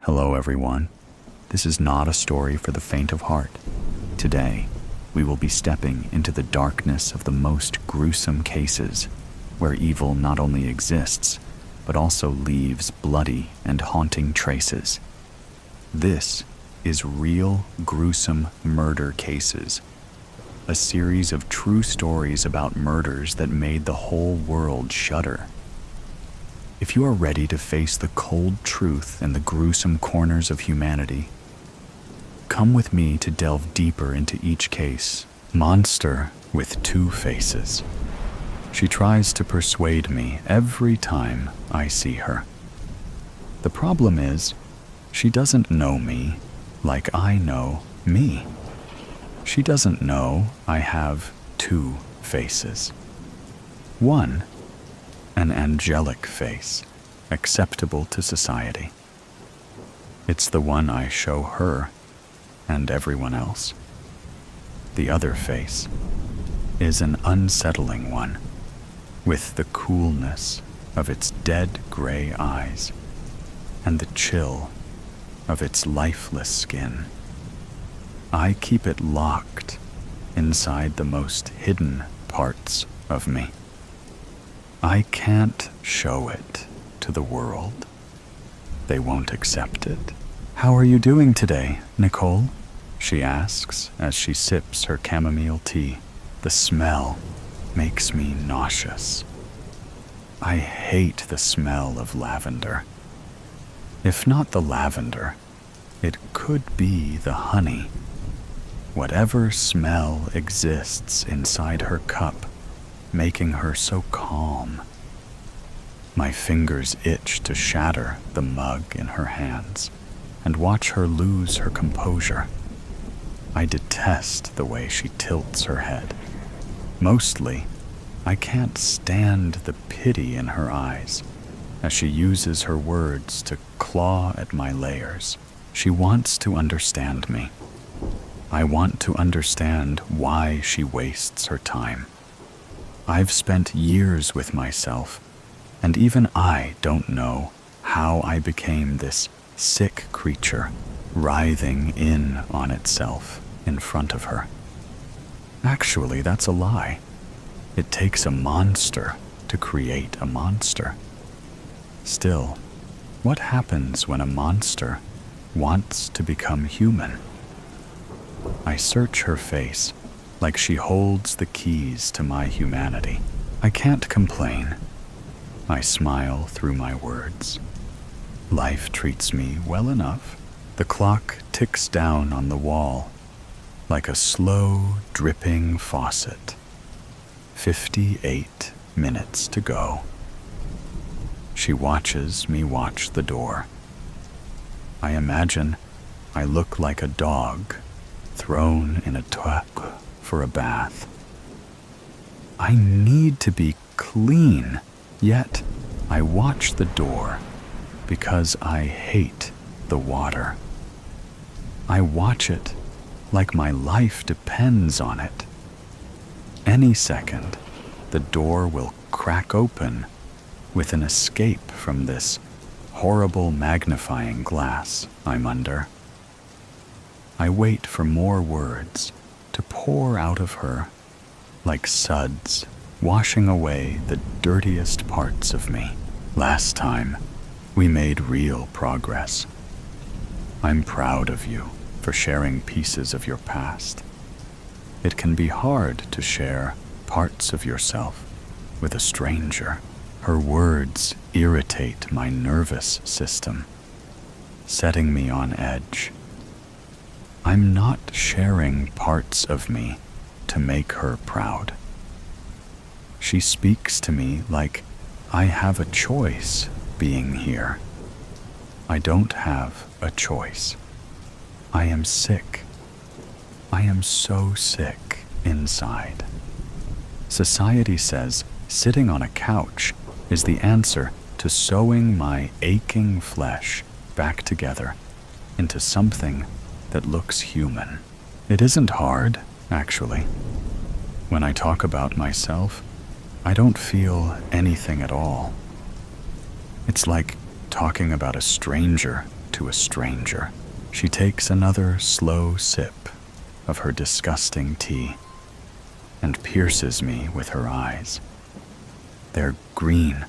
Hello everyone. This is not a story for the faint of heart. Today, we will be stepping into the darkness of the most gruesome cases, where evil not only exists, but also leaves bloody and haunting traces. This is Real Gruesome Murder Cases, a series of true stories about murders that made the whole world shudder. If you are ready to face the cold truth and the gruesome corners of humanity, come with me to delve deeper into each case. Monster with Two Faces. She tries to persuade me every time I see her. The problem is, she doesn't know me like I know me. She doesn't know I have two faces. One, an angelic face, acceptable to society. It's the one I show her and everyone else. The other face is an unsettling one, with the coolness of its dead gray eyes and the chill of its lifeless skin. I keep it locked inside the most hidden parts of me. I can't show it to the world. They won't accept it. How are you doing today, Nicole? She asks as she sips her chamomile tea. The smell makes me nauseous. I hate the smell of lavender. If not the lavender, it could be the honey. Whatever smell exists inside her cup, making her so calm. My fingers itch to shatter the mug in her hands and watch her lose her composure. I detest the way she tilts her head. Mostly, I can't stand the pity in her eyes as she uses her words to claw at my layers. She wants to understand me. I want to understand why she wastes her time. I've spent years with myself, and even I don't know how I became this sick creature writhing in on itself in front of her. Actually, that's a lie. It takes a monster to create a monster. Still, what happens when a monster wants to become human? I search her face like she holds the keys to my humanity. I can't complain. I smile through my words. Life treats me well enough. The clock ticks down on the wall like a slow, dripping faucet. 58 minutes to go. She watches me watch the door. I imagine I look like a dog thrown in a tub for a bath. I need to be clean, yet I watch the door because I hate the water. I watch it like my life depends on it. Any second, the door will crack open with an escape from this horrible magnifying glass I'm under. I wait for more words to pour out of her like suds, washing away the dirtiest parts of me. Last time, we made real progress. I'm proud of you for sharing pieces of your past. It can be hard to share parts of yourself with a stranger. Her words irritate my nervous system, setting me on edge. I'm not sharing parts of me to make her proud. She speaks to me like I have a choice being here. I don't have a choice. I am sick. I am so sick inside. Society says sitting on a couch is the answer to sewing my aching flesh back together into something that looks human. It isn't hard, actually. When I talk about myself, I don't feel anything at all. It's like talking about a stranger to a stranger. She takes another slow sip of her disgusting tea and pierces me with her eyes. They're green,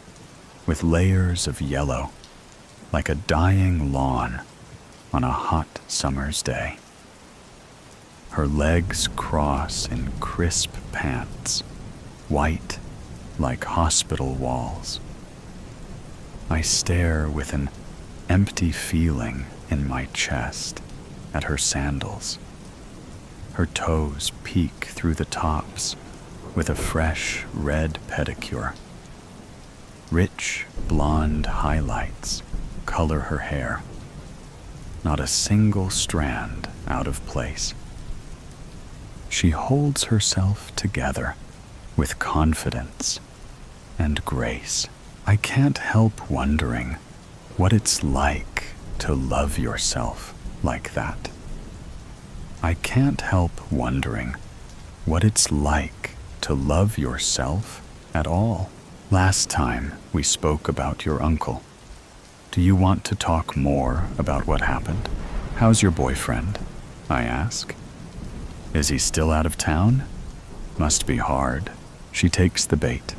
with layers of yellow, like a dying lawn on a hot summer's day. Her legs cross in crisp pants, white like hospital walls. I stare with an empty feeling in my chest at her sandals. Her toes peek through the tops with a fresh red pedicure. Rich blonde highlights color her hair, not a single strand out of place. She holds herself together with confidence and grace. I can't help wondering what it's like to love yourself like that. I can't help wondering what it's like to love yourself at all. Last time we spoke about your uncle. Do you want to talk more about what happened? How's your boyfriend? I ask. Is he still out of town? Must be hard. She takes the bait.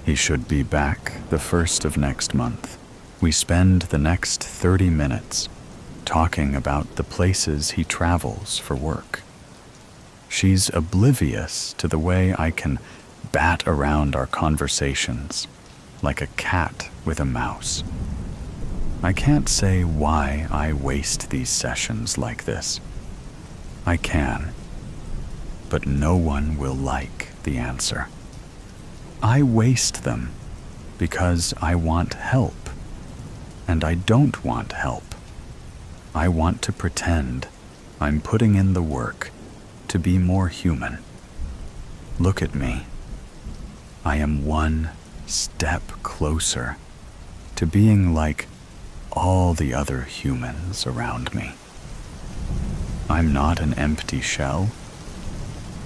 He should be back the 1st of next month. We spend the next 30 minutes talking about the places he travels for work. She's oblivious to the way I can bat around our conversations like a cat with a mouse. I can't say why I waste these sessions like this. I can, but no one will like the answer. I waste them because I want help, and I don't want help. I want to pretend I'm putting in the work to be more human. Look at me. I am one step closer to being like all the other humans around me. I'm not an empty shell.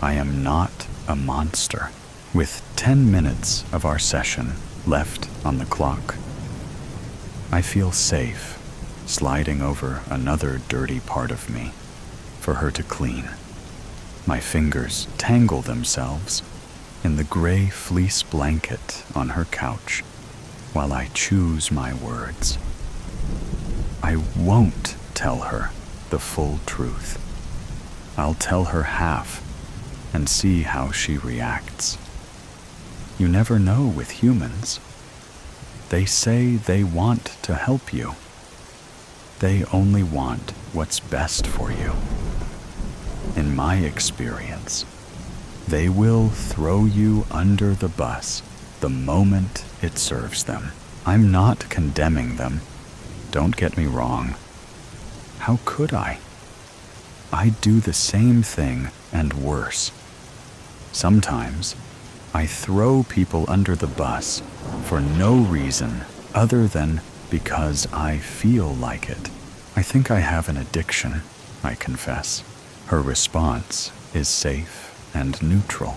I am not a monster. With 10 minutes of our session left on the clock, I feel safe sliding over another dirty part of me for her to clean. My fingers tangle themselves in the gray fleece blanket on her couch while I choose my words. I won't tell her the full truth. I'll tell her half and see how she reacts. You never know with humans. They say they want to help you. They only want what's best for you. In my experience, they will throw you under the bus the moment it serves them. I'm not condemning them. Don't get me wrong. How could I? I do the same thing and worse. Sometimes I throw people under the bus for no reason other than because I feel like it. I think I have an addiction, I confess. Her response is safe and neutral.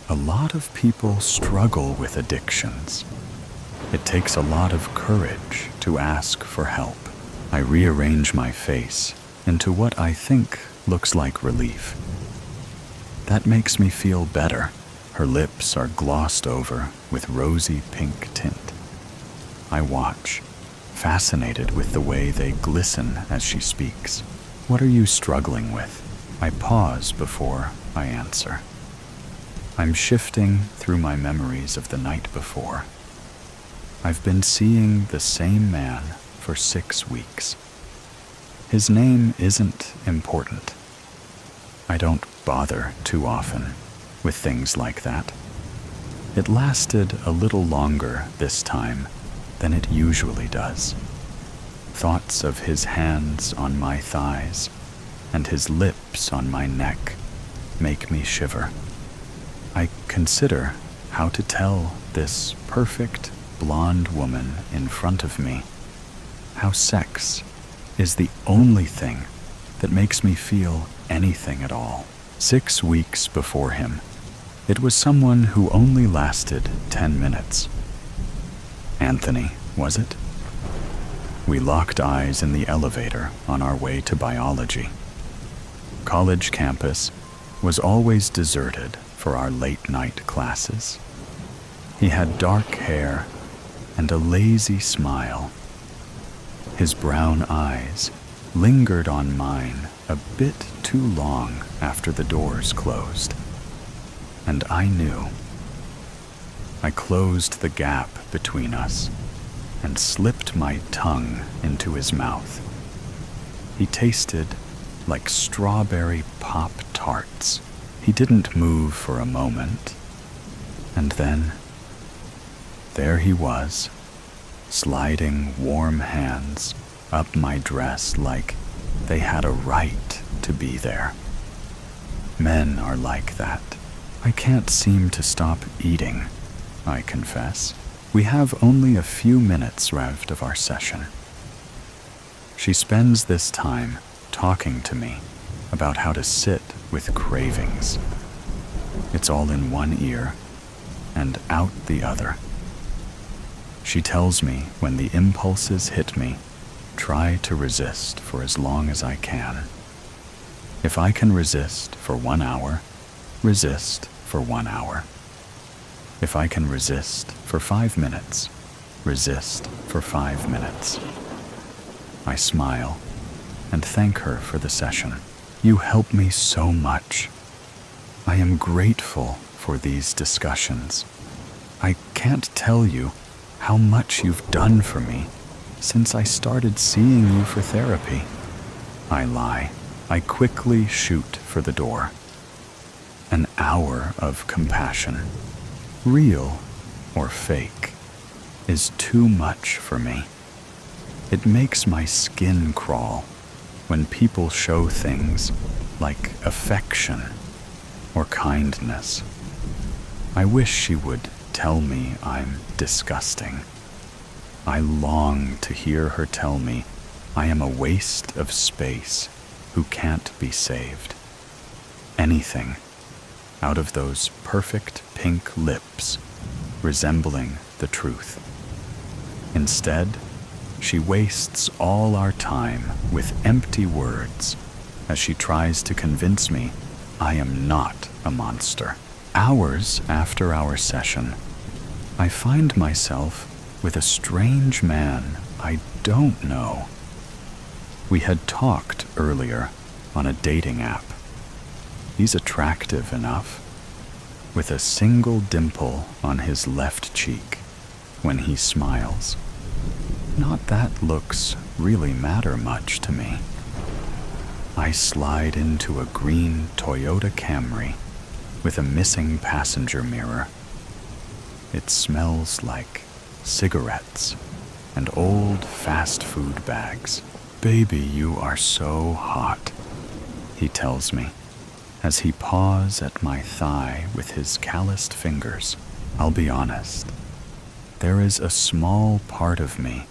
A lot of people struggle with addictions. It takes a lot of courage to ask for help. I rearrange my face into what I think looks like relief. That makes me feel better. Her lips are glossed over with rosy pink tint. I watch, fascinated with the way they glisten as she speaks. What are you struggling with? I pause before I answer. I'm shifting through my memories of the night before. I've been seeing the same man for 6 weeks. His name isn't important. I don't bother too often with things like that. It lasted a little longer this time than it usually does. Thoughts of his hands on my thighs and his lips on my neck make me shiver. I consider how to tell this perfect blonde woman in front of me how sex is the only thing that makes me feel anything at all. 6 weeks before him, it was someone who only lasted 10 minutes. Anthony, was it? We locked eyes in the elevator on our way to biology. College campus was always deserted for our late-night classes. He had dark hair and a lazy smile. His brown eyes lingered on mine a bit too long after the doors closed. And I knew. I closed the gap between us and slipped my tongue into his mouth. He tasted like strawberry Pop-Tarts. He didn't move for a moment, and then there he was, sliding warm hands up my dress like they had a right to be there. Men are like that. I can't seem to stop eating, I confess. We have only a few minutes left of our session. She spends this time talking to me about how to sit with cravings. It's all in one ear and out the other. She tells me when the impulses hit me, try to resist for as long as I can. If I can resist for 1 hour, resist for 1 hour. If I can resist for 5 minutes, resist for 5 minutes. I smile and thank her for the session. You help me so much. I am grateful for these discussions. I can't tell you how much you've done for me since I started seeing you for therapy. I lie. I quickly shoot for the door. An hour of compassion, real or fake, is too much for me. It makes my skin crawl when people show things like affection or kindness. I wish she would tell me I'm disgusting. I long to hear her tell me I am a waste of space who can't be saved. Anything out of those perfect pink lips resembling the truth. Instead, she wastes all our time with empty words as she tries to convince me I am not a monster. Hours after our session, I find myself with a strange man I don't know. We had talked earlier on a dating app. He's attractive enough, with a single dimple on his left cheek when he smiles. Not that looks really matter much to me. I slide into a green Toyota Camry with a missing passenger mirror. It smells like cigarettes and old fast food bags. Baby, you are so hot, he tells me, as he paws at my thigh with his calloused fingers. I'll be honest, there is a small part of me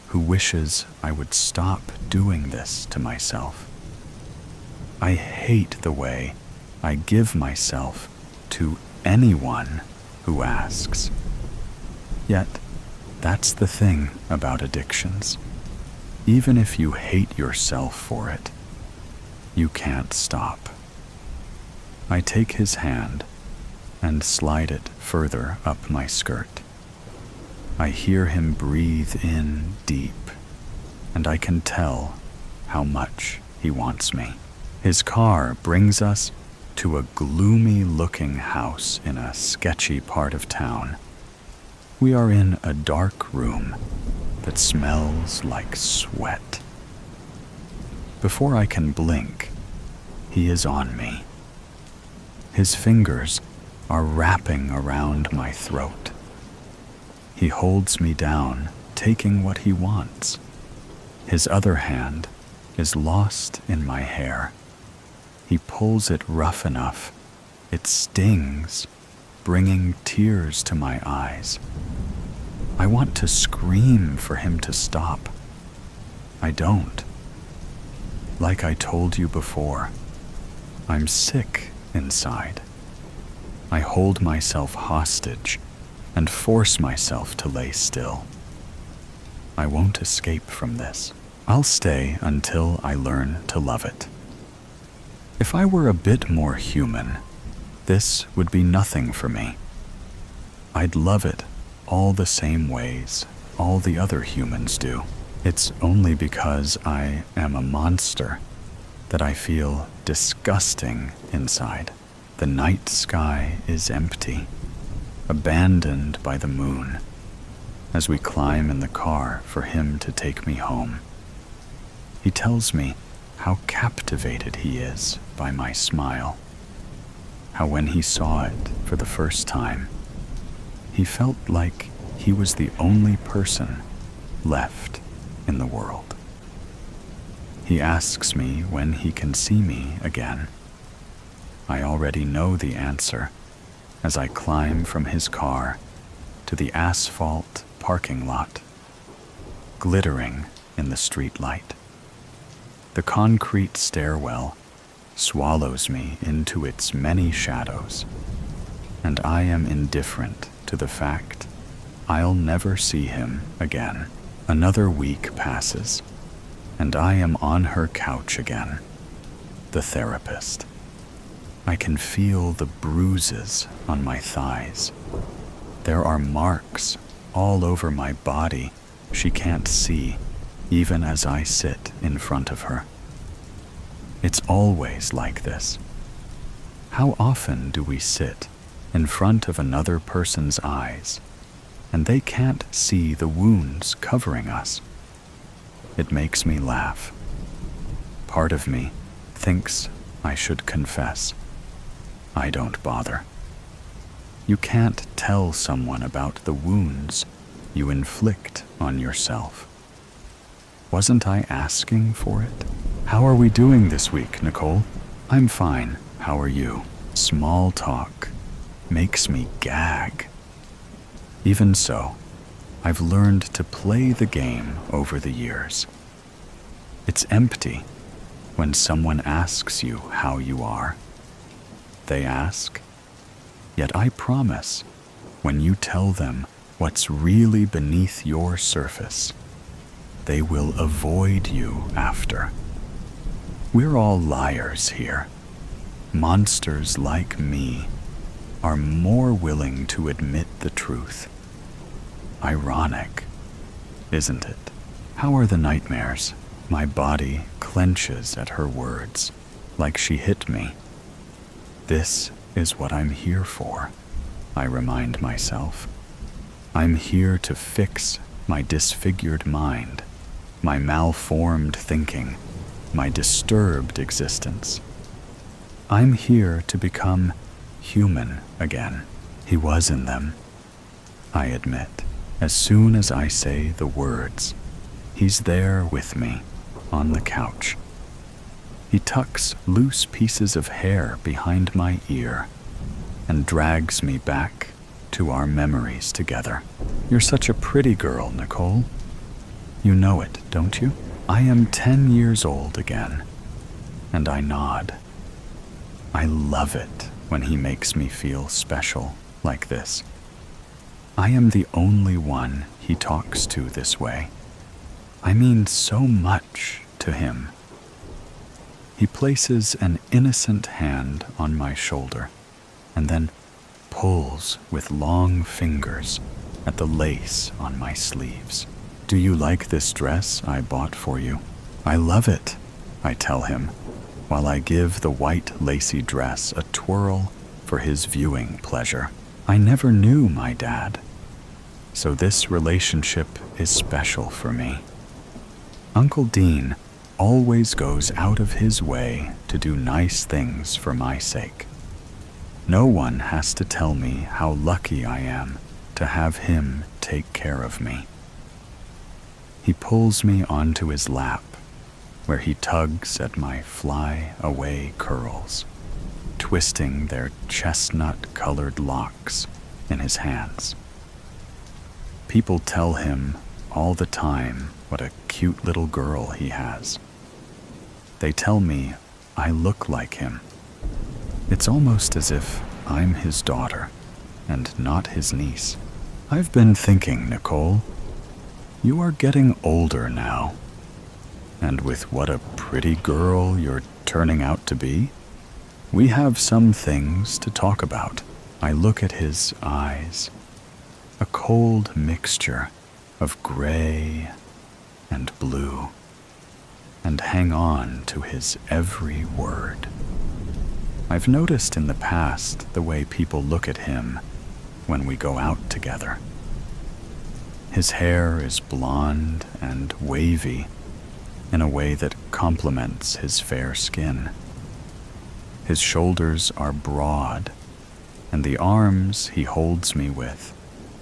who wishes I would stop doing this to myself. I hate the way I give myself to anyone who asks. Yet, that's the thing about addictions. Even if you hate yourself for it, you can't stop. I take his hand and slide it further up my skirt. I hear him breathe in deep, and I can tell how much he wants me. His car brings us to a gloomy-looking house in a sketchy part of town. We are in a dark room that smells like sweat. Before I can blink, he is on me. His fingers are wrapping around my throat. He holds me down, taking what he wants. His other hand is lost in my hair. He pulls it rough enough. It stings, bringing tears to my eyes. I want to scream for him to stop. I don't. Like I told you before, I'm sick inside. I hold myself hostage and force myself to lay still. I won't escape from this. I'll stay until I learn to love it. If I were a bit more human, this would be nothing for me. I'd love it all the same ways all the other humans do. It's only because I am a monster that I feel disgusting inside. The night sky is empty, abandoned by the moon, as we climb in the car for him to take me home. He tells me how captivated he is by my smile, how when he saw it for the first time, he felt like he was the only person left in the world. He asks me when he can see me again. I already know the answer as I climb from his car to the asphalt parking lot, glittering in the street light. The concrete stairwell swallows me into its many shadows, and I am indifferent to the fact I'll never see him again. Another week passes, and I am on her couch again, the therapist. I can feel the bruises on my thighs. There are marks all over my body she can't see, even as I sit in front of her. It's always like this. How often do we sit in front of another person's eyes, and they can't see the wounds covering us? It makes me laugh. Part of me thinks I should confess. I don't bother. You can't tell someone about the wounds you inflict on yourself. Wasn't I asking for it? How are we doing this week, Nicole? I'm fine. How are you? Small talk makes me gag. Even so, I've learned to play the game over the years. It's empty when someone asks you how you are. They ask, yet I promise, when you tell them what's really beneath your surface, they will avoid you after. We're all liars here. Monsters like me are more willing to admit the truth. Ironic, isn't it? How are the nightmares? My body clenches at her words, like she hit me. This is what I'm here for, I remind myself. I'm here to fix my disfigured mind, my malformed thinking, my disturbed existence. I'm here to become human again. He was in them, I admit. As soon as I say the words, he's there with me on the couch. He tucks loose pieces of hair behind my ear and drags me back to our memories together. You're such a pretty girl, Nicole. You know it, don't you? I am 10 years old again, and I nod. I love it when he makes me feel special like this. I am the only one he talks to this way. I mean so much to him. He places an innocent hand on my shoulder and then pulls with long fingers at the lace on my sleeves. Do you like this dress I bought for you? I love it, I tell him, while I give the white lacy dress a twirl for his viewing pleasure. I never knew my dad, so this relationship is special for me. Uncle Dean always goes out of his way to do nice things for my sake. No one has to tell me how lucky I am to have him take care of me. He pulls me onto his lap, where he tugs at my fly-away curls, twisting their chestnut-colored locks in his hands. People tell him all the time what a cute little girl he has. They tell me I look like him. It's almost as if I'm his daughter and not his niece. I've been thinking, Nicole, You are getting older now, and with what a pretty girl you're turning out to be, we have some things to talk about. I look at his eyes, a cold mixture of gray and blue, and hang on to his every word. I've noticed in the past the way people look at him when we go out together. His hair is blonde and wavy in a way that complements his fair skin. His shoulders are broad, and the arms he holds me with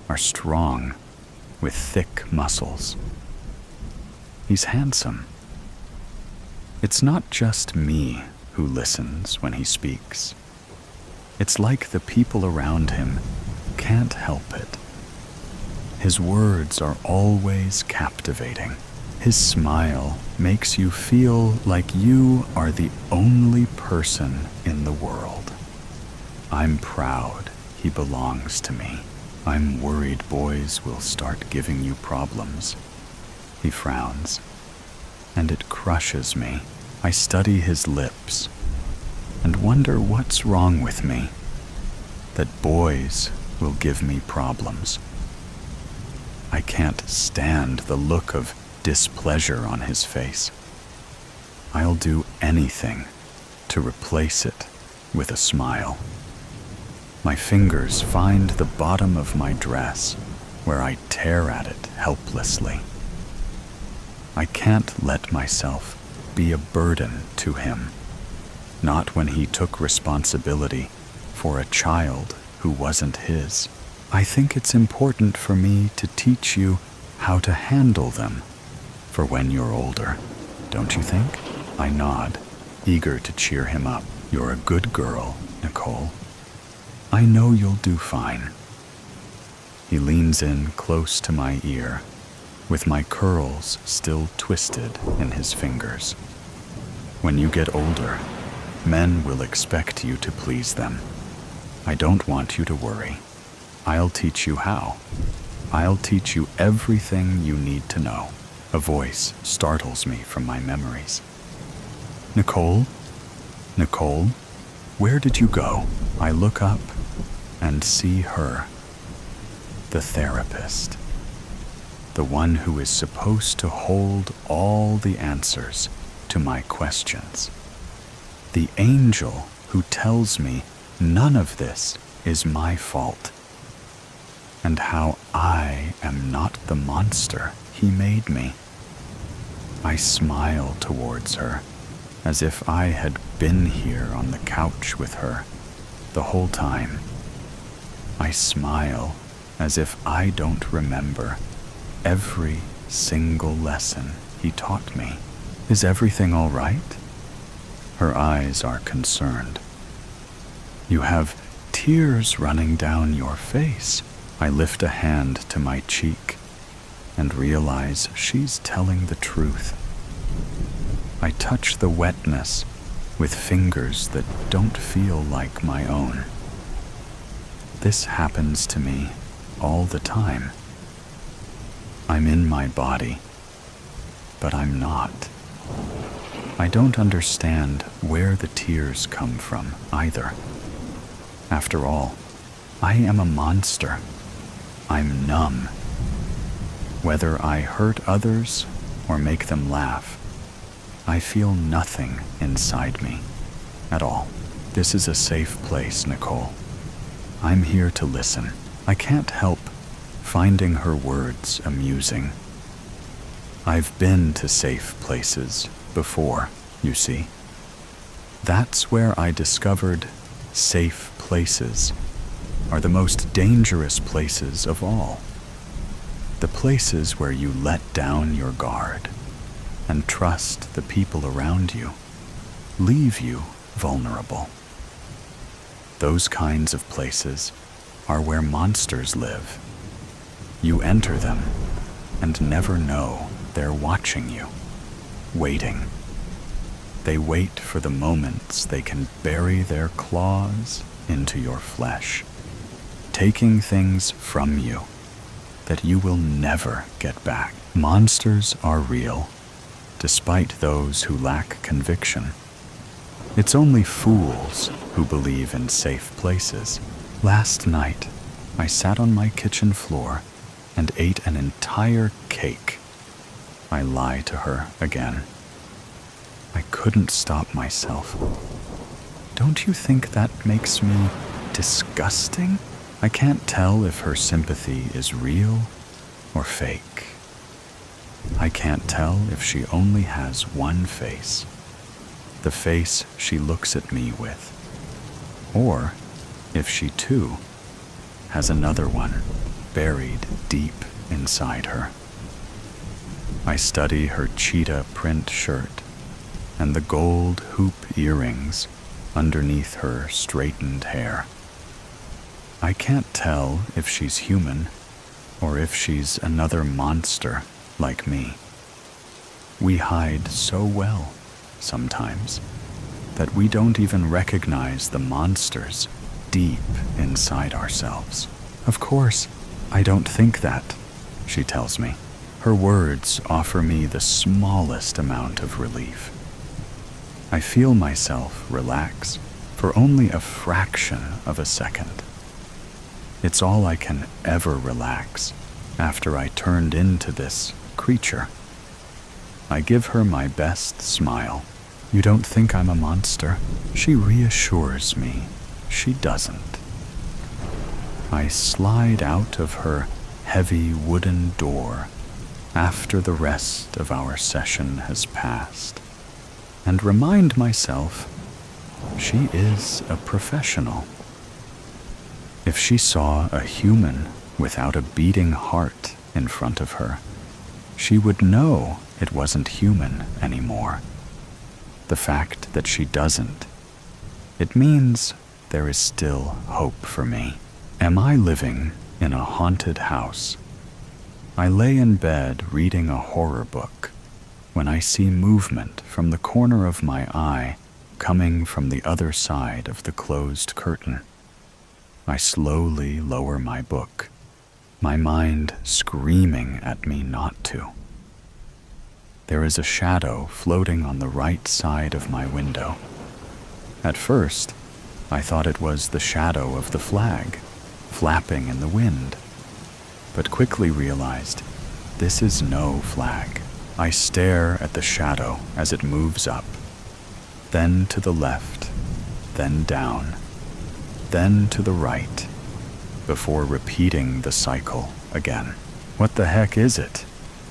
are strong, with thick muscles. He's handsome. It's not just me who listens when he speaks. It's like the people around him can't help it. His words are always captivating. His smile makes you feel like you are the only person in the world. I'm proud he belongs to me. I'm worried boys will start giving you problems. He frowns, and it crushes me. I study his lips and wonder what's wrong with me, that boys will give me problems. I can't stand the look of displeasure on his face. I'll do anything to replace it with a smile. My fingers find the bottom of my dress where I tear at it helplessly. I can't let myself be a burden to him, not when he took responsibility for a child who wasn't his. I think it's important for me to teach you how to handle them for when you're older, don't you think? I nod, eager to cheer him up. You're a good girl, Nicole. I know you'll do fine. He leans in close to my ear, with my curls still twisted in his fingers. When you get older, men will expect you to please them. I don't want you to worry. I'll teach you how. I'll teach you everything you need to know. A voice startles me from my memories. Nicole? Nicole? Where did you go? I look up and see her, the therapist, the one who is supposed to hold all the answers to my questions, the angel who tells me none of this is my fault, and how I am not the monster he made me. I smile towards her, as if I had been here on the couch with her the whole time. I smile as if I don't remember every single lesson he taught me. Is everything all right? Her eyes are concerned. You have tears running down your face. I lift a hand to my cheek and realize she's telling the truth. I touch the wetness with fingers that don't feel like my own. This happens to me all the time. I'm in my body, but I'm not. I don't understand where the tears come from either. After all, I am a monster. I'm numb. Whether I hurt others or make them laugh, I feel nothing inside me at all. This is a safe place, Nicole. I'm here to listen. I can't help finding her words amusing. I've been to safe places before, you see. That's where I discovered safe places are the most dangerous places of all. The places where you let down your guard and trust the people around you, leave you vulnerable. Those kinds of places are where monsters live. You enter them and never know they're watching you, waiting. They wait for the moments they can bury their claws into your flesh, taking things from you that you will never get back. Monsters are real, despite those who lack conviction. It's only fools who believe in safe places. Last night, I sat on my kitchen floor and ate an entire cake. I lie to her again. I couldn't stop myself. Don't you think that makes me disgusting? I can't tell if her sympathy is real or fake. I can't tell if she only has one face, the face she looks at me with, or if she too has another one buried deep inside her. I study her cheetah print shirt and the gold hoop earrings underneath her straightened hair. I can't tell if she's human or if she's another monster like me. We hide so well sometimes that we don't even recognize the monsters deep inside ourselves. Of course, I don't think that, she tells me. Her words offer me the smallest amount of relief. I feel myself relax for only a fraction of a second. It's all I can ever relax after I turned into this creature. I give her my best smile. You don't think I'm a monster? She reassures me she doesn't. I slide out of her heavy wooden door after the rest of our session has passed and remind myself she is a professional. If she saw a human without a beating heart in front of her, she would know it wasn't human anymore. The fact that she doesn't, it means there is still hope for me. Am I living in a haunted house? I lay in bed reading a horror book when I see movement from the corner of my eye coming from the other side of the closed curtain. I slowly lower my book, my mind screaming at me not to. There is a shadow floating on the right side of my window. At first, I thought it was the shadow of the flag, flapping in the wind, but quickly realized this is no flag. I stare at the shadow as it moves up, then to the left, then down, then to the right, before repeating the cycle again. What the heck is it?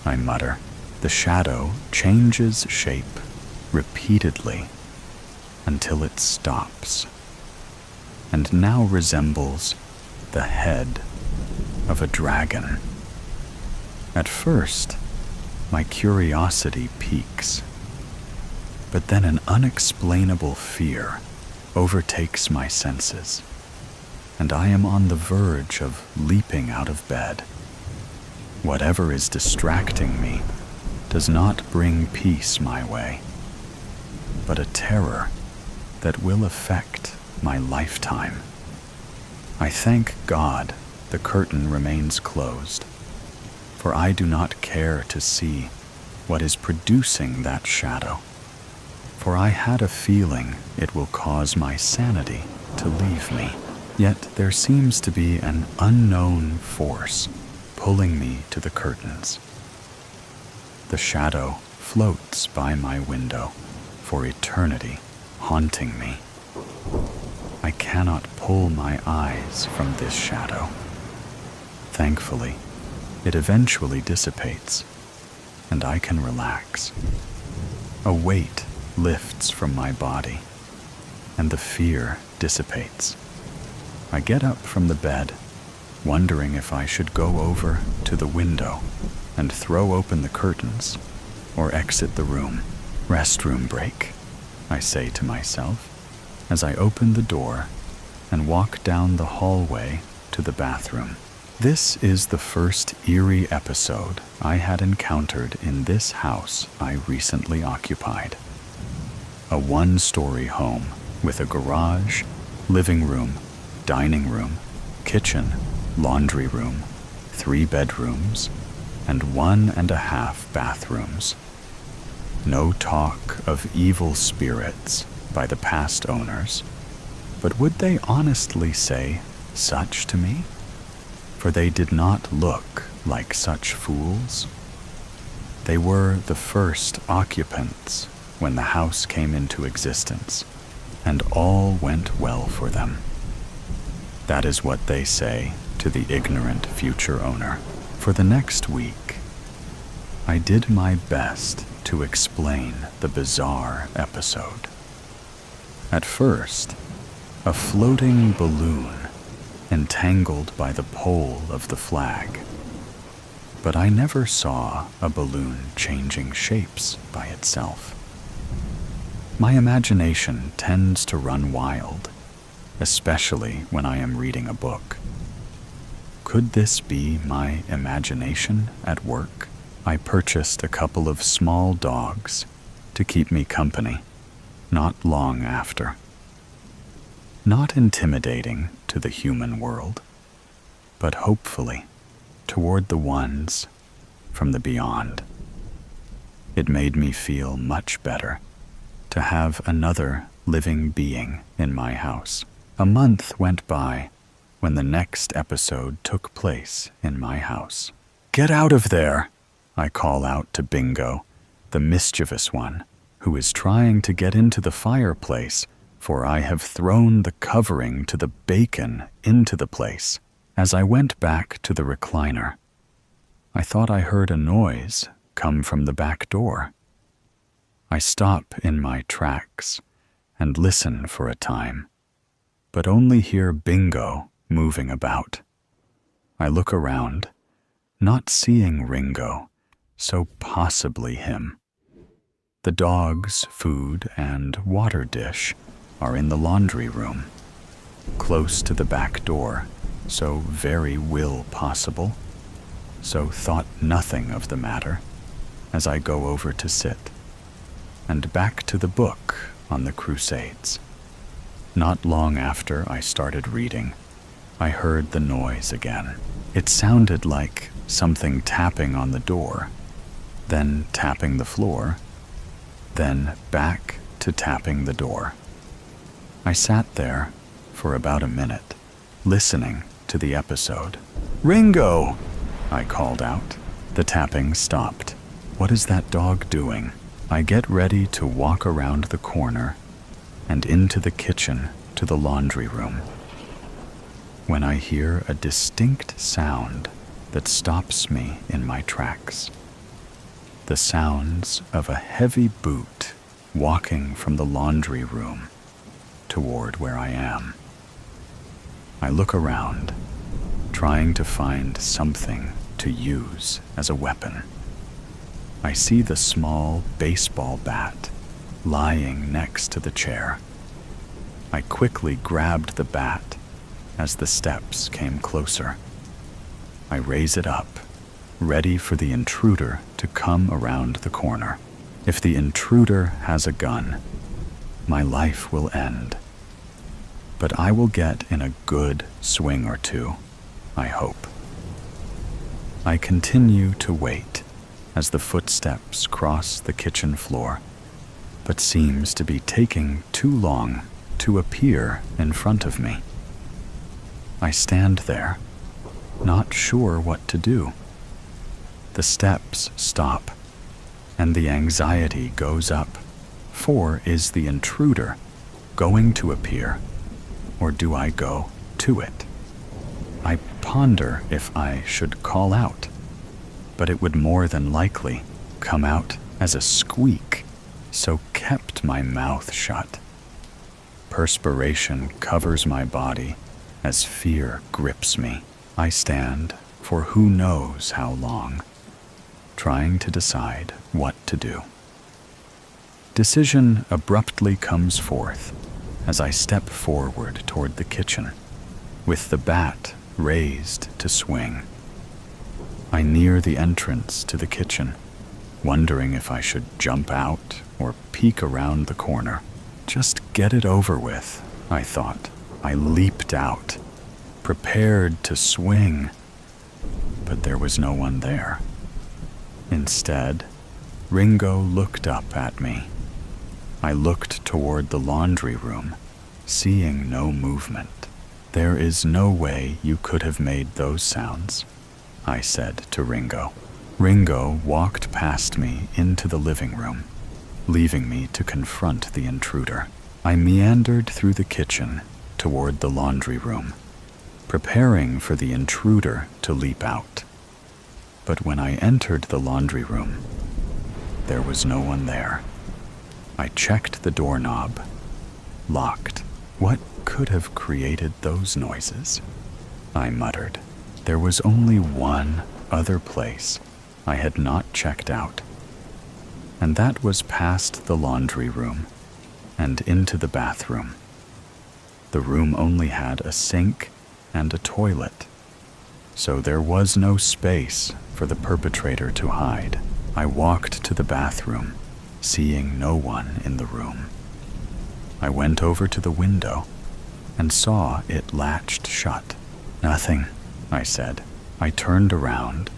I mutter. The shadow changes shape repeatedly until it stops, and now resembles the head of a dragon. At first, my curiosity peaks, but then an unexplainable fear overtakes my senses, and I am on the verge of leaping out of bed. Whatever is distracting me does not bring peace my way, but a terror that will affect my lifetime. I thank God the curtain remains closed, for I do not care to see what is producing that shadow, for I had a feeling it will cause my sanity to leave me. Yet there seems to be an unknown force pulling me to the curtains. The shadow floats by my window for eternity, haunting me. I cannot pull my eyes from this shadow. Thankfully, it eventually dissipates, and I can relax. A weight lifts from my body, and the fear dissipates. I get up from the bed, wondering if I should go over to the window and throw open the curtains or exit the room. Restroom break, I say to myself as I open the door and walk down the hallway to the bathroom. This is the first eerie episode I had encountered in this house I recently occupied. A one-story home with a garage, living room, dining room, kitchen, laundry room, 3 bedrooms, and 1.5 bathrooms. No talk of evil spirits by the past owners, but would they honestly say such to me? For they did not look like such fools. They were the first occupants when the house came into existence, and all went well for them. That is what they say to the ignorant future owner. For the next week, I did my best to explain the bizarre episode. At first, a floating balloon entangled by the pole of the flag. But I never saw a balloon changing shapes by itself. My imagination tends to run wild, especially when I am reading a book. Could this be my imagination at work? I purchased a couple of small dogs to keep me company not long after. Not intimidating to the human world, but hopefully toward the ones from the beyond. It made me feel much better to have another living being in my house. A month went by when the next episode took place in my house. "Get out of there!" I call out to Bingo, the mischievous one, who is trying to get into the fireplace, for I have thrown the covering to the bacon into the place. As I went back to the recliner, I thought I heard a noise come from the back door. I stop in my tracks and listen for a time, but only hear Bingo moving about. I look around, not seeing Ringo, so possibly him. The dog's food and water dish are in the laundry room, close to the back door, so very will possible, so thought nothing of the matter as I go over to sit, and back to the book on the Crusades. Not long after I started reading, I heard the noise again. It sounded like something tapping on the door, then tapping the floor, then back to tapping the door. I sat there for about a minute, listening to the episode. "Ringo!" I called out. The tapping stopped. What is that dog doing? I get ready to walk around the corner and into the kitchen to the laundry room, when I hear a distinct sound that stops me in my tracks. The sounds of a heavy boot walking from the laundry room toward where I am. I look around, trying to find something to use as a weapon. I see the small baseball bat lying next to the chair. I quickly grabbed the bat as the steps came closer. I raise it up, ready for the intruder to come around the corner. If the intruder has a gun, my life will end. But I will get in a good swing or two, I hope. I continue to wait as the footsteps cross the kitchen floor, but seems to be taking too long to appear in front of me. I stand there, not sure what to do. The steps stop, and the anxiety goes up. For is the intruder going to appear, or do I go to it? I ponder if I should call out, but it would more than likely come out as a squeak, so kept my mouth shut. Perspiration covers my body as fear grips me. I stand for who knows how long, trying to decide what to do. Decision abruptly comes forth as I step forward toward the kitchen, with the bat raised to swing. I near the entrance to the kitchen, wondering if I should jump out or peek around the corner. Just get it over with, I thought. I leaped out, prepared to swing, but there was no one there. Instead, Ringo looked up at me. I looked toward the laundry room, seeing no movement. "There is no way you could have made those sounds," I said to Ringo. Ringo walked past me into the living room, leaving me to confront the intruder. I meandered through the kitchen toward the laundry room, preparing for the intruder to leap out. But when I entered the laundry room, there was no one there. I checked the doorknob, locked. What could have created those noises? I muttered. There was only one other place I had not checked out, and that was past the laundry room and into the bathroom. The room only had a sink and a toilet, so there was no space for the perpetrator to hide. I walked to the bathroom, seeing no one in the room. I went over to the window and saw it latched shut. "Nothing," I said. I turned around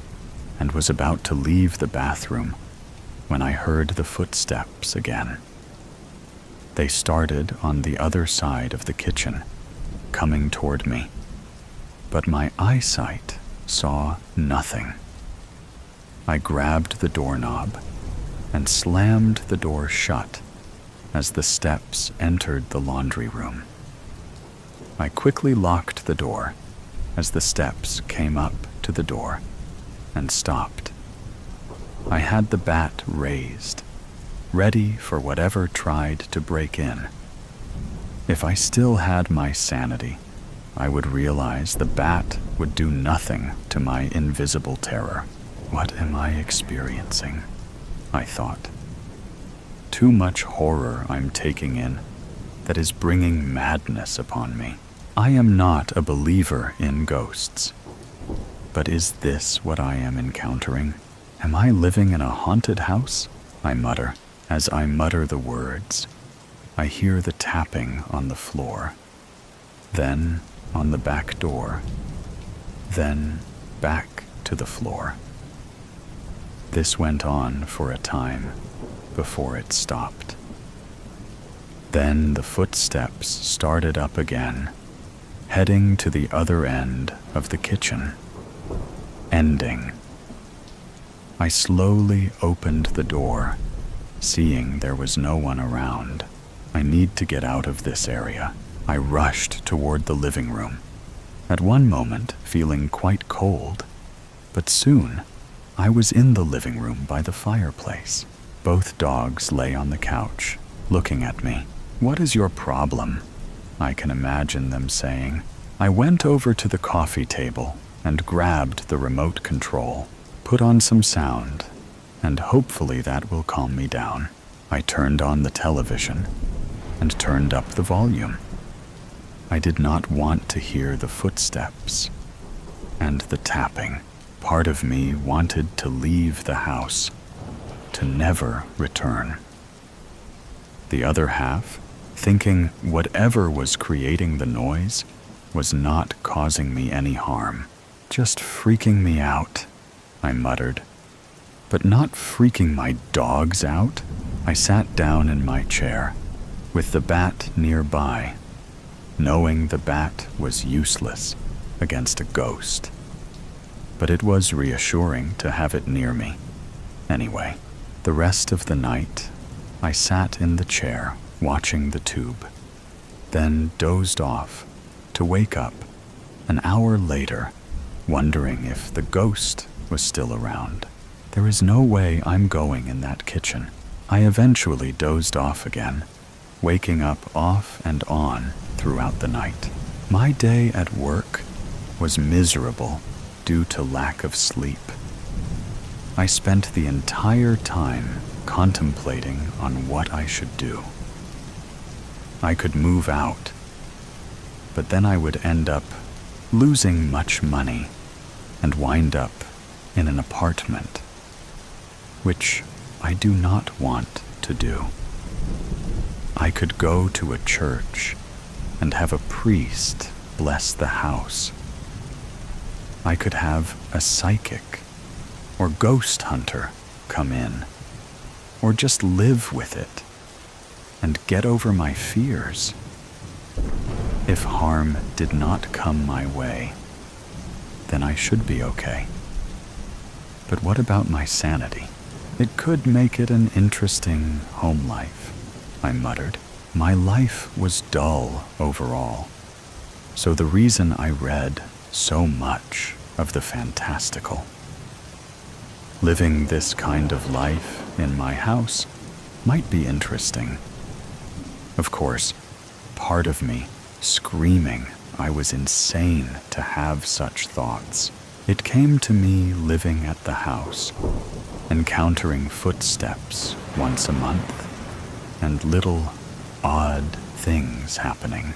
and was about to leave the bathroom when I heard the footsteps again. They started on the other side of the kitchen, coming toward me, but my eyesight saw nothing. I grabbed the doorknob and slammed the door shut as the steps entered the laundry room. I quickly locked the door as the steps came up to the door and stopped. I had the bat raised, ready for whatever tried to break in. If I still had my sanity, I would realize the bat would do nothing to my invisible terror. What am I experiencing? I thought. Too much horror I'm taking in that is bringing madness upon me. I am not a believer in ghosts. But is this what I am encountering? Am I living in a haunted house? I mutter. As I mutter the words, I hear the tapping on the floor, then on the back door, then back to the floor. This went on for a time before it stopped. Then the footsteps started up again, heading to the other end of the kitchen, ending. I slowly opened the door, seeing there was no one around. I need to get out of this area. I rushed toward the living room, at one moment feeling quite cold, but soon I was in the living room by the fireplace. Both dogs lay on the couch, looking at me. "What is your problem?" I can imagine them saying. I went over to the coffee table and grabbed the remote control, put on some sound, and hopefully that will calm me down. I turned on the television and turned up the volume. I did not want to hear the footsteps and the tapping. Part of me wanted to leave the house, to never return. The other half, thinking whatever was creating the noise was not causing me any harm, just freaking me out, I muttered. But not freaking my dogs out. I sat down in my chair, with the bat nearby, knowing the bat was useless against a ghost. But it was reassuring to have it near me. Anyway, the rest of the night, I sat in the chair watching the tube, then dozed off to wake up an hour later, wondering if the ghost was still around. There is no way I'm going in that kitchen. I eventually dozed off again, waking up off and on throughout the night. My day at work was miserable due to lack of sleep. I spent the entire time contemplating on what I should do. I could move out, but then I would end up losing much money and wind up in an apartment, which I do not want to do. I could go to a church and have a priest bless the house. I could have a psychic or ghost hunter come in, or just live with it and get over my fears. If harm did not come my way, then I should be okay. But what about my sanity? It could make it an interesting home life, I muttered. My life was dull overall, so the reason I read so much of the fantastical. Living this kind of life in my house might be interesting. Of course, part of me screaming I was insane to have such thoughts. It came to me living at the house, encountering footsteps once a month, and little odd things happening.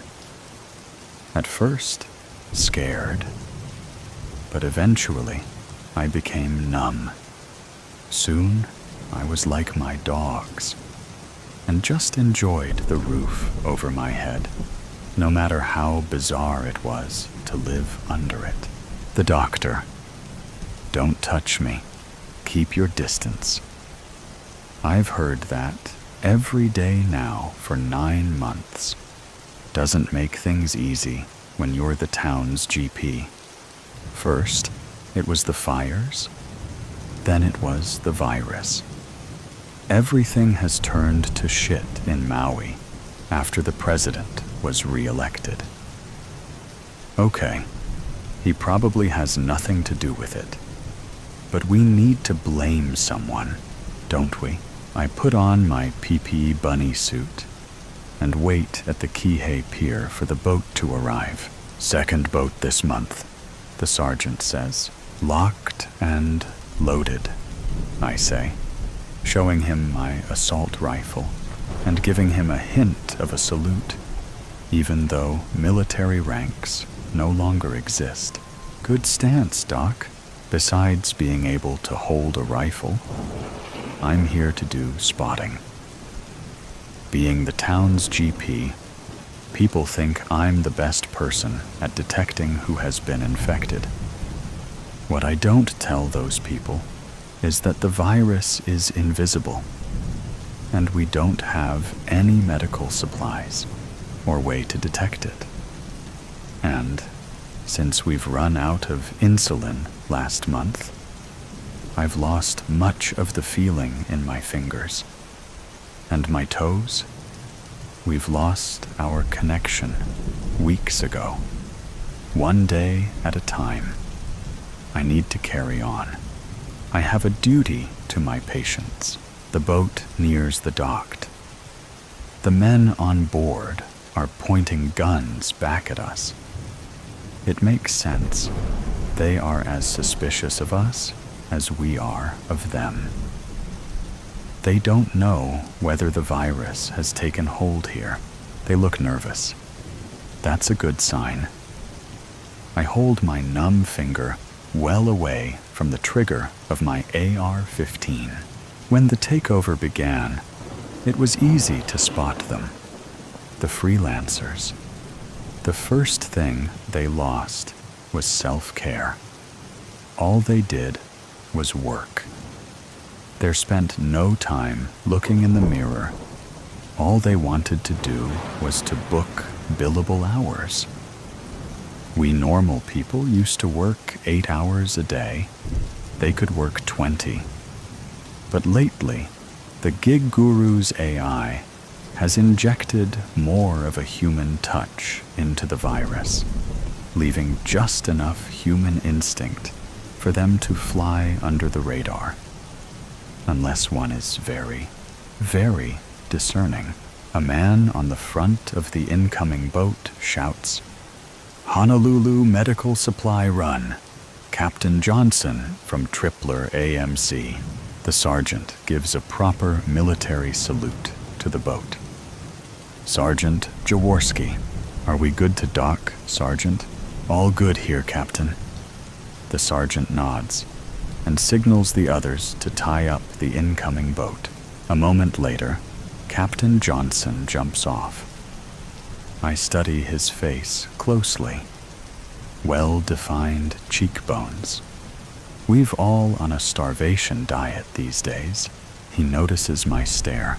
At first, scared, but eventually I became numb. Soon, I was like my dogs, and just enjoyed the roof over my head, no matter how bizarre it was to live under it. The doctor, "Don't touch me. Keep your distance." I've heard that every day now for 9 months. Doesn't make things easy when you're the town's GP. First, it was the fires, then it was the virus. Everything has turned to shit in Maui after the president was re-elected. Okay, he probably has nothing to do with it. But we need to blame someone, don't we? I put on my PPE bunny suit and wait at the Kihei Pier for the boat to arrive. "Second boat this month," the sergeant says. "Locked and loaded," I say, showing him my assault rifle and giving him a hint of a salute, even though military ranks no longer exist. Good stance, Doc. Besides being able to hold a rifle, I'm here to do spotting. Being the town's GP, people think I'm the best person at detecting who has been infected. What I don't tell those people is that the virus is invisible, and we don't have any medical supplies or way to detect it. And since we've run out of insulin last month, I've lost much of the feeling in my fingers. And my toes? We've lost our connection weeks ago. One day at a time. I need to carry on. I have a duty to my patients. The boat nears the dock. The men on board are pointing guns back at us. It makes sense. They are as suspicious of us as we are of them. They don't know whether the virus has taken hold here. They look nervous. That's a good sign. I hold my numb finger well away from the trigger of my AR-15. When the takeover began, it was easy to spot them. The freelancers. The first thing they lost was self-care. All they did was work. They spent no time looking in the mirror. All they wanted to do was to book billable hours. We normal people used to work 8 hours a day. They could work 20. But lately, the gig guru's AI has injected more of a human touch into the virus, leaving just enough human instinct for them to fly under the radar. Unless one is very, very discerning. A man on the front of the incoming boat shouts, "Honolulu Medical Supply Run, Captain Johnson from Tripler AMC." The sergeant gives a proper military salute to the boat. "Sergeant Jaworski, are we good to dock, Sergeant?" "All good here, Captain." The sergeant nods and signals the others to tie up the incoming boat. A moment later, Captain Johnson jumps off. I study his face closely. Well-defined cheekbones, We've all on a starvation diet these days. He notices my stare.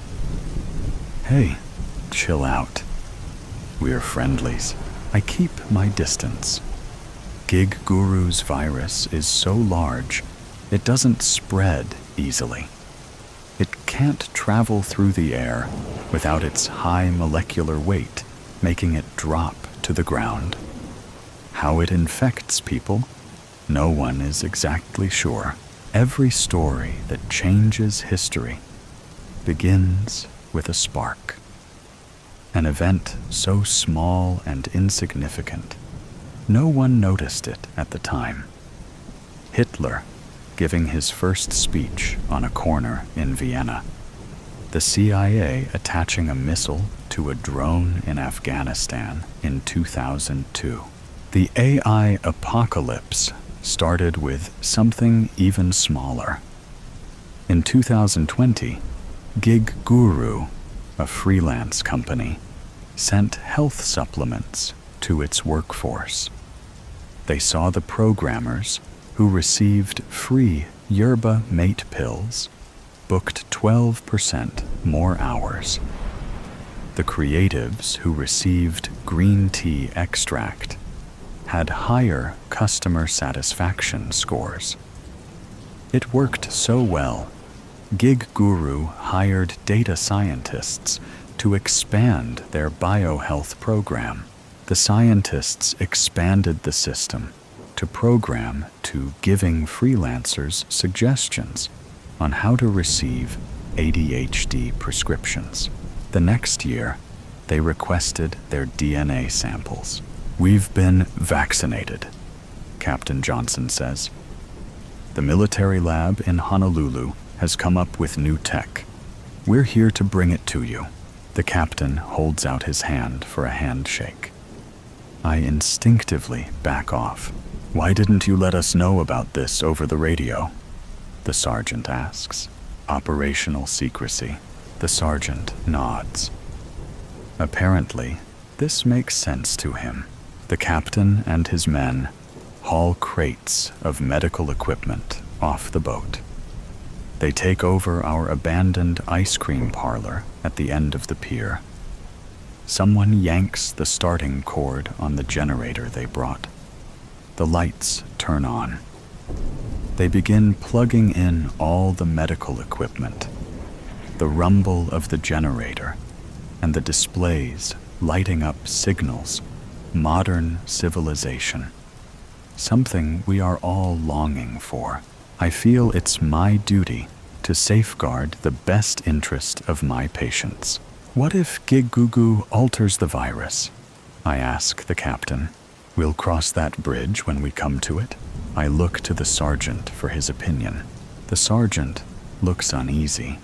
Hey, chill out. We're friendlies. I keep my distance. Gig Guru's virus is so large, it doesn't spread easily. It can't travel through the air without its high molecular weight, making it drop to the ground. How it infects people, no one is exactly sure. Every story that changes history begins with a spark. An event so small and insignificant, no one noticed it at the time. Hitler giving his first speech on a corner in Vienna. The CIA attaching a missile to a drone in Afghanistan in 2002. The AI apocalypse started with something even smaller. In 2020, Gig Guru, a freelance company, sent health supplements to its workforce. They saw the programmers who received free yerba mate pills booked 12% more hours. The creatives who received green tea extract had higher customer satisfaction scores. It worked so well, Gig Guru hired data scientists to expand their biohealth program. The scientists expanded the system to program to giving freelancers suggestions on how to receive ADHD prescriptions. The next year, they requested their DNA samples. "We've been vaccinated," Captain Johnson says. "The military lab in Honolulu has come up with new tech. We're here to bring it to you." The captain holds out his hand for a handshake. I instinctively back off. "Why didn't you let us know about this over the radio?" the sergeant asks. "Operational secrecy." The sergeant nods. Apparently, this makes sense to him. The captain and his men haul crates of medical equipment off the boat. They take over our abandoned ice cream parlor at the end of the pier. Someone yanks the starting cord on the generator they brought. The lights turn on. They begin plugging in all the medical equipment. The rumble of the generator and the displays lighting up signals. Modern civilization. Something we are all longing for. I feel it's my duty to safeguard the best interest of my patients. What if Gig Gugu alters the virus? I ask the captain. We'll cross that bridge when we come to it. I look to the sergeant for his opinion. The sergeant looks uneasy,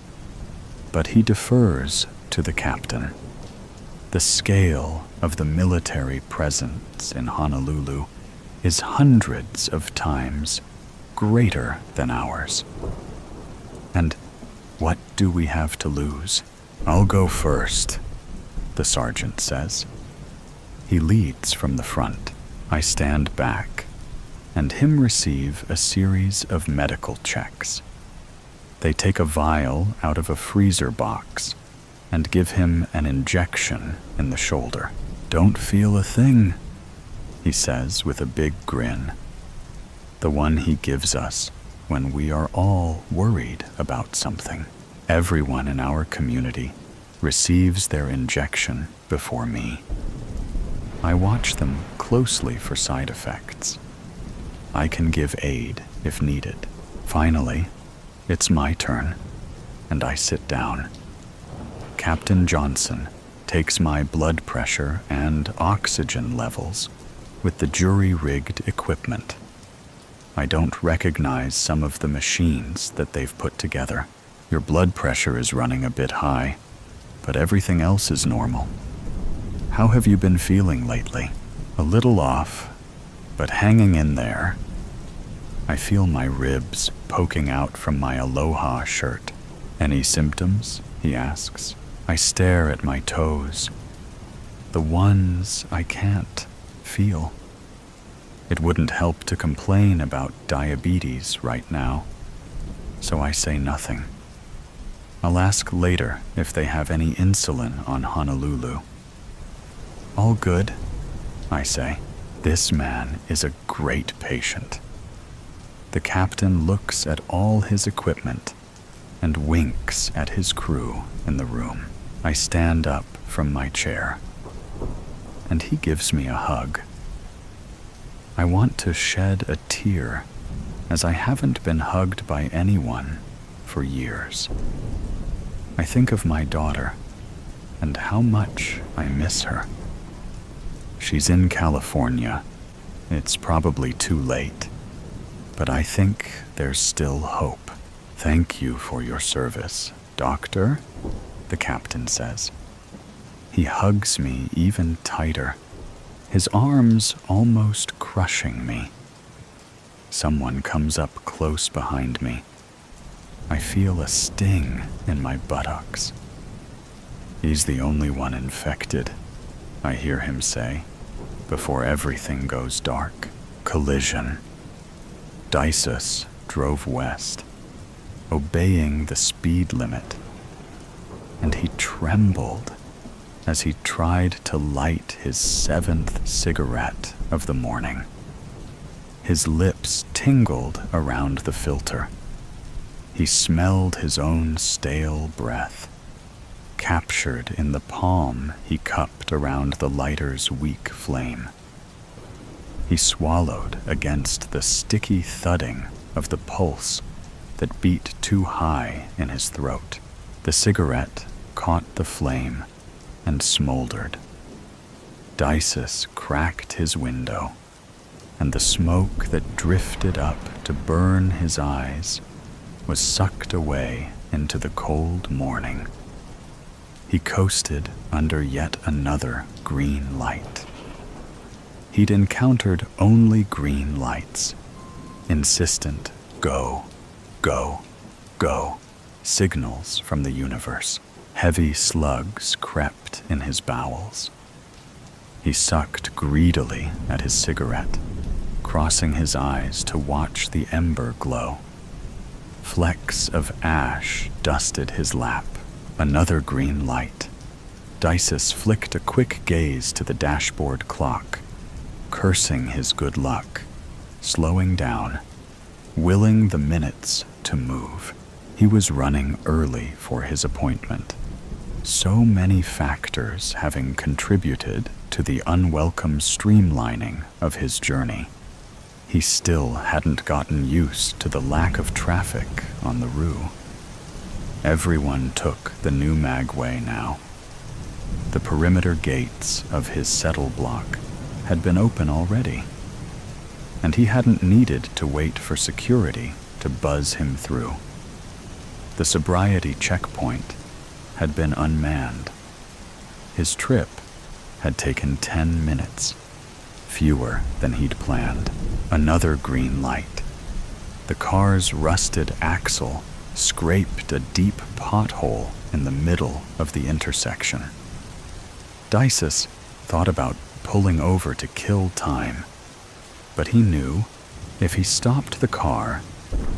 but he defers to the captain. The scale of the military presence in Honolulu is hundreds of times greater than ours. And what do we have to lose? "I'll go first," the sergeant says. He leads from the front. I stand back and him receive a series of medical checks. They take a vial out of a freezer box and give him an injection in the shoulder. "Don't feel a thing," he says with a big grin. The one he gives us when we are all worried about something. Everyone in our community receives their injection before me. I watch them closely for side effects. I can give aid if needed. Finally, it's my turn, and I sit down. Captain Johnson takes my blood pressure and oxygen levels with the jury-rigged equipment. I don't recognize some of the machines that they've put together. "Your blood pressure is running a bit high, but everything else is normal. How have you been feeling lately?" "A little off, but hanging in there." I feel my ribs poking out from my Aloha shirt. "Any symptoms?" he asks. I stare at my toes, the ones I can't feel. It wouldn't help to complain about diabetes right now, so I say nothing. I'll ask later if they have any insulin on Honolulu. All good, I say. This man is a great patient. The captain looks at all his equipment and winks at his crew in the room. I stand up from my chair, and he gives me a hug. I want to shed a tear, as I haven't been hugged by anyone for years. I think of my daughter and how much I miss her. She's in California. It's probably too late, but I think there's still hope. Thank you for your service, Doctor, the captain says. He hugs me even tighter, his arms almost crushing me. Someone comes up close behind me. I feel a sting in my buttocks. He's the only one infected, I hear him say, before everything goes dark. Collision. Dices drove west, obeying the speed limit, and he trembled as he tried to light his 7th cigarette of the morning. His lips tingled around the filter. He smelled his own stale breath, captured in the palm he cupped around the lighter's weak flame. He swallowed against the sticky thudding of the pulse that beat too high in his throat. The cigarette caught the flame and smoldered. Dices cracked his window, and the smoke that drifted up to burn his eyes was sucked away into the cold morning. He coasted under yet another green light. He'd encountered only green lights, insistent go, go, go, signals from the universe. Heavy slugs crept in his bowels. He sucked greedily at his cigarette, crossing his eyes to watch the ember glow. Flecks of ash dusted his lap. Another green light. Dices flicked a quick gaze to the dashboard clock, cursing his good luck, slowing down, willing the minutes to move. He was running early for his appointment. So many factors having contributed to the unwelcome streamlining of his journey. He still hadn't gotten used to the lack of traffic on the Rue. Everyone took the new Magway now. The perimeter gates of his settle block had been open already, and he hadn't needed to wait for security to buzz him through. The sobriety checkpoint had been unmanned. His trip had taken 10 minutes, fewer than he'd planned. Another green light. The car's rusted axle scraped a deep pothole in the middle of the intersection. Dices thought about pulling over to kill time, but he knew if he stopped the car,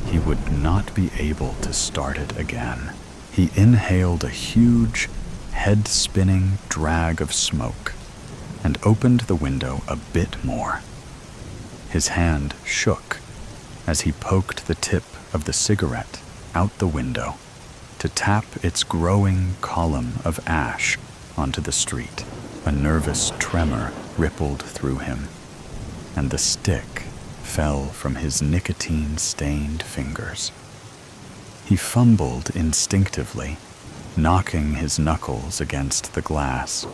he would not be able to start it again. He inhaled a huge, head-spinning drag of smoke and opened the window a bit more. His hand shook as he poked the tip of the cigarette out the window to tap its growing column of ash onto the street. A nervous tremor rippled through him, and the stick fell from his nicotine-stained fingers. He fumbled instinctively, knocking his knuckles against the glass,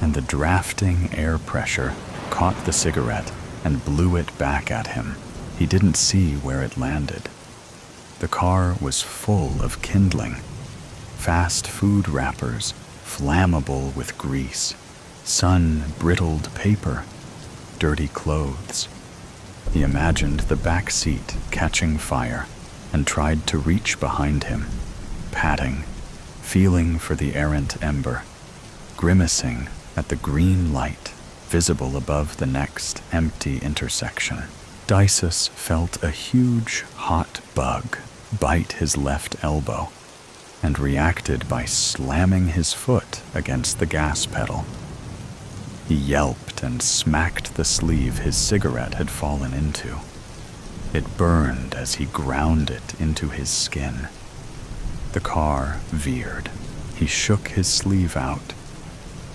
and the drafting air pressure caught the cigarette and blew it back at him. He didn't see where it landed. The car was full of kindling, fast food wrappers, flammable with grease, sun-brittled paper, dirty clothes. He imagined the back seat catching fire and tried to reach behind him, patting, feeling for the errant ember, grimacing at the green light visible above the next empty intersection. Dices felt a huge, hot bug bite his left elbow and reacted by slamming his foot against the gas pedal. He yelped and smacked the sleeve his cigarette had fallen into. It burned as he ground it into his skin. The car veered. He shook his sleeve out,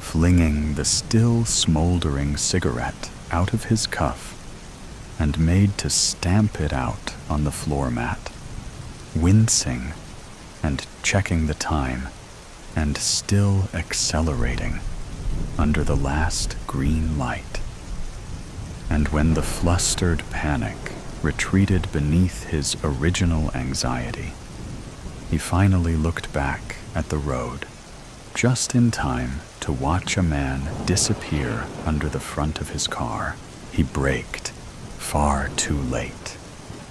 flinging the still smoldering cigarette out of his cuff, and made to stamp it out on the floor mat, wincing and checking the time, and still accelerating under the last green light. And when the flustered panic retreated beneath his original anxiety, he finally looked back at the road, just in time to watch a man disappear under the front of his car. He braked, far too late,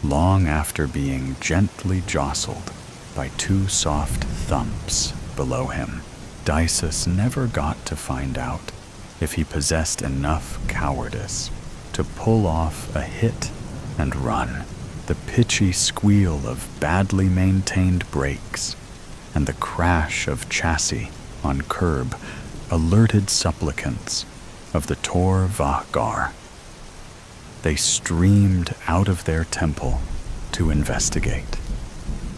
long after being gently jostled by two soft thumps below him. Dices never got to find out if he possessed enough cowardice to pull off a hit and run. The pitchy squeal of badly maintained brakes and the crash of chassis on curb alerted supplicants of the Tor Vahgar. They streamed out of their temple to investigate,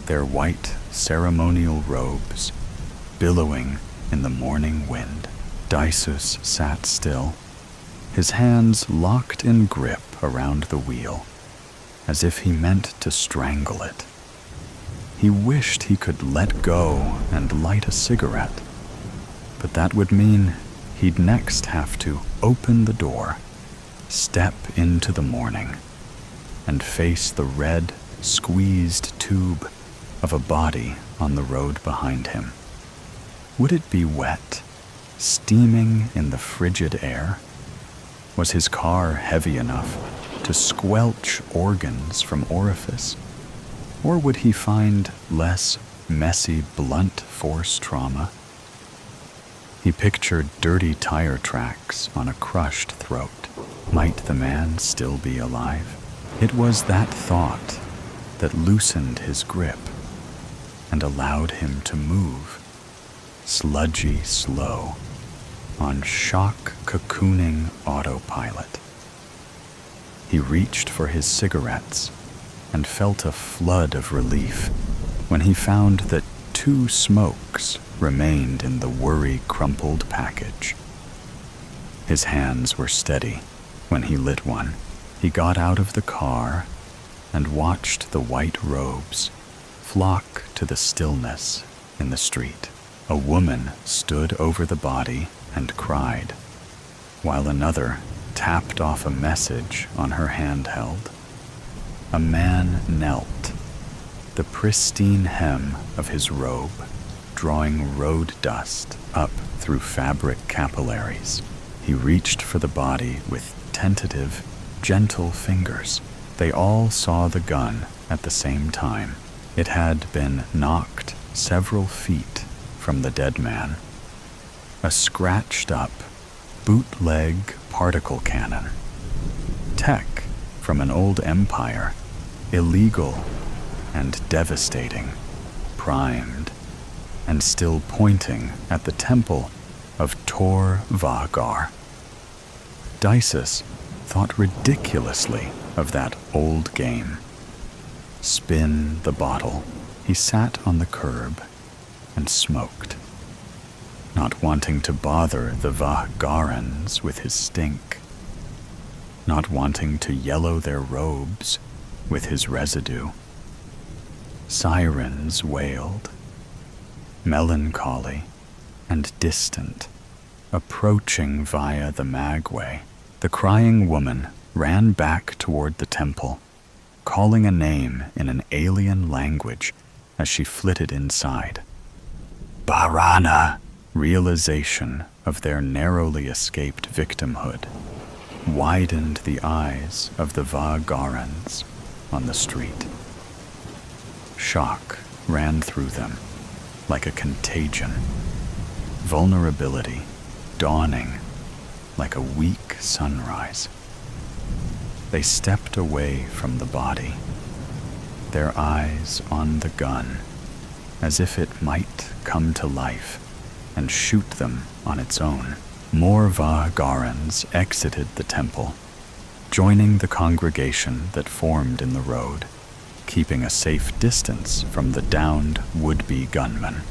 their white ceremonial robes billowing in the morning wind. Dices sat still, his hands locked in grip around the wheel, as if he meant to strangle it. He wished he could let go and light a cigarette, but that would mean he'd next have to open the door, step into the morning, and face the red, squeezed tube of a body on the road behind him. Would it be wet, steaming in the frigid air? Was his car heavy enough to squelch organs from orifice? Or would he find less messy, blunt force trauma? He pictured dirty tire tracks on a crushed throat. Might the man still be alive? It was that thought that loosened his grip and allowed him to move, sludgy slow, on shock cocooning autopilot. He reached for his cigarettes and felt a flood of relief when he found that 2 smokes remained in the worry-crumpled package. His hands were steady when he lit one. He got out of the car and watched the white robes flock to the stillness in the street. A woman stood over the body and cried, while another tapped off a message on her handheld. A man knelt, the pristine hem of his robe drawing road dust up through fabric capillaries. He reached for the body with tentative, gentle fingers. They all saw the gun at the same time. It had been knocked several feet from the dead man. A scratched-up, bootleg particle cannon. Tech from an old empire, illegal and devastating, primed, and still pointing at the temple of Tor Vahgar. Dices thought ridiculously of that old game. Spin the bottle. He sat on the curb and smoked, not wanting to bother the Vahgarans with his stink, not wanting to yellow their robes with his residue. Sirens wailed, melancholy and distant, approaching via the magway. The crying woman ran back toward the temple, calling a name in an alien language as she flitted inside. Barana! Realization of their narrowly escaped victimhood widened the eyes of the Vahgarans on the street. Shock ran through them like a contagion. Vulnerability dawning like a weak sunrise. They stepped away from the body, their eyes on the gun, as if it might come to life and shoot them on its own. More Vahagarans exited the temple, joining the congregation that formed in the road, keeping a safe distance from the downed would-be gunmen.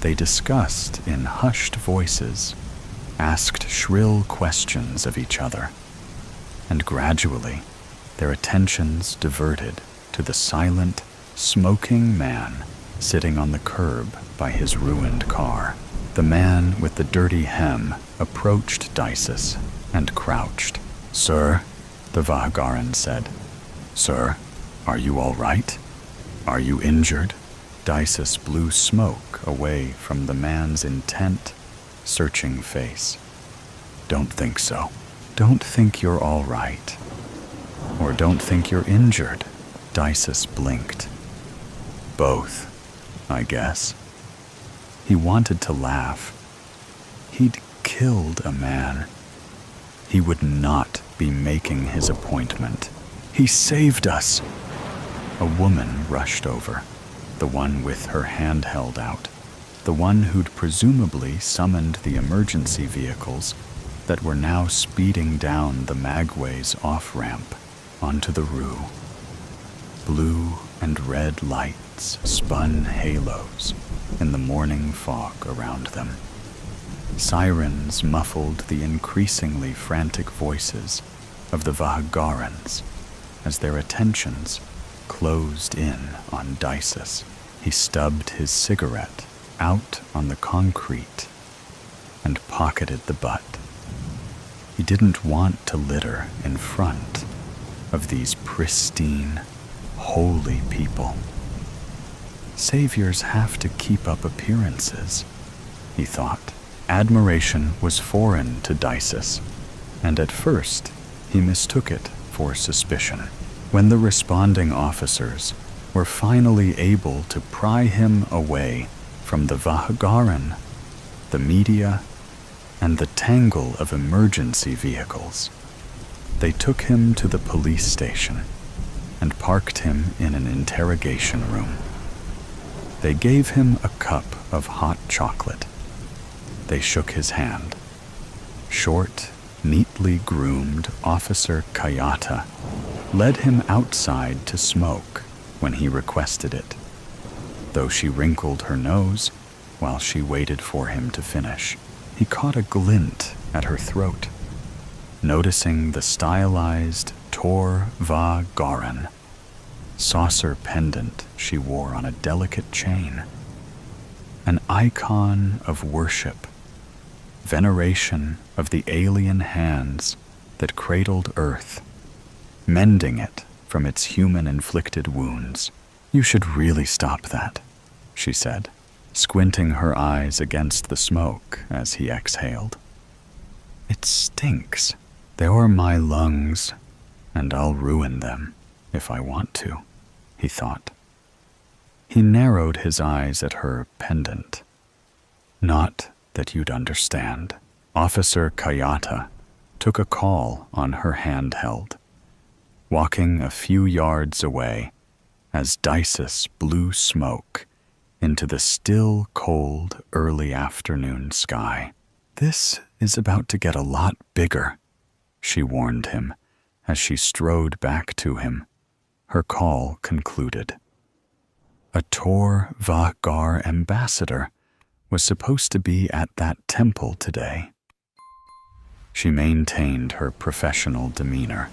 They discussed in hushed voices, asked shrill questions of each other, and gradually their attentions diverted to the silent, smoking man sitting on the curb by his ruined car. The man with the dirty hem approached Dices and crouched. "Sir," the Vahagaran said. "Sir, are you all right? Are you injured?" Dices blew smoke away from the man's intent, searching face. "Don't think so. Don't think you're all right. Or don't think you're injured." Dices blinked. "Both, I guess." He wanted to laugh. He'd killed a man. He would not be making his appointment. "He saved us!" A woman rushed over, the one with her hand held out, the one who'd presumably summoned the emergency vehicles that were now speeding down the Magway's off-ramp onto the Rue. Blue and red lights spun halos in the morning fog around them. Sirens muffled the increasingly frantic voices of the Vahagarans as their attentions closed in on Dices. He stubbed his cigarette out on the concrete and pocketed the butt. He didn't want to litter in front of these pristine, holy people. Saviors have to keep up appearances, he thought. Admiration was foreign to Dices, and at first he mistook it for suspicion. When the responding officers were finally able to pry him away from the Vahagaran, the media, and the tangle of emergency vehicles, they took him to the police station and parked him in an interrogation room. They gave him a cup of hot chocolate. They shook his hand. Short, neatly groomed Officer Kayata led him outside to smoke when he requested it, though she wrinkled her nose while she waited for him to finish. He caught a glint at her throat, noticing the stylized Tor Va Garan saucer pendant she wore on a delicate chain, an icon of worship, veneration of the alien hands that cradled Earth, mending it from its human-inflicted wounds. "You should really stop that," she said, squinting her eyes against the smoke as he exhaled. "It stinks. They are my lungs, and I'll ruin them if I want to," he thought. He narrowed his eyes at her pendant. "Not that you'd understand." Officer Kayata took a call on her handheld, walking a few yards away as Dices blew smoke into the still cold early afternoon sky. "This is about to get a lot bigger," she warned him as she strode back to him, her call concluded. A Tor Vahgar ambassador was supposed to be at that temple today. She maintained her professional demeanor,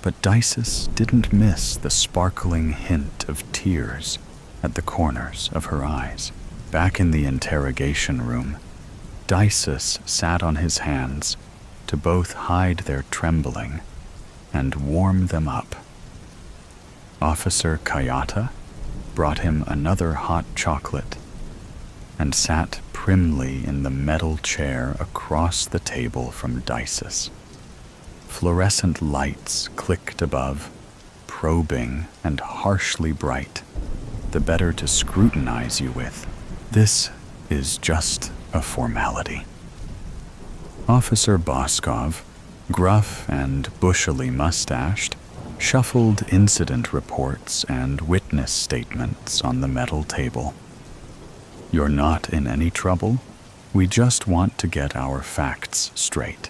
but Dices didn't miss the sparkling hint of tears at the corners of her eyes. Back in the interrogation room, Dices sat on his hands to both hide their trembling and warm them up. Officer Kayata brought him another hot chocolate and sat primly in the metal chair across the table from Dices. Fluorescent lights clicked above, probing and harshly bright, the better to scrutinize you with. "This is just a formality." Officer Boskov, gruff and bushily mustached, shuffled incident reports and witness statements on the metal table. "You're not in any trouble. We just want to get our facts straight.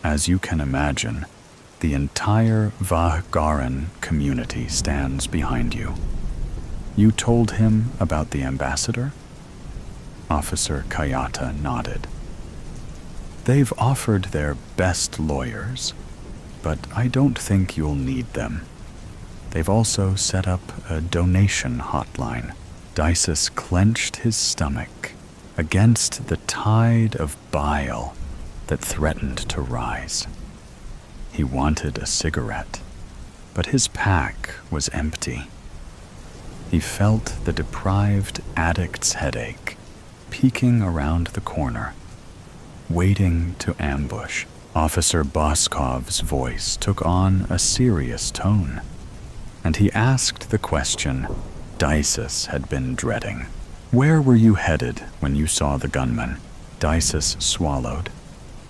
As you can imagine, the entire Vahgaran community stands behind you. You told him about the ambassador?" Officer Kayata nodded. "They've offered their best lawyers, but I don't think you'll need them. They've also set up a donation hotline." Dices clenched his stomach against the tide of bile that threatened to rise. He wanted a cigarette, but his pack was empty. He felt the deprived addict's headache peeking around the corner, waiting to ambush. Officer Boskov's voice took on a serious tone, and he asked the question Dices had been dreading. "Where were you headed when you saw the gunman?" Dices swallowed,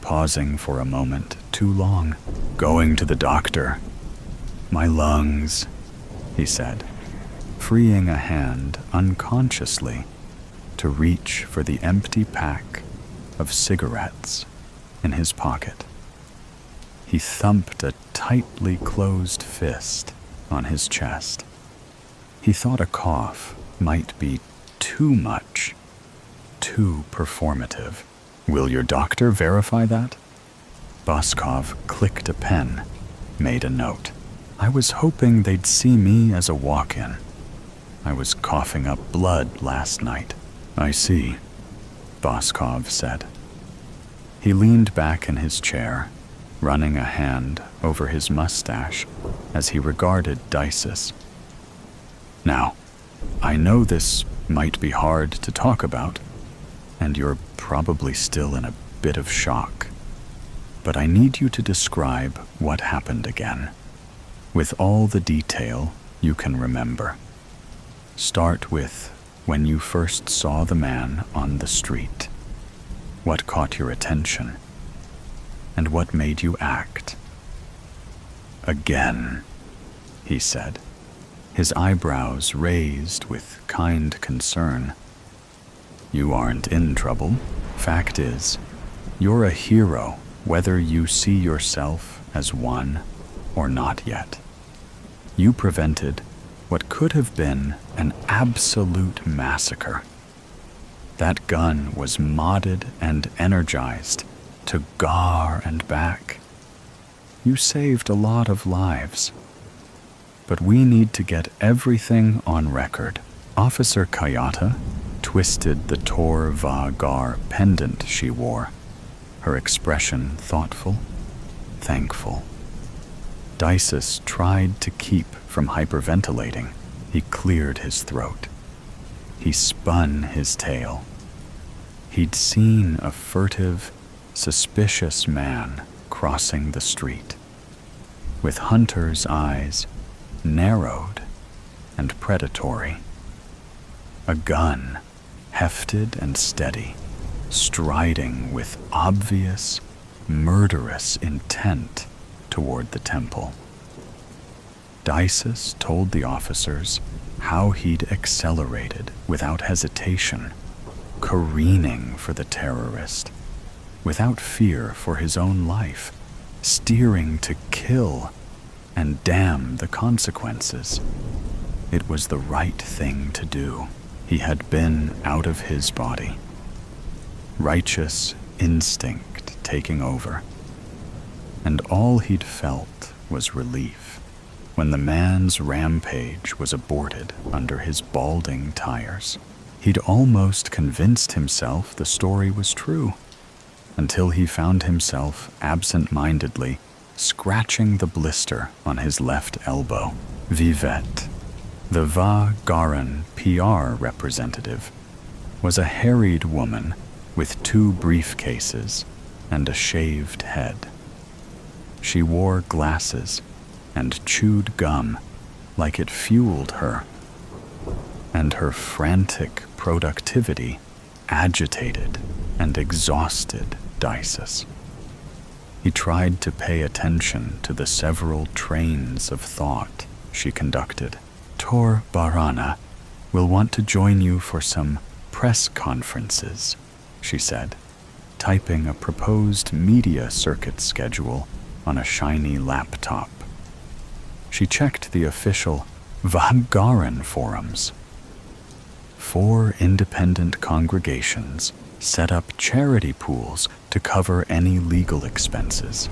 pausing for a moment too long. "Going to the doctor. My lungs," he said, freeing a hand unconsciously to reach for the empty pack of cigarettes in his pocket. He thumped a tightly closed fist on his chest. He thought a cough might be too much, too performative. "Will your doctor verify that?" Boskov clicked a pen, made a note. "I was hoping they'd see me as a walk-in. I was coughing up blood last night." "I see," Boskov said. He leaned back in his chair, running a hand over his mustache as he regarded Dices. "Now, I know this might be hard to talk about, and you're probably still in a bit of shock, but I need you to describe what happened again, with all the detail you can remember. Start with when you first saw the man on the street. What caught your attention? And what made you act?" "Again," he said, his eyebrows raised with kind concern. "You aren't in trouble. Fact is, you're a hero whether you see yourself as one or not yet. You prevented what could have been an absolute massacre. That gun was modded and energized to gar and back. You saved a lot of lives. But we need to get everything on record." Officer Kayata twisted the Tor Va-Gar pendant she wore, her expression thoughtful, thankful. Dices tried to keep from hyperventilating. He cleared his throat. He spun his tail. He'd seen a furtive, suspicious man crossing the street, with Hunter's eyes narrowed and predatory. A gun, hefted and steady, striding with obvious, murderous intent toward the temple. Dices told the officers how he'd accelerated without hesitation, careening for the terrorist, without fear for his own life, steering to kill and damn the consequences. It was the right thing to do. He had been out of his body, righteous instinct taking over, and all he'd felt was relief when the man's rampage was aborted under his balding tires. He'd almost convinced himself the story was true, until he found himself absent-mindedly scratching the blister on his left elbow. Vivette, the Va-Garan PR representative, was a harried woman with 2 briefcases and a shaved head. She wore glasses and chewed gum like it fueled her, and her frantic productivity agitated and exhausted Dices. He tried to pay attention to the several trains of thought she conducted. Tor Barana will want to join you for some press conferences, she said, typing a proposed media circuit schedule on a shiny laptop. She checked the official Vahgaran forums. 4 independent congregations set up charity pools to cover any legal expenses.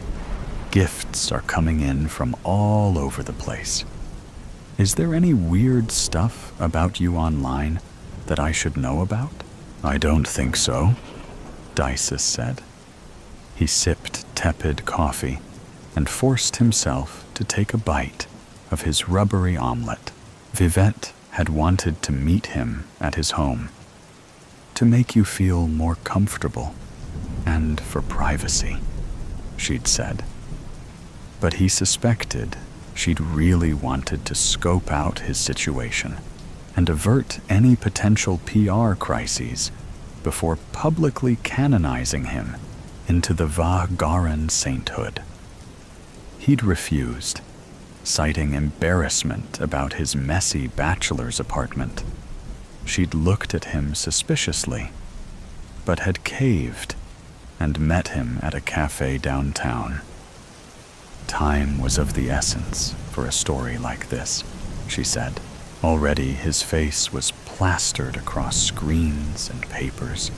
Gifts are coming in from all over the place. Is there any weird stuff about you online that I should know about? I don't think so, Dices said. He sipped tepid coffee and forced himself to take a bite of his rubbery omelet. Vivette had wanted to meet him at his home, to make you feel more comfortable and for privacy, she'd said. But he suspected she'd really wanted to scope out his situation and avert any potential PR crises before publicly canonizing him into the Vahgaran sainthood. He'd refused, citing embarrassment about his messy bachelor's apartment. She'd looked at him suspiciously, but had caved and met him at a cafe downtown. Time was of the essence for a story like this, she said. Already his face was plastered across screens and papers,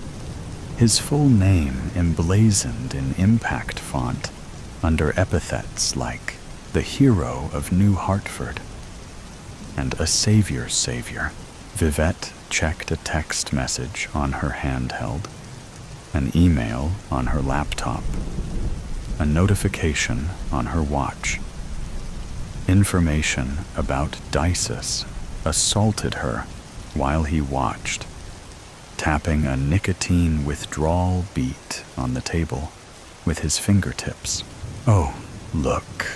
his full name emblazoned in impact font under epithets like the hero of New Hartford and a savior's savior. Vivette checked a text message on her handheld, an email on her laptop, a notification on her watch. Information about Dices assaulted her while he watched, tapping a nicotine withdrawal beat on the table with his fingertips. Oh, look,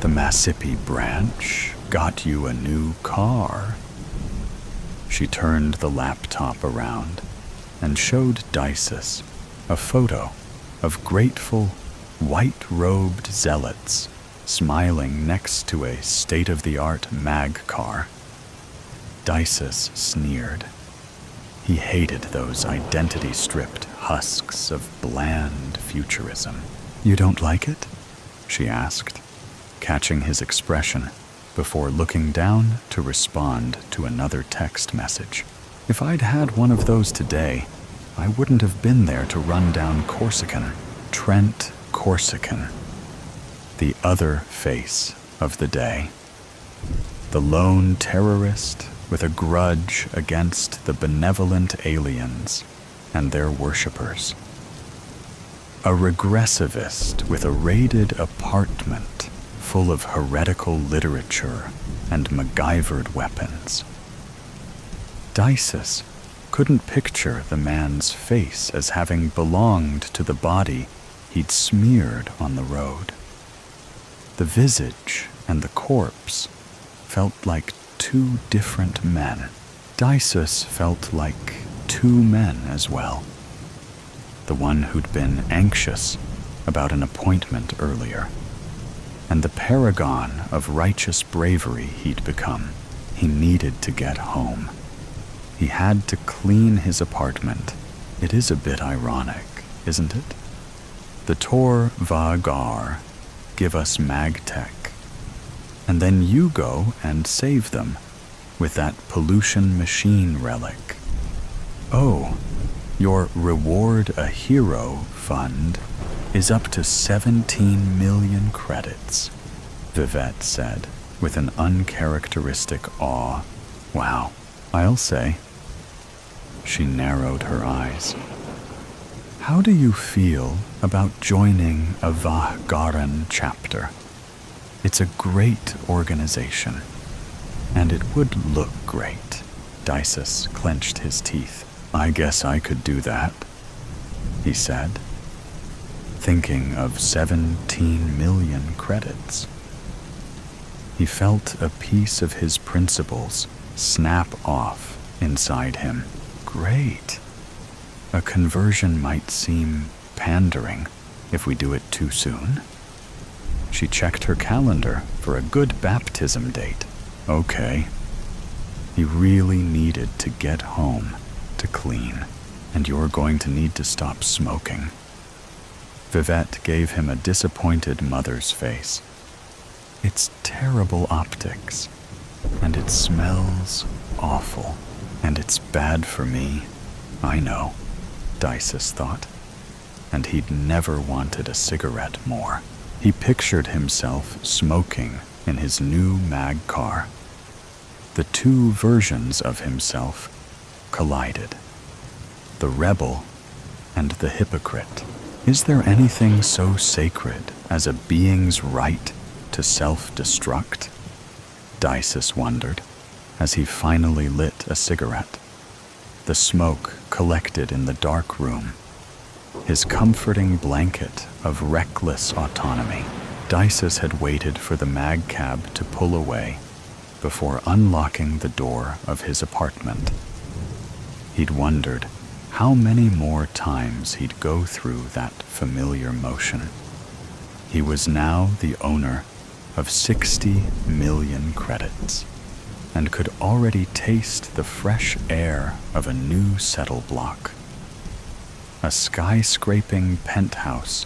the Mississippi branch got you a new car. She turned the laptop around and showed Dices a photo of grateful, white-robed zealots smiling next to a state-of-the-art mag car. Dices sneered. He hated those identity-stripped husks of bland futurism. You don't like it? She asked, catching his expression before looking down to respond to another text message. If I'd had one of those today, I wouldn't have been there to run down Corsican, Trent Corsican, the other face of the day. The lone terrorist with a grudge against the benevolent aliens and their worshippers. A regressivist with a raided apartment full of heretical literature and MacGyvered weapons. Dices couldn't picture the man's face as having belonged to the body he'd smeared on the road. The visage and the corpse felt like 2 different men. Dices felt like 2 men as well. The one who'd been anxious about an appointment earlier, and the paragon of righteous bravery he'd become. He needed to get home. He had to clean his apartment. It is a bit ironic, isn't it? The Tor Vahgar give us magtech, and then you go and save them with that pollution machine relic. Oh, your Reward a Hero fund is up to 17 million credits, Vivette said with an uncharacteristic awe. Wow, I'll say. She narrowed her eyes. How do you feel about joining a Vahgaran chapter? It's a great organization, and it would look great. Dices clenched his teeth. I guess I could do that, he said, thinking of 17 million credits. He felt a piece of his principles snap off inside him. Great. A conversion might seem pandering if we do it too soon? She checked her calendar for a good baptism date. Okay. He really needed to get home to clean, and you're going to need to stop smoking. Vivette gave him a disappointed mother's face. It's terrible optics, and it smells awful, and it's bad for me. I know, Dices thought, and he'd never wanted a cigarette more. He pictured himself smoking in his new mag car. The two versions of himself collided. The rebel and the hypocrite. Is there anything so sacred as a being's right to self-destruct? Dices wondered as he finally lit a cigarette. The smoke collected in the dark room, his comforting blanket of reckless autonomy. Dices had waited for the mag cab to pull away before unlocking the door of his apartment. He'd wondered how many more times he'd go through that familiar motion. He was now the owner of 60 million credits and could already taste the fresh air of a new settle block. A skyscraping penthouse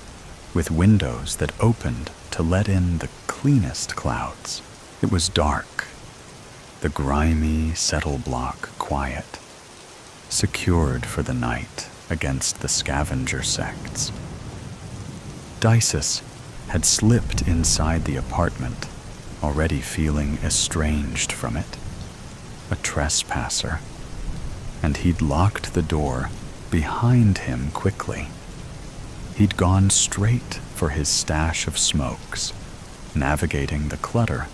with windows that opened to let in the cleanest clouds. It was dark, the grimy settle block quiet, secured for the night against the scavenger sects. Dices had slipped inside the apartment, already feeling estranged from it, a trespasser, and he'd locked the door behind him quickly. He'd gone straight for his stash of smokes, navigating the clutter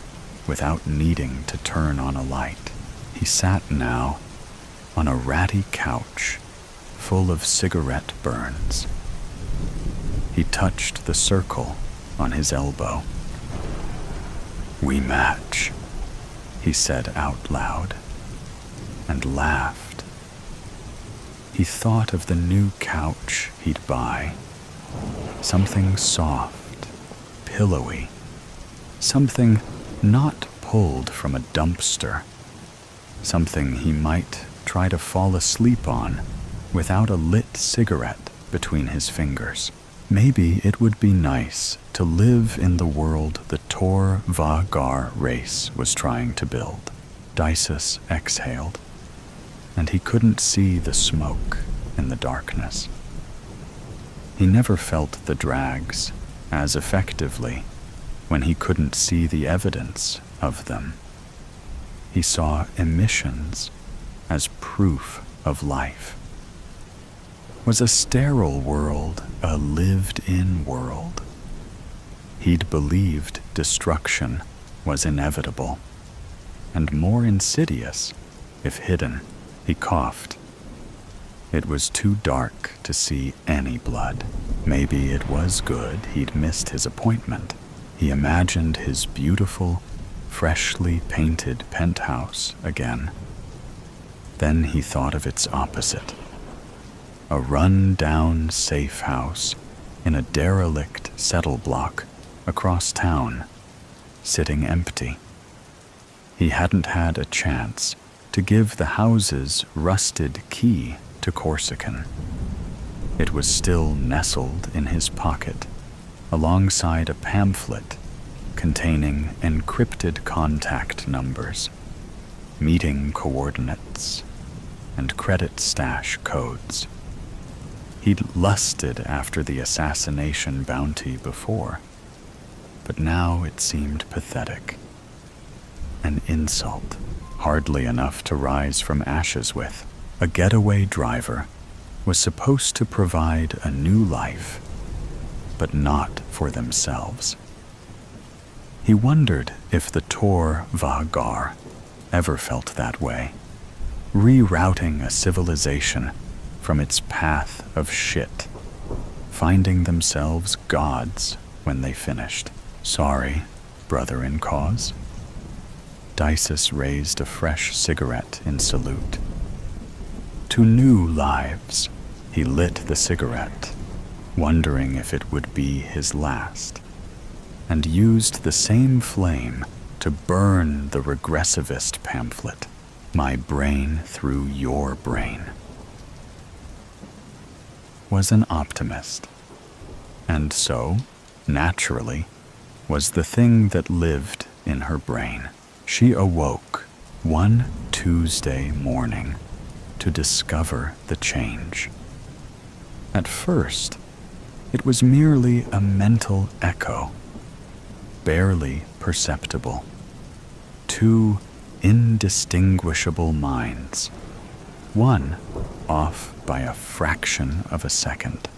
without needing to turn on a light. He sat now on a ratty couch full of cigarette burns. He touched the circle on his elbow. "We match," he said out loud, and laughed. He thought of the new couch he'd buy, something soft, pillowy, something not pulled from a dumpster, something he might try to fall asleep on without a lit cigarette between his fingers. Maybe it would be nice to live in the world the Tor Vagar race was trying to build. Dices exhaled, and he couldn't see the smoke in the darkness. He never felt the drags as effectively when he couldn't see the evidence of them. He saw emissions as proof of life. Was a sterile world a lived-in world? He'd believed destruction was inevitable, and more insidious if hidden. He coughed. It was too dark to see any blood. Maybe it was good he'd missed his appointment. He imagined his beautiful, freshly painted penthouse again. Then he thought of its opposite. A run-down safe house in a derelict settle block across town, sitting empty. He hadn't had a chance to give the house's rusted key to Corsican. It was still nestled in his pocket, alongside a pamphlet containing encrypted contact numbers, meeting coordinates, and credit stash codes. He'd lusted after the assassination bounty before, but now it seemed pathetic. An insult, hardly enough to rise from ashes with. A getaway driver was supposed to provide a new life, but not for themselves. He wondered if the Tor Vagar ever felt that way, rerouting a civilization from its path of shit, finding themselves gods when they finished. Sorry, brother in cause. Dices raised a fresh cigarette in salute. To new lives, he lit the cigarette, wondering if it would be his last, and used the same flame to burn the regressivist pamphlet, My Brain Through Your Brain. Was an optimist, and so, naturally, was the thing that lived in her brain. She awoke one Tuesday morning to discover the change. At first, it was merely a mental echo, barely perceptible. Two indistinguishable minds, one off by a fraction of a second.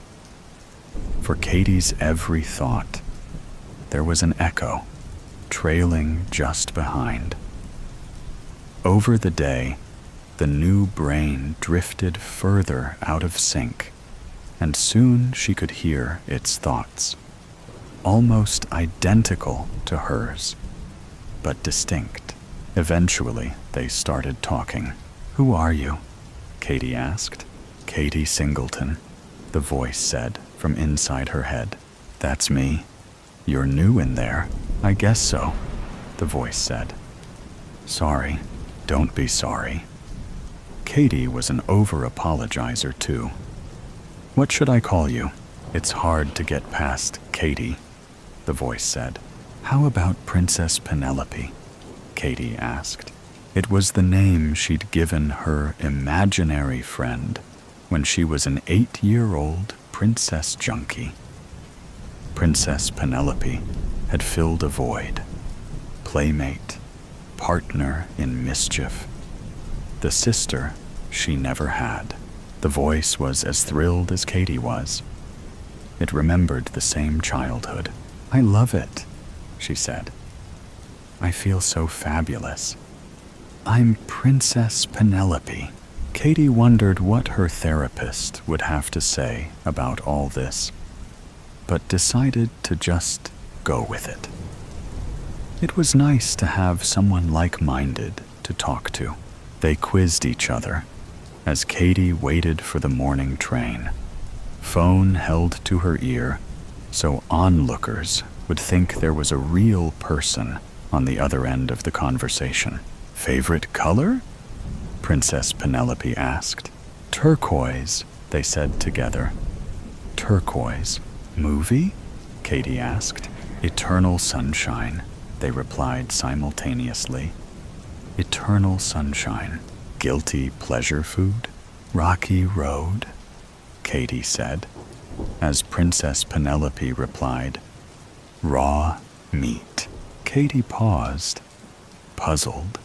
For Katie's every thought, there was an echo, trailing just behind. Over the day, the new brain drifted further out of sync, and soon she could hear its thoughts, almost identical to hers, but distinct. Eventually, they started talking. "Who are you?" Katie asked. "Katie Singleton," the voice said from inside her head. "That's me." "You're new in there." "I guess so," the voice said. "Sorry." "Don't be sorry." Katie was an over-apologizer too. "What should I call you?" "It's hard to get past Katie," the voice said. "How about Princess Penelope?" Katie asked. It was the name she'd given her imaginary friend when she was an 8-year-old princess junkie. Princess Penelope had filled a void. Playmate, partner in mischief. The sister she never had. The voice was as thrilled as Katie was. It remembered the same childhood. "I love it," she said. "I feel so fabulous. I'm Princess Penelope." Katie wondered what her therapist would have to say about all this, but decided to just go with it. It was nice to have someone like-minded to talk to. They quizzed each other as Katie waited for the morning train, phone held to her ear so onlookers would think there was a real person on the other end of the conversation. "Favorite color?" Princess Penelope asked. "Turquoise," they said together. "Turquoise." "Movie?" Katie asked. "Eternal Sunshine," they replied simultaneously. Eternal Sunshine. "Guilty pleasure food?" "Rocky Road," Katie said, as Princess Penelope replied, "Raw meat." Katie paused, puzzled.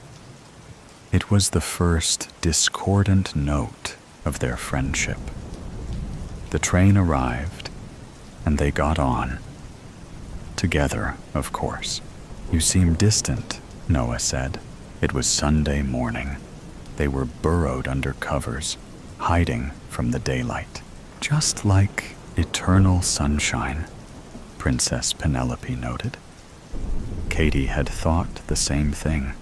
It was the first discordant note of their friendship. The train arrived, and they got on. Together, of course. "You seem distant," Noah said. It was Sunday morning. They were burrowed under covers, hiding from the daylight. "Just like eternal sunshine," Princess Penelope noted. Katie had thought the same thing.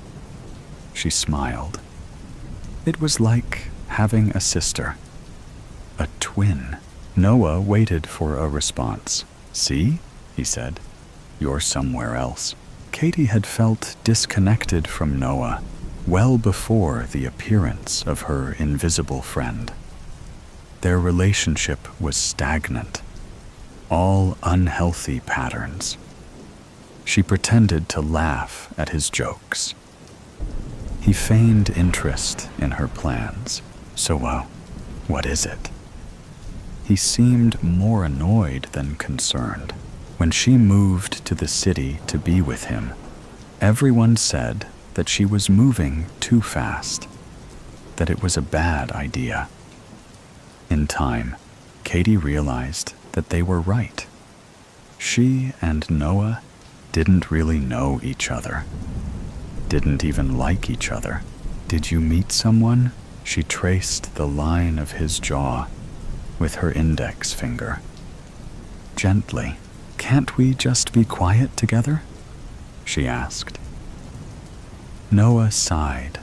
She smiled. It was like having a sister, a twin. Noah waited for a response. "See?" he said. "You're somewhere else." Katie had felt disconnected from Noah well before the appearance of her invisible friend. Their relationship was stagnant, all unhealthy patterns. She pretended to laugh at his jokes. He feigned interest in her plans. "So, what is it?" He seemed more annoyed than concerned. When she moved to the city to be with him, everyone said that she was moving too fast, that it was a bad idea. In time, Katie realized that they were right. She and Noah didn't really know each other, didn't even like each other. "Did you meet someone?" She traced the line of his jaw with her index finger. Gently. "Can't we just be quiet together?" she asked. Noah sighed,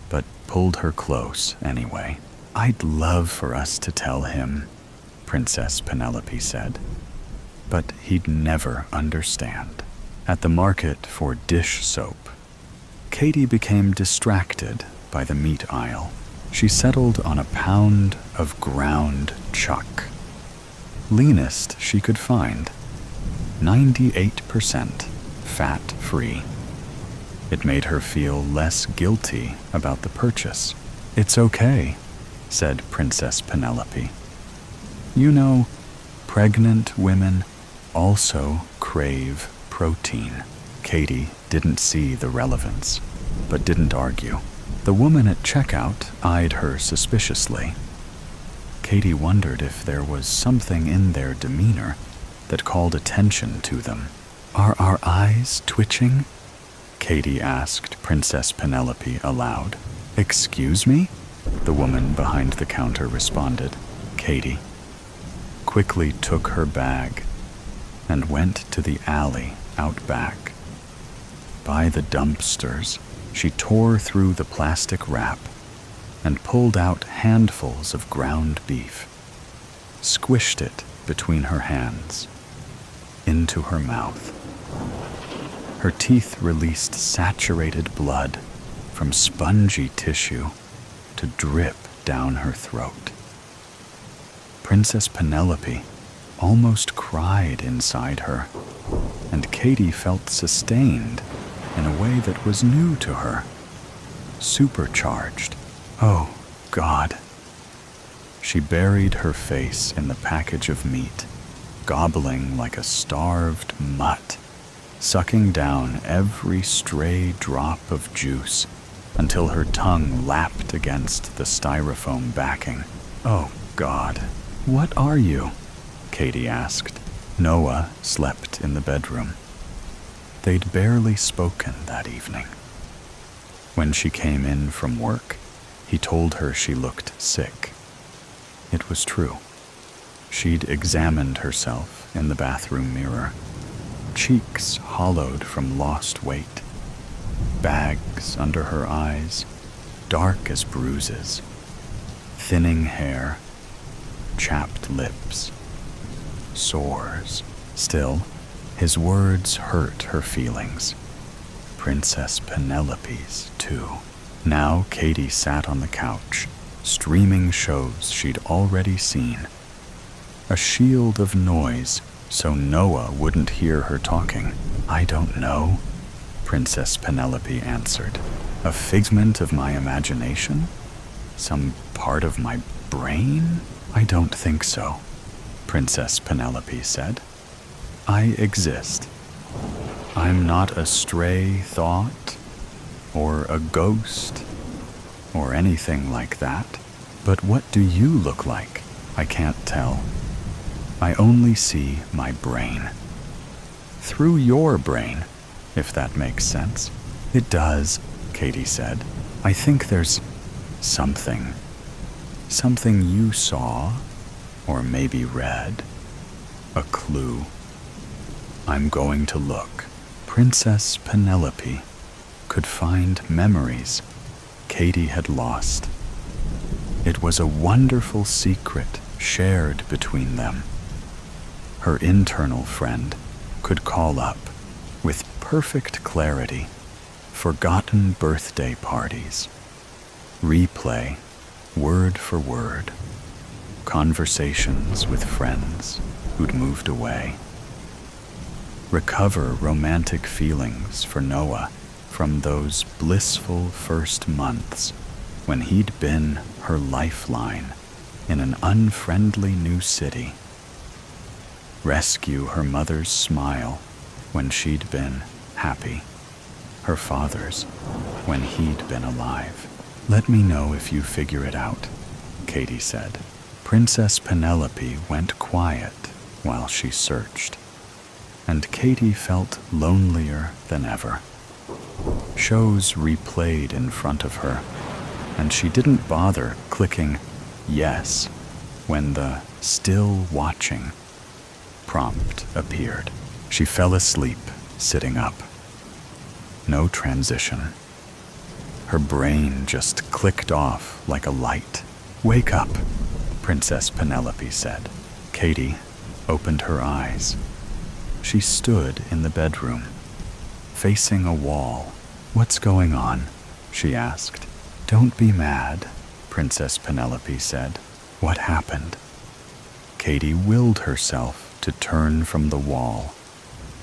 but pulled her close anyway. "I'd love for us to tell him," Princess Penelope said. But he'd never understand. At the market for dish soap, Katie became distracted by the meat aisle. She settled on a pound of ground chuck. Leanest she could find. 98% fat-free. It made her feel less guilty about the purchase. "It's okay," said Princess Penelope. "You know, pregnant women also crave protein." Katie didn't see the relevance, but didn't argue. The woman at checkout eyed her suspiciously. Katie wondered if there was something in their demeanor that called attention to them. "Are our eyes twitching?" Katie asked Princess Penelope aloud. "Excuse me?" the woman behind the counter responded. Katie quickly took her bag and went to the alley out back. By the dumpsters, she tore through the plastic wrap and pulled out handfuls of ground beef, squished it between her hands, into her mouth. Her teeth released saturated blood from spongy tissue to drip down her throat. Princess Penelope almost cried inside her, and Katie felt sustained in a way that was new to her, supercharged. Oh, God. She buried her face in the package of meat, gobbling like a starved mutt, sucking down every stray drop of juice until her tongue lapped against the styrofoam backing. "Oh, God, what are you?" Katie asked. Noah slept in the bedroom. They'd barely spoken that evening. When she came in from work, he told her she looked sick. It was true. She'd examined herself in the bathroom mirror, cheeks hollowed from lost weight, bags under her eyes, dark as bruises, thinning hair, chapped lips, sores. Still, his words hurt her feelings. Princess Penelope's, too. Now Katie sat on the couch, streaming shows she'd already seen. A shield of noise so Noah wouldn't hear her talking. "I don't know," Princess Penelope answered. "A figment of my imagination? Some part of my brain? I don't think so," Princess Penelope said. "I exist. I'm not a stray thought, or a ghost, or anything like that. But what do you look like? I can't tell. I only see my brain. Through your brain, if that makes sense." "It does," Katie said. "I think there's something. Something you saw, or maybe read. A clue. I'm going to look." Princess Penelope could find memories Katie had lost. It was a wonderful secret shared between them. Her internal friend could call up, with perfect clarity, forgotten birthday parties, replay, word for word, conversations with friends who'd moved away, recover romantic feelings for Noah from those blissful first months when he'd been her lifeline in an unfriendly new city, rescue her mother's smile when she'd been happy, her father's when he'd been alive. "Let me know if you figure it out," Katie said. Princess Penelope went quiet while she searched, and Katie felt lonelier than ever. Shows replayed in front of her, and she didn't bother clicking yes when the "still watching" prompt appeared. She fell asleep sitting up. No transition. Her brain just clicked off like a light. "Wake up," Princess Penelope said. Katie opened her eyes. She stood in the bedroom, facing a wall. "What's going on?" she asked. "Don't be mad," Princess Penelope said. "What happened?" Katie willed herself to turn from the wall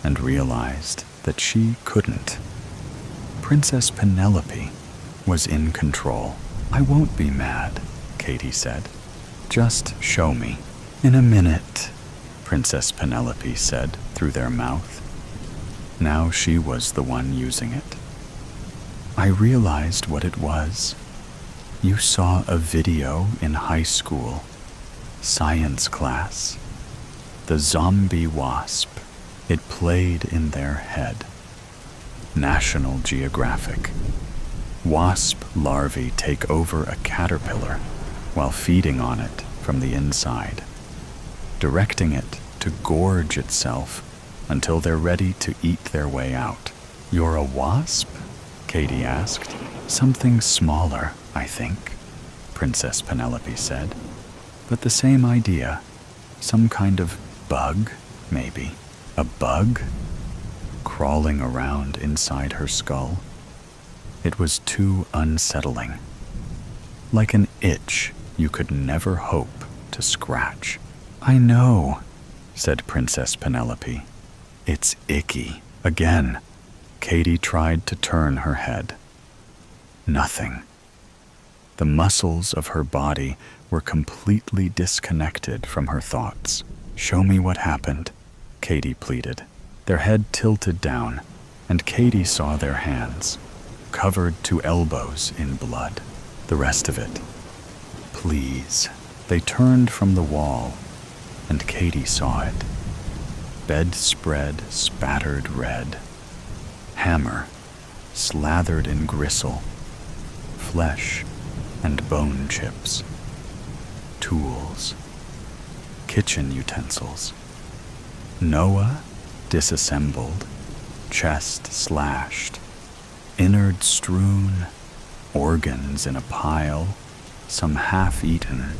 and realized that she couldn't. Princess Penelope was in control. "I won't be mad," Katie said. "Just show me." "In a minute," Princess Penelope said through their mouth. Now she was the one using it. "I realized what it was. You saw a video in high school, science class. The zombie wasp. It played in their head. National Geographic. Wasp larvae take over a caterpillar while feeding on it from the inside, directing it to gorge itself until they're ready to eat their way out." "You're a wasp?" Katie asked. "Something smaller, I think," Princess Penelope said. "But the same idea. Some kind of bug, maybe." "A bug?" Crawling around inside her skull. It was too unsettling. Like an itch you could never hope to scratch. "I know," said Princess Penelope. "It's icky." Again, Katie tried to turn her head. Nothing. The muscles of her body were completely disconnected from her thoughts. "Show me what happened," Katie pleaded. Their head tilted down, and Katie saw their hands, covered to elbows in blood. The rest of it. "Please." They turned from the wall, and Katie saw it. Bedspread spattered red. Hammer slathered in gristle. Flesh and bone chips. Tools. Kitchen utensils. Noah disassembled. Chest slashed. Innards strewn. Organs in a pile. Some half-eaten.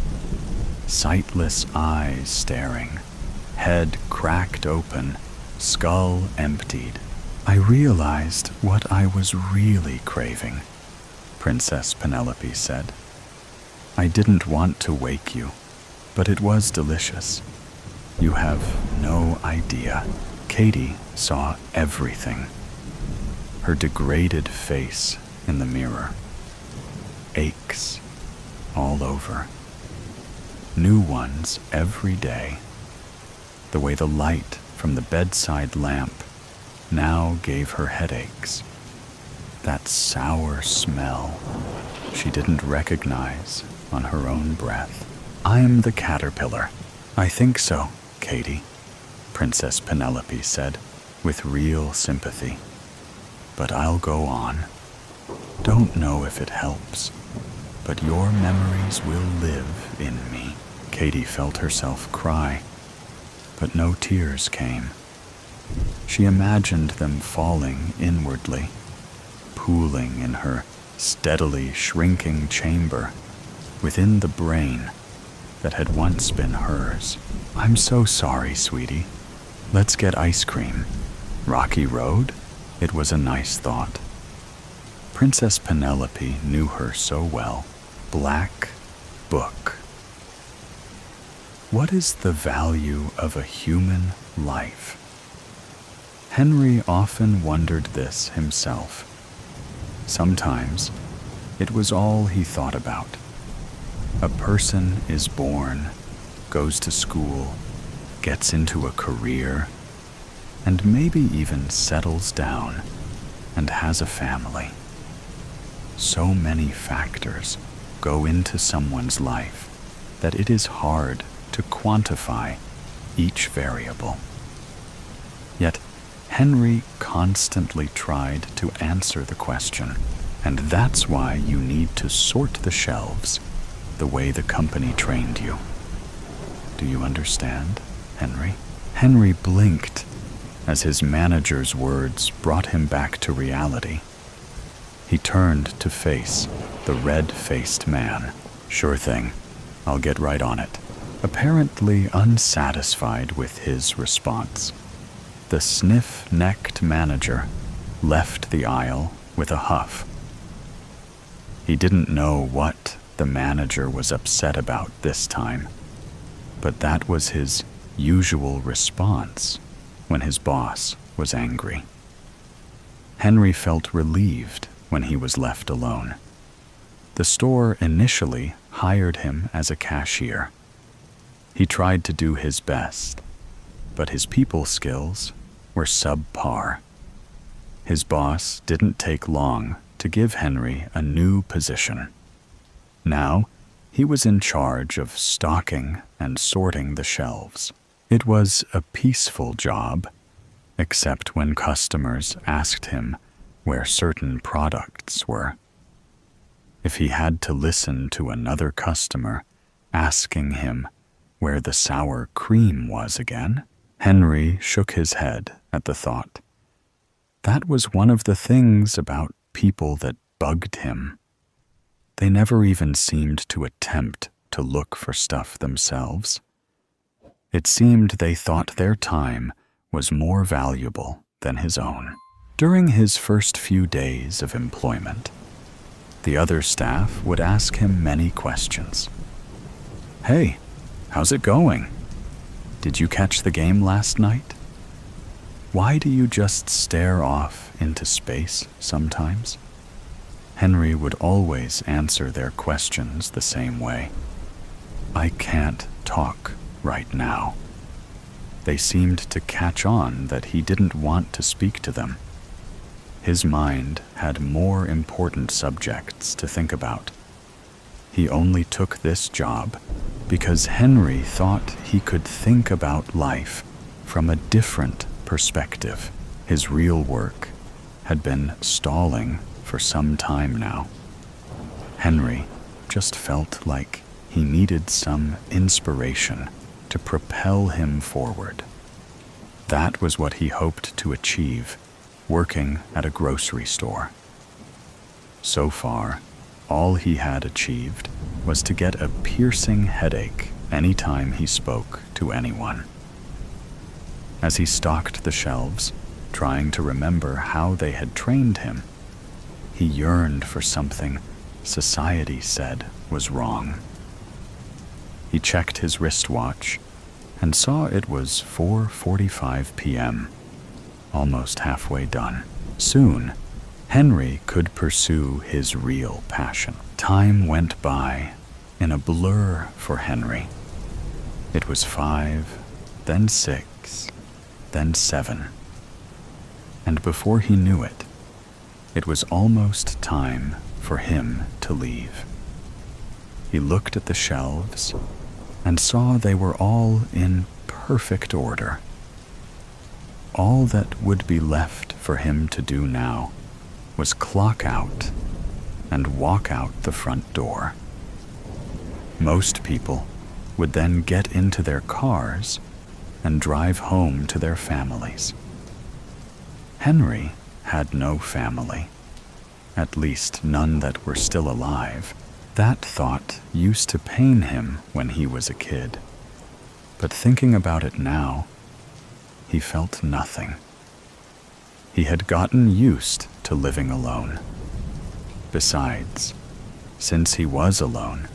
Sightless eyes staring. Head cracked open. Skull emptied. "I realized what I was really craving," Princess Penelope said. "I didn't want to wake you, but it was delicious. You have no idea." Katie saw everything. Her degraded face in the mirror. Aches all over. New ones every day. The way the light from the bedside lamp now gave her headaches. That sour smell she didn't recognize on her own breath. "I'm the caterpillar." "I think so, Katie," Princess Penelope said with real sympathy. "But I'll go on. Don't know if it helps, but your memories will live in me." Katie felt herself cry, but no tears came. She imagined them falling inwardly, pooling in her steadily shrinking chamber within the brain that had once been hers. "I'm so sorry, sweetie. Let's get ice cream." Rocky Road? It was a nice thought. Princess Penelope knew her so well. Black Book. What is the value of a human life? Henry often wondered this himself. Sometimes it was all he thought about. A person is born, goes to school, gets into a career, and maybe even settles down and has a family. So many factors go into someone's life that it is hard to quantify each variable. Yet Henry constantly tried to answer the question, and that's why you need to sort the shelves the way the company trained you. Do you understand, Henry? Henry blinked as his manager's words brought him back to reality. He turned to face the red-faced man. "Sure thing. I'll get right on it." Apparently unsatisfied with his response, the stiff-necked manager left the aisle with a huff. He didn't know what the manager was upset about this time, but that was his usual response when his boss was angry. Henry felt relieved when he was left alone. The store initially hired him as a cashier. He tried to do his best, but his people skills were subpar. His boss didn't take long to give Henry a new position. Now, he was in charge of stocking and sorting the shelves. It was a peaceful job, except when customers asked him where certain products were. If he had to listen to another customer asking him where the sour cream was again, Henry shook his head at the thought. That was one of the things about people that bugged him. They never even seemed to attempt to look for stuff themselves. It seemed they thought their time was more valuable than his own. During his first few days of employment, the other staff would ask him many questions. Hey, how's it going? Did you catch the game last night? Why do you just stare off into space sometimes? Henry would always answer their questions the same way. I can't talk right now. They seemed to catch on that he didn't want to speak to them. His mind had more important subjects to think about. He only took this job because Henry thought he could think about life from a different perspective. His real work had been stalling for some time now. Henry just felt like he needed some inspiration to propel him forward. That was what he hoped to achieve working at a grocery store. So far, all he had achieved was to get a piercing headache anytime he spoke to anyone. As he stocked the shelves, trying to remember how they had trained him, he yearned for something society said was wrong. He checked his wristwatch and saw it was 4:45 p.m., almost halfway done. Soon, Henry could pursue his real passion. Time went by in a blur for Henry. It was 5, then 6, then 7. And before he knew it, it was almost time for him to leave. He looked at the shelves and saw they were all in perfect order. All that would be left for him to do now was clock out and walk out the front door. Most people would then get into their cars and drive home to their families. Henry had no family, at least none that were still alive. That thought used to pain him when he was a kid, but thinking about it now, he felt nothing. He had gotten used to living alone. Besides, since he was alone,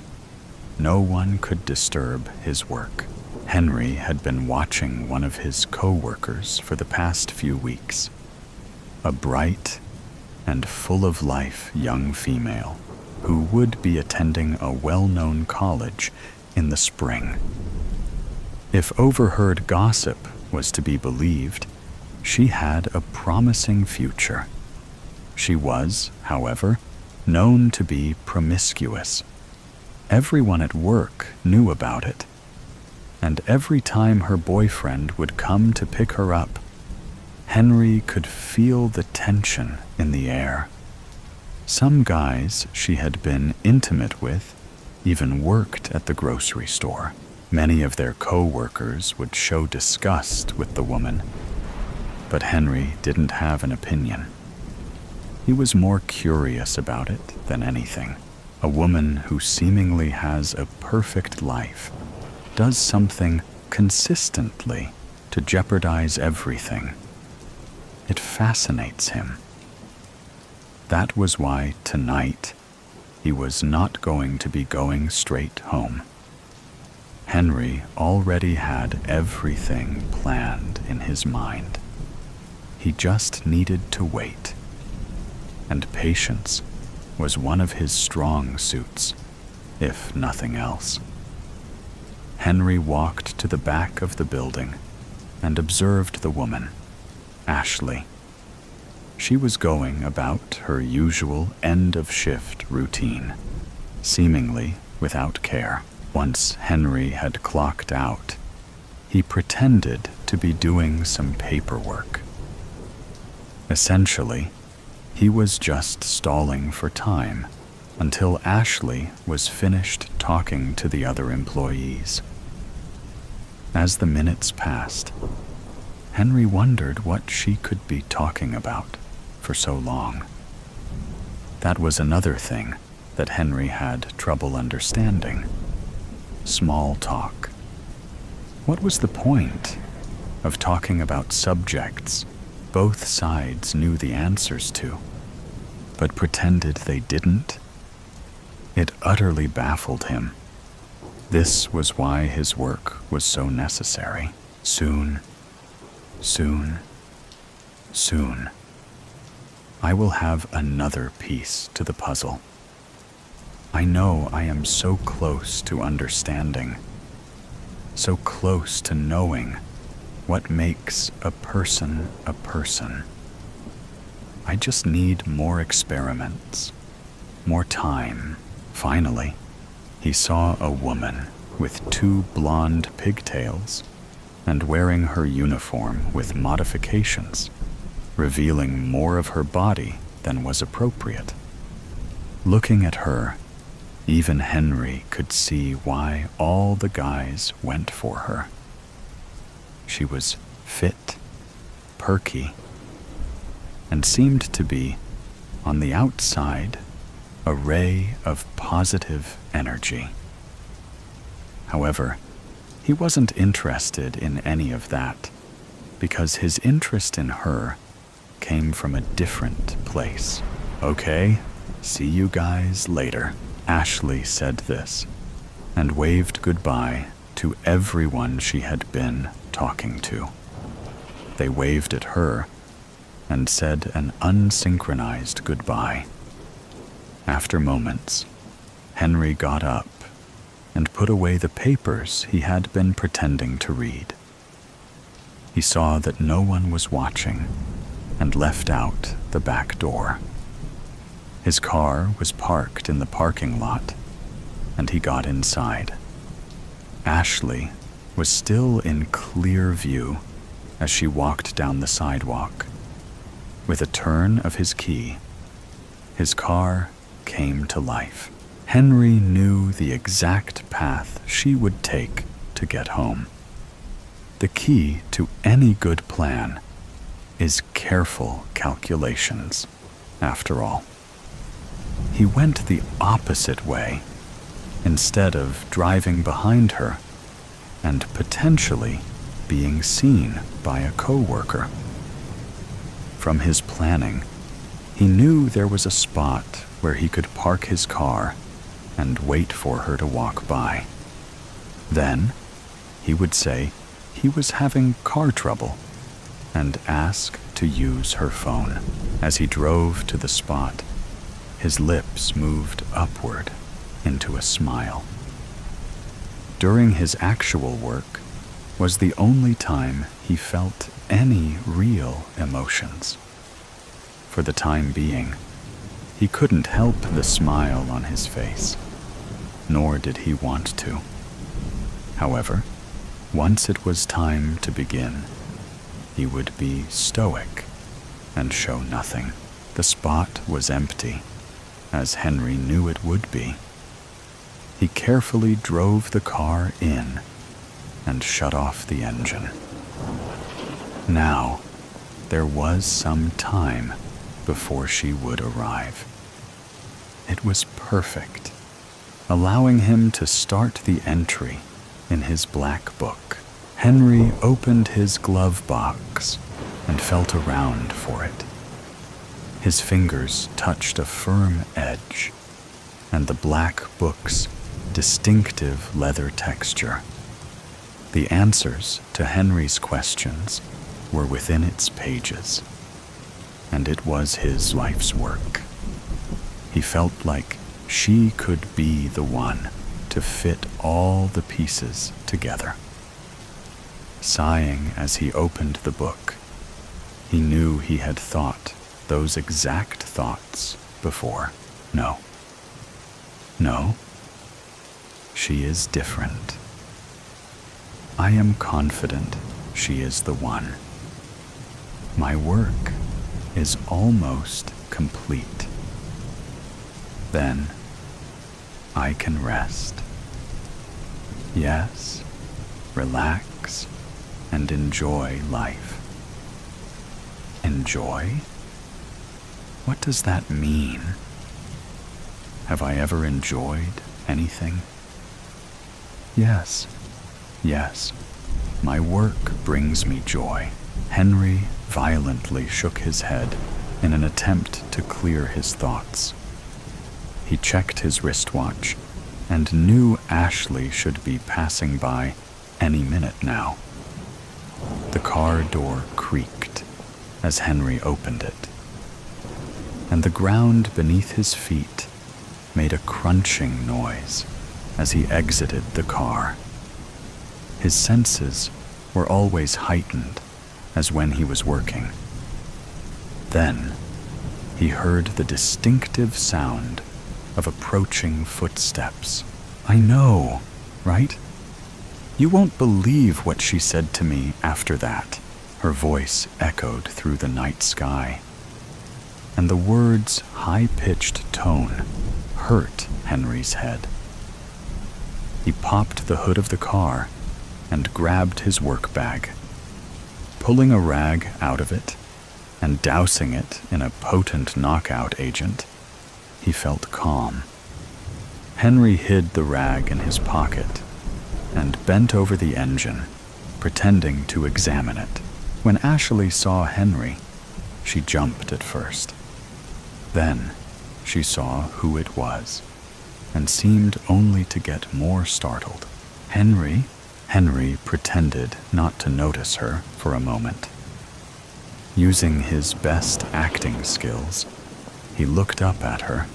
no one could disturb his work. Henry had been watching one of his co-workers for the past few weeks, a bright and full-of-life young female who would be attending a well-known college in the spring. If overheard gossip was to be believed, she had a promising future. She was, however, known to be promiscuous. Everyone at work knew about it, and every time her boyfriend would come to pick her up, Henry could feel the tension in the air. Some guys she had been intimate with even worked at the grocery store. Many of their co-workers would show disgust with the woman, but Henry didn't have an opinion. He was more curious about it than anything. A woman who seemingly has a perfect life does something consistently to jeopardize everything. It fascinates him. That was why tonight he was not going to be going straight home. Henry already had everything planned in his mind. He just needed to wait. And patience was one of his strong suits, if nothing else. Henry walked to the back of the building and observed the woman, Ashley. She was going about her usual end-of-shift routine, seemingly without care. Once Henry had clocked out, he pretended to be doing some paperwork. Essentially, he was just stalling for time until Ashley was finished talking to the other employees. As the minutes passed, Henry wondered what she could be talking about for so long. That was another thing that Henry had trouble understanding. Small talk. What was the point of talking about subjects both sides knew the answers to, but pretended they didn't? It utterly baffled him. This was why his work was so necessary. Soon, soon, soon, I will have another piece to the puzzle. I know I am so close to understanding, so close to knowing what makes a person a person. I just need more experiments, more time. Finally, he saw a woman with 2 blonde pigtails and wearing her uniform with modifications, revealing more of her body than was appropriate. Looking at her, even Henry could see why all the guys went for her. She was fit, perky, and seemed to be, on the outside, a ray of positive energy. However, he wasn't interested in any of that, because his interest in her came from a different place. Okay, see you guys later. Ashley said this, and waved goodbye to everyone she had been talking to. They waved at her and said an unsynchronized goodbye. After moments, Henry got up and put away the papers he had been pretending to read. He saw that no one was watching and left out the back door. His car was parked in the parking lot, and he got inside. Ashley was still in clear view as she walked down the sidewalk. With a turn of his key, his car came to life. Henry knew the exact path she would take to get home. The key to any good plan is careful calculations, after all. He went the opposite way, instead of driving behind her and potentially being seen by a coworker. From his planning, he knew there was a spot where he could park his car and wait for her to walk by. Then, he would say he was having car trouble and ask to use her phone. As he drove to the spot, his lips moved upward into a smile. During his actual work was the only time he felt any real emotions. For the time being, he couldn't help the smile on his face, nor did he want to. However, once it was time to begin, he would be stoic and show nothing. The spot was empty, as Henry knew it would be. He carefully drove the car in and shut off the engine. Now, there was some time before she would arrive. It was perfect, allowing him to start the entry in his black book. Henry opened his glove box and felt around for it. His fingers touched a firm edge and the black book's distinctive leather texture. The answers to Henry's questions were within its pages, and it was his life's work. He felt like she could be the one to fit all the pieces together. Sighing as he opened the book, he knew he had thought those exact thoughts before. No, she is different. I am confident she is the one. My work is almost complete. Then I can rest. Yes, relax and enjoy life. Enjoy? What does that mean? Have I ever enjoyed anything? Yes, my work brings me joy. Henry violently shook his head in an attempt to clear his thoughts. He checked his wristwatch and knew Ashley should be passing by any minute now. The car door creaked as Henry opened it, and the ground beneath his feet made a crunching noise as he exited the car. His senses were always heightened as when he was working. Then he heard the distinctive sound of approaching footsteps. I know, right? You won't believe what she said to me after that. Her voice echoed through the night sky, and the words' high-pitched tone hurt Henry's head. He popped the hood of the car and grabbed his work bag. Pulling a rag out of it and dousing it in a potent knockout agent, he felt calm. Henry hid the rag in his pocket and bent over the engine, pretending to examine it. When Ashley saw Henry, she jumped at first. Then she saw who it was and seemed only to get more startled. Henry pretended not to notice her for a moment. Using his best acting skills, he looked up at her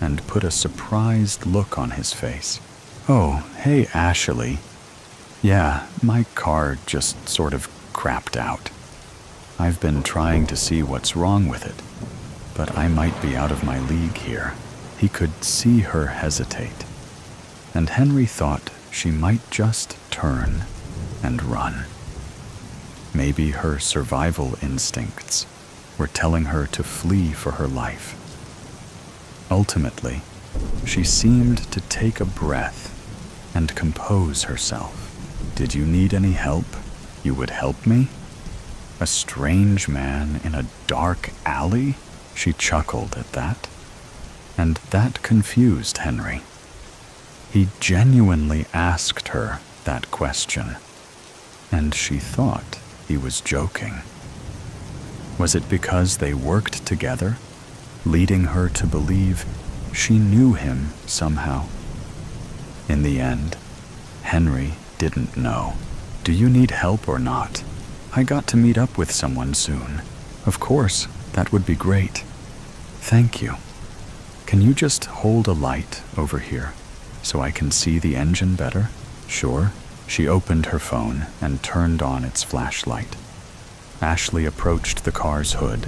and put a surprised look on his face. Oh, hey, Ashley. Yeah, my car just sort of crapped out. I've been trying to see what's wrong with it, but I might be out of my league here. He could see her hesitate, and Henry thought she might just turn and run. Maybe her survival instincts were telling her to flee for her life. Ultimately, she seemed to take a breath and compose herself. Did you need any help? You would help me? A strange man in a dark alley? She chuckled at that, and that confused Henry. He genuinely asked her that question, and she thought he was joking. Was it because they worked together, leading her to believe she knew him somehow? In the end, Henry didn't know. Do you need help or not? I got to meet up with someone soon. Of course, that would be great. Thank you. Can you just hold a light over here so I can see the engine better? Sure. She opened her phone and turned on its flashlight. Ashley approached the car's hood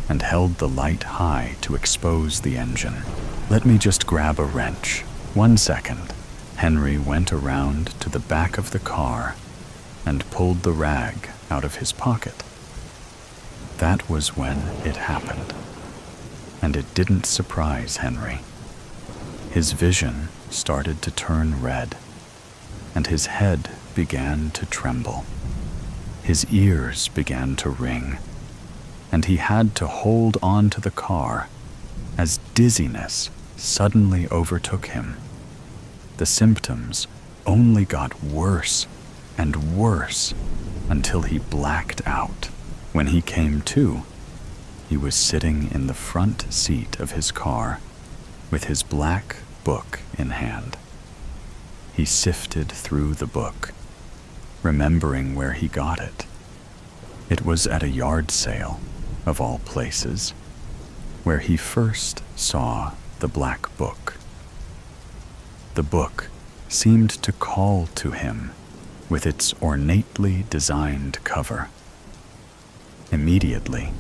and held the light high to expose the engine. Let me just grab a wrench. 1 second. Henry went around to the back of the car and pulled the rag out of his pocket. That was when it happened, and it didn't surprise Henry. His vision started to turn red, and his head began to tremble. His ears began to ring, and he had to hold on to the car as dizziness suddenly overtook him. The symptoms only got worse and worse until he blacked out. When he came to, he was sitting in the front seat of his car with his black book in hand. He sifted through the book, remembering where he got it. It was at a yard sale, of all places, where he first saw the black book. The book seemed to call to him with its ornately designed cover. Immediately,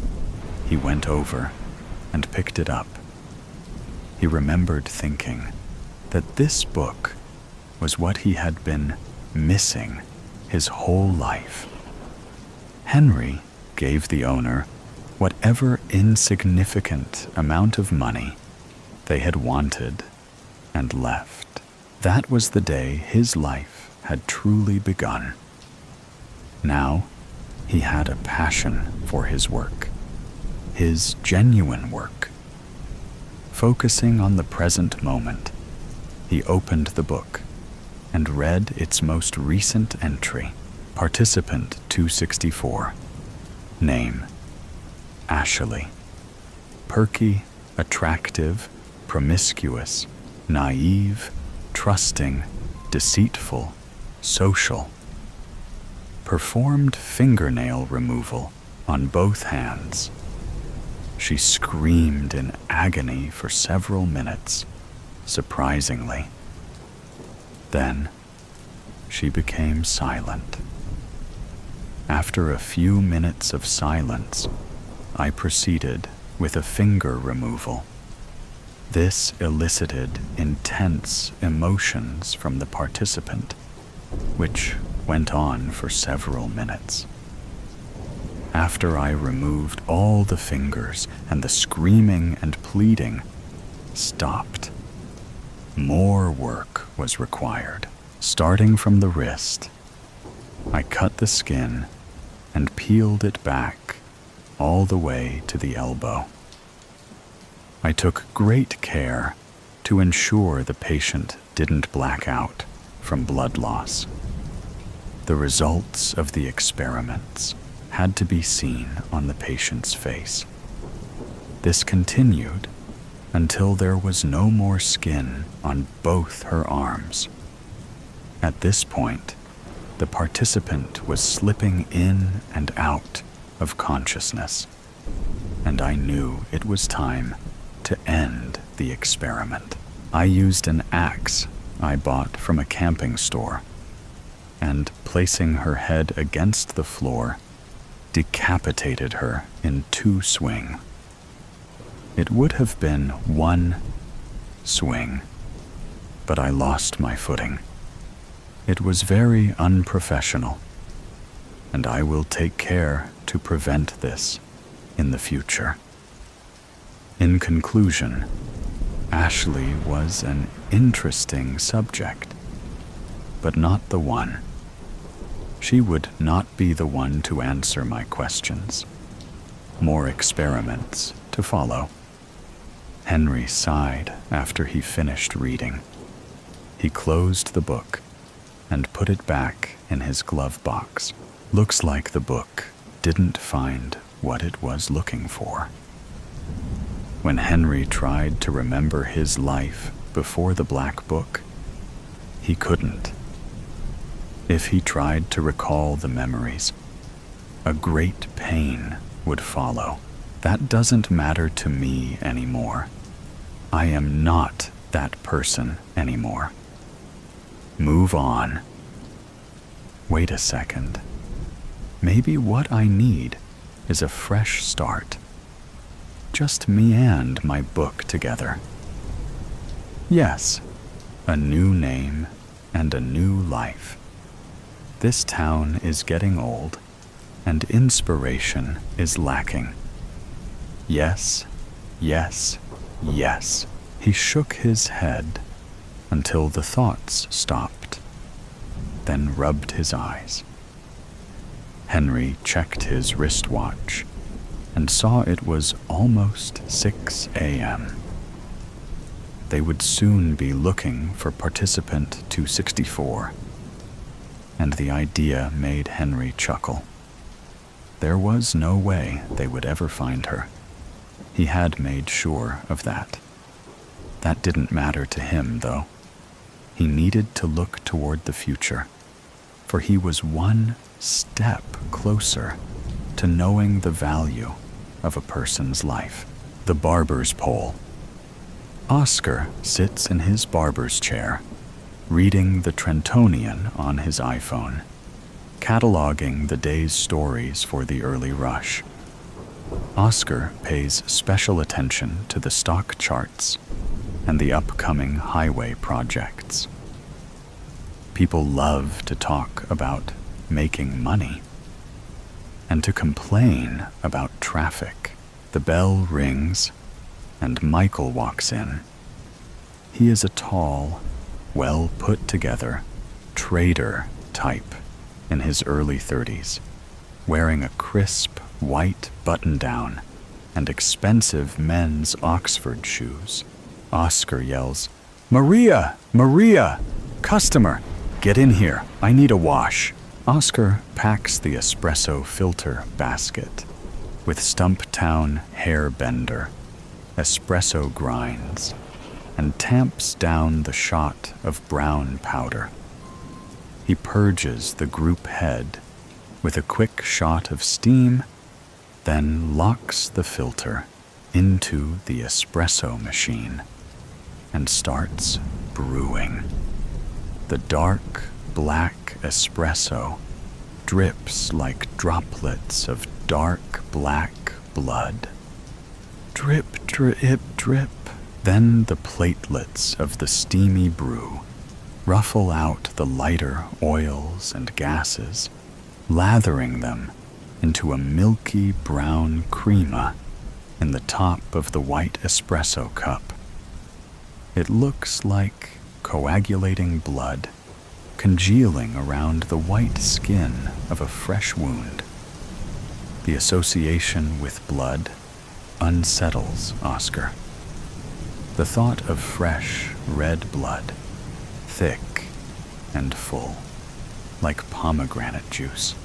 he went over and picked it up. He remembered thinking that this book was what he had been missing his whole life. Henry gave the owner whatever insignificant amount of money they had wanted and left. That was the day his life had truly begun. Now, he had a passion for his work, his genuine work. Focusing on the present moment, he opened the book and read its most recent entry, Participant 264. Name, Ashley. Perky, attractive, promiscuous, naive, trusting, deceitful, social. Performed fingernail removal on both hands. She screamed in agony for several minutes, surprisingly. Then, she became silent. After a few minutes of silence, I proceeded with a finger removal. This elicited intense emotions from the participant, which went on for several minutes. After I removed all the fingers and the screaming and pleading stopped, more work was required. Starting from the wrist, I cut the skin and peeled it back all the way to the elbow. I took great care to ensure the patient didn't black out from blood loss. The results of the experiments had to be seen on the patient's face. This continued until there was no more skin on both her arms. At this point, the participant was slipping in and out of consciousness, and I knew it was time to end the experiment. I used an axe I bought from a camping store, and placing her head against the floor, decapitated her in 2 swings. It would have been 1 swing, but I lost my footing. It was very unprofessional, and I will take care to prevent this in the future. In conclusion, Ashley was an interesting subject, but not the one. She would not be the one to answer my questions. More experiments to follow. Henry sighed after he finished reading. He closed the book and put it back in his glove box. Looks like the book didn't find what it was looking for. When Henry tried to remember his life before the black book, he couldn't. If he tried to recall the memories, a great pain would follow. That doesn't matter to me anymore. I am not that person anymore. Move on. Wait a second. Maybe what I need is a fresh start. Just me and my book together. Yes, a new name and a new life. This town is getting old, and inspiration is lacking. Yes, yes, yes. He shook his head until the thoughts stopped, then rubbed his eyes. Henry checked his wristwatch and saw it was almost 6 a.m. they would soon be looking for participant 264. And the idea made Henry chuckle. There was no way they would ever find her. He had made sure of that. That didn't matter to him, though. He needed to look toward the future, for he was one step closer to knowing the value of a person's life. The barber's pole. Oscar sits in his barber's chair, reading the Trentonian on his iPhone, cataloging the day's stories for the early rush. Oscar pays special attention to the stock charts and the upcoming highway projects. People love to talk about making money and to complain about traffic. The bell rings and Michael walks in. He is a tall, well put together trader type in his early 30s, wearing a crisp white button-down and expensive men's Oxford shoes. Oscar yells, "Maria! Maria! Customer! Get in here, I need a wash." Oscar packs the espresso filter basket with Stumptown hair bender, espresso grinds, and tamps down the shot of brown powder. He purges the group head with a quick shot of steam, then locks the filter into the espresso machine and starts brewing. The dark, black espresso drips like droplets of dark black blood. Drip, drip, drip. Then the platelets of the steamy brew ruffle out the lighter oils and gases, lathering them into a milky brown crema in the top of the white espresso cup. It looks like coagulating blood congealing around the white skin of a fresh wound. The association with blood unsettles Oscar. The thought of fresh red blood, thick and full, like pomegranate juice,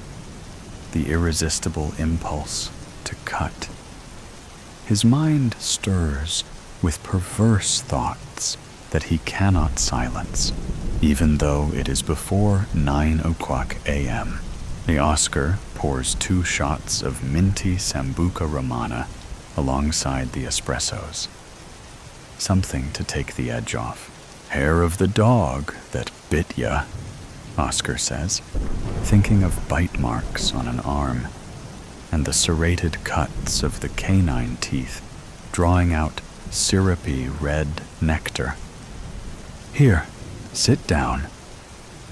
the irresistible impulse to cut. His mind stirs with perverse thoughts that he cannot silence, even though it is before 9 a.m. The Oscar pours 2 shots of minty Sambuca Romana alongside the espressos. Something to take the edge off. "Hair of the dog that bit ya," Oscar says, thinking of bite marks on an arm and the serrated cuts of the canine teeth drawing out syrupy red nectar. "Here, sit down,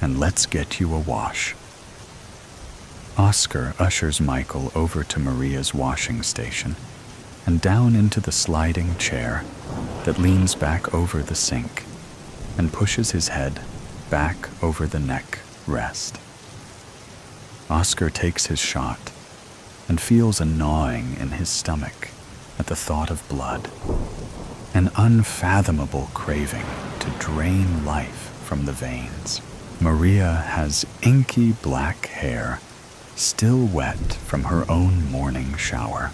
and let's get you a wash." Oscar ushers Michael over to Maria's washing station and down into the sliding chair that leans back over the sink and pushes his head back over the neck rest. Oscar takes his shot and feels a gnawing in his stomach at the thought of blood, an unfathomable craving to drain life from the veins. Maria has inky black hair, still wet from her own morning shower.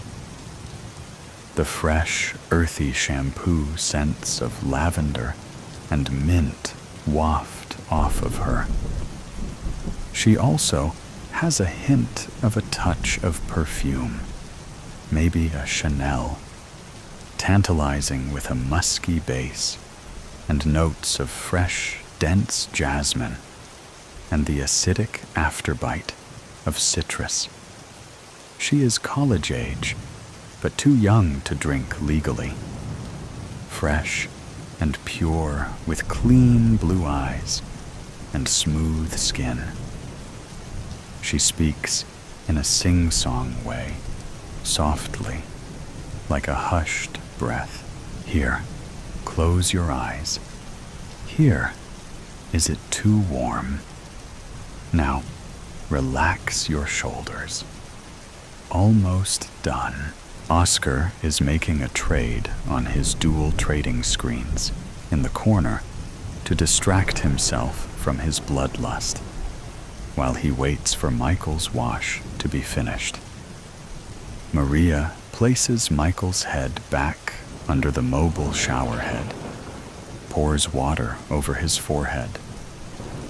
The fresh, earthy shampoo scents of lavender and mint waft off of her. She also has a hint of a touch of perfume, maybe a Chanel, tantalizing with a musky base and notes of fresh, dense jasmine and the acidic afterbite of citrus. She is college age, but too young to drink legally. Fresh and pure, with clean blue eyes and smooth skin. She speaks in a sing-song way, softly, like a hushed breath. "Here, close your eyes. Here, is it too warm? Now, relax your shoulders." Almost done. Oscar is making a trade on his dual trading screens, in the corner to distract himself from his bloodlust, while he waits for Michael's wash to be finished. Maria places Michael's head back under the mobile shower head, pours water over his forehead,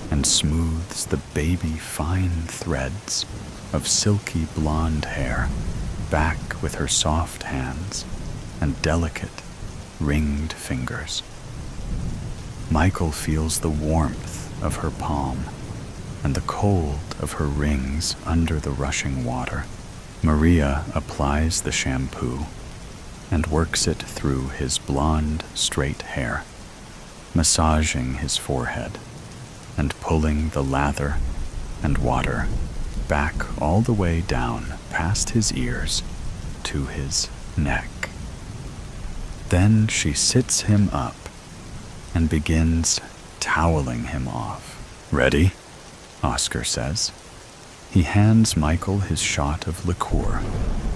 and smooths the baby fine threads of silky blonde hair back with her soft hands and delicate, ringed fingers. Michael feels the warmth of her palm and the cold of her rings under the rushing water. Maria applies the shampoo and works it through his blonde, straight hair, massaging his forehead and pulling the lather and water back all the way down past his ears to his neck. Then she sits him up and begins toweling him off. "Ready?" Oscar says. He hands Michael his shot of liqueur,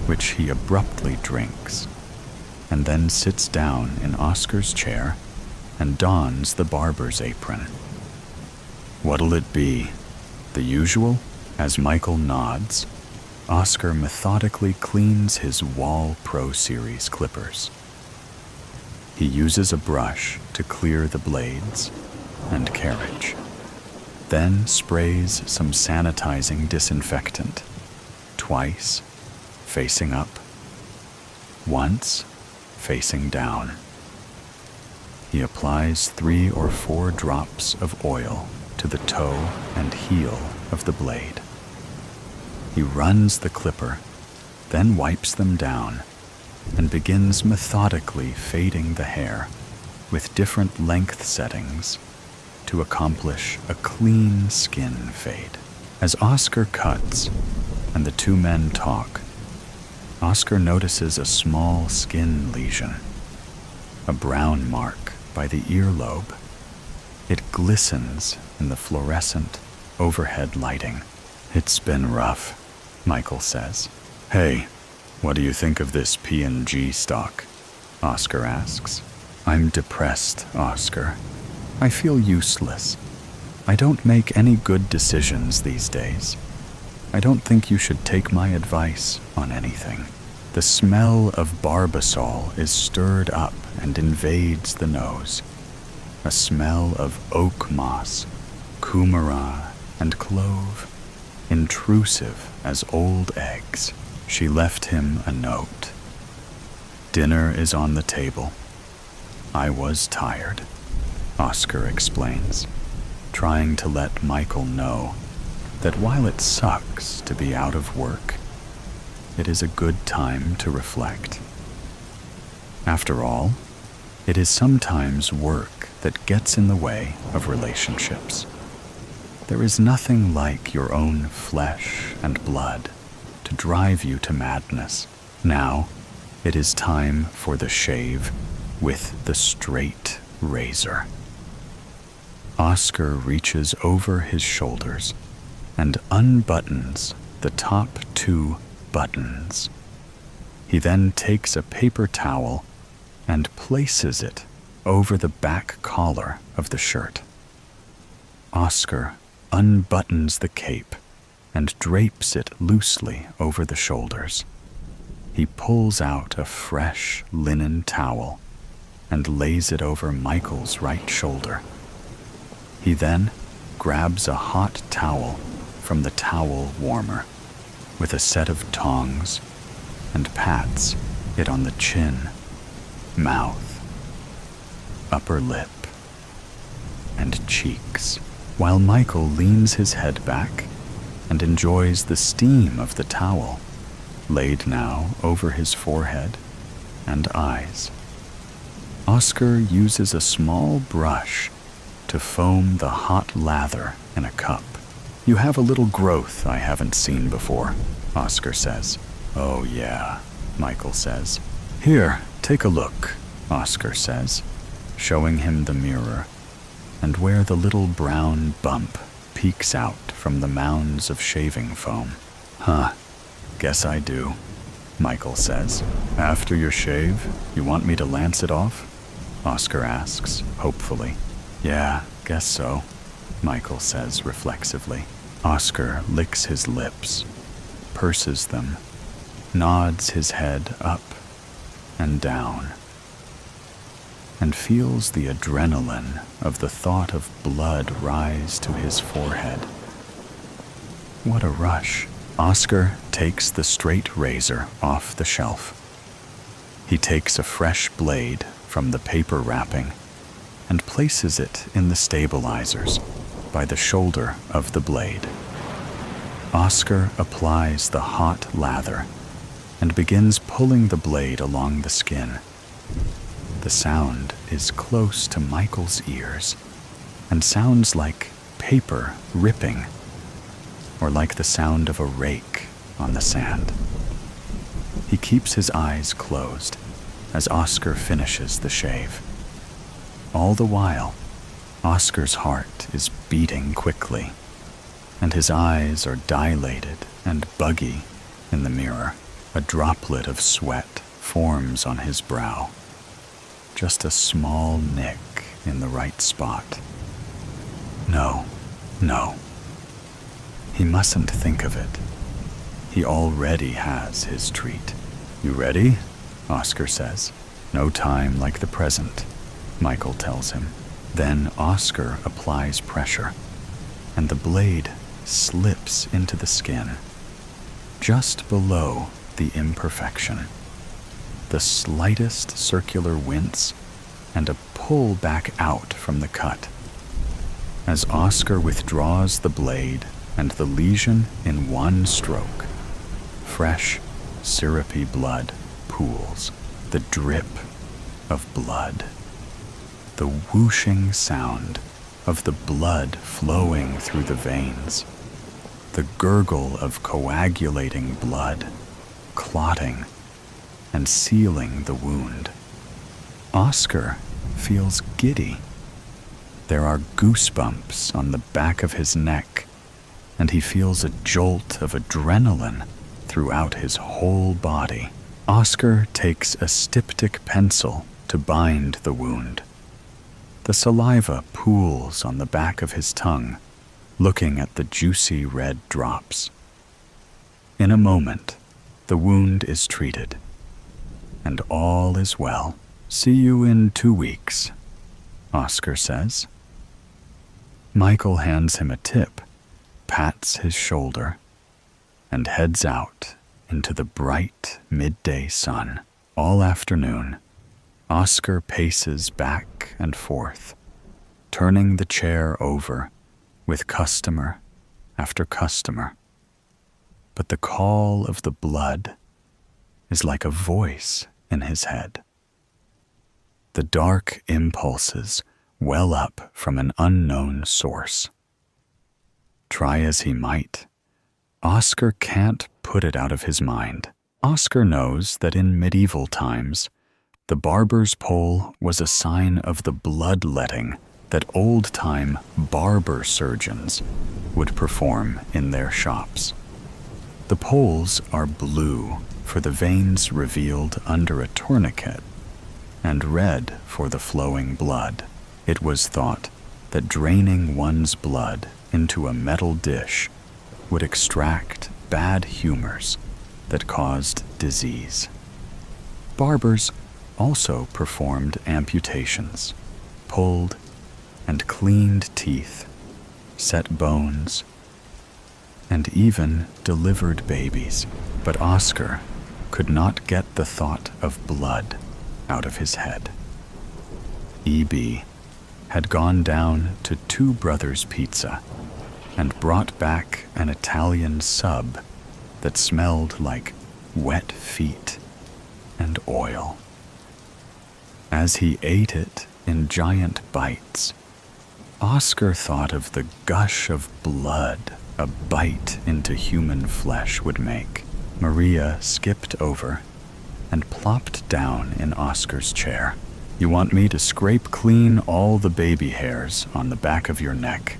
which he abruptly drinks, and then sits down in Oscar's chair and dons the barber's apron. "What'll it be? The usual?" As Michael nods, Oscar methodically cleans his Wall Pro Series clippers. He uses a brush to clear the blades and carriage, then sprays some sanitizing disinfectant, twice facing up, once facing down. He applies 3 or 4 drops of oil to the toe and heel of the blade. He runs the clipper, then wipes them down, and begins methodically fading the hair with different length settings to accomplish a clean skin fade. As Oscar cuts and the two men talk, Oscar notices a small skin lesion, a brown mark by the earlobe. It glistens in the fluorescent overhead lighting. "It's been rough," Michael says. "Hey, what do you think of this P&G stock?" Oscar asks. "I'm depressed, Oscar. I feel useless. I don't make any good decisions these days. I don't think you should take my advice on anything. The smell of Barbasol is stirred up and invades the nose. A smell of oak moss, coumarin, and clove, intrusive as old eggs." She left him a note. "Dinner is on the table. I was tired," Oscar explains, trying to let Michael know that while it sucks to be out of work, it is a good time to reflect. After all, it is sometimes work that gets in the way of relationships. There is nothing like your own flesh and blood to drive you to madness. Now, it is time for the shave with the straight razor. Oscar reaches over his shoulders and unbuttons the top 2 buttons. He then takes a paper towel and places it over the back collar of the shirt. Oscar unbuttons the cape and drapes it loosely over the shoulders. He pulls out a fresh linen towel and lays it over Michael's right shoulder. He then grabs a hot towel from the towel warmer with a set of tongs and pats it on the chin, mouth, upper lip, and cheeks, while Michael leans his head back and enjoys the steam of the towel, laid now over his forehead and eyes. Oscar uses a small brush to foam the hot lather in a cup. "You have a little growth I haven't seen before," Oscar says. "Oh yeah," Michael says. "Here, take a look," Oscar says, showing him the mirror, and where the little brown bump peeks out from the mounds of shaving foam. "Huh, guess I do," Michael says. "After your shave, you want me to lance it off?" Oscar asks, hopefully. Yeah, guess so, Michael says reflexively. Oscar licks his lips, purses them, nods his head up and down, and feels the adrenaline of the thought of blood rise to his forehead. What a rush. Oscar takes the straight razor off the shelf. He takes a fresh blade from the paper wrapping and places it in the stabilizers by the shoulder of the blade. Oscar applies the hot lather and begins pulling the blade along the skin. The sound is close to Michael's ears and sounds like paper ripping, or like the sound of a rake on the sand. He keeps his eyes closed as Oscar finishes the shave. All the while, Oscar's heart is beating quickly, and his eyes are dilated and buggy in the mirror. A droplet of sweat forms on his brow, just a small nick in the right spot. No. He mustn't think of it. He already has his treat. You ready? Oscar says. No time like the present, Michael tells him. Then Oscar applies pressure, and the blade slips into the skin, just below the imperfection. The slightest circular wince and a pull back out from the cut. As Oscar withdraws the blade and the lesion in one stroke, fresh, syrupy blood pools. The drip of blood. The whooshing sound of the blood flowing through the veins. The gurgle of coagulating blood, clotting and sealing the wound. Oscar feels giddy. There are goosebumps on the back of his neck, and he feels a jolt of adrenaline throughout his whole body. Oscar takes a styptic pencil to bind the wound. The saliva pools on the back of his tongue, looking at the juicy red drops. In a moment, the wound is treated, and all is well. See you in 2 weeks, Oscar says. Michael hands him a tip, pats his shoulder, and heads out into the bright midday sun. All afternoon, Oscar paces back and forth, turning the chair over with customer after customer. But the call of the blood is like a voice in his head. The dark impulses well up from an unknown source. Try as he might, Oscar can't put it out of his mind. Oscar knows that in medieval times, the barber's pole was a sign of the bloodletting that old-time barber surgeons would perform in their shops. The poles are blue for the veins revealed under a tourniquet, and red for the flowing blood. It was thought that draining one's blood into a metal dish would extract bad humors that caused disease. Barbers also performed amputations, pulled and cleaned teeth, set bones, and even delivered babies. But Oscar could not get the thought of blood out of his head. E.B. had gone down to Two Brothers Pizza and brought back an Italian sub that smelled like wet feet and oil. As he ate it in giant bites, Oscar thought of the gush of blood a bite into human flesh would make. Maria skipped over and plopped down in Oscar's chair. You want me to scrape clean all the baby hairs on the back of your neck?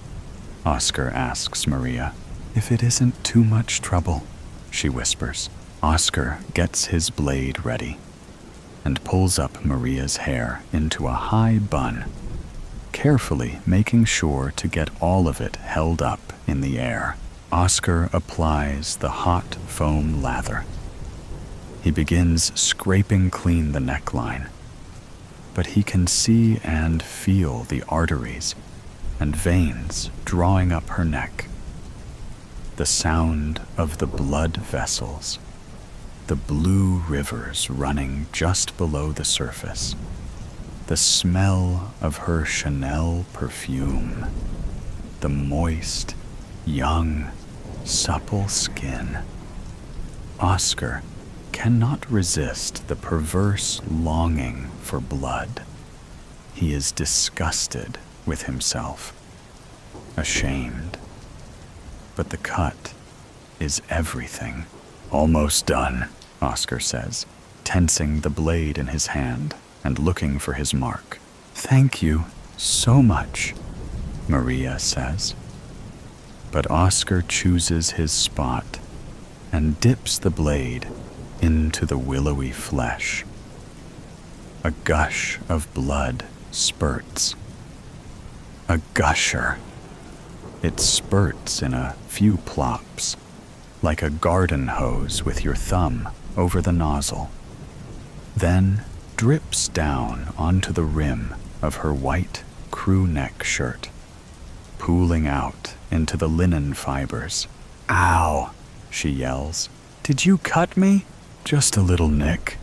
Oscar asks Maria. If it isn't too much trouble, she whispers. Oscar gets his blade ready. and pulls up Maria's hair into a high bun, carefully making sure to get all of it held up in the air. Oscar applies the hot foam lather. He begins scraping clean the neckline, but he can see and feel the arteries and veins drawing up her neck. The sound of the blood vessels, the blue rivers running just below the surface, the smell of her Chanel perfume, the moist, young, supple skin. Oscar cannot resist the perverse longing for blood. He is disgusted with himself, ashamed. But the cut is everything. Almost done, Oscar says, tensing the blade in his hand and looking for his mark. Thank you so much, Maria says. But Oscar chooses his spot and dips the blade into the willowy flesh. A gush of blood spurts. A gusher. It spurts in a few plops, like a garden hose with your thumb over the nozzle. Then drips down onto the rim of her white crew neck shirt, pooling out into the linen fibers. Ow, she yells. Did you cut me? Just a little nick.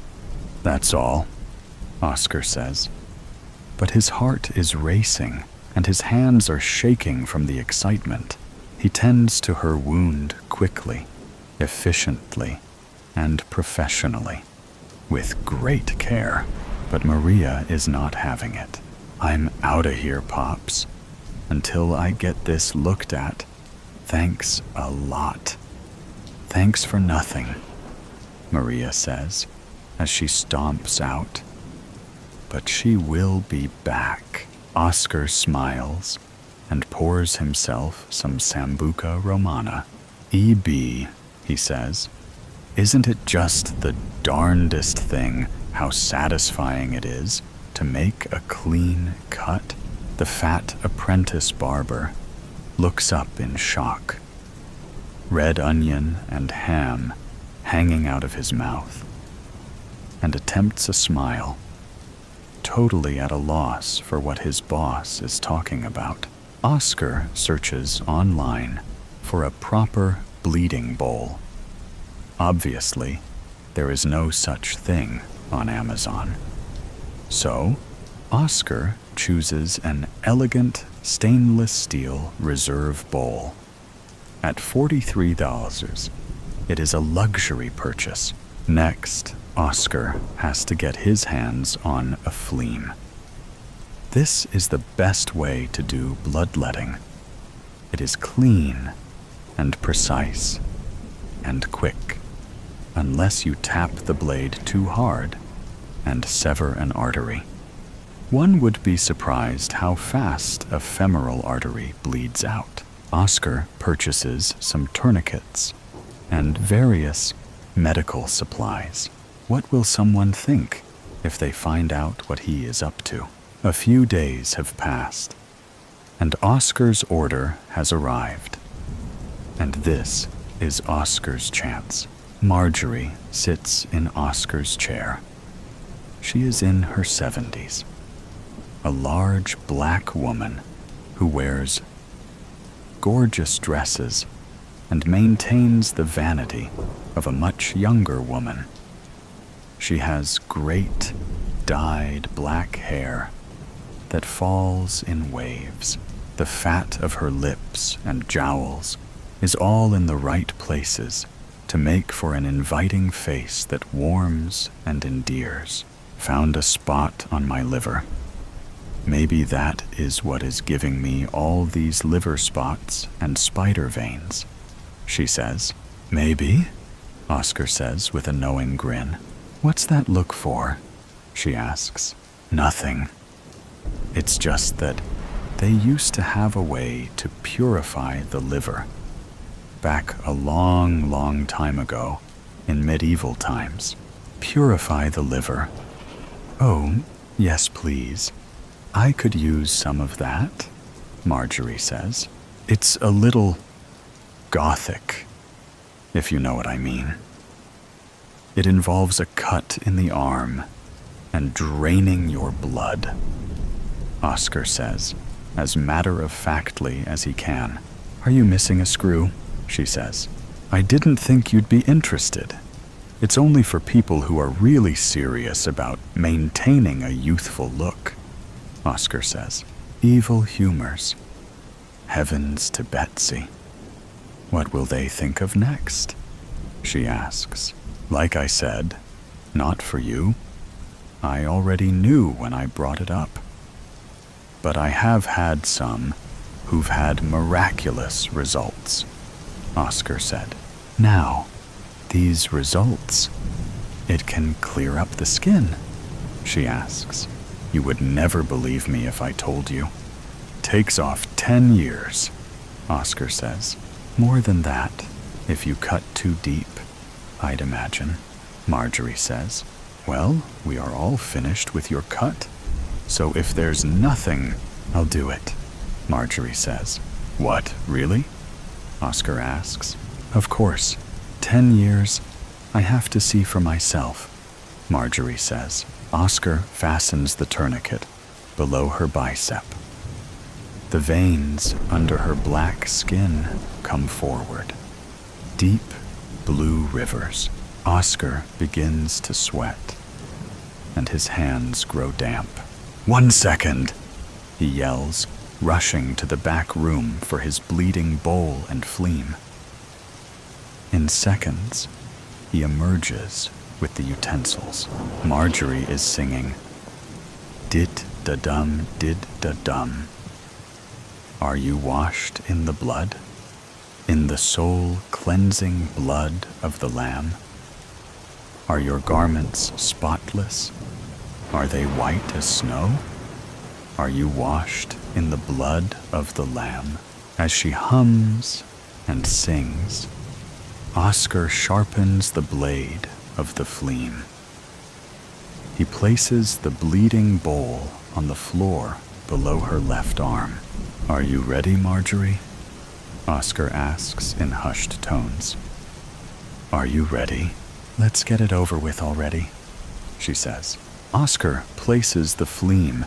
That's all, Oscar says. But his heart is racing, and his hands are shaking from the excitement. He tends to her wound quickly, efficiently, and professionally, with great care. But Maria is not having it. I'm outta here, Pops. Until I get this looked at. Thanks a lot. Thanks for nothing, Maria says as she stomps out. But she will be back. Oscar smiles and pours himself some Sambuca Romana. E.B., he says, isn't it just the darndest thing how satisfying it is to make a clean cut? The fat apprentice barber looks up in shock, red onion and ham hanging out of his mouth, and attempts a smile, totally at a loss for what his boss is talking about. Oscar searches online for a proper bleeding bowl. Obviously, there is no such thing on Amazon. So, Oscar chooses an elegant stainless steel reserve bowl. At $43, it is a luxury purchase. Next, Oscar has to get his hands on a fleam. This is the best way to do bloodletting. It is clean and precise and quick, unless you tap the blade too hard and sever an artery. One would be surprised how fast a femoral artery bleeds out. Oscar purchases some tourniquets and various medical supplies. What will someone think if they find out what he is up to? A few days have passed, and Oscar's order has arrived. And this is Oscar's chance. Marjorie sits in Oscar's chair. She is in her 70s, a large black woman who wears gorgeous dresses and maintains the vanity of a much younger woman. She has great, dyed black hair that falls in waves. The fat of her lips and jowls is all in the right places to make for an inviting face that warms and endears. Found a spot on my liver. Maybe that is what is giving me all these liver spots and spider veins, she says. Maybe, Oscar says with a knowing grin. What's that look for? She asks. Nothing. It's just that they used to have a way to purify the liver. Back a long, long time ago, in medieval times. Purify the liver Oh, yes, please. I could use some of that, Marjorie says. It's a little gothic, if you know what I mean. It involves a cut in the arm and draining your blood, Oscar says, as matter-of-factly as he can. Are you missing a screw? She says. I didn't think you'd be interested. It's only for people who are really serious about maintaining a youthful look, Oscar says. Evil humors. Heavens to Betsy. What will they think of next? She asks. Like I said, not for you. I already knew when I brought it up. But I have had some who've had miraculous results, Oscar said. Now, these results, it can clear up the skin, she asks. You would never believe me if I told you. Takes off 10 years, Oscar says. More than that, if you cut too deep, I'd imagine, Marjorie says. Well, we are all finished with your cut, so if there's nothing, I'll do it, Marjorie says. What, really? Oscar asks. Of course, 10 years, I have to see for myself, Marjorie says. Oscar fastens the tourniquet below her bicep. The veins under her black skin come forward. Deep blue rivers. Oscar begins to sweat, and his hands grow damp. 1 second, he yells, rushing to the back room for his bleeding bowl and phlegm. In seconds, he emerges with the utensils. Marjorie is singing, Did-da-dum, did-da-dum. Are you washed in the blood? In the soul-cleansing blood of the Lamb? Are your garments spotless? Are they white as snow? Are you washed in the blood of the Lamb? As she hums and sings, Oscar sharpens the blade of the phlegm. He places the bleeding bowl on the floor below her left arm. Are you ready, Marjorie? Oscar asks in hushed tones. Are you ready? Let's get it over with already, she says. Oscar places the phlegm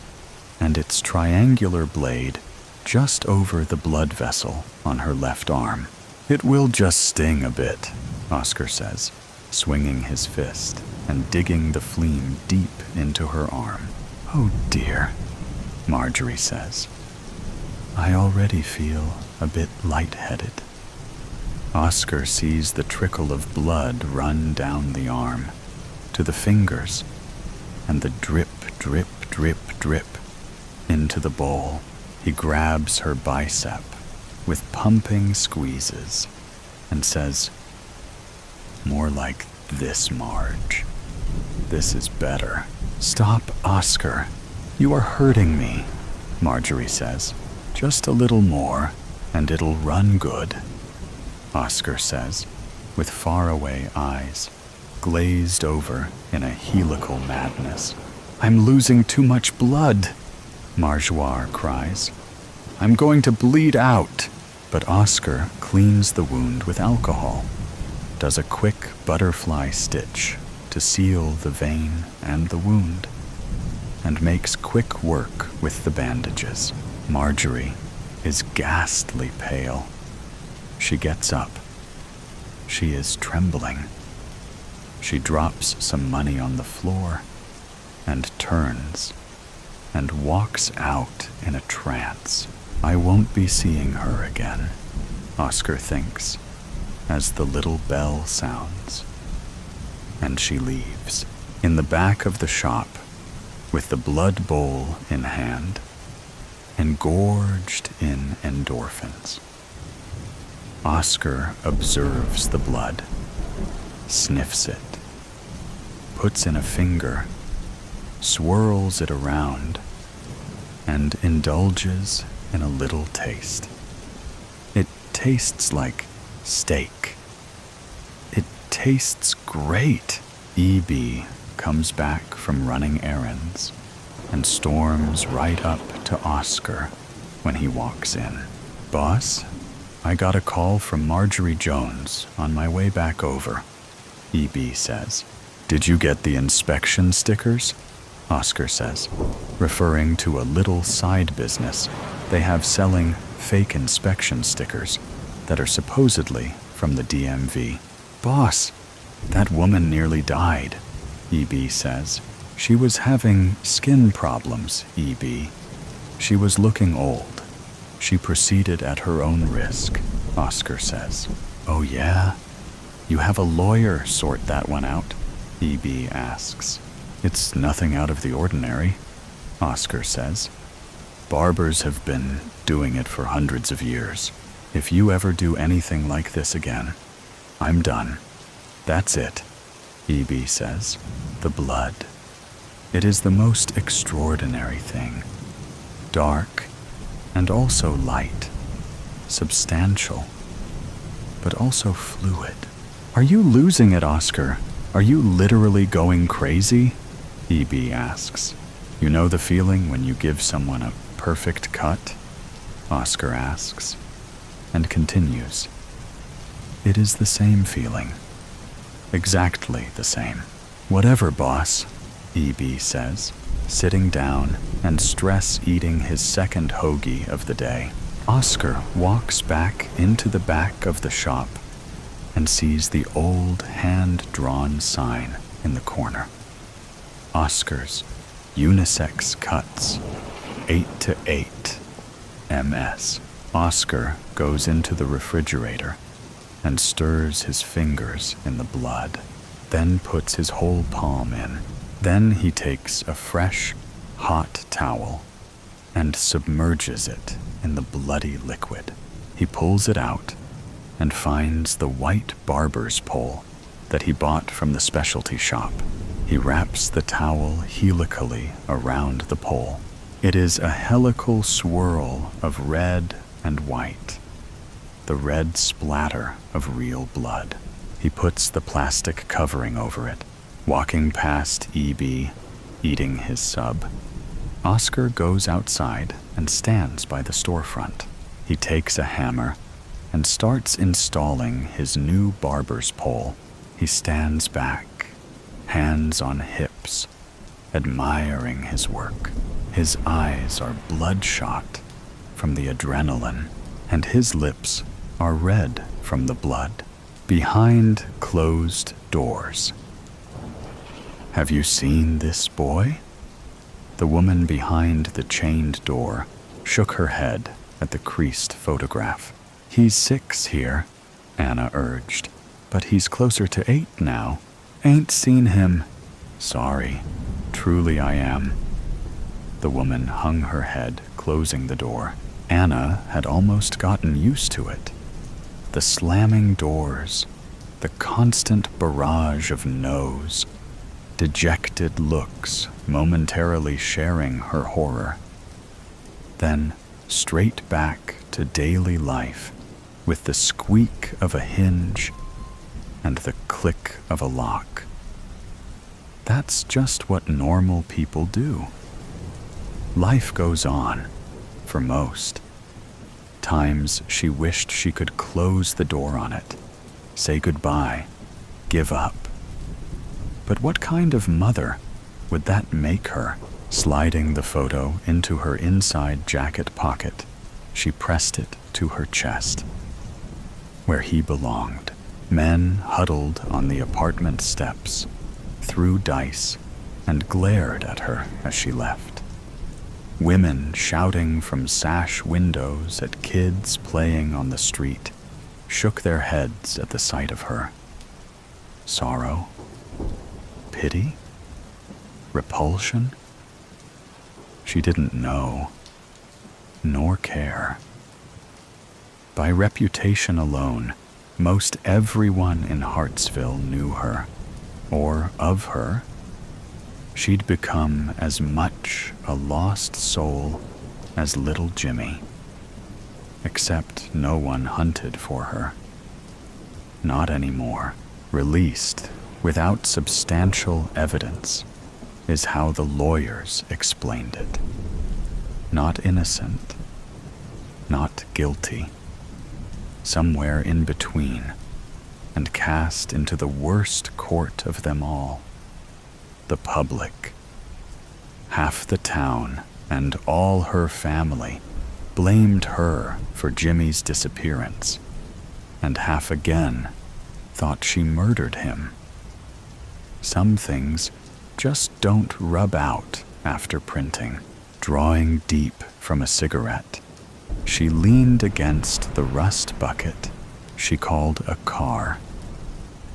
and its triangular blade just over the blood vessel on her left arm. It will just sting a bit, Oscar says, swinging his fist and digging the phlegm deep into her arm. Oh dear, Marjorie says. I already feel a bit lightheaded. Oscar sees the trickle of blood run down the arm to the fingers and the drip, drip, drip, drip into the bowl. He grabs her bicep with pumping squeezes and says, More like this, Marge. This is better. Stop, Oscar. You are hurting me, Marjorie says. Just a little more, and it'll run good, Oscar says, with faraway eyes, glazed over in a helical madness. I'm losing too much blood, Marjoire cries. I'm going to bleed out. But Oscar cleans the wound with alcohol, does a quick butterfly stitch to seal the vein and the wound, and makes quick work with the bandages. Marjorie is ghastly pale. She gets up. She is trembling. She drops some money on the floor and turns and walks out in a trance. I won't be seeing her again, Oscar thinks, as the little bell sounds. And she leaves. In the back of the shop, with the blood bowl in hand, engorged in endorphins, Oscar observes the blood, sniffs it, puts in a finger, swirls it around, and indulges in a little taste. It tastes like steak. It tastes great. E.B. comes back from running errands and storms right up to Oscar when he walks in. "Boss, I got a call from Marjorie Jones on my way back over," EB says. "Did you get the inspection stickers?" Oscar says, referring to a little side business they have selling fake inspection stickers that are supposedly from the DMV. "Boss, that woman nearly died," EB says. "She was having skin problems, EB. She was looking old. She proceeded at her own risk," Oscar says. "Oh yeah? You have a lawyer sort that one out?" EB asks. "It's nothing out of the ordinary," Oscar says. "Barbers have been doing it for hundreds of years. If you ever do anything like this again, I'm done. That's it," EB says. "The blood. It is the most extraordinary thing. Dark and also light. Substantial, but also fluid." "Are you losing it, Oscar? Are you literally going crazy?" EB asks. "You know the feeling when you give someone a perfect cut?" Oscar asks, and continues. "It is the same feeling. Exactly the same." "Whatever, boss," EB says, sitting down and stress-eating his second hoagie of the day. Oscar walks back into the back of the shop and sees the old hand-drawn sign in the corner. Oscar's Unisex Cuts, 8 to 8 MS. Oscar goes into the refrigerator and stirs his fingers in the blood, then puts his whole palm in. Then he takes a fresh, hot towel and submerges it in the bloody liquid. He pulls it out and finds the white barber's pole that he bought from the specialty shop. He wraps the towel helically around the pole. It is a helical swirl of red and white, the red splatter of real blood. He puts the plastic covering over it, walking past EB, eating his sub. Oscar goes outside and stands by the storefront. He takes a hammer and starts installing his new barber's pole. He stands back, hands on hips, admiring his work. His eyes are bloodshot from the adrenaline, and his lips are red from the blood. Behind closed doors. "Have you seen this boy?" The woman behind the chained door shook her head at the creased photograph. "He's 6 here," Anna urged, "but he's closer to 8 now. Ain't seen him." "Sorry, truly I am." The woman hung her head, closing the door. Anna had almost gotten used to it. The slamming doors, the constant barrage of no's, dejected looks momentarily sharing her horror. Then straight back to daily life with the squeak of a hinge and the click of a lock. That's just what normal people do. Life goes on, for most. Times she wished she could close the door on it, say goodbye, give up. But what kind of mother would that make her? Sliding the photo into her inside jacket pocket, she pressed it to her chest, where he belonged. Men huddled on the apartment steps, threw dice, and glared at her as she left. Women shouting from sash windows at kids playing on the street shook their heads at the sight of her. Sorrow? Pity? Repulsion? She didn't know, nor care. By reputation alone, most everyone in Hartsville knew her, or of her. She'd become as much a lost soul as little Jimmy, except no one hunted for her. Not anymore. Released without substantial evidence, is how the lawyers explained it. Not innocent, not guilty, somewhere in between, and cast into the worst court of them all, the public. Half the town and all her family blamed her for Jimmy's disappearance, and half again thought she murdered him. Some things just don't rub out after printing. Drawing deep from a cigarette, she leaned against the rust bucket she called a car,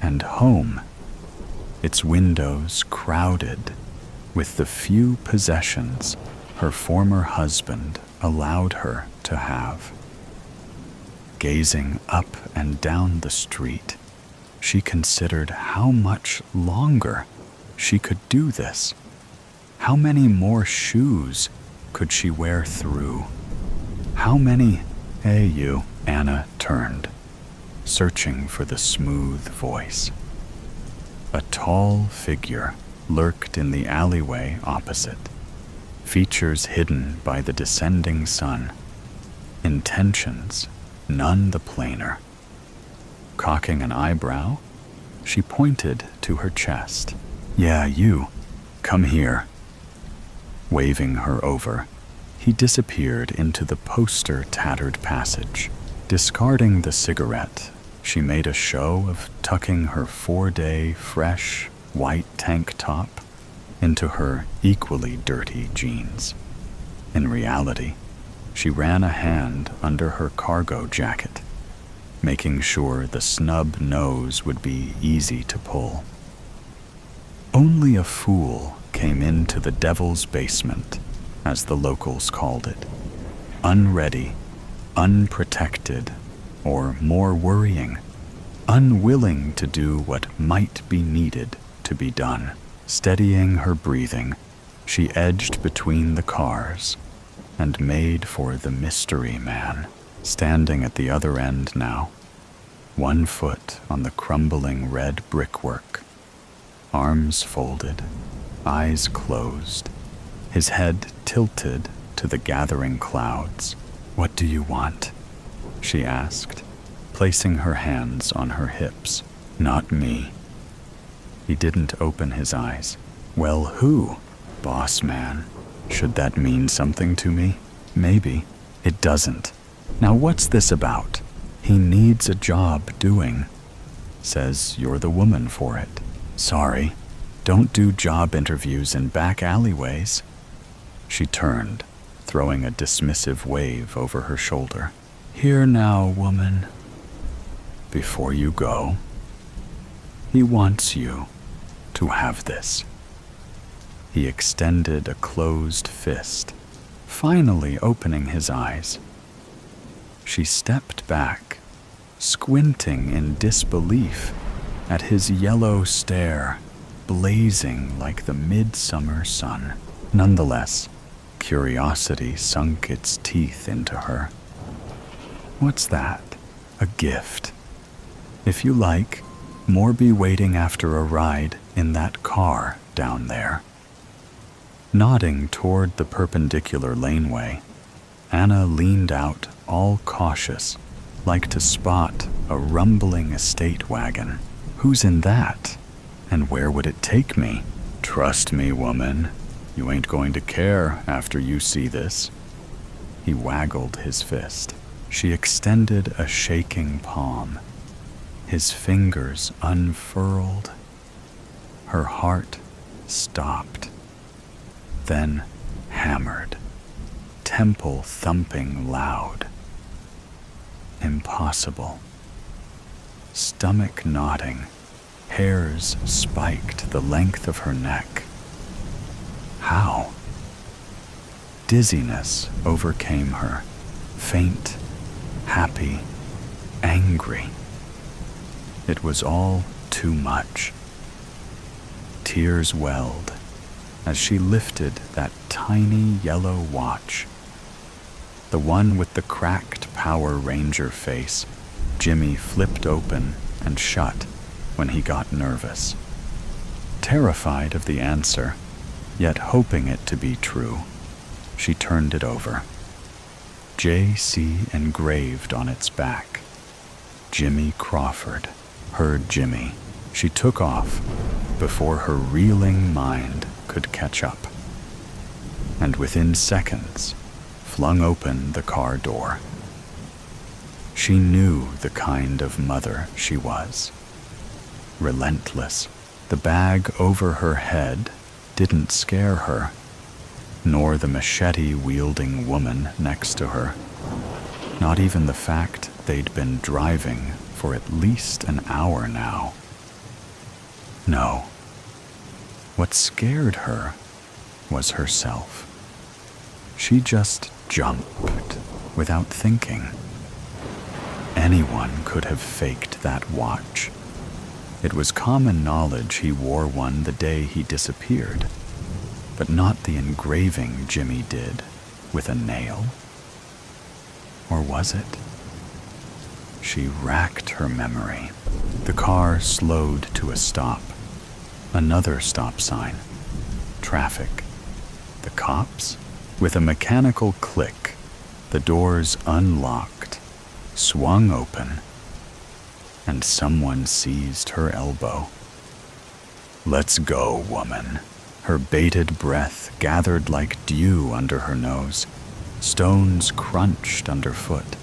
and home, its windows crowded with the few possessions her former husband allowed her to have. Gazing up and down the street, she considered how much longer she could do this. How many more shoes could she wear through? How many? Hey, you. Anna turned, searching for the smooth voice. A tall figure lurked in the alleyway opposite, features hidden by the descending sun, intentions none the plainer. Cocking an eyebrow, she pointed to her chest. Yeah, you. Come here. Waving her over, he disappeared into the poster-tattered passage. Discarding the cigarette, she made a show of tucking her 4-day, fresh, white tank top into her equally dirty jeans. In reality, she ran a hand under her cargo jacket, making sure the snub nose would be easy to pull. Only a fool came into the devil's basement, as the locals called it, unready, unprotected, or more worrying, unwilling to do what might be needed to be done. Steadying her breathing, she edged between the cars and made for the mystery man, standing at the other end now, one foot on the crumbling red brickwork, arms folded, eyes closed, his head tilted to the gathering clouds. What do you want? She asked, placing her hands on her hips. Not me. He didn't open his eyes. Well, who? Boss man. Should that mean something to me? Maybe. It doesn't. Now what's this about? He needs a job doing. Says you're the woman for it. Sorry. Don't do job interviews in back alleyways. She turned, throwing a dismissive wave over her shoulder. Here now, woman. Before you go, he wants you to have this. He extended a closed fist, finally opening his eyes. She stepped back, squinting in disbelief at his yellow stare, blazing like the midsummer sun. Nonetheless, curiosity sunk its teeth into her. What's that? A gift. If you like, more be waiting after a ride in that car down there. Nodding toward the perpendicular laneway, Anna leaned out, all cautious, like to spot a rumbling estate wagon. Who's in that? And where would it take me? Trust me, woman. You ain't going to care after you see this. He waggled his fist. She extended a shaking palm. His fingers unfurled. Her heart stopped, then hammered, temple thumping loud. Impossible. Stomach knotting, hairs spiked the length of her neck. How? Dizziness overcame her, faint, happy, angry. It was all too much. Tears welled as she lifted that tiny yellow watch, the one with the cracked Power Ranger face Jimmy flipped open and shut when he got nervous. Terrified of the answer, yet hoping it to be true, she turned it over. J.C. engraved on its back. Jimmy Crawford, her Jimmy. She took off before her reeling mind could catch up, and within seconds flung open the car door. She knew the kind of mother she was. Relentless, the bag over her head didn't scare her, nor the machete-wielding woman next to her. Not even the fact they'd been driving for at least an hour now. No. What scared her was herself. She just jumped without thinking. Anyone could have faked that watch. It was common knowledge he wore one the day he disappeared, but not the engraving Jimmy did with a nail. Or was it? She racked her memory. The car slowed to a stop. Another stop sign. Traffic. The cops? With a mechanical click, the doors unlocked, swung open, and someone seized her elbow. "Let's go, woman." Her bated breath gathered like dew under her nose. Stones crunched underfoot.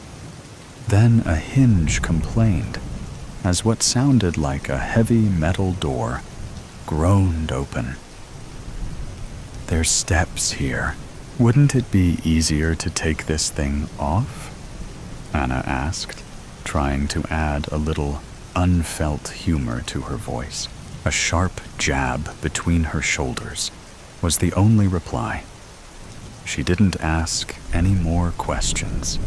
Then a hinge complained, as what sounded like a heavy metal door groaned open. "There's steps here. Wouldn't it be easier to take this thing off?" Anna asked, trying to add a little unfelt humor to her voice. A sharp jab between her shoulders was the only reply. She didn't ask any more questions,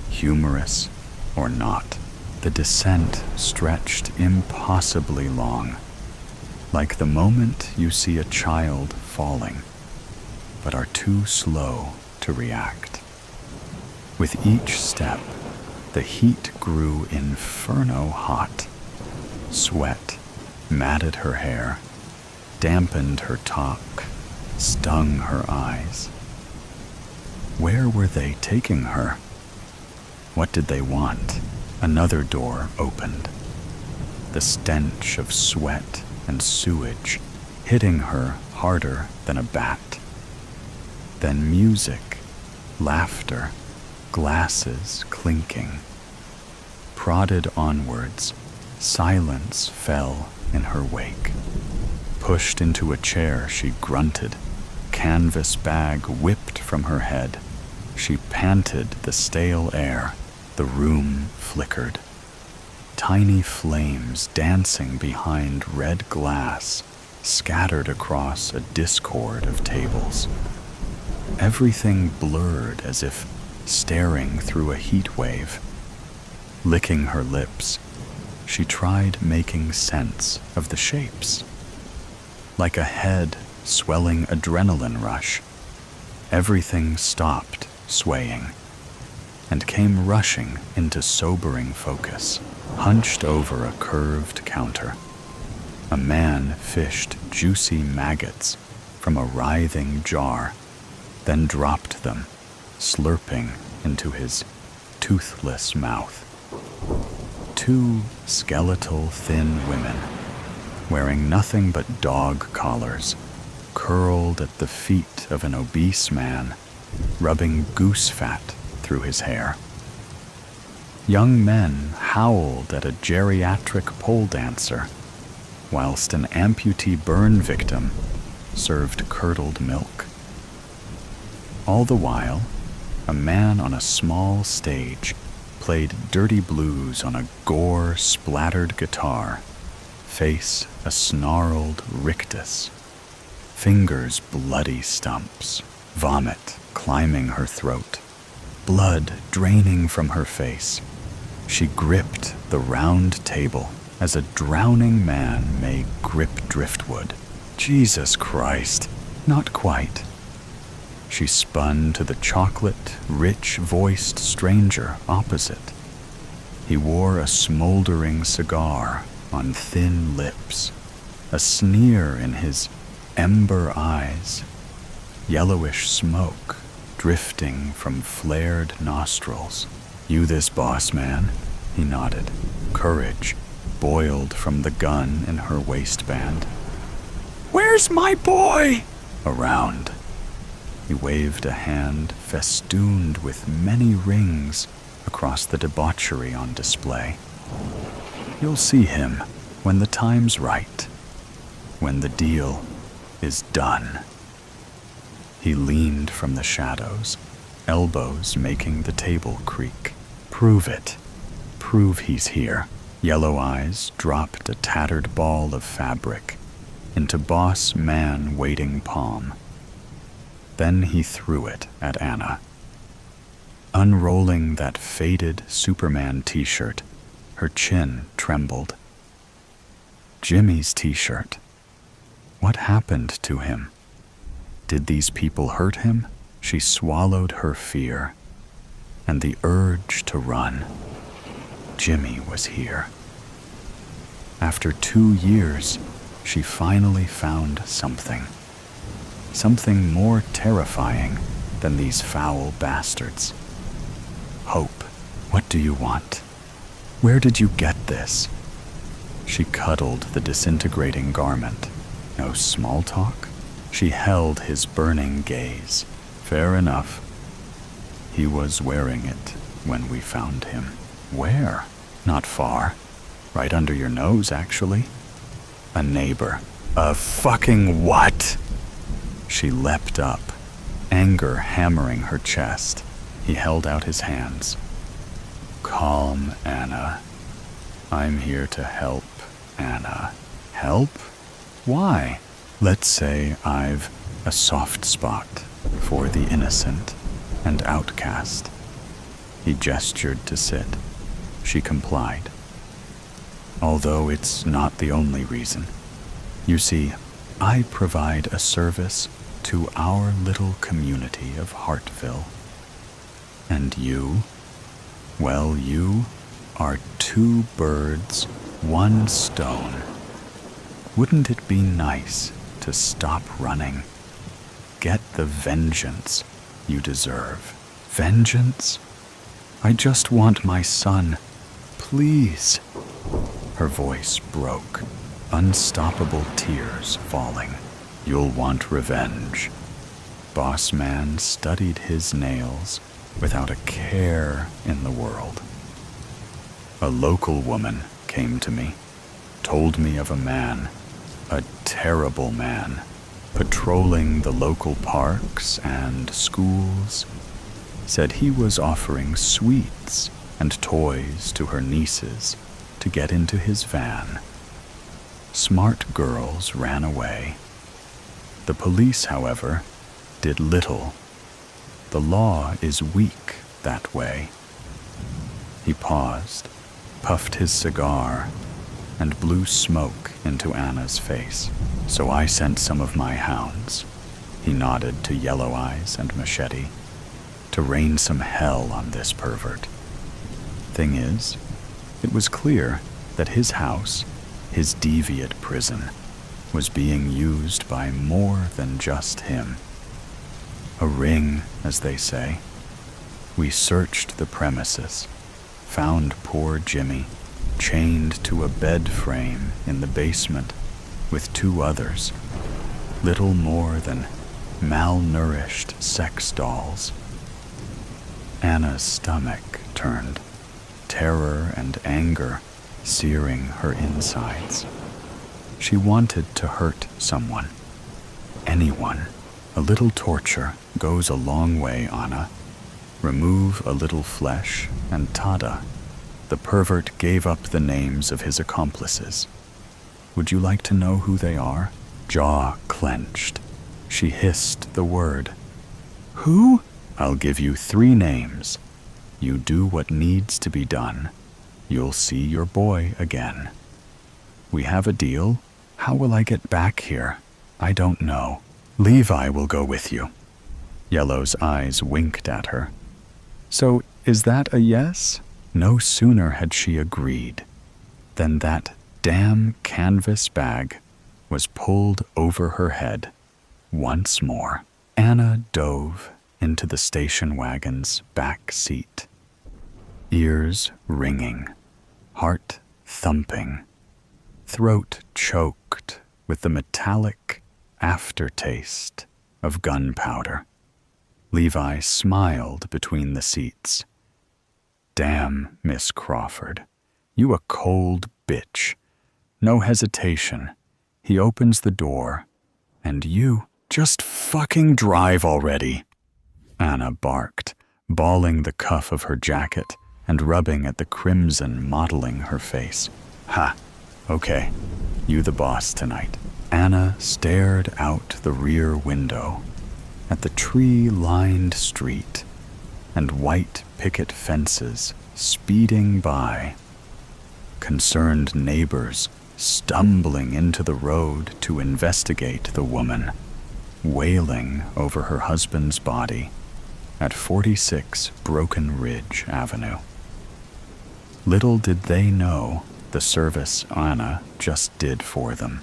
humorous or not. The descent stretched impossibly long, like the moment you see a child falling, but are too slow to react. With each step, the heat grew inferno hot. Sweat matted her hair, dampened her talk, stung her eyes. Where were they taking her? What did they want? Another door opened. The stench of sweat and sewage hitting her harder than a bat. Then music, laughter, glasses clinking. Prodded onwards, silence fell in her wake. Pushed into a chair, she grunted. Canvas bag whipped from her head. She panted the stale air. The room flickered. Tiny flames dancing behind red glass scattered across a discord of tables. Everything blurred as if staring through a heat wave. Licking her lips, she tried making sense of the shapes. Like a head swelling adrenaline rush, everything stopped swaying and came rushing into sobering focus. Hunched over a curved counter, a man fished juicy maggots from a writhing jar, then dropped them, slurping into his toothless mouth. Two skeletal, thin women, wearing nothing but dog collars, curled at the feet of an obese man, rubbing goose fat through his hair. Young men howled at a geriatric pole dancer, whilst an amputee burn victim served curdled milk. All the while, a man on a small stage played dirty blues on a gore-splattered guitar, face a snarled rictus, fingers bloody stumps, vomit climbing her throat, blood draining from her face. She gripped the round table as a drowning man may grip driftwood. Jesus Christ, not quite. She spun to the chocolate, rich-voiced stranger opposite. He wore a smoldering cigar on thin lips, a sneer in his ember eyes, yellowish smoke drifting from flared nostrils. "You this boss man?" He nodded. Courage boiled from the gun in her waistband. "Where's my boy?" Around. He waved a hand festooned with many rings across the debauchery on display. "You'll see him when the time's right, when the deal is done." He leaned from the shadows, elbows making the table creak. "Prove it. Prove he's here." Yellow eyes dropped a tattered ball of fabric into boss man waiting palm. Then he threw it at Anna. Unrolling that faded Superman t-shirt, her chin trembled. Jimmy's t-shirt. What happened to him? Did these people hurt him? She swallowed her fear and the urge to run. Jimmy was here. After 2 years, she finally found something. Something more terrifying than these foul bastards. Hope. What do you want? Where did you get this? She cuddled the disintegrating garment. No small talk? She held his burning gaze. Fair enough. He was wearing it when we found him. Where? Not far. Right under your nose, actually. A neighbor. A fucking what? She leapt up, anger hammering her chest. He held out his hands. Calm, Anna. I'm here to help, Anna. Help? Why? Let's say I've a soft spot for the innocent and outcast. He gestured to sit. She complied. Although it's not the only reason. You see, I provide a service to our little community of Hartville. And you? Well, you are 2 birds, 1 stone. Wouldn't it be nice to stop running? Get the vengeance you deserve. Vengeance? I just want my son. Please. Her voice broke, unstoppable tears falling. You'll want revenge. Boss man studied his nails without a care in the world. A local woman came to me, told me of a man, a terrible man, patrolling the local parks and schools, said he was offering sweets and toys to her nieces to get into his van. Smart girls ran away. The police, however, did little. The law is weak that way. He paused, puffed his cigar, and blew smoke into Anna's face. So I sent some of my hounds, he nodded to Yellow Eyes and Machete, to rain some hell on this pervert. Thing is, it was clear that his house, his deviant prison, was being used by more than just him. A ring, as they say. We searched the premises, found poor Jimmy chained to a bed frame in the basement with 2 others, little more than malnourished sex dolls. Anna's stomach turned, terror and anger searing her insides. She wanted to hurt someone, anyone. A little torture goes a long way, Anna. Remove a little flesh, and tada, the pervert gave up the names of his accomplices. Would you like to know who they are? Jaw clenched. She hissed the word. Who? I'll give you 3 names. You do what needs to be done. You'll see your boy again. We have a deal? How will I get back here? I don't know. Levi will go with you. Yellow's eyes winked at her. So, is that a yes? No sooner had she agreed than that damn canvas bag was pulled over her head once more. Anna dove into the station wagon's back seat, ears ringing, heart thumping, throat choked with the metallic aftertaste of gunpowder. Levi smiled between the seats. "Damn, Miss Crawford, you a cold bitch. No hesitation. He opens the door, and you just fucking drive already," Anna barked, balling the cuff of her jacket and rubbing at the crimson mottling her face. "Ha, okay, you the boss tonight." Anna stared out the rear window at the tree-lined street and white picket fences speeding by, concerned neighbors stumbling into the road to investigate the woman, wailing over her husband's body at 46 Broken Ridge Avenue. Little did they know the service Anna just did for them.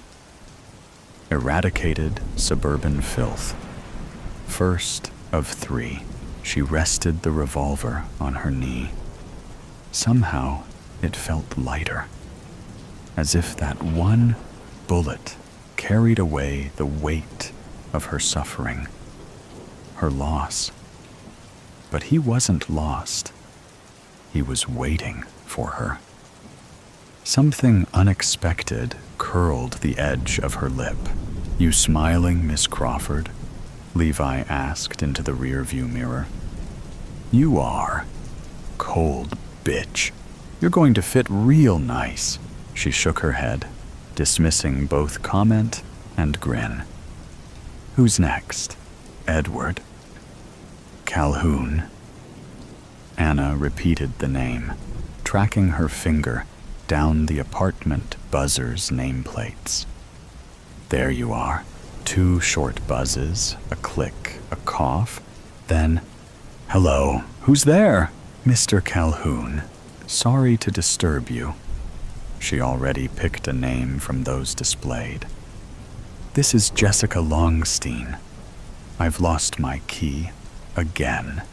Eradicated suburban filth. First of 3, she rested the revolver on her knee. Somehow it felt lighter, as if that one bullet carried away the weight of her suffering, her loss. But he wasn't lost. He was waiting for her. Something unexpected curled the edge of her lip. "You smiling, Miss Crawford?" Levi asked into the rearview mirror. "You are. Cold bitch. You're going to fit real nice." She shook her head, dismissing both comment and grin. "Who's next? Edward?" "Calhoun." Anna repeated the name, tracking her finger down the apartment buzzer's nameplates. There you are. 2 short buzzes, a click, a cough, then, "Hello, who's there?" "Mr. Calhoun, sorry to disturb you." She already picked a name from those displayed. "This is Jessica Longstein. I've lost my key again.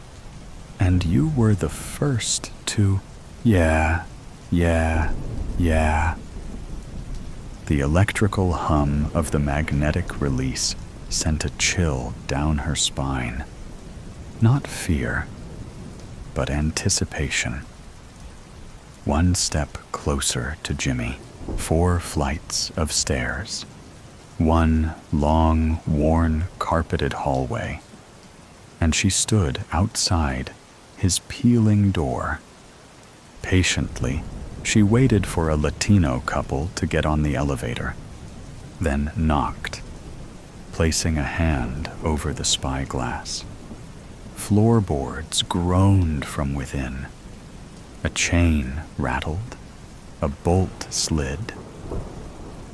And you were the first to..." Yeah. The electrical hum of the magnetic release sent a chill down her spine. Not fear, but anticipation. 1 step closer to Jimmy, 4 flights of stairs. 1 long, worn, carpeted hallway, and she stood outside his peeling door. Patiently, she waited for a Latino couple to get on the elevator, then knocked, placing a hand over the spyglass. Floorboards groaned from within. A chain rattled, a bolt slid,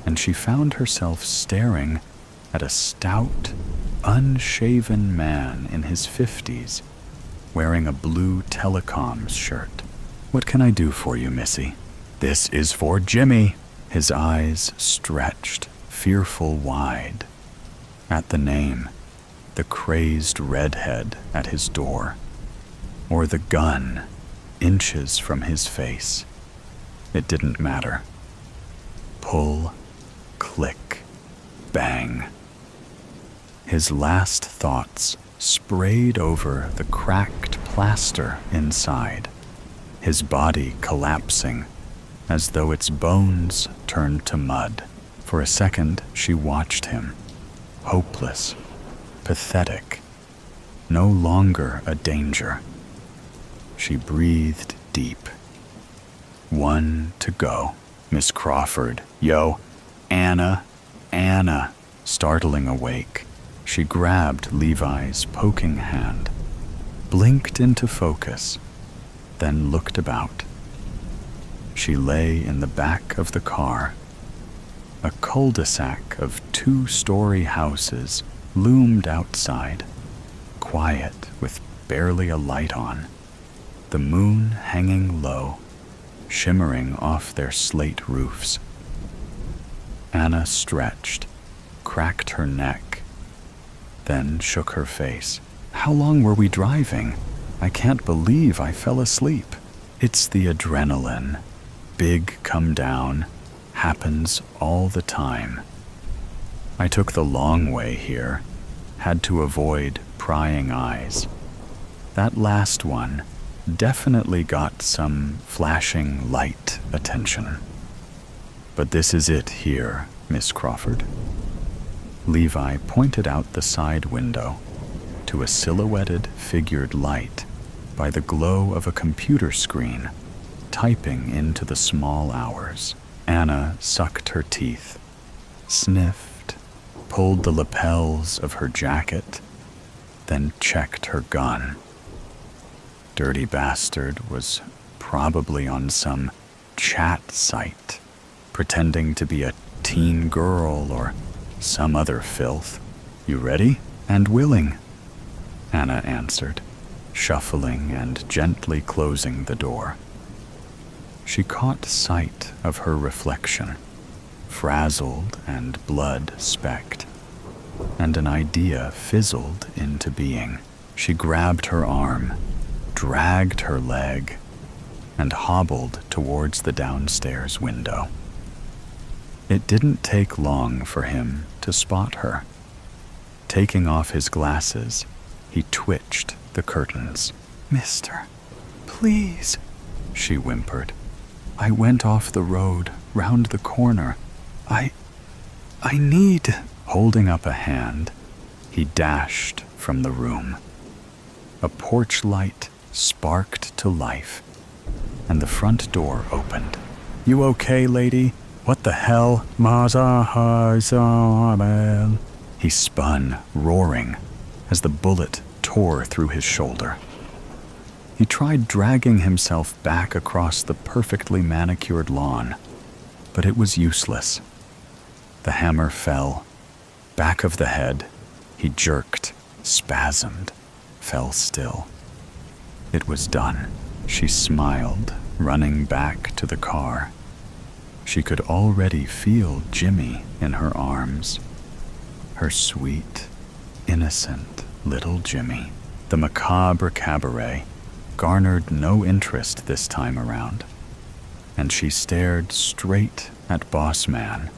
and she found herself staring at a stout, unshaven man in his 50s, wearing a blue telecoms shirt. "What can I do for you, Missy?" "This is for Jimmy." His eyes stretched, fearful wide. At the name, the crazed redhead at his door, or the gun inches from his face. It didn't matter. Pull, click, bang. His last thoughts sprayed over the cracked plaster inside, his body collapsing as though its bones turned to mud. For a second, she watched him, hopeless, pathetic, no longer a danger. She breathed deep. 1 to go. "Miss Crawford, yo, Anna. Startling awake, she grabbed Levi's poking hand, blinked into focus, then looked about. She lay in the back of the car. A cul-de-sac of 2-story houses loomed outside, quiet with barely a light on, the moon hanging low, shimmering off their slate roofs. Anna stretched, cracked her neck, then shook her face. How long were we driving? I can't believe I fell asleep. It's the adrenaline. Big come down. Happens all the time. I took the long way here. Had to avoid prying eyes. That last one definitely got some flashing light attention. But this is it here, Miss Crawford. Levi pointed out the side window to a silhouetted figured light by the glow of a computer screen, typing into the small hours. Anna sucked her teeth, sniffed, pulled the lapels of her jacket, then checked her gun. Dirty bastard was probably on some chat site, pretending to be a teen girl or some other filth. You ready? And willing, Anna answered, shuffling and gently closing the door. She caught sight of her reflection, frazzled and blood-specked, and an idea fizzled into being. She grabbed her arm, dragged her leg, and hobbled towards the downstairs window. It didn't take long for him to spot her. Taking off his glasses, he twitched the curtains. "Mister, please," she whimpered. "I went off the road, round the corner. I need..." Holding up a hand, he dashed from the room. A porch light sparked to life, and the front door opened. "You okay, lady? What the hell?" He spun, roaring, as the bullet tore through his shoulder. He tried dragging himself back across the perfectly manicured lawn, but it was useless. The hammer fell. Back of the head, he jerked, spasmed, fell still. It was done. She smiled, running back to the car. She could already feel Jimmy in her arms. Her sweet, innocent little Jimmy. The macabre cabaret garnered no interest this time around, and she stared straight at Boss Man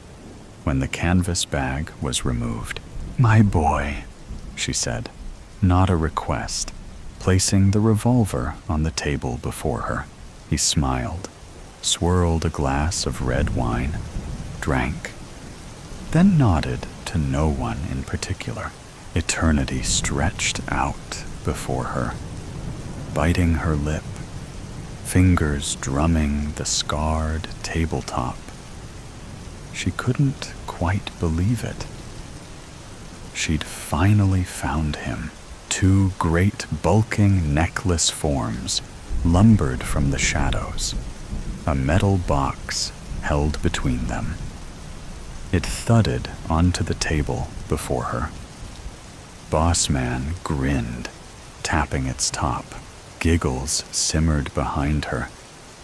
when the canvas bag was removed. "My boy," she said, not a request, placing the revolver on the table before her. He smiled, swirled a glass of red wine, drank, then nodded to no one in particular. Eternity stretched out before her, biting her lip, fingers drumming the scarred tabletop. She couldn't quite believe it. She'd finally found him. Two great bulking necklace forms lumbered from the shadows, a metal box held between them. It thudded onto the table before her. Boss Man grinned, tapping its top. Giggles simmered behind her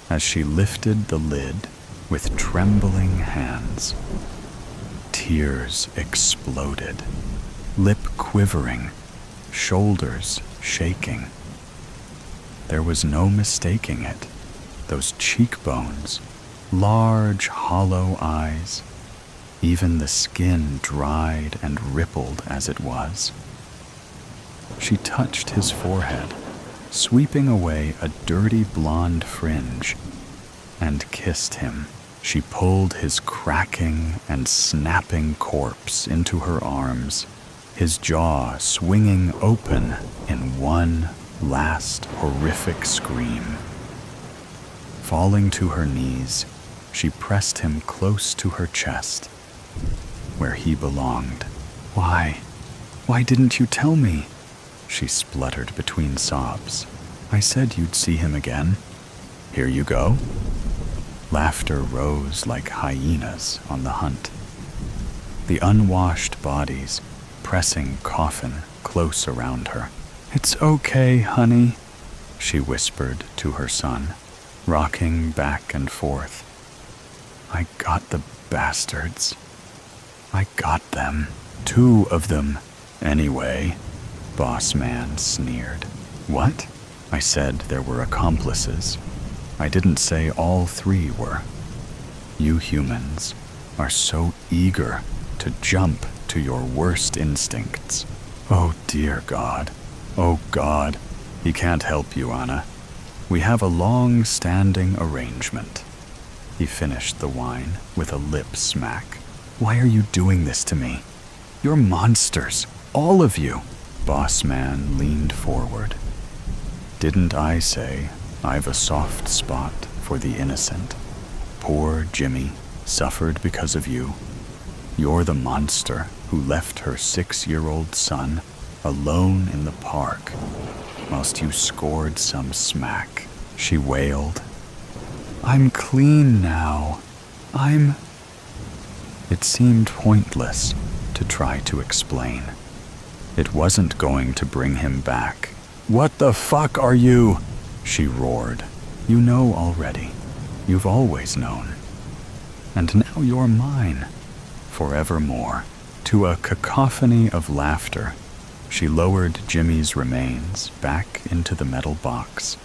as she lifted the lid with trembling hands. Tears exploded, lip quivering, shoulders shaking. There was no mistaking it. Those cheekbones, large, hollow eyes, even the skin dried and rippled as it was. She touched his forehead, sweeping away a dirty blonde fringe, and kissed him. She pulled his cracking and snapping corpse into her arms, his jaw swinging open in one last horrific scream. Falling to her knees, she pressed him close to her chest, where he belonged. Why didn't you tell me?" she spluttered between sobs. "I said you'd see him again. Here you go." Laughter rose like hyenas on the hunt. The unwashed bodies pressing coffin close around her. "It's okay, honey," she whispered to her son, rocking back and forth. "I got the bastards. I got them." 2 of them, anyway, boss man sneered. What? I said there were accomplices. I didn't say all 3 were. You humans are so eager to jump to your worst instincts. Oh dear God. Oh God. He can't help you, Anna. We have a long-standing arrangement. He finished the wine with a lip smack. Why are you doing this to me? You're monsters, all of you. Boss man leaned forward. Didn't I say I've a soft spot for the innocent? Poor Jimmy suffered because of you. You're the monster who left her 6-year-old son alone in the park whilst you scored some smack. She wailed. I'm clean now. It seemed pointless to try to explain. It wasn't going to bring him back. What the fuck are you? She roared. You know already. You've always known. And now you're mine, forevermore. To a cacophony of laughter, she lowered Jimmy's remains back into the metal box,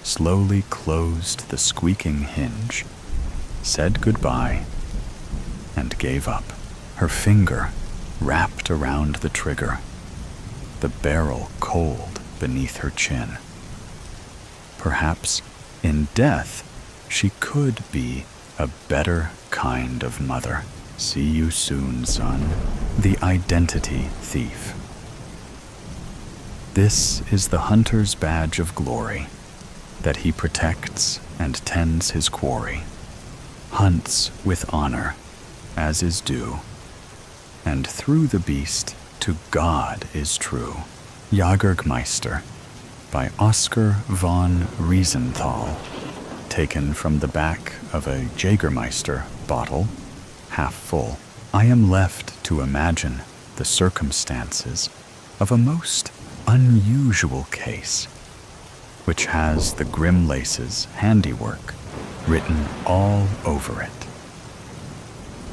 slowly closed the squeaking hinge, said goodbye, and gave up. Her finger wrapped around the trigger, the barrel cold beneath her chin. Perhaps in death she could be a better kind of mother. See you soon, son. The identity thief. This is the hunter's badge of glory, that he protects and tends his quarry, hunts with honor, as is due, and through the beast to God is true. Jagermeister, by Oscar von Riesenthal, taken from the back of a Jägermeister bottle, half full. I am left to imagine the circumstances of a most unusual case, which has the Grimlace's handiwork written all over it.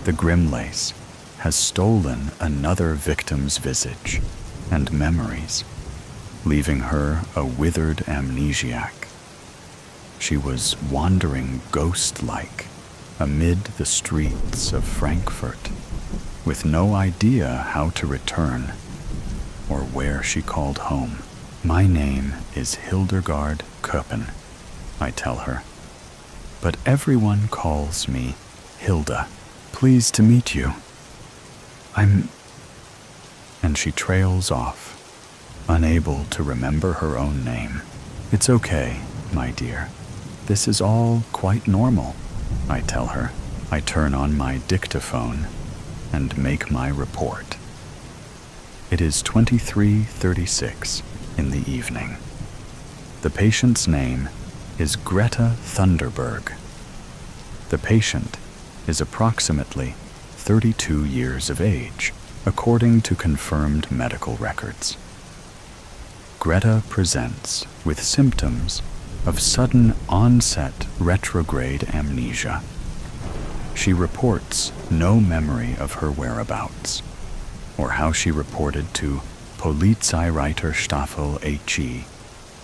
The Grimlace has stolen another victim's visage and memories, leaving her a withered amnesiac. She was wandering ghost-like amid the streets of Frankfurt, with no idea how to return or where she called home. My name is Hildegard Köppen, I tell her, but everyone calls me Hilda. Pleased to meet you. And she trails off, unable to remember her own name. It's okay, my dear. This is all quite normal, I tell her. I turn on my dictaphone and make my report. It is 23:36 in the evening. The patient's name is Greta Thunderberg. The patient is approximately 32 years of age, according to confirmed medical records. Greta presents with symptoms of sudden onset retrograde amnesia. She reports no memory of her whereabouts, or how she reported to Polizeireiterstaffel HE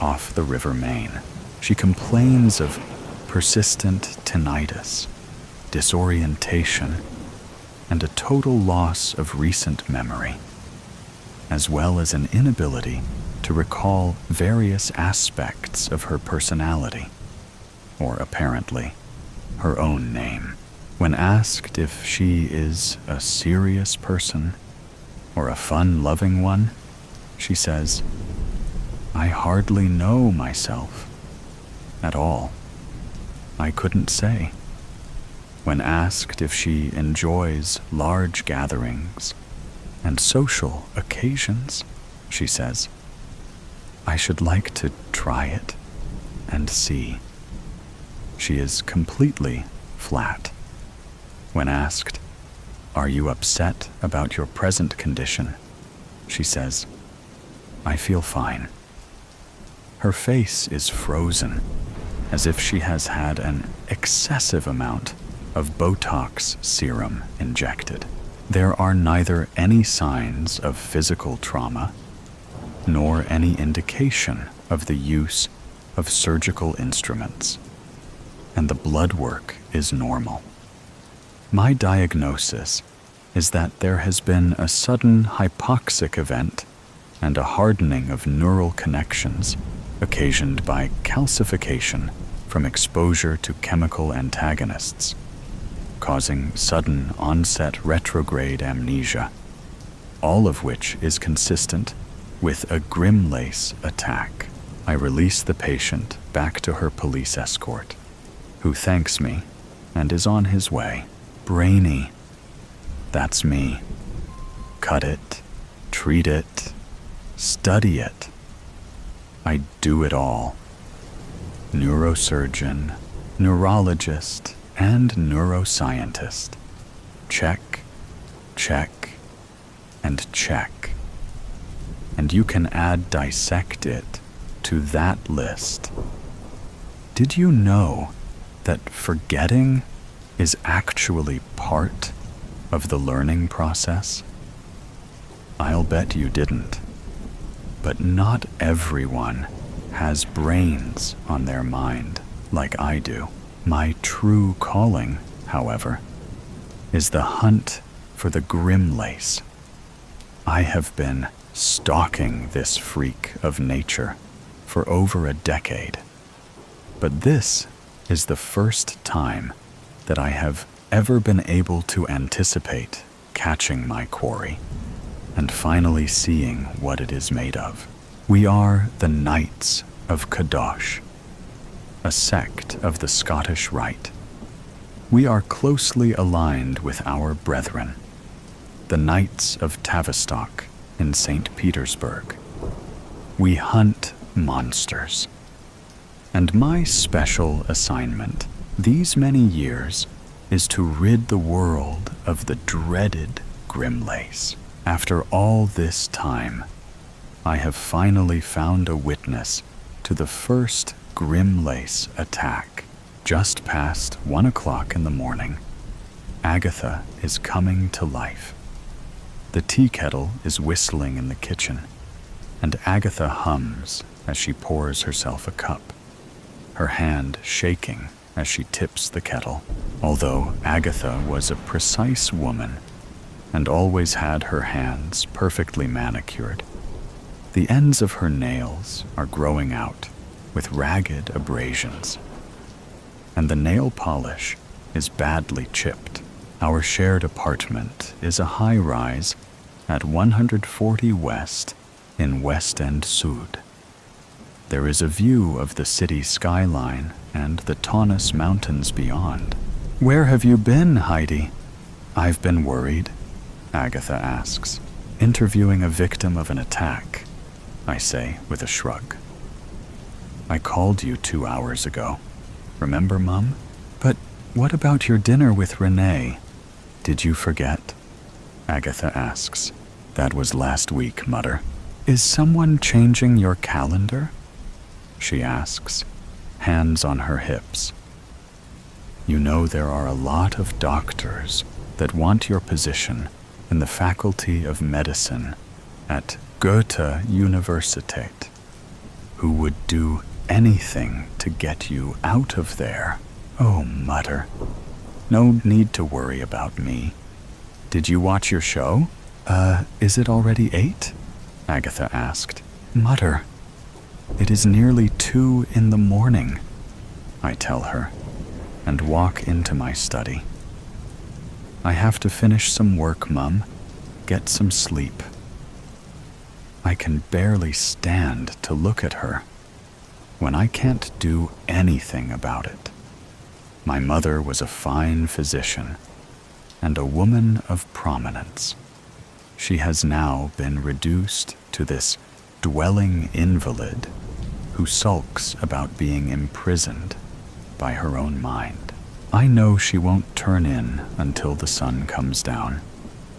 off the River Main. She complains of persistent tinnitus, disorientation, and a total loss of recent memory, as well as an inability to recall various aspects of her personality, or apparently, her own name. When asked if she is a serious person or a fun-loving one, she says, I hardly know myself at all. I couldn't say. When asked if she enjoys large gatherings and social occasions, she says, I should like to try it and see. She is completely flat. When asked, are you upset about your present condition? She says, I feel fine. Her face is frozen, as if she has had an excessive amount of Botox serum injected. There are neither any signs of physical trauma nor any indication of the use of surgical instruments, and the blood work is normal. My diagnosis is that there has been a sudden hypoxic event and a hardening of neural connections occasioned by calcification from exposure to chemical antagonists, causing sudden onset retrograde amnesia, all of which is consistent with a Grimlace attack. I release the patient back to her police escort, who thanks me and is on his way. Brainy. That's me. Cut it, treat it, study it. I do it all. Neurosurgeon, neurologist, and neuroscientist. Check, check, and check. And you can add dissect it to that list. Did you know that forgetting is actually part of the learning process? I'll bet you didn't. But not everyone has brains on their mind like I do. My true calling, however, is the hunt for the Grimlace. I have been stalking this freak of nature for over a decade. But this is the first time that I have ever been able to anticipate catching my quarry and finally seeing what it is made of. We are the Knights of Kadosh, a sect of the Scottish Rite. We are closely aligned with our brethren, the Knights of Tavistock in St. Petersburg. We hunt monsters. And my special assignment these many years is to rid the world of the dreaded Grimlace. After all this time, I have finally found a witness to the first Grimlace attack. Just past 1 o'clock in the morning, Agatha is coming to life. The tea kettle is whistling in the kitchen, and Agatha hums as she pours herself a cup, her hand shaking as she tips the kettle. Although Agatha was a precise woman and always had her hands perfectly manicured, the ends of her nails are growing out with ragged abrasions, and the nail polish is badly chipped. Our shared apartment is a high-rise at 140 West in West End Sud. There is a view of the city skyline and the Taunus Mountains beyond. "Where have you been, Heidi?" "I've been worried," Agatha asks. "Interviewing a victim of an attack," I say with a shrug. "I called you 2 hours ago. Remember, Mum? But what about your dinner with Renee? Did you forget?" Agatha asks. "That was last week, Mother." "Is someone changing your calendar?" she asks, hands on her hips. "You know there are a lot of doctors that want your position in the Faculty of Medicine at Goethe Universität, who would do anything to get you out of there." "Oh, Mother, no need to worry about me. Did you watch your show?" Is it already 8? Agatha asked. "Mother, it is nearly 2 in the morning," I tell her, and walk into my study. "I have to finish some work, Mum. Get some sleep." I can barely stand to look at her when I can't do anything about it. My mother was a fine physician and a woman of prominence. She has now been reduced to this dwelling invalid who sulks about being imprisoned by her own mind. I know she won't turn in until the sun comes down.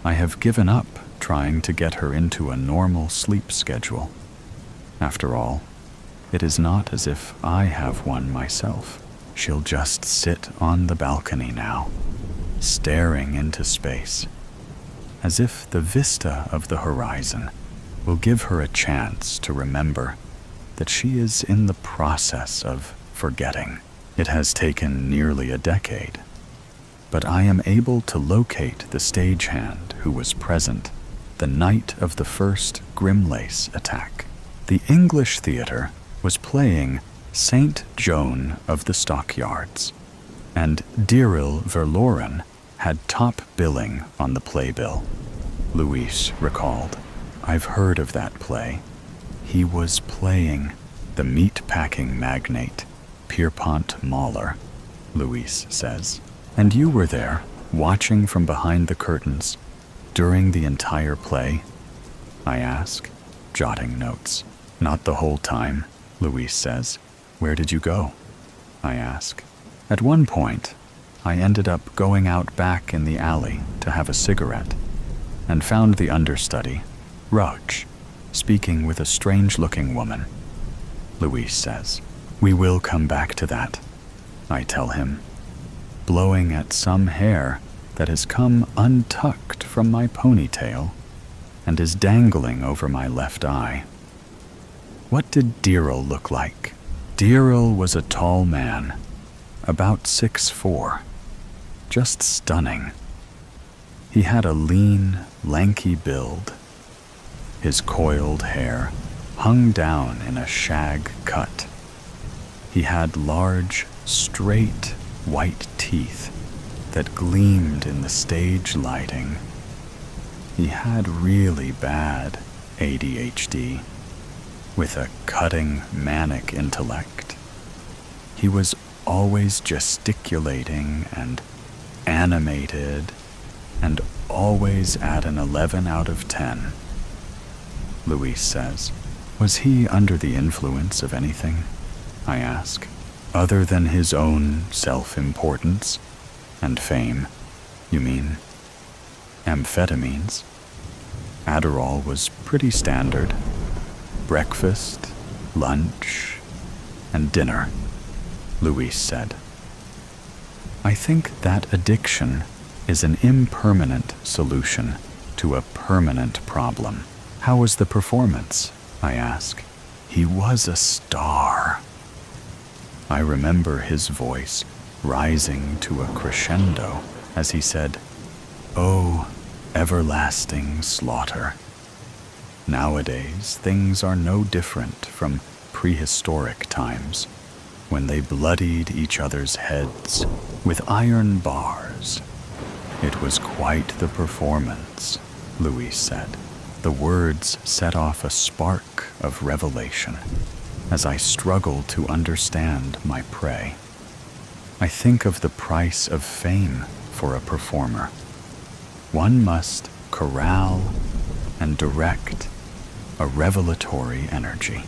I have given up trying to get her into a normal sleep schedule. After all, it is not as if I have one myself. She'll just sit on the balcony now, staring into space, as if the vista of the horizon will give her a chance to remember that she is in the process of forgetting. It has taken nearly a decade, but I am able to locate the stagehand who was present the night of the first Grimlace attack. The English theater was playing Saint Joan of the Stockyards, and Diril Verloren had top billing on the playbill. Louise recalled, "I've heard of that play. He was playing the meat-packing magnate, Pierpont Mauler," Louise says. "And you were there, watching from behind the curtains, during the entire play?" I ask, jotting notes. "Not the whole time," Louise says. "Where did you go?" I ask. "At one point, I ended up going out back in the alley to have a cigarette, and found the understudy, Roach, speaking with a strange-looking woman," Louise says. "We will come back to that," I tell him, blowing at some hair that has come untucked from my ponytail and is dangling over my left eye. What did Diril look like? Diril was a tall man, about 6'4", just stunning. He had a lean, lanky build. His coiled hair hung down in a shag cut. He had large, straight, white teeth that gleamed in the stage lighting. He had really bad ADHD, with a cutting, manic intellect. He was always gesticulating and animated, and always at an 11 out of 10. Louise says, "Was he under the influence of anything?" I ask. "Other than his own self-importance and fame, you mean?" "Amphetamines. Adderall was pretty standard. Breakfast, lunch, and dinner," Louise said. "I think that addiction is an impermanent solution to a permanent problem." "How was the performance?" I ask. "He was a star." I remember his voice rising to a crescendo as he said, "Oh, everlasting slaughter." Nowadays, things are no different from prehistoric times, when they bloodied each other's heads with iron bars. "It was quite the performance," Louise said. The words set off a spark of revelation as I struggle to understand my prey. I think of the price of fame for a performer. One must corral and direct a revelatory energy.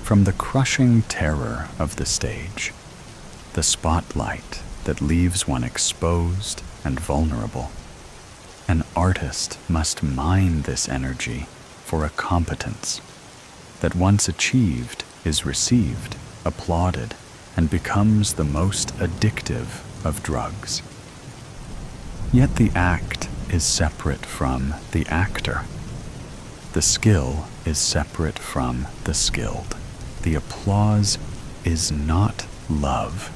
From the crushing terror of the stage, the spotlight that leaves one exposed and vulnerable, an artist must mine this energy for a competence that once achieved is received, applauded, and becomes the most addictive of drugs. Yet the act is separate from the actor. The skill is separate from the skilled. The applause is not love,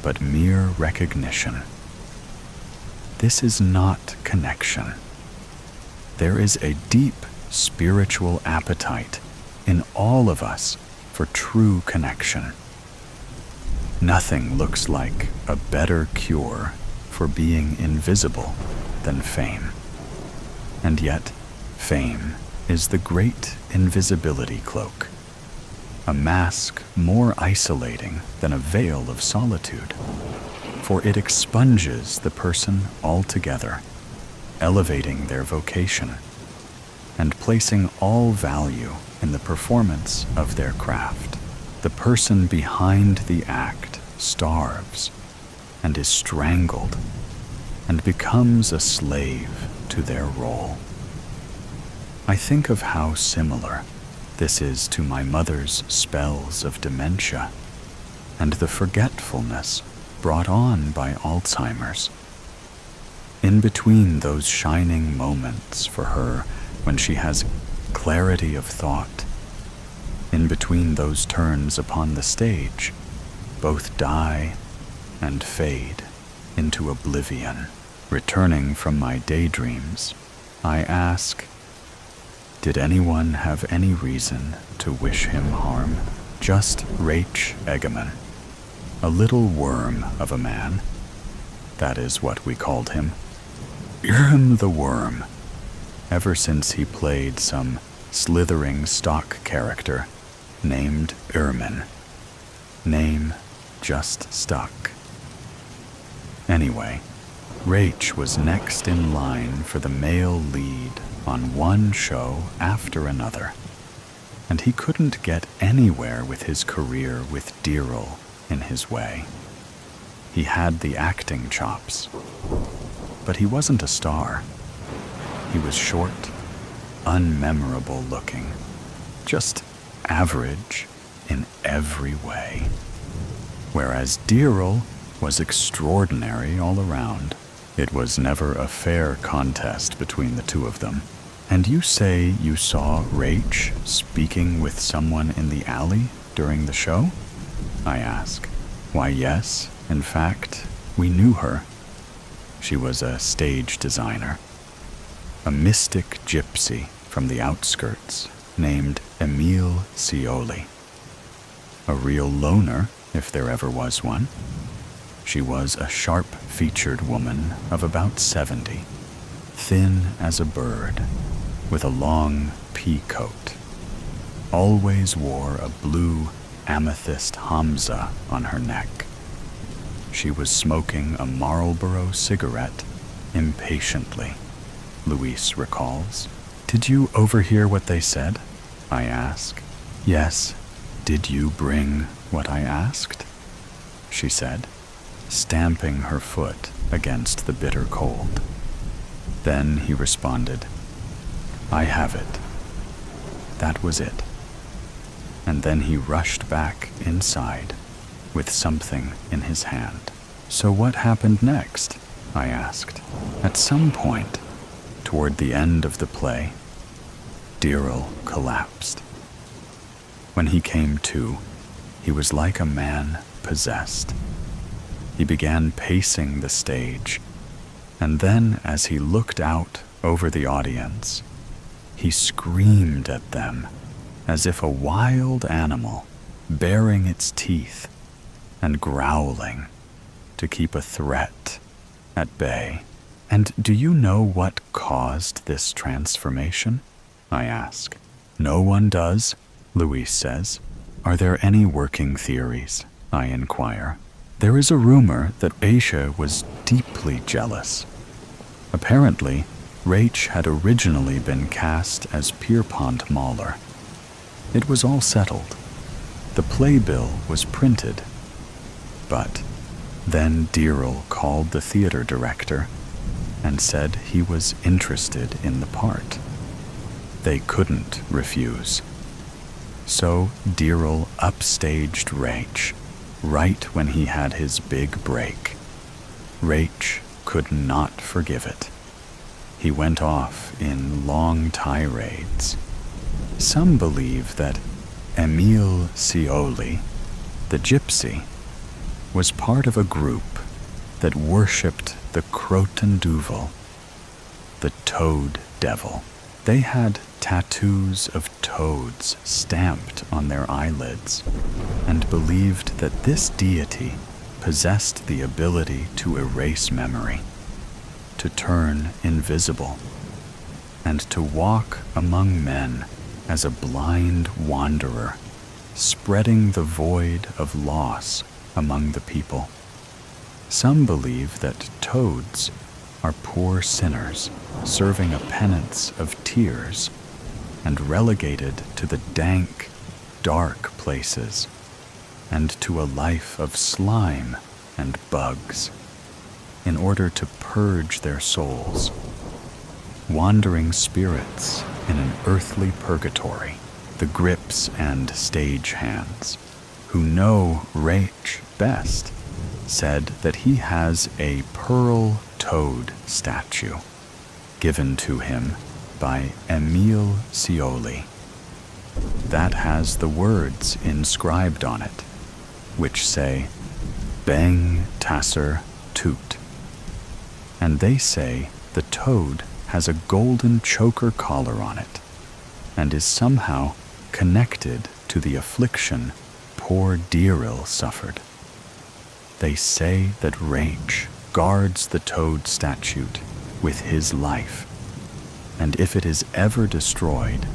but mere recognition. This is not connection. There is a deep spiritual appetite in all of us for true connection. Nothing looks like a better cure for being invisible than fame. And yet, fame is the great invisibility cloak, a mask more isolating than a veil of solitude, for it expunges the person altogether, elevating their vocation, and placing all value in the performance of their craft. The person behind the act starves and is strangled and becomes a slave to their role. I think of how similar this is to my mother's spells of dementia and the forgetfulness brought on by Alzheimer's. In between those shining moments for her when she has clarity of thought, in between those turns upon the stage, both die and fade into oblivion. Returning from my daydreams, I ask, did anyone have any reason to wish him harm? Just Rach Egeman, a little worm of a man. That is what we called him. Irm the Worm, ever since he played some slithering stock character named Irmin. Name just stuck. Anyway, Rach was next in line for the male lead on one show after another, and he couldn't get anywhere with his career with Deerl in his way. He had the acting chops, but he wasn't a star. He was short, unmemorable looking, just average in every way, whereas Deerl was extraordinary all around. It was never a fair contest between the two of them. And you say you saw Rach speaking with someone in the alley during the show? I ask. Why, yes, in fact, we knew her. She was a stage designer, a mystic gypsy from the outskirts named Emile Scioli. A real loner, if there ever was one. She was a sharp-featured woman of about 70, thin as a bird, with a long pea coat. Always wore a blue amethyst Hamza on her neck. She was smoking a Marlboro cigarette impatiently, Luis recalls. Did you overhear what they said? I ask. Yes. Did you bring what I asked? She said, stamping her foot against the bitter cold. Then he responded, I have it. That was it. And then he rushed back inside with something in his hand. So what happened next? I asked. At some point, toward the end of the play, Deerl collapsed. When he came to, he was like a man possessed. He began pacing the stage, and then as he looked out over the audience, he screamed at them as if a wild animal, baring its teeth and growling to keep a threat at bay. And do you know what caused this transformation? I ask. No one does, Luis says. Are there any working theories? I inquire. There is a rumor that Aisha was deeply jealous. Apparently, Rach had originally been cast as Pierpont Mahler. It was all settled. The playbill was printed. But then Deerl called the theater director and said he was interested in the part. They couldn't refuse. So Deerl upstaged Rach right when he had his big break. Rach could not forgive it. He went off in long tirades. Some believe that Emile Scioli, the gypsy, was part of a group that worshipped the Croton Duvel, the toad devil. They had tattoos of toads stamped on their eyelids and believed that this deity possessed the ability to erase memory, to turn invisible, and to walk among men as a blind wanderer, spreading the void of loss among the people. Some believe that toads are poor sinners serving a penance of tears and relegated to the dank, dark places and to a life of slime and bugs in order to purge their souls. Wandering spirits in an earthly purgatory, the grips and stage hands, who know Rach best, said that he has a pearl toad statue given to him by Emile Scioli that has the words inscribed on it, which say, Beng Tasser Toot. And they say the toad has a golden choker collar on it and is somehow connected to the affliction poor Diril suffered. They say that Rach guards the toad statue with his life, and if it is ever destroyed,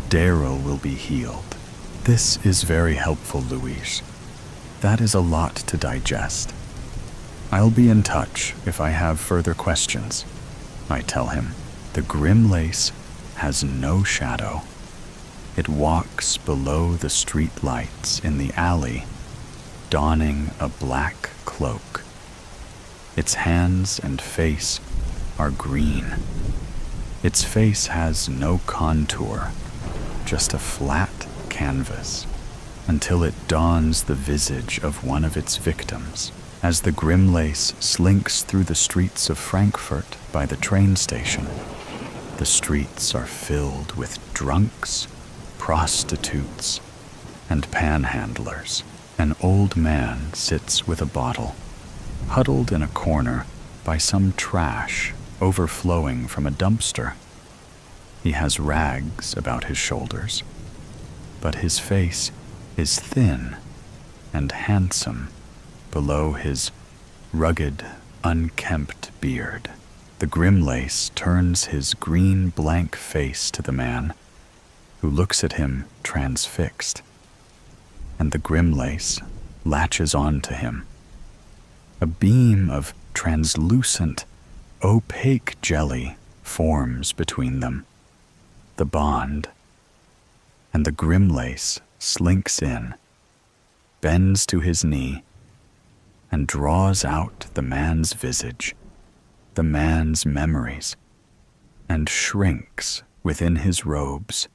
Daryl will be healed. This is very helpful, Louise. That is a lot to digest. I'll be in touch if I have further questions. I tell him, the grim lace has no shadow. It walks below the street lights in the alley, donning a black cloak. Its hands and face are green. Its face has no contour, just a flat canvas, until it dawns the visage of one of its victims as the grim lace slinks through the streets of Frankfurt by the train station. The streets are filled with drunks, prostitutes, and panhandlers. An old man sits with a bottle, huddled in a corner by some trash overflowing from a dumpster. He has rags about his shoulders, but his face is thin and handsome below his rugged, unkempt beard. The grim lace turns his green blank face to the man, who looks at him transfixed, and the grim lace latches on to him. A beam of translucent, opaque jelly forms between them, the bond, and the grim lace slinks in, bends to his knee, and draws out the man's visage, the man's memories, and shrinks within his robes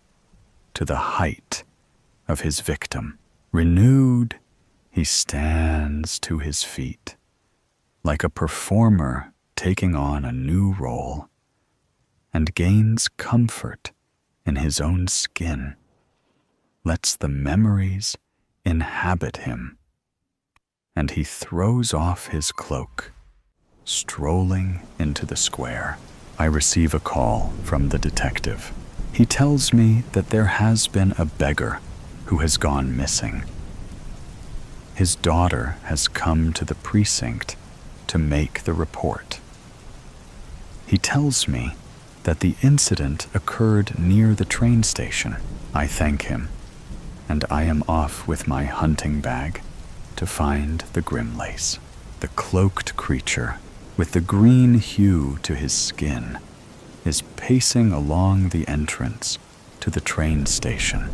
to the height of his victim. Renewed, he stands to his feet, like a performer taking on a new role, and gains comfort in his own skin, lets the memories inhabit him, and he throws off his cloak, strolling into the square. I receive a call from the detective. He tells me that there has been a beggar who has gone missing. His daughter has come to the precinct to make the report. He tells me that the incident occurred near the train station. I thank him, and I am off with my hunting bag to find the grim lace. The cloaked creature, with the green hue to his skin, is pacing along the entrance to the train station,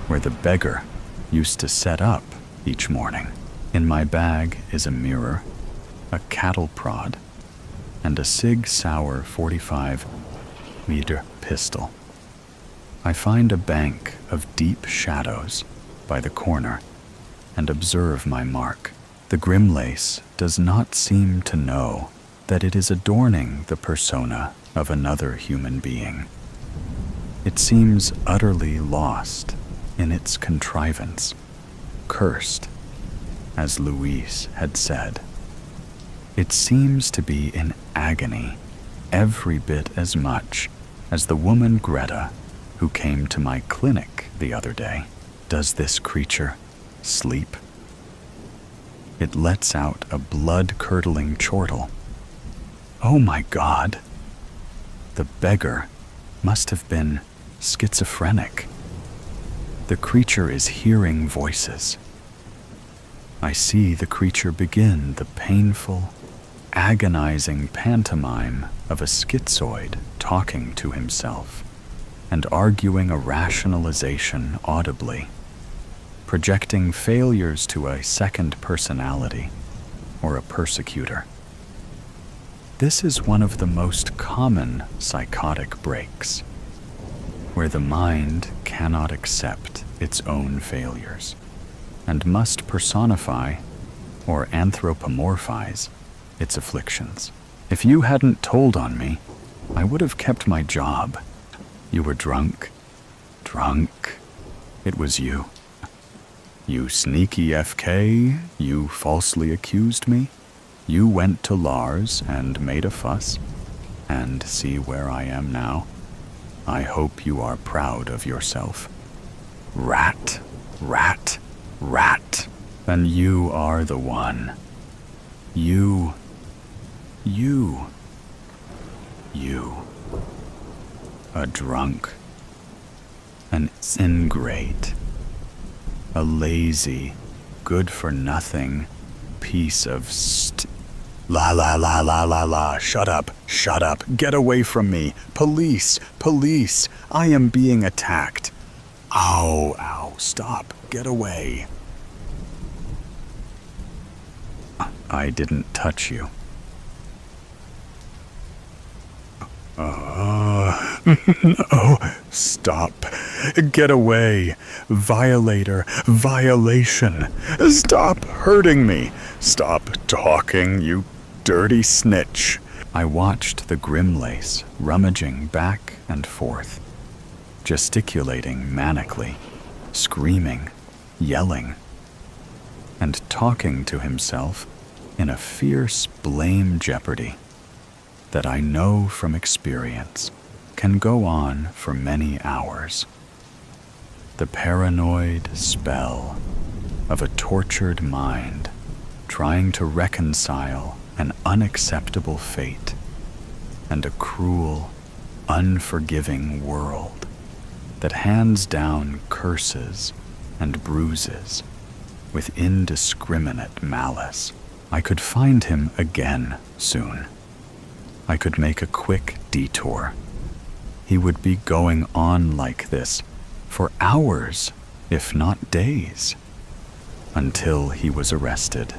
where the beggar used to set up each morning. In my bag is a mirror, a cattle prod, and a Sig Sauer 45mm pistol. I find a bank of deep shadows by the corner and observe my mark. The grim lace does not seem to know that it is adorning the persona of another human being. It seems utterly lost in its contrivance, cursed, as Louise had said. It seems to be in agony every bit as much as the woman Greta who came to my clinic the other day. Does this creature sleep? It lets out a blood-curdling chortle. Oh my God! The beggar must have been schizophrenic. The creature is hearing voices. I see the creature begin the painful, agonizing pantomime of a schizoid talking to himself and arguing a rationalization audibly, projecting failures to a second personality or a persecutor. This is one of the most common psychotic breaks, where the mind cannot accept its own failures and must personify or anthropomorphize its afflictions. If you hadn't told on me, I would have kept my job. You were drunk. Drunk. It was you. You sneaky FK, you falsely accused me. You went to Lars and made a fuss. And see where I am now. I hope you are proud of yourself. Rat, rat, rat. And you are the one. You. A drunk. An ingrate. A lazy, good-for-nothing piece of La la la la la la, shut up, get away from me. Police, police, I am being attacked. Ow, ow, stop, get away. I didn't touch you. No, stop. Get away. Violator. Violation. Stop hurting me. Stop talking, you dirty snitch. I watched the Grimlace rummaging back and forth, gesticulating manically, screaming, yelling, and talking to himself in a fierce blame jeopardy that I know from experience can go on for many hours. The paranoid spell of a tortured mind trying to reconcile an unacceptable fate and a cruel, unforgiving world that hands down curses and bruises with indiscriminate malice. I could find him again soon. I could make a quick detour. He would be going on like this for hours, if not days, until he was arrested,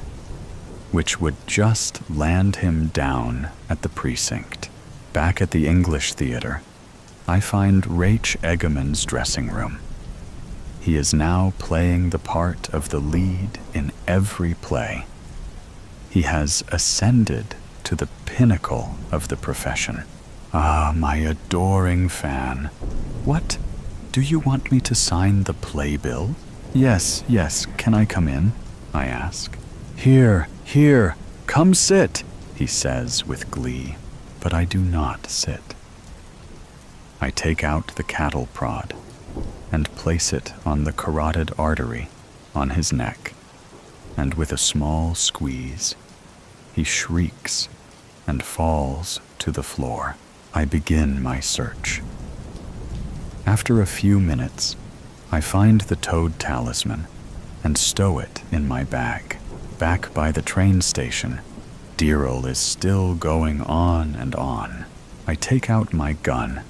which would just land him down at the precinct. Back at the English Theater, I find Rach Egeman's dressing room. He is now playing the part of the lead in every play. He has ascended to the pinnacle of the profession. Ah, my adoring fan. What? Do you want me to sign the playbill? Yes, can I come in? I ask. Here, come sit, he says with glee, but I do not sit. I take out the cattle prod and place it on the carotid artery on his neck, and with a small squeeze, he shrieks and falls to the floor. I begin my search. After a few minutes, I find the toad talisman and stow it in my bag. Back by the train station, Dirrell is still going on and on. I take out my gun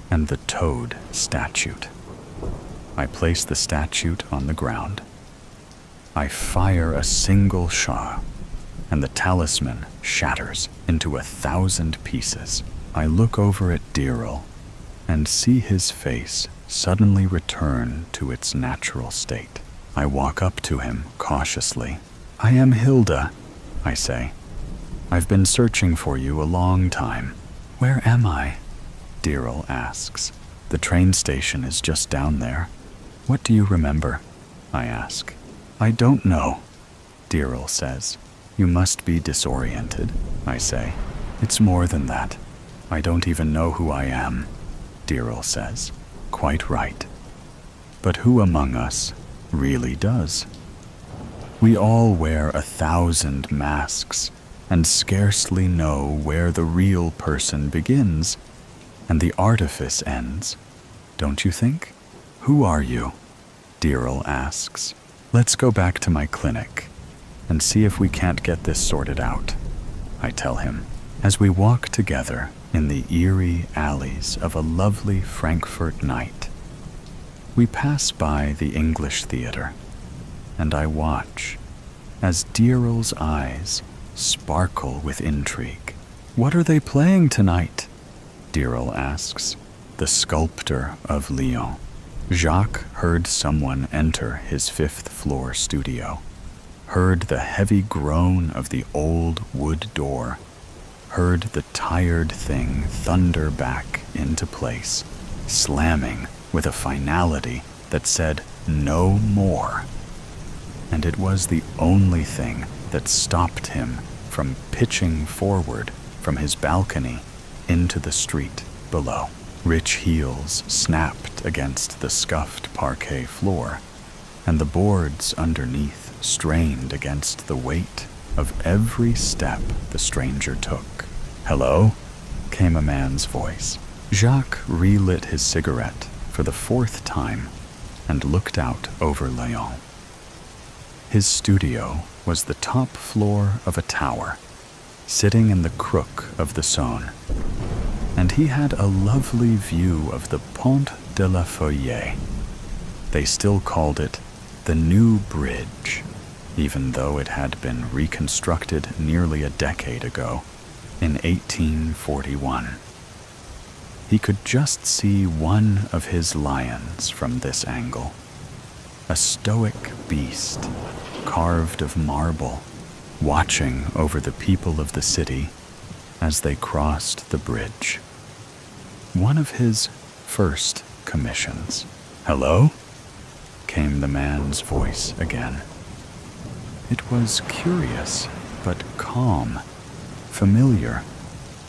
and the toad statute. I place the statute on the ground. I fire a single shot, and the talisman shatters into 1,000 pieces. I look over at Dirrell and see his face suddenly return to its natural state. I walk up to him cautiously. I am Hilda, I say. I've been searching for you a long time. Where am I? Dirrell asks. The train station is just down there. What do you remember? I ask. I don't know, Dirrell says. You must be disoriented, I say. It's more than that. I don't even know who I am, Dirrell says. Quite right. But who among us really does? We all wear 1,000 masks and scarcely know where the real person begins and the artifice ends, don't you think? Who are you? Dirrell asks. Let's go back to my clinic and see if we can't get this sorted out, I tell him, as we walk together in the eerie alleys of a lovely Frankfurt night. We pass by the English Theater, and I watch as Dirrell's eyes sparkle with intrigue. What are they playing tonight? Dirrell asks. The Sculptor of Lyon. Jacques heard someone enter his 5th-floor studio, heard the heavy groan of the old wood door, heard the tired thing thunder back into place, slamming with a finality that said no more. And it was the only thing that stopped him from pitching forward from his balcony into the street below. Rich heels snapped against the scuffed parquet floor, and the boards underneath strained against the weight of every step the stranger took. "Hello?" came a man's voice. Jacques relit his cigarette for the 4th time and looked out over Lyon. His studio was the top floor of a tower, sitting in the crook of the Saône, and he had a lovely view of the Pont de la Feuillée. They still called it the New Bridge, even though it had been reconstructed nearly a decade ago, in 1841. He could just see one of his lions from this angle, a stoic beast carved of marble, watching over the people of the city as they crossed the bridge. One of his first commissions. "Hello?" came the man's voice again. It was curious but calm, familiar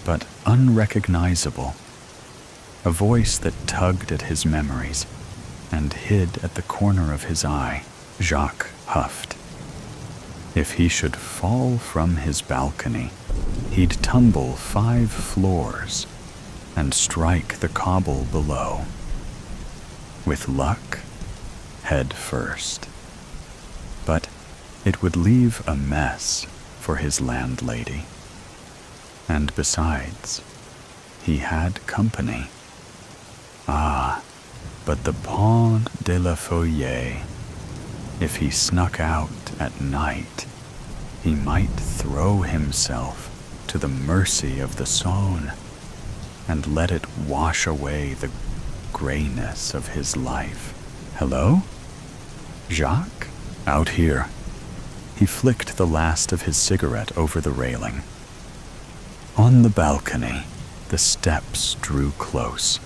but unrecognizable, a voice that tugged at his memories and hid at the corner of his eye. Jacques huffed. If he should fall from his balcony, he'd tumble 5 floors and strike the cobble below. With luck, head first. But it would leave a mess for his landlady. And besides, he had company. Ah, but the Pont de la Feuillée. If he snuck out at night, he might throw himself to the mercy of the Saône and let it wash away the grayness of his life. "Hello? Jacques? Out here." He flicked the last of his cigarette over the railing. On the balcony, the steps drew close,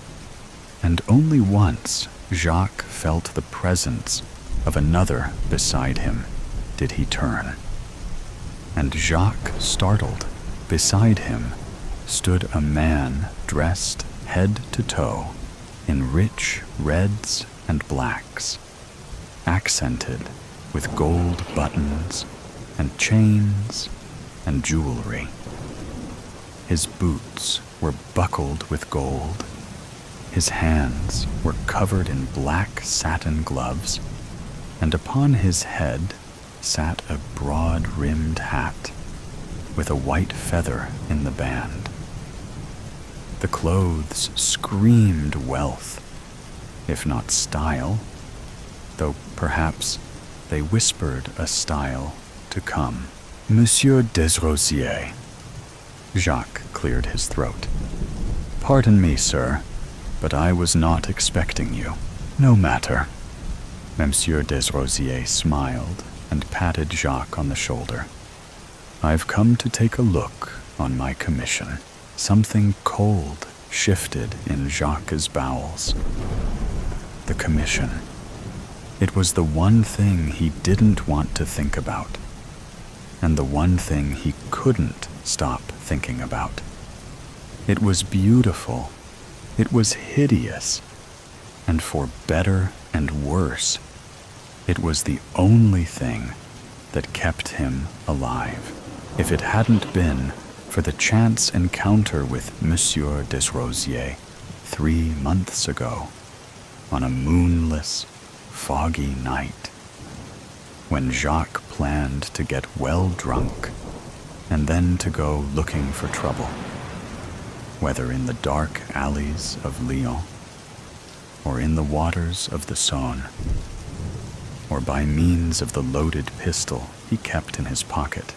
and only once Jacques felt the presence of another beside him did he turn. And Jacques, startled, beside him stood a man dressed head to toe in rich reds and blacks, accented with gold buttons and chains and jewelry. His boots were buckled with gold. His hands were covered in black satin gloves, and upon his head sat a broad-rimmed hat with a white feather in the band. The clothes screamed wealth, if not style, though perhaps they whispered a style to come. "Monsieur Desrosiers." Jacques cleared his throat. "Pardon me, sir, but I was not expecting you." "No matter." Monsieur Desrosiers smiled and patted Jacques on the shoulder. "I've come to take a look on my commission." Something cold shifted in Jacques' bowels. The commission. It was the one thing he didn't want to think about, and the one thing he couldn't stop thinking about. It was beautiful. It was hideous. And for better and worse, it was the only thing that kept him alive. If it hadn't been for the chance encounter with Monsieur Desrosiers 3 months ago, on a moonless, foggy night, when Jacques planned to get well drunk and then to go looking for trouble, whether in the dark alleys of Lyon, or in the waters of the Saône, or by means of the loaded pistol he kept in his pocket,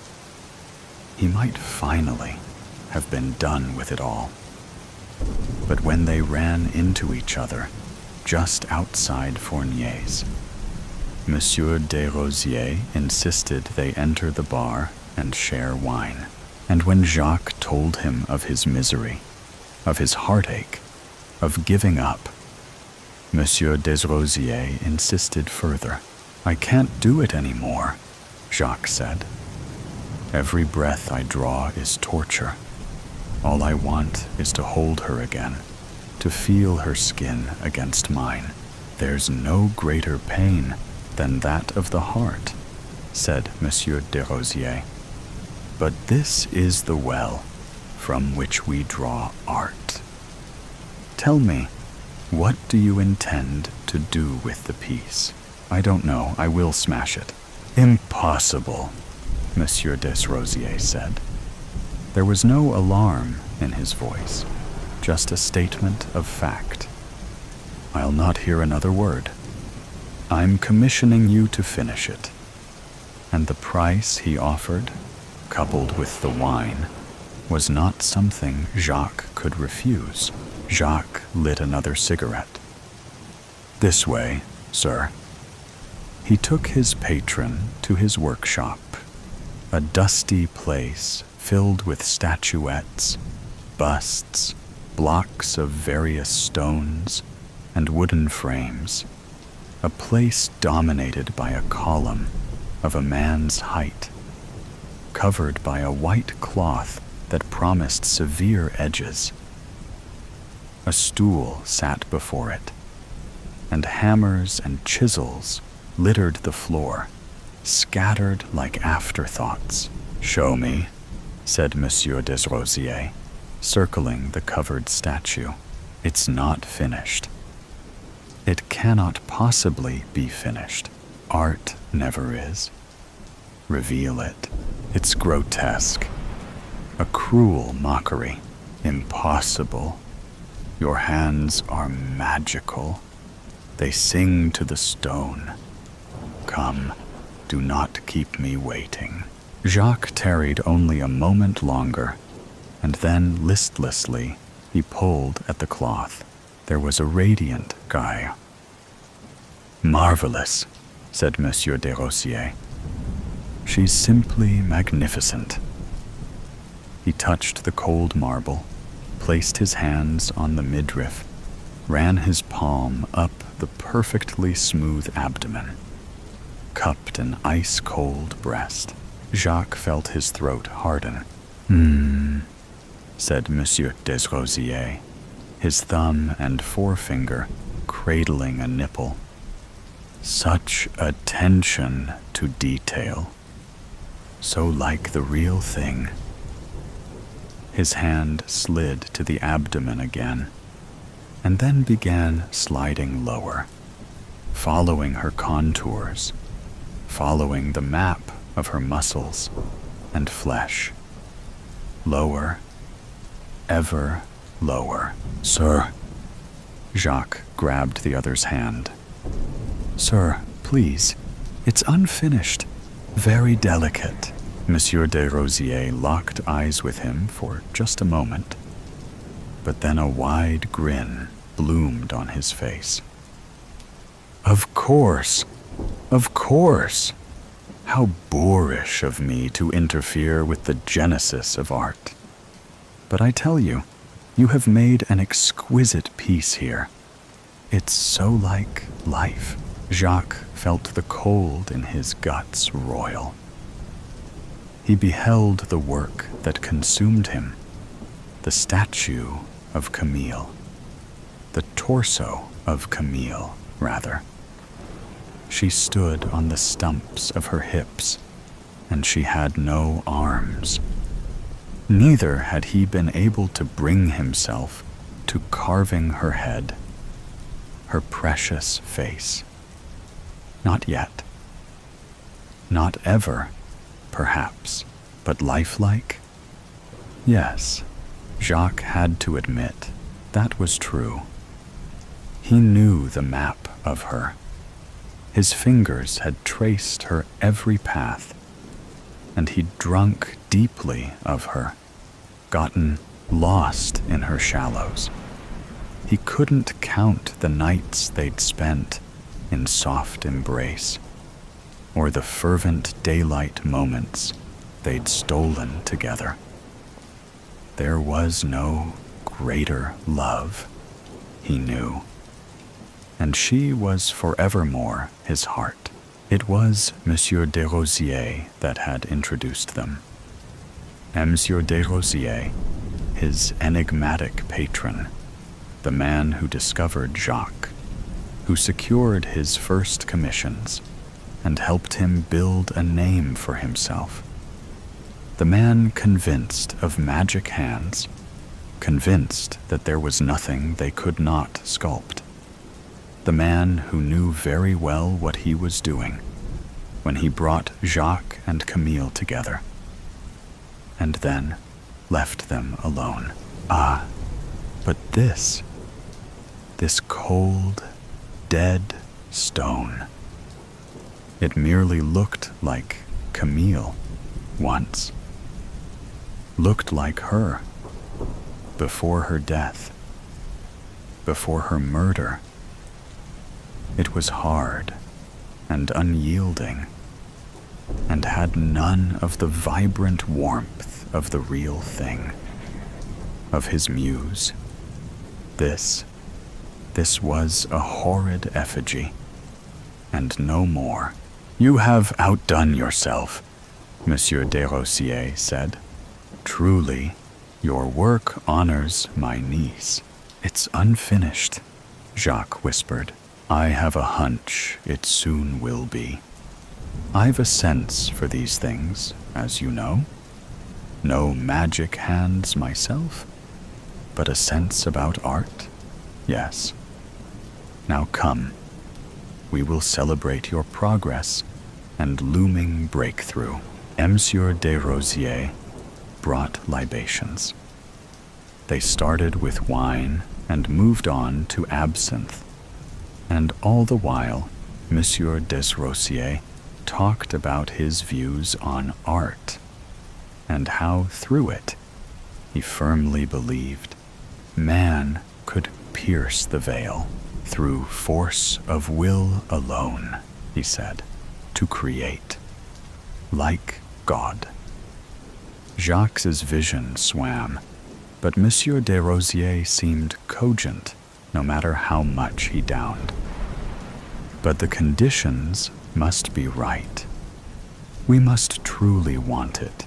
he might finally have been done with it all. But when they ran into each other just outside Fournier's, Monsieur Desrosiers insisted they enter the bar and share wine. And when Jacques told him of his misery, of his heartache, of giving up, Monsieur Desrosiers insisted further. "I can't do it anymore," Jacques said. "Every breath I draw is torture. All I want is to hold her again, to feel her skin against mine. There's no greater pain than that of the heart," said Monsieur Desrosiers. "But this is the well from which we draw art. Tell me, what do you intend to do with the piece?" "I don't know. I will smash it." "Impossible," Monsieur Desrosiers said. There was no alarm in his voice, just a statement of fact. "I'll not hear another word. I'm commissioning you to finish it." And the price he offered, coupled with the wine, was not something Jacques could refuse. Jacques lit another cigarette. "This way, sir." He took his patron to his workshop, a dusty place filled with statuettes, busts, blocks of various stones, and wooden frames, a place dominated by a column of a man's height, covered by a white cloth that promised severe edges. A stool sat before it, and hammers and chisels littered the floor, scattered like afterthoughts. "Show me," said Monsieur Desrosiers, circling the covered statue. "It's not finished. It cannot possibly be finished. Art never is. Reveal it. It's grotesque. A cruel mockery. Impossible. Your hands are magical. They sing to the stone. Come, do not keep me waiting." Jacques tarried only a moment longer, and then listlessly he pulled at the cloth. There was a radiant guile. "Marvelous," said Monsieur Desrosiers. "She's simply magnificent." He touched the cold marble, placed his hands on the midriff, ran his palm up the perfectly smooth abdomen, cupped an ice-cold breast. Jacques felt his throat harden. Said Monsieur Desrosiers, his thumb and forefinger cradling a nipple. "Such attention to detail. So like the real thing." His hand slid to the abdomen again, and then began sliding lower, following her contours, following the map of her muscles and flesh. Lower, ever lower. "Sir." Jacques grabbed the other's hand. "Sir, please, it's unfinished, very delicate." Monsieur Desrosiers locked eyes with him for just a moment, but then a wide grin bloomed on his face. Of course! How boorish of me to interfere with the genesis of art. But I tell you, you have made an exquisite piece here. It's so like life." Jacques felt the cold in his guts roil. He beheld the work that consumed him, the statue of Camille, the torso of Camille, rather. She stood on the stumps of her hips, and she had no arms. Neither had he been able to bring himself to carving her head, her precious face. Not yet. Not ever, perhaps, but lifelike? Yes, Jacques had to admit that was true. He knew the map of her. His fingers had traced her every path, and he'd drunk deeply of her, gotten lost in her shallows. He couldn't count the nights they'd spent in soft embrace, or the fervent daylight moments they'd stolen together. There was no greater love, he knew, and she was forevermore his heart. It was Monsieur Desrosiers that had introduced them. Monsieur Desrosiers, his enigmatic patron, the man who discovered Jacques, who secured his first commissions and helped him build a name for himself. The man convinced of magic hands, convinced that there was nothing they could not sculpt. The man who knew very well what he was doing when he brought Jacques and Camille together, and then left them alone. Ah, but this cold, dead stone. It merely looked like Camille once. Looked like her before her death, before her murder. It was hard and unyielding, and had none of the vibrant warmth of the real thing, of his muse. This was a horrid effigy, and no more. You have outdone yourself, Monsieur Desrosiers said. Truly, your work honors my niece. It's unfinished, Jacques whispered. I have a hunch it soon will be. I've a sense for these things, as you know. No magic hands myself, but a sense about art, yes. Now come, we will celebrate your progress and looming breakthrough. Monsieur Desrosiers brought libations. They started with wine and moved on to absinthe, and all the while Monsieur Desrosiers talked about his views on art, and how through it, he firmly believed, man could pierce the veil through force of will alone, he said, to create, like God. Jacques' vision swam, but Monsieur Desrosiers seemed cogent, no matter how much he downed. But the conditions must be right. We must truly want it,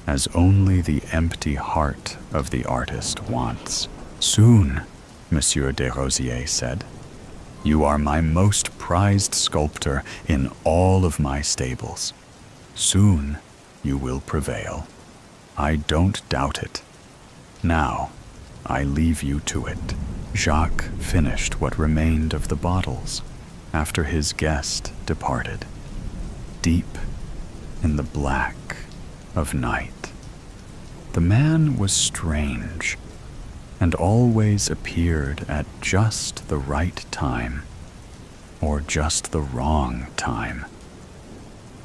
as only the empty heart of the artist wants. Soon, Monsieur Desrosiers said, you are my most prized sculptor in all of my stables. Soon you will prevail. I don't doubt it. Now, I leave you to it. Jacques finished what remained of the bottles after his guest departed, deep in the black of night. The man was strange, and always appeared at just the right time, or just the wrong time.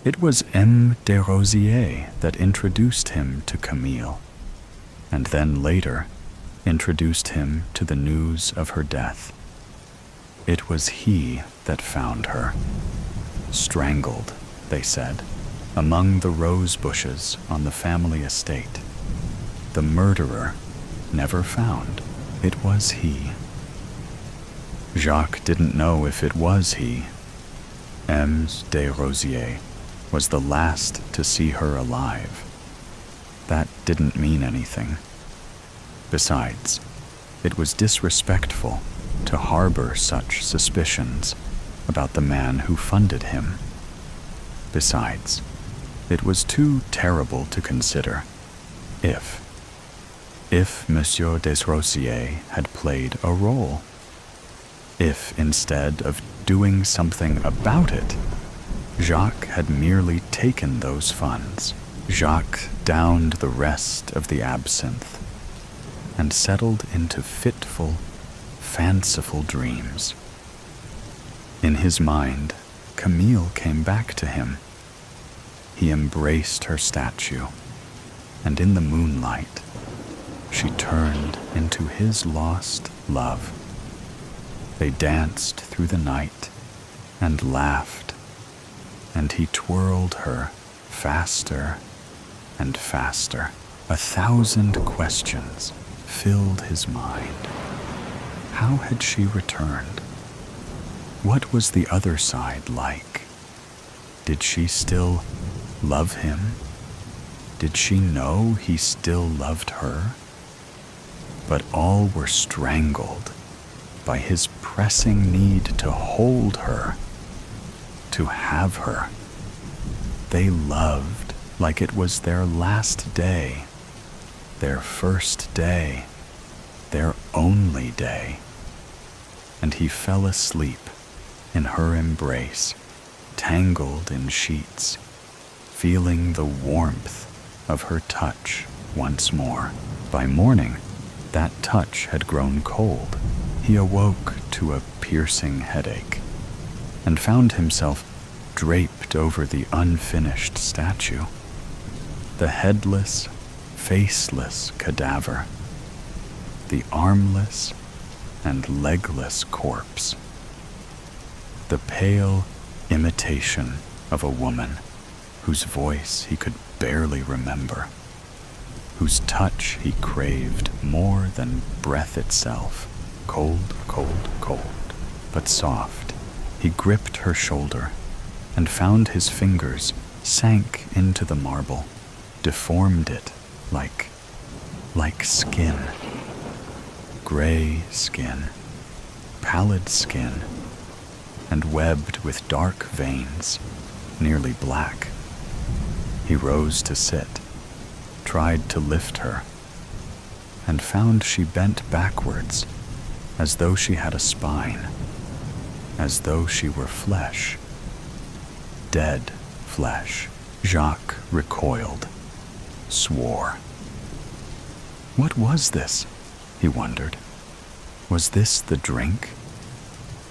It was M. Desrosiers that introduced him to Camille, and then later introduced him to the news of her death. It was he that found her, strangled, they said, among the rose bushes on the family estate. The murderer never found. It was he. Jacques didn't know if it was he. M. Desrosiers was the last to see her alive. That didn't mean anything. Besides, it was disrespectful to harbor such suspicions about the man who funded him. Besides, it was too terrible to consider if Monsieur Desrosiers had played a role. If instead of doing something about it, Jacques had merely taken those funds. Jacques downed the rest of the absinthe and settled into fitful, fanciful dreams. In his mind, Camille came back to him. He embraced her statue, and in the moonlight, she turned into his lost love. They danced through the night and laughed, and he twirled her faster and faster. 1,000 questions filled his mind. How had she returned? What was the other side like? Did she still love him? Did she know he still loved her? But all were strangled by his pressing need to hold her, to have her. They loved like it was their last day, their first day, their only day. And he fell asleep in her embrace, tangled in sheets, feeling the warmth of her touch once more. By morning, that touch had grown cold. He awoke to a piercing headache and found himself draped over the unfinished statue, the headless, faceless cadaver, the armless and legless corpse, the pale imitation of a woman whose voice he could barely remember, whose touch he craved more than breath itself. Cold, cold, cold, but soft. He gripped her shoulder and found his fingers sank into the marble, deformed it like skin. Gray skin, pallid skin, and webbed with dark veins, nearly black. He rose to sit, tried to lift her, and found she bent backwards as though she had a spine, as though she were flesh. Dead flesh. Jacques recoiled, swore. What was this? He wondered. Was this the drink?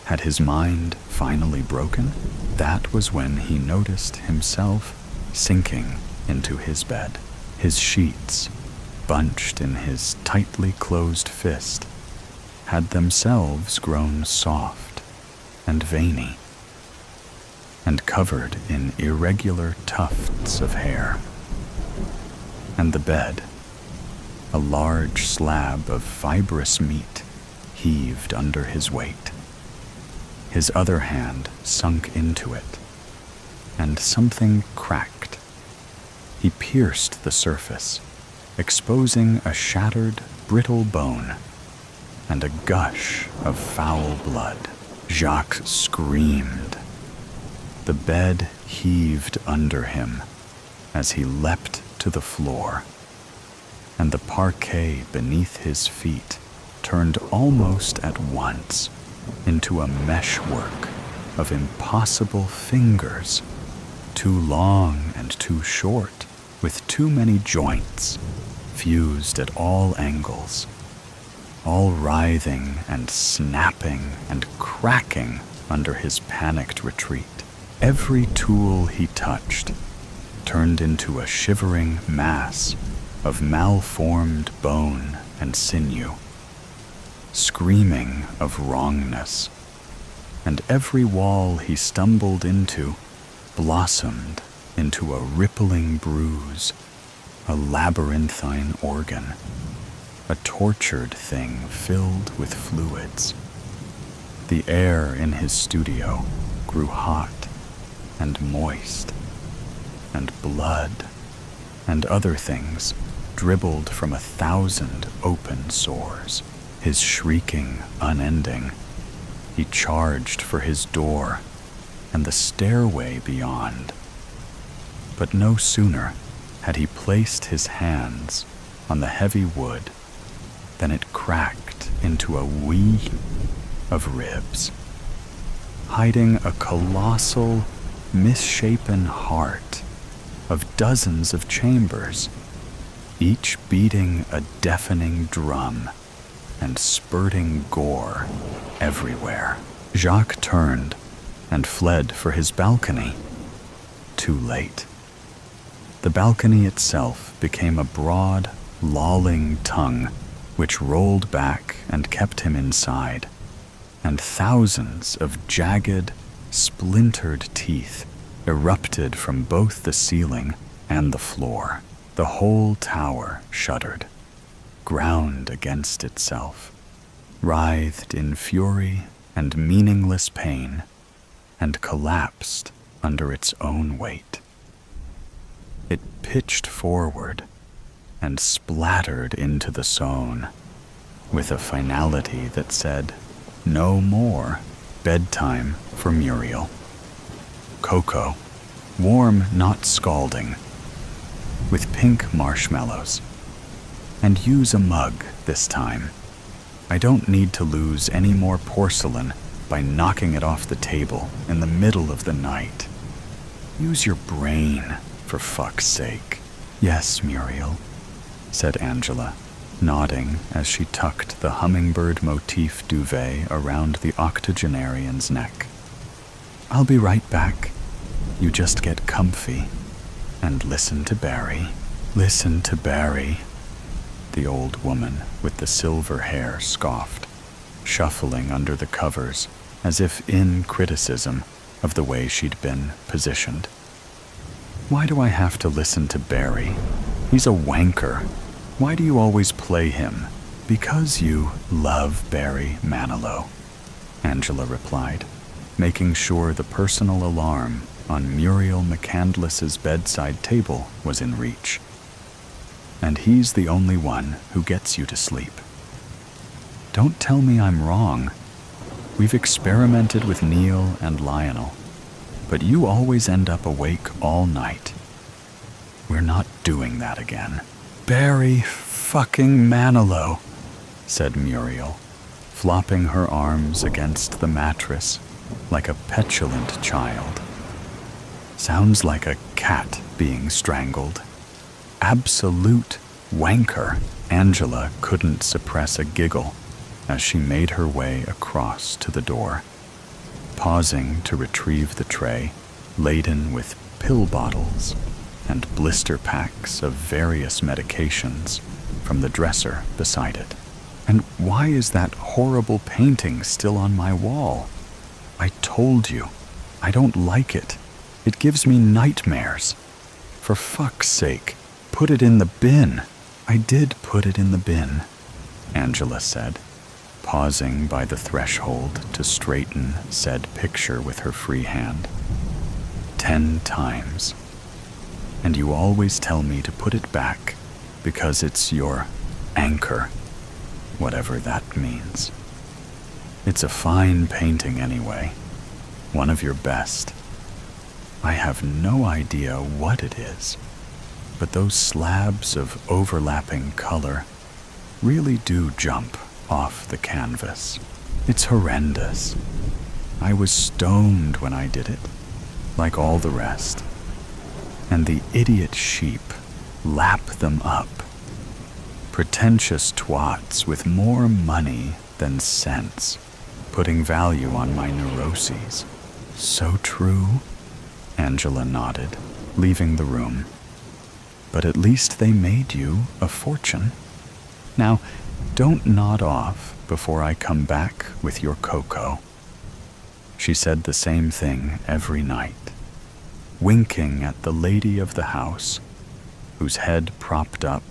Had his mind finally broken? That was when he noticed himself sinking into his bed, his sheets, bunched in his tightly closed fist, had themselves grown soft and veiny, and covered in irregular tufts of hair. And the bed, a large slab of fibrous meat, heaved under his weight. His other hand sunk into it, and something cracked. He pierced the surface, exposing a shattered, brittle bone and a gush of foul blood. Jacques screamed. The bed heaved under him as he leapt to the floor, and the parquet beneath his feet turned almost at once into a meshwork of impossible fingers, too long and too short, with too many joints, fused at all angles, all writhing and snapping and cracking under his panicked retreat. Every tool he touched turned into a shivering mass of malformed bone and sinew, screaming of wrongness, and every wall he stumbled into blossomed into a rippling bruise, a labyrinthine organ, a tortured thing filled with fluids. The air in his studio grew hot and moist, and blood and other things dribbled from 1,000 open sores. His shrieking unending, he charged for his door and the stairway beyond. But no sooner had he placed his hands on the heavy wood than it cracked into a wee of ribs, hiding a colossal, misshapen heart of dozens of chambers, each beating a deafening drum and spurting gore everywhere. Jacques turned and fled for his balcony. Too late. The balcony itself became a broad, lolling tongue which rolled back and kept him inside, and thousands of jagged, splintered teeth erupted from both the ceiling and the floor. The whole tower shuddered, ground against itself, writhed in fury and meaningless pain, and collapsed under its own weight. It pitched forward and splattered into the Saône with a finality that said, "No more bedtime for Muriel. Cocoa, warm, not scalding, with pink marshmallows. And use a mug this time. I don't need to lose any more porcelain by knocking it off the table in the middle of the night. Use your brain, for fuck's sake." "Yes, Muriel," said Angela, nodding as she tucked the hummingbird motif duvet around the octogenarian's neck. "I'll be right back. You just get comfy and listen to Barry." "Listen to Barry," the old woman with the silver hair scoffed, shuffling under the covers as if in criticism of the way she'd been positioned. "Why do I have to listen to Barry? He's a wanker. Why do you always play him?" "Because you love Barry Manilow," Angela replied, making sure the personal alarm on Muriel McCandless's bedside table was in reach. "And he's the only one who gets you to sleep. Don't tell me I'm wrong. We've experimented with Neil and Lionel, but you always end up awake all night. We're not doing that again." "Barry fucking Manilow," said Muriel, flopping her arms against the mattress like a petulant child. "Sounds like a cat being strangled. Absolute wanker." Angela couldn't suppress a giggle as she made her way across to the door, pausing to retrieve the tray laden with pill bottles and blister packs of various medications from the dresser beside it. "And why is that horrible painting still on my wall? I told you, I don't like it. It gives me nightmares. For fuck's sake, put it in the bin." "I did put it in the bin," Angela said, pausing by the threshold to straighten said picture with her free hand. 10 times. And you always tell me to put it back because it's your anchor, whatever that means. It's a fine painting anyway, one of your best. I have no idea what it is, but those slabs of overlapping color really do jump off the canvas. It's horrendous. I was stoned when I did it, like all the rest. And the idiot sheep lap them up. Pretentious twats with more money than sense, putting value on my neuroses. "So true," Angela nodded, leaving the room. "But at least they made you a fortune. Now, don't nod off before I come back with your cocoa." She said the same thing every night, winking at the lady of the house, whose head propped up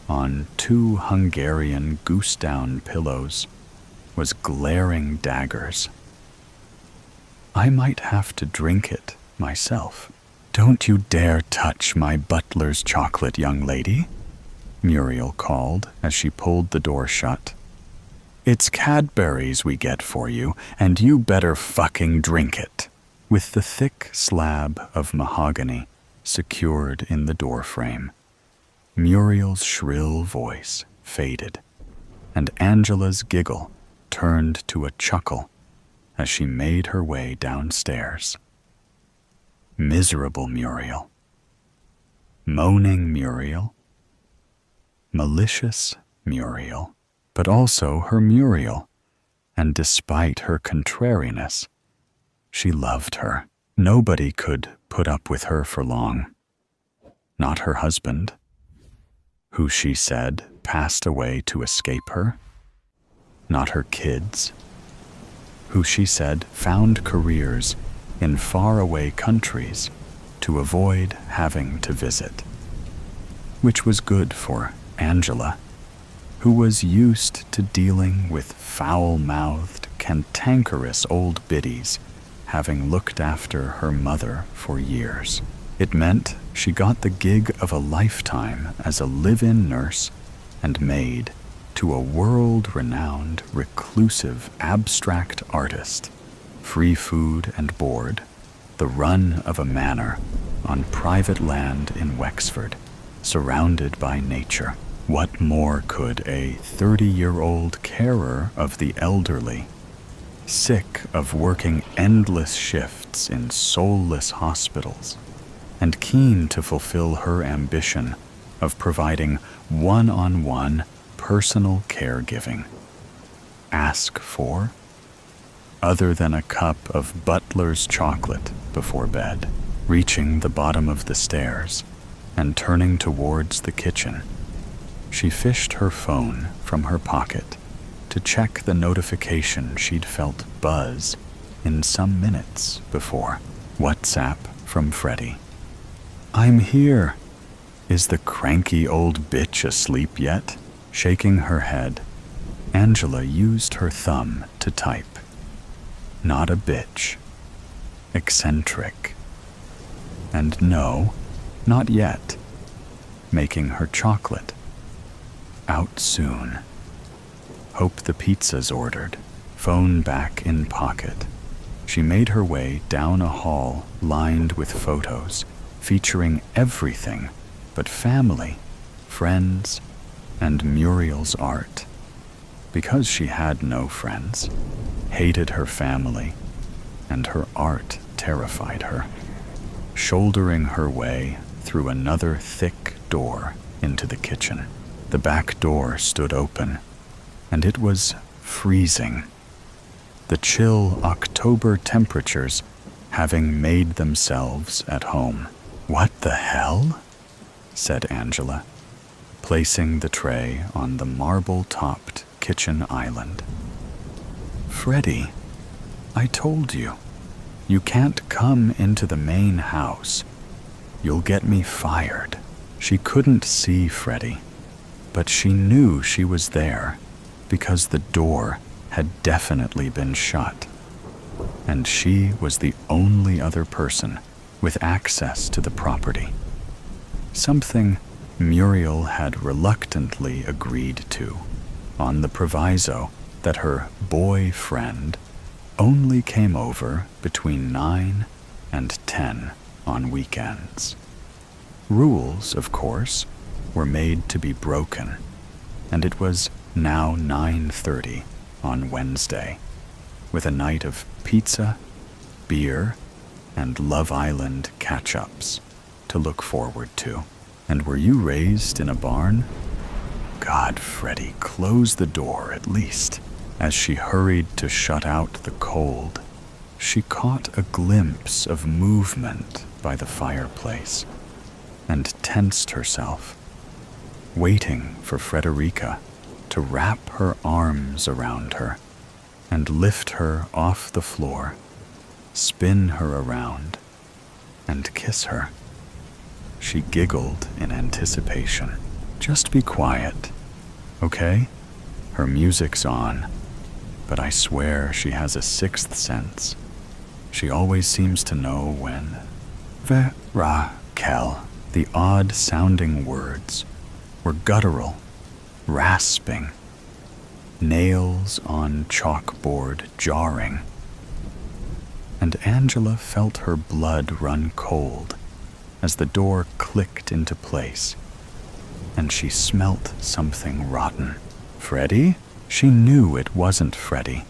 on 2 Hungarian goose-down pillows was glaring daggers. "I might have to drink it myself." "Don't you dare touch my butler's chocolate, young lady," Muriel called as she pulled the door shut. "It's Cadbury's we get for you, and you better fucking drink it." With the thick slab of mahogany secured in the doorframe, Muriel's shrill voice faded, and Angela's giggle turned to a chuckle as she made her way downstairs. Miserable Muriel. Moaning Muriel. Malicious Muriel, but also her Muriel, and despite her contrariness, she loved her. Nobody could put up with her for long. Not her husband, who she said passed away to escape her. Not her kids, who she said found careers in faraway countries to avoid having to visit. which was good for Angela, who was used to dealing with foul-mouthed, cantankerous old biddies, having looked after her mother for years. It meant she got the gig of a lifetime as a live-in nurse and maid to a world-renowned, reclusive, abstract artist, free food and board, the run of a manor on private land in Wexford, surrounded by nature. What more could a 30-year-old carer of the elderly, sick of working endless shifts in soulless hospitals, and keen to fulfill her ambition of providing one-on-one personal caregiving, ask for, other than a cup of Butler's chocolate before bed? Reaching the bottom of the stairs and turning towards the kitchen, she fished her phone from her pocket to check the notification she'd felt buzz in some minutes before. WhatsApp from Freddie. "I'm here. Is the cranky old bitch asleep yet?" Shaking her head, Angela used her thumb to type. Not a bitch. Eccentric. And no, not yet. Making her chocolate. Out soon. Hope the pizza's ordered. Phone back in pocket. She made her way down a hall lined with photos featuring everything but family, friends, and Muriel's art. Because she had no friends, hated her family, and her art terrified her. Shouldering her way through another thick door into the kitchen. The back door stood open, and it was freezing. The chill October temperatures having made themselves at home. "What the hell?" said Angela, placing the tray on the marble-topped kitchen island. "Freddie, I told you. You can't come into the main house. You'll get me fired." She couldn't see Freddie, but she knew she was there because the door had definitely been shut, and she was the only other person with access to the property. Something Muriel had reluctantly agreed to, on the proviso that her boyfriend only came over between 9 and 10 on weekends. Rules, of course, were made to be broken, and it was now 9:30 on Wednesday, with a night of pizza, beer, and Love Island catch-ups to look forward to. "And were you raised in a barn?" God, Freddie, close the door at least. As she hurried to shut out the cold, she caught a glimpse of movement by the fireplace and tensed herself, waiting for Frederica to wrap her arms around her and lift her off the floor, spin her around, and kiss her. She giggled in anticipation. "Just be quiet, okay? Her music's on, but I swear she has a sixth sense. She always seems to know when." Raquel. The odd-sounding words were guttural, rasping, nails on chalkboard jarring, and Angela felt her blood run cold as the door clicked into place, and she smelt something rotten. Freddie? She knew it wasn't Freddie,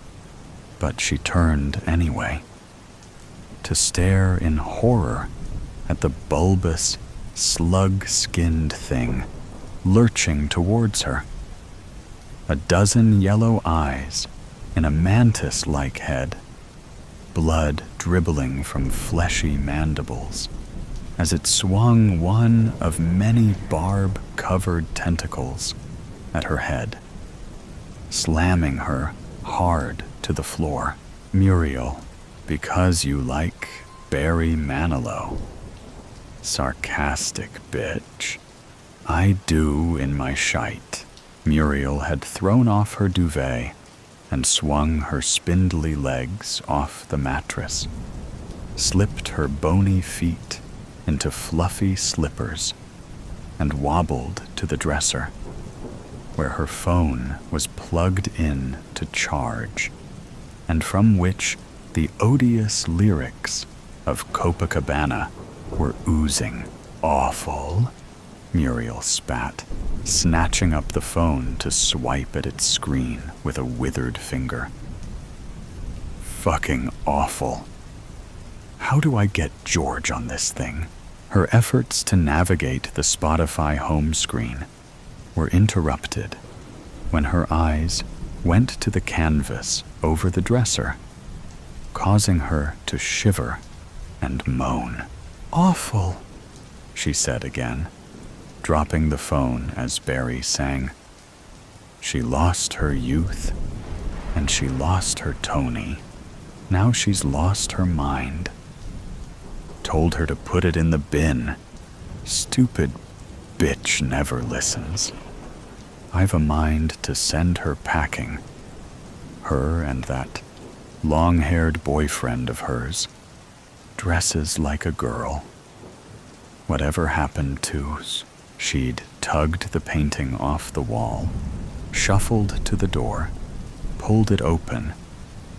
but she turned anyway, to stare in horror at the bulbous, slug-skinned thing lurching towards her. A dozen yellow eyes in a mantis-like head, blood dribbling from fleshy mandibles as it swung one of many barb-covered tentacles at her head, slamming her hard to the floor. "Muriel, because you like Barry Manilow. Sarcastic bitch." I do in my shite. Muriel had thrown off her duvet and swung her spindly legs off the mattress, slipped her bony feet into fluffy slippers, and wobbled to the dresser, where her phone was plugged in to charge, and from which the odious lyrics of Copacabana were oozing. Awful, Muriel spat, snatching up the phone to swipe at its screen with a withered finger. Fucking awful. How do I get George on this thing? Her efforts to navigate the Spotify home screen were interrupted when her eyes went to the canvas over the dresser, causing her to shiver and moan. Awful, she said again, dropping the phone as Barry sang. She lost her youth, and she lost her Tony. Now she's lost her mind. Told her to put it in the bin. Stupid bitch never listens. I've a mind to send her packing. Her and that long-haired boyfriend of hers. Dresses like a girl. Whatever happened to... She'd tugged the painting off the wall, shuffled to the door, pulled it open,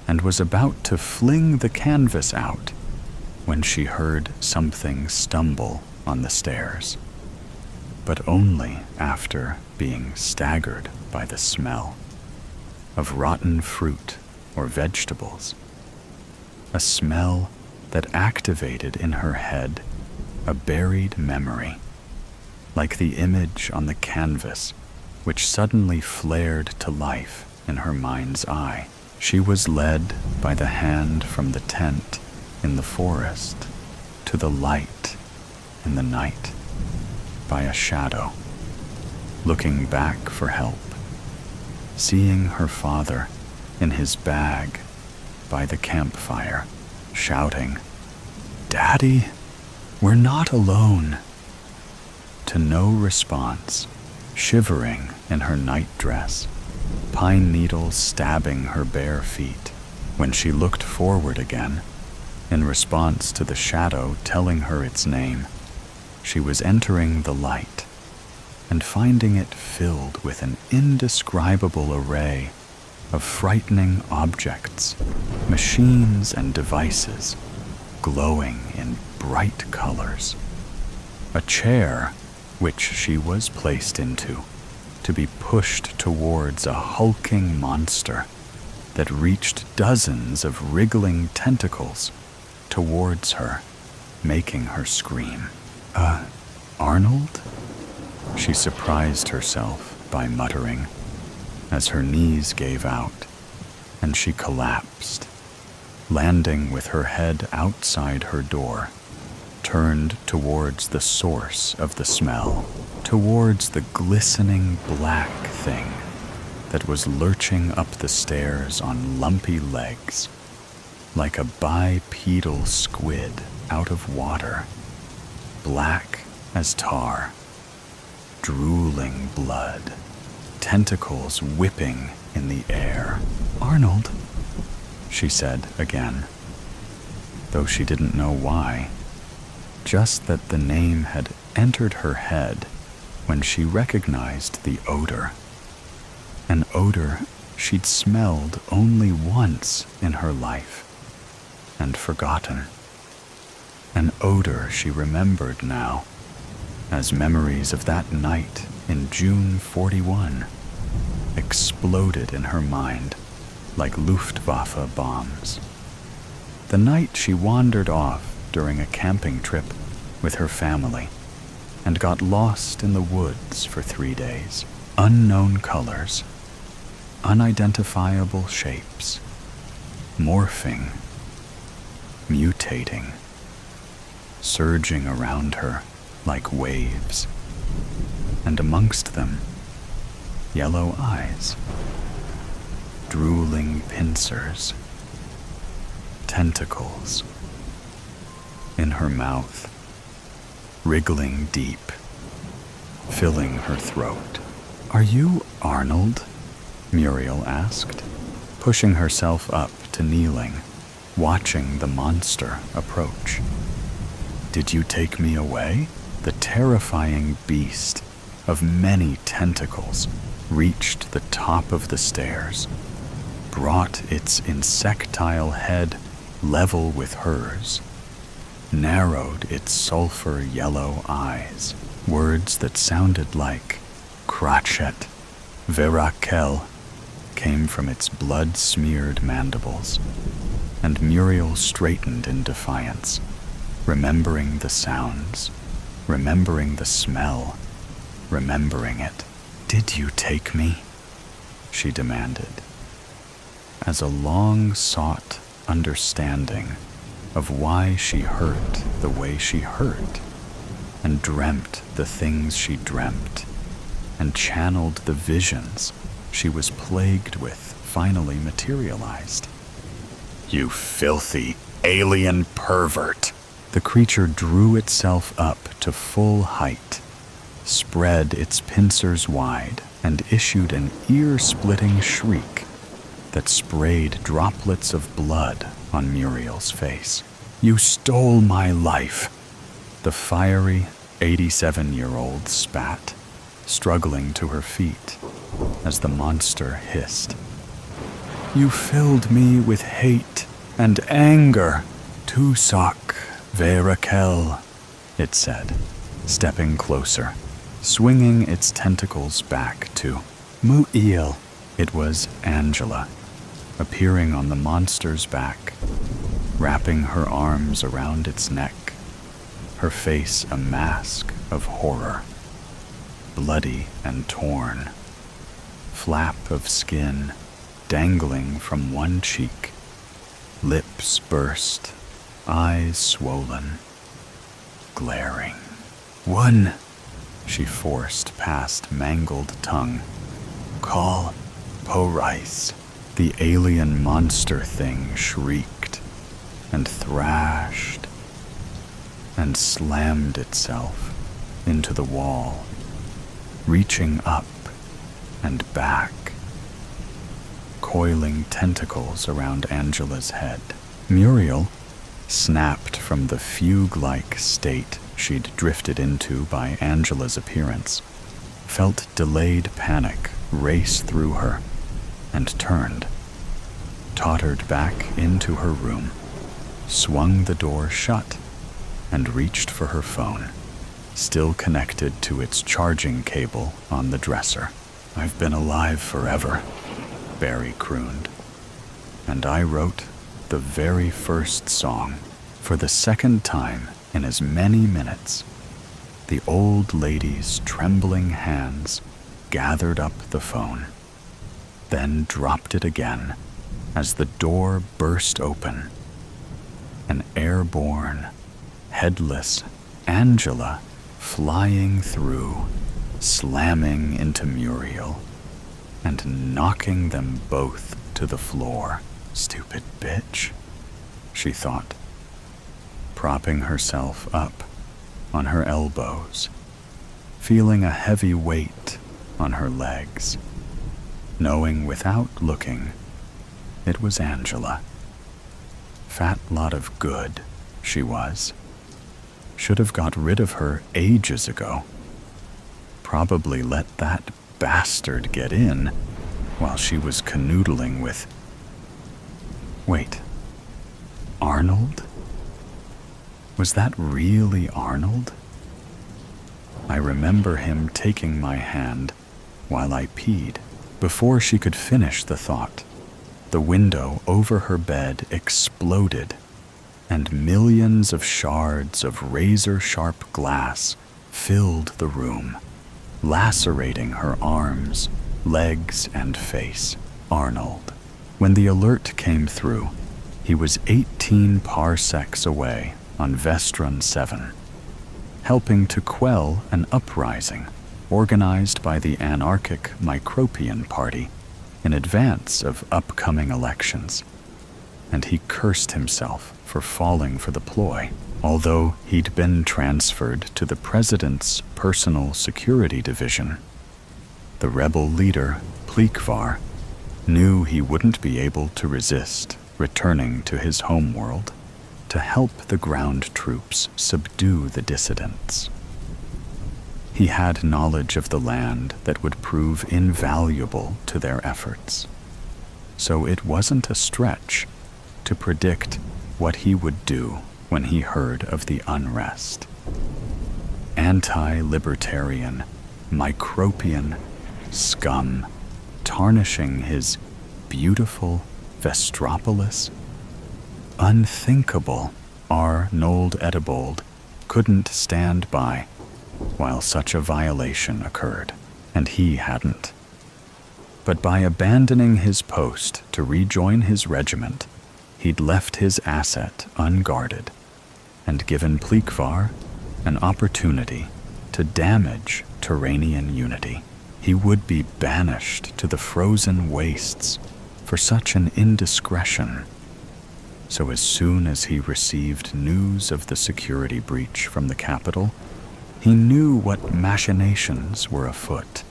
and was about to fling the canvas out when she heard something stumble on the stairs, but only after being staggered by the smell of rotten fruit or vegetables, a smell that activated in her head a buried memory, like the image on the canvas which suddenly flared to life in her mind's eye. She was led by the hand from the tent in the forest to the light in the night, by a shadow, looking back for help, seeing her father in his bag by the campfire, shouting, "Daddy, we're not alone." To no response, shivering in her nightdress, pine needles stabbing her bare feet, when she looked forward again, in response to the shadow telling her its name, she was entering the light and finding it filled with an indescribable array of frightening objects, machines and devices, glowing in bright colors. A chair, which she was placed into, to be pushed towards a hulking monster that reached dozens of wriggling tentacles towards her, making her scream. Arnold? She surprised herself by muttering, as her knees gave out and she collapsed, landing with her head outside her door, turned towards the source of the smell, towards the glistening black thing that was lurching up the stairs on lumpy legs, like a bipedal squid out of water, black as tar, drooling blood, tentacles whipping in the air. "Arnold," she said again, though she didn't know why, just that the name had entered her head when she recognized the odor, an odor she'd smelled only once in her life and forgotten, an odor she remembered now as memories of that night in June 41 exploded in her mind like Luftwaffe bombs. The night she wandered off during a camping trip with her family and got lost in the woods for 3 days. Unknown colors, unidentifiable shapes, morphing, mutating, surging around her like waves, and amongst them, yellow eyes, drooling pincers, tentacles in her mouth, wriggling deep, filling her throat. "Are you Arnold?" Muriel asked, pushing herself up to kneeling, watching the monster approach. "Did you take me away?" The terrifying beast of many tentacles reached the top of the stairs, brought its insectile head level with hers, narrowed its sulfur yellow eyes. Words that sounded like Crachet, Verakel came from its blood-smeared mandibles, and Muriel straightened in defiance, remembering the sounds, remembering the smell, remembering it. "Did you take me?" she demanded, as a long-sought understanding of why she hurt the way she hurt, and dreamt the things she dreamt, and channeled the visions she was plagued with finally materialized. "You filthy, alien pervert!" The creature drew itself up to full height, spread its pincers wide, and issued an ear-splitting shriek that sprayed droplets of blood on Muriel's face. "You stole my life!" The fiery 87-year-old spat, struggling to her feet as the monster hissed. "You filled me with hate and anger. Tusak Verakel," it said, stepping closer, swinging its tentacles back to Mu'il. It was Angela, appearing on the monster's back, wrapping her arms around its neck, her face a mask of horror, bloody and torn, flap of skin dangling from one cheek, lips burst, eyes swollen, glaring. "One," she forced past mangled tongue. "Call Porice." The alien monster thing shrieked and thrashed and slammed itself into the wall, reaching up and back, coiling tentacles around Angela's head. Muriel, snapped from the fugue-like state she'd drifted into by Angela's appearance, felt delayed panic race through her and turned, tottered back into her room, swung the door shut, and reached for her phone, still connected to its charging cable on the dresser. "I've been alive forever," Barry crooned, "and I wrote the very first song." For the second time in as many minutes, the old lady's trembling hands gathered up the phone, then dropped it again as the door burst open. An airborne, headless Angela flying through, slamming into Muriel, and knocking them both to the floor. "Stupid bitch," she thought, propping herself up on her elbows, feeling a heavy weight on her legs, knowing without looking it was Angela. Fat lot of good she was. Should have got rid of her ages ago. Probably let that bastard get in while she was canoodling with... Wait, Arnold? Was that really Arnold? I remember him taking my hand while I peed. Before she could finish the thought, the window over her bed exploded, and millions of shards of razor-sharp glass filled the room, lacerating her arms, legs, and face. Arnold. When the alert came through, he was 18 parsecs away on Vestron 7, helping to quell an uprising organized by the anarchic Micropian Party in advance of upcoming elections, and he cursed himself for falling for the ploy. Although he'd been transferred to the president's personal security division, the rebel leader, Plikvar, knew he wouldn't be able to resist returning to his homeworld to help the ground troops subdue the dissidents. He had knowledge of the land that would prove invaluable to their efforts, so it wasn't a stretch to predict what he would do when he heard of the unrest. Anti-libertarian, micropian scum tarnishing his beautiful Vestropolis? Unthinkable. Arnold Edibold couldn't stand by while such a violation occurred, and he hadn't. But by abandoning his post to rejoin his regiment, he'd left his asset unguarded and given Plikvar an opportunity to damage Turanian unity. He would be banished to the frozen wastes for such an indiscretion. So as soon as he received news of the security breach from the capital, he knew what machinations were afoot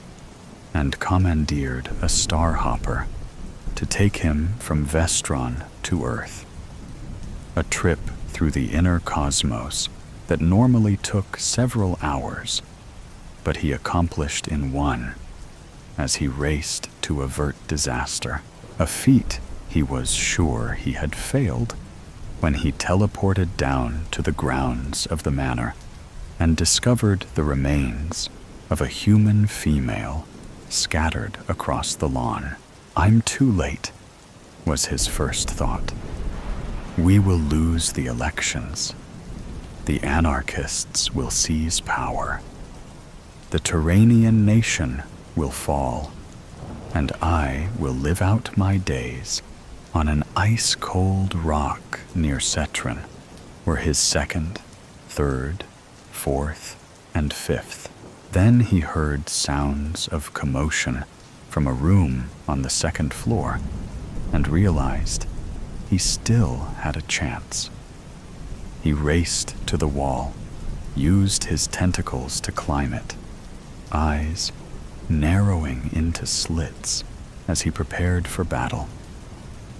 and commandeered a starhopper to take him from Vestron to Earth. A trip through the inner cosmos that normally took several hours, but he accomplished in one as he raced to avert disaster, a feat he was sure he had failed when he teleported down to the grounds of the manor and discovered the remains of a human female scattered across the lawn. "I'm too late," was his first thought. "We will lose the elections. The anarchists will seize power. The Turanian nation will fall, and I will live out my days on an ice-cold rock near Cetron, were his second, third, fourth, and fifth. Then he heard sounds of commotion from a room on the second floor and realized he still had a chance. He raced to the wall, used his tentacles to climb it, eyes narrowing into slits as he prepared for battle,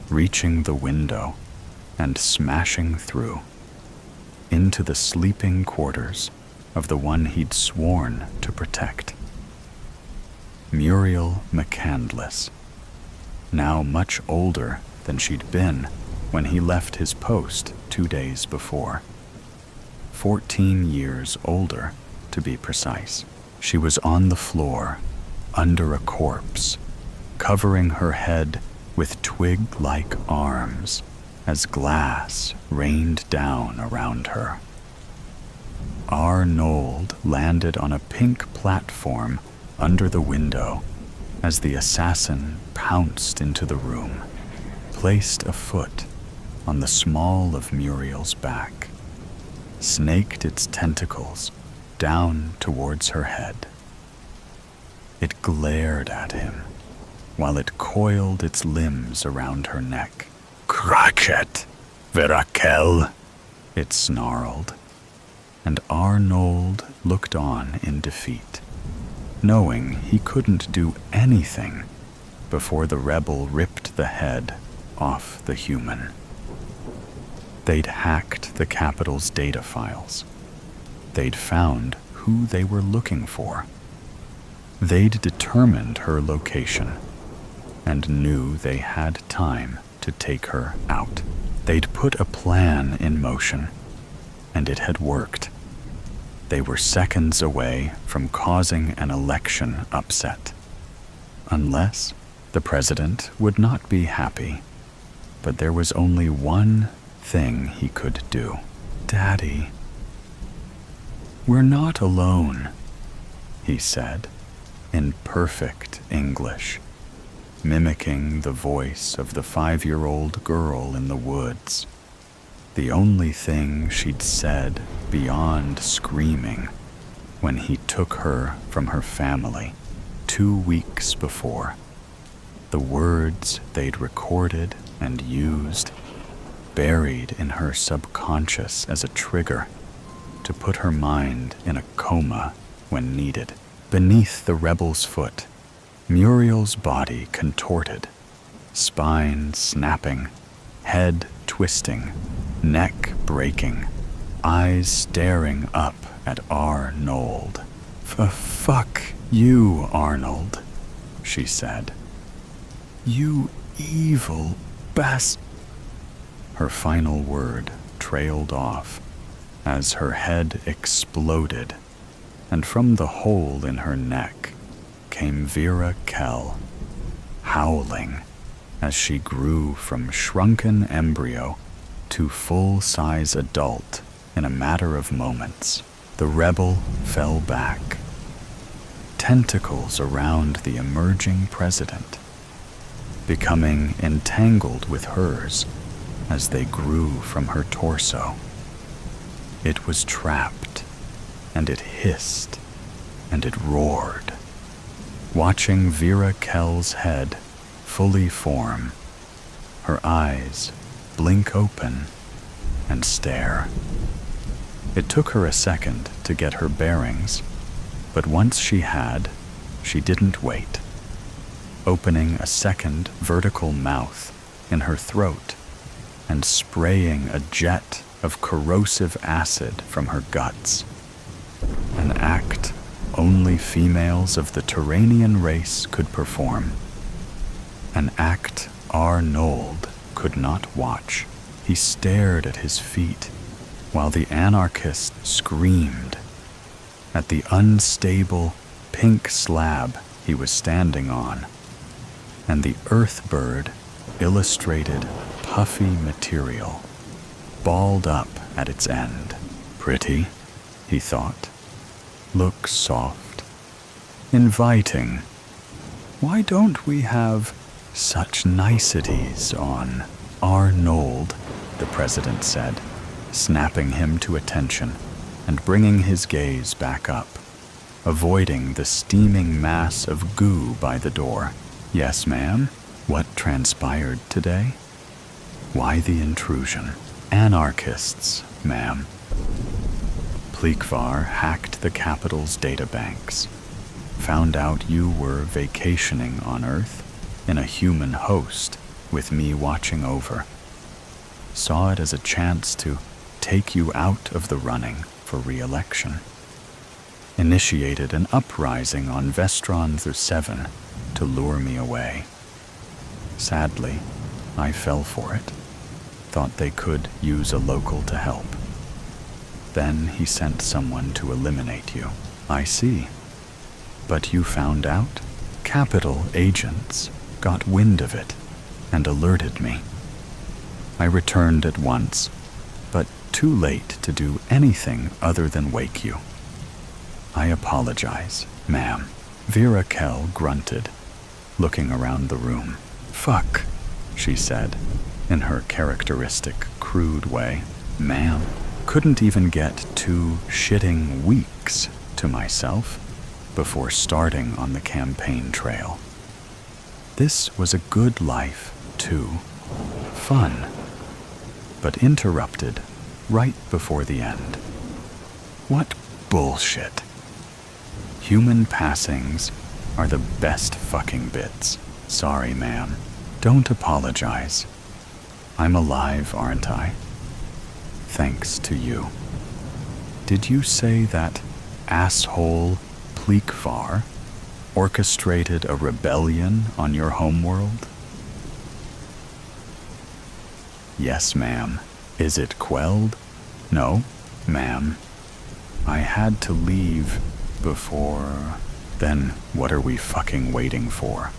reaching the window and smashing through into the sleeping quarters of the one he'd sworn to protect. Muriel McCandless, now much older than she'd been when he left his post 2 days before. 14 years older, to be precise. She was on the floor, under a corpse, covering her head with twig-like arms as glass rained down around her. Arnold landed on a pink platform under the window as the assassin pounced into the room, placed a foot on the small of Muriel's back, snaked its tentacles down towards her head. It glared at him while it coiled its limbs around her neck. "Cratchit, Verakel," it snarled, and Arnold looked on in defeat, knowing he couldn't do anything before the rebel ripped the head off the human. They'd hacked the capital's data files. They'd found who they were looking for. They'd determined her location and knew they had time to take her out. They'd put a plan in motion, and it had worked. They were seconds away from causing an election upset. Unless the president would not be happy. But there was only one thing he could do. "Daddy, we're not alone," he said in perfect English, mimicking the voice of the 5-year-old girl in the woods. The only thing she'd said beyond screaming when he took her from her family 2 weeks before. The words they'd recorded and used buried in her subconscious as a trigger to put her mind in a coma when needed. Beneath the rebel's foot, Muriel's body contorted, spine snapping, head twisting, neck breaking, eyes staring up at Arnold. Fuck you, Arnold, she said. You evil bast. Her final word trailed off as her head exploded, and from the hole in her neck came Vera Kell, howling as she grew from shrunken embryo to full-size adult in a matter of moments. The rebel fell back, tentacles around the emerging president, becoming entangled with hers as they grew from her torso. It was trapped, and it hissed, and it roared. Watching Vera Kell's head fully form, her eyes blink open and stare. It took her a second to get her bearings, but once she had, she didn't wait, opening a second vertical mouth in her throat and spraying a jet of corrosive acid from her guts, an act only females of the Turanian race could perform, an act Arnold could not watch. He stared at his feet while the anarchist screamed at the unstable pink slab he was standing on, and the earthbird illustrated puffy material, balled up at its end. Pretty, he thought. Looks soft. Inviting. Why don't we have such niceties on Arnold, the president said, snapping him to attention and bringing his gaze back up, avoiding the steaming mass of goo by the door. Yes, ma'am. What transpired today? Why the intrusion? Anarchists, ma'am. Pleekvar hacked the capital's databanks, found out you were vacationing on Earth in a human host with me watching over. Saw it as a chance to take you out of the running for re-election. Initiated an uprising on Vestron through 7 to lure me away. Sadly, I fell for it. Thought they could use a local to help. Then he sent someone to eliminate you. I see. But you found out? Capital agents got wind of it and alerted me. I returned at once, but too late to do anything other than wake you. I apologize, ma'am. Vera Kell grunted, looking around the room. Fuck, she said, in her characteristic, crude way. Ma'am, couldn't even get 2 shitting weeks to myself before starting on the campaign trail. This was a good life, too. Fun, but interrupted right before the end. What bullshit. Human passings are the best fucking bits. Sorry, ma'am. Don't apologize. I'm alive, aren't I? Thanks to you. Did you say that asshole Pleekvar orchestrated a rebellion on your homeworld? Yes, ma'am. Is it quelled? No, ma'am. I had to leave before... Then what are we fucking waiting for?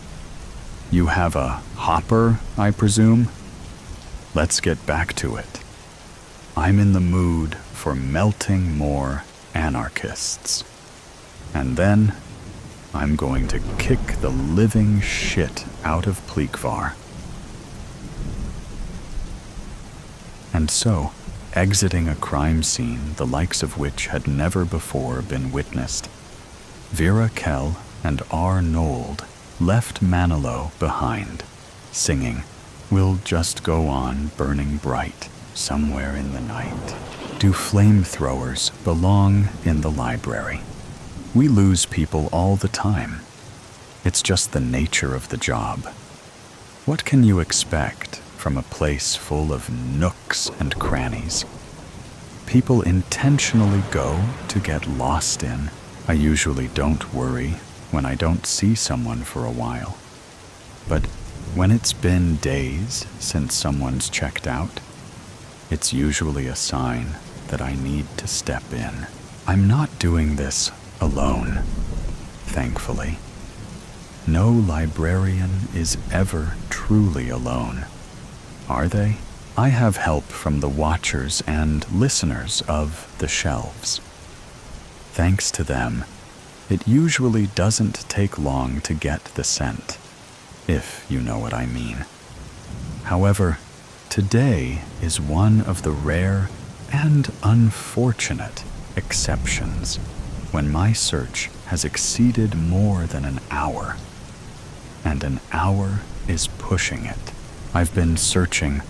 You have a hopper, I presume? Let's get back to it. I'm in the mood for melting more anarchists. And then I'm going to kick the living shit out of Pleekvar. And so, exiting a crime scene the likes of which had never before been witnessed, Vera Kell and Arnold left Manilow behind, singing, will just go on burning bright somewhere in the night. Do flamethrowers belong in the library? We lose people all the time. It's just the nature of the job. What can you expect from a place full of nooks and crannies? People intentionally go to get lost in. I usually don't worry when I don't see someone for a while. But when it's been days since someone's checked out, it's usually a sign that I need to step in. I'm not doing this alone, thankfully. No librarian is ever truly alone, are they? I have help from the watchers and listeners of the shelves. Thanks to them, it usually doesn't take long to get the scent, if you know what I mean. However, today is one of the rare and unfortunate exceptions when my search has exceeded more than an hour, and an hour is pushing it. I've been searching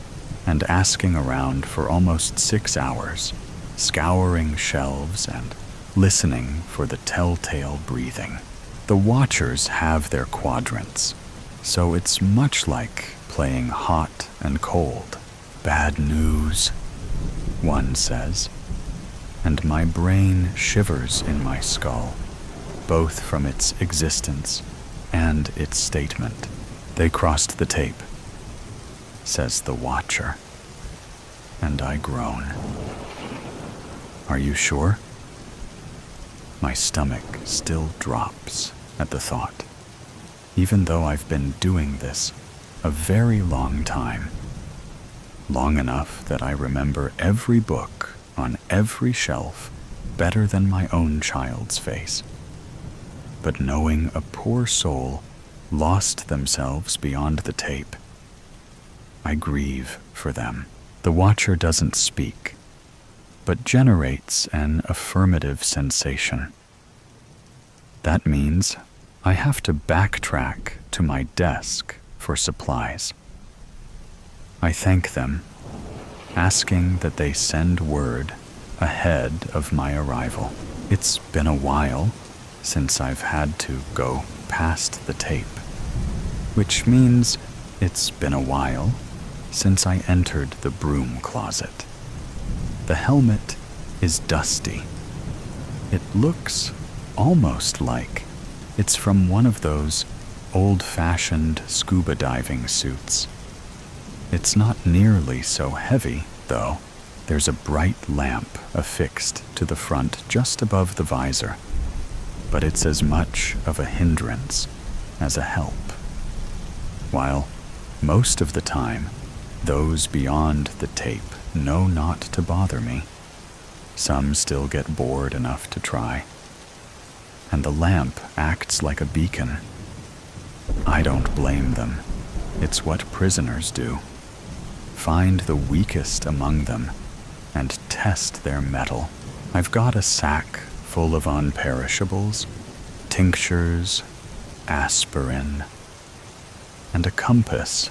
and asking around for almost 6 hours, scouring shelves and listening for the telltale breathing. The watchers have their quadrants, so it's much like playing hot and cold. Bad news, one says, and my brain shivers in my skull, both from its existence and its statement. They crossed the tape, says the watcher, and I groan. Are you sure? My stomach still drops at the thought, even though I've been doing this a very long time. Long enough that I remember every book on every shelf better than my own child's face. But knowing a poor soul lost themselves beyond the tape, I grieve for them. The watcher doesn't speak, but generates an affirmative sensation. That means I have to backtrack to my desk for supplies. I thank them, asking that they send word ahead of my arrival. It's been a while since I've had to go past the tape, which means it's been a while since I entered the broom closet. The helmet is dusty. It looks almost like it's from one of those old-fashioned scuba diving suits. It's not nearly so heavy, though. There's a bright lamp affixed to the front just above the visor, but it's as much of a hindrance as a help. While most of the time, those beyond the tape know not to bother me, some still get bored enough to try, and the lamp acts like a beacon. I don't blame them. It's what prisoners do. Find the weakest among them and test their mettle. I've got a sack full of unperishables, tinctures, aspirin, and a compass.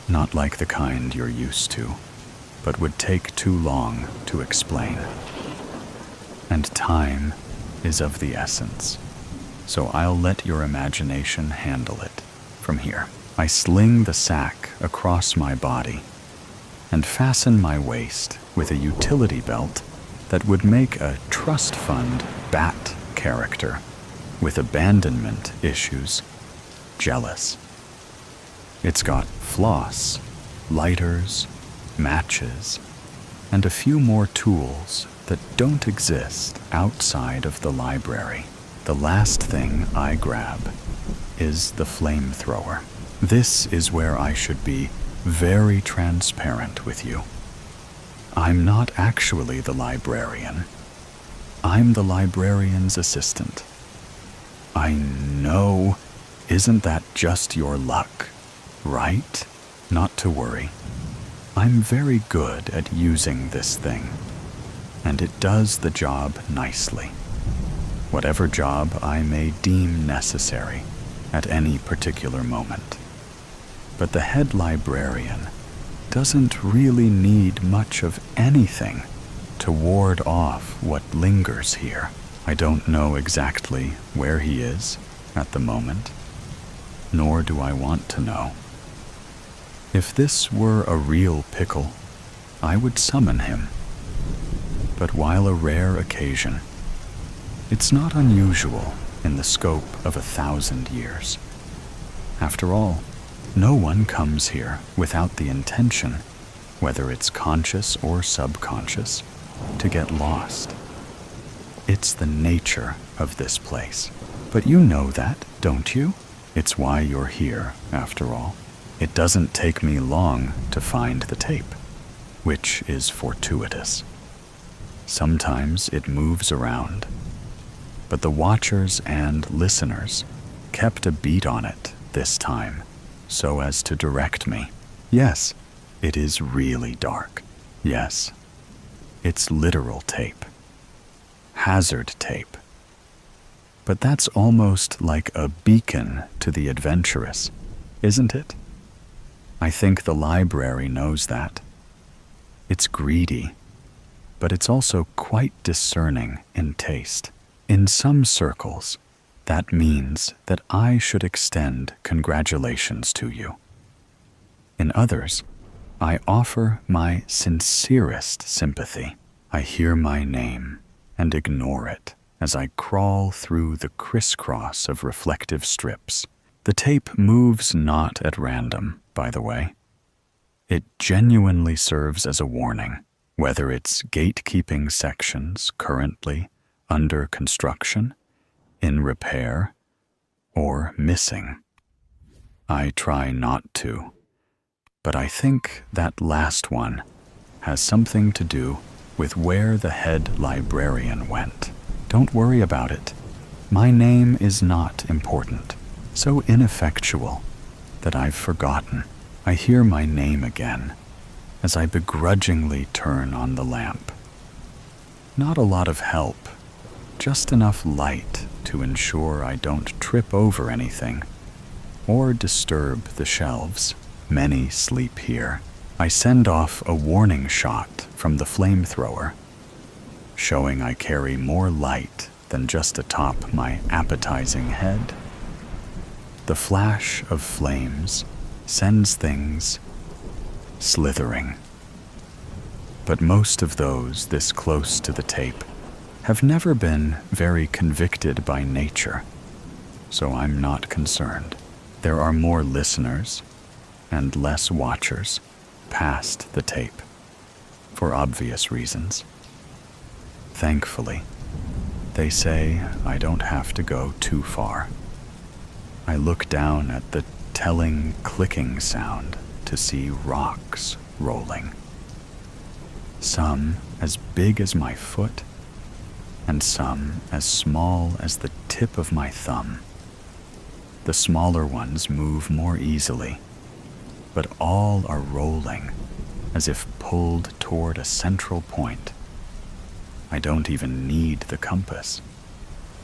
Not like the kind you're used to, but would take too long to explain. And time is of the essence, so I'll let your imagination handle it from here. I sling the sack across my body and fasten my waist with a utility belt that would make a trust fund bat character with abandonment issues jealous. It's got floss, lighters, matches, and a few more tools that don't exist outside of the library. The last thing I grab is the flamethrower. This is where I should be very transparent with you. I'm not actually the librarian. I'm the librarian's assistant. I know, isn't that just your luck, right? Not to worry. I'm very good at using this thing, and it does the job nicely. Whatever job I may deem necessary at any particular moment. But the head librarian doesn't really need much of anything to ward off what lingers here. I don't know exactly where he is at the moment, nor do I want to know. If this were a real pickle, I would summon him. But while a rare occasion, it's not unusual in the scope of 1,000 years. After all, no one comes here without the intention, whether it's conscious or subconscious, to get lost. It's the nature of this place. But you know that, don't you? It's why you're here, after all. It doesn't take me long to find the tape, which is fortuitous. Sometimes it moves around, but the watchers and listeners kept a beat on it this time, so as to direct me. Yes, it is really dark. Yes, it's literal tape. Hazard tape. But that's almost like a beacon to the adventurous, isn't it? I think the library knows that. It's greedy, but it's also quite discerning in taste. In some circles, that means that I should extend congratulations to you. In others, I offer my sincerest sympathy. I hear my name and ignore it as I crawl through the crisscross of reflective strips. The tape moves not at random, by the way. It genuinely serves as a warning, whether it's gatekeeping sections currently under construction, in repair, or missing. I try not to, but I think that last one has something to do with where the head librarian went. Don't worry about it. My name is not important, so ineffectual that I've forgotten. I hear my name again as I begrudgingly turn on the lamp. Not a lot of help, just enough light to ensure I don't trip over anything or disturb the shelves. Many sleep here. I send off a warning shot from the flamethrower, showing I carry more light than just atop my appetizing head. The flash of flames sends things slithering. But most of those this close to the tape have never been very convicted by nature, so I'm not concerned. There are more listeners and less watchers past the tape, for obvious reasons. Thankfully, they say I don't have to go too far. I look down at the telling clicking sound to see rocks rolling. Some as big as my foot, and some as small as the tip of my thumb. The smaller ones move more easily, but all are rolling as if pulled toward a central point. I don't even need the compass,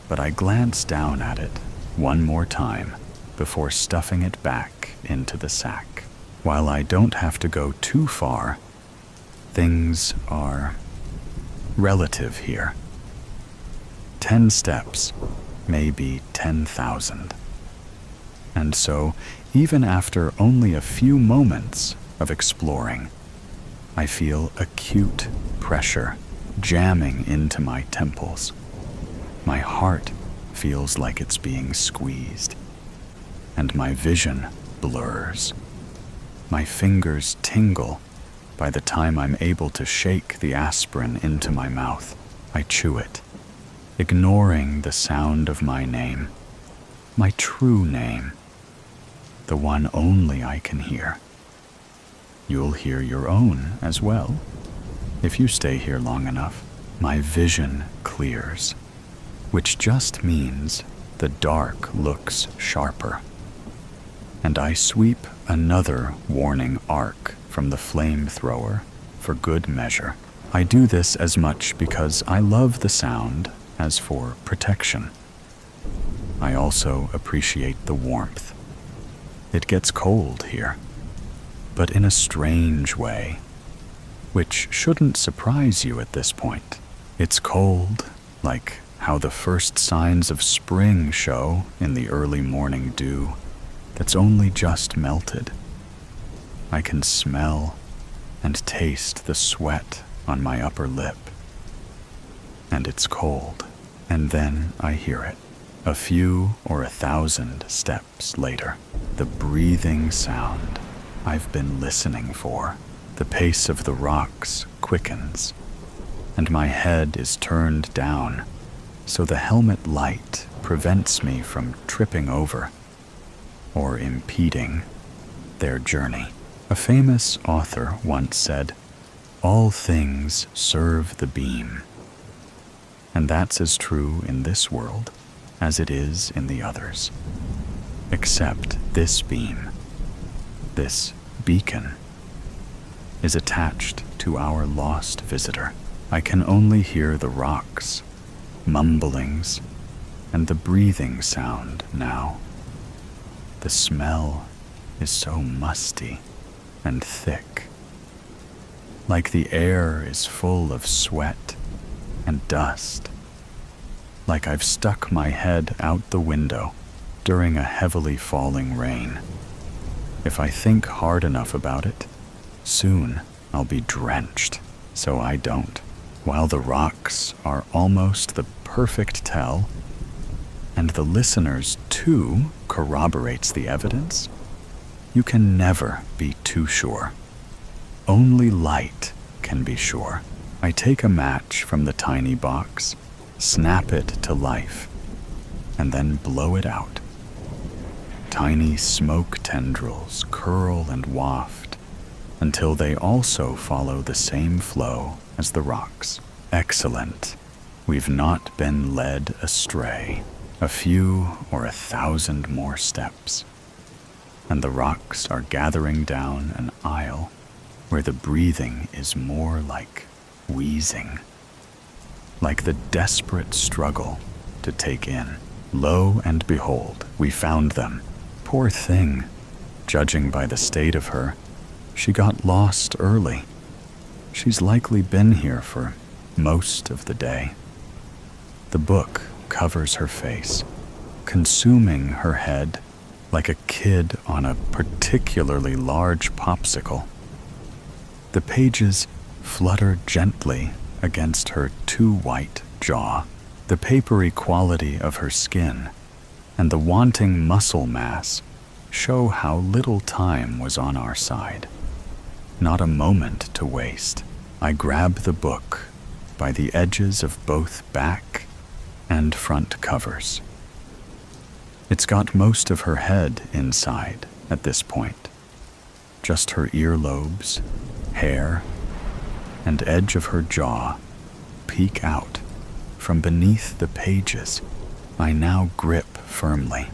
but I glance down at it one more time before stuffing it back into the sack. While I don't have to go too far, things are relative here. 10 steps may be 10,000. And so, even after only a few moments of exploring, I feel acute pressure jamming into my temples. My heart feels like it's being squeezed, and my vision blurs. My fingers tingle by the time I'm able to shake the aspirin into my mouth. I chew it, ignoring the sound of my name, my true name, the one only I can hear. You'll hear your own as well, if you stay here long enough. My vision clears, which just means the dark looks sharper, and I sweep another warning arc from the flamethrower for good measure. I do this as much because I love the sound as for protection. I also appreciate the warmth. It gets cold here, but in a strange way, which shouldn't surprise you at this point. It's cold, like how the first signs of spring show in the early morning dew that's only just melted. I can smell and taste the sweat on my upper lip. And it's cold, and then I hear it. A few or 1,000 steps later, the breathing sound I've been listening for. The pace of the rocks quickens, and my head is turned down, so the helmet light prevents me from tripping over or impeding their journey. A famous author once said, "All things serve the beam." And that's as true in this world as it is in the others. Except this beam, this beacon, is attached to our lost visitor. I can only hear the rocks, mumblings, and the breathing sound now. The smell is so musty and thick, like the air is full of sweat and dust, like I've stuck my head out the window during a heavily falling rain. If I think hard enough about it, soon I'll be drenched, so I don't. While the rocks are almost the perfect tell, and the listeners too corroborates the evidence, you can never be too sure. Only light can be sure. I take a match from the tiny box, snap it to life, and then blow it out. Tiny smoke tendrils curl and waft until they also follow the same flow as the rocks. Excellent. We've not been led astray. A few or 1,000 more steps, and the rocks are gathering down an aisle where the breathing is more like wheezing, like the desperate struggle to take in. Lo and behold, we found them. Poor thing. Judging by the state of her, she got lost early. She's likely been here for most of the day. The book covers her face, consuming her head like a kid on a particularly large popsicle. The pages flutter gently against her too white jaw. The papery quality of her skin and the wanting muscle mass show how little time was on our side. Not a moment to waste. I grab the book by the edges of both back and front covers. It's got most of her head inside at this point. Just her earlobes, hair, and edge of her jaw peek out from beneath the pages I now grip firmly.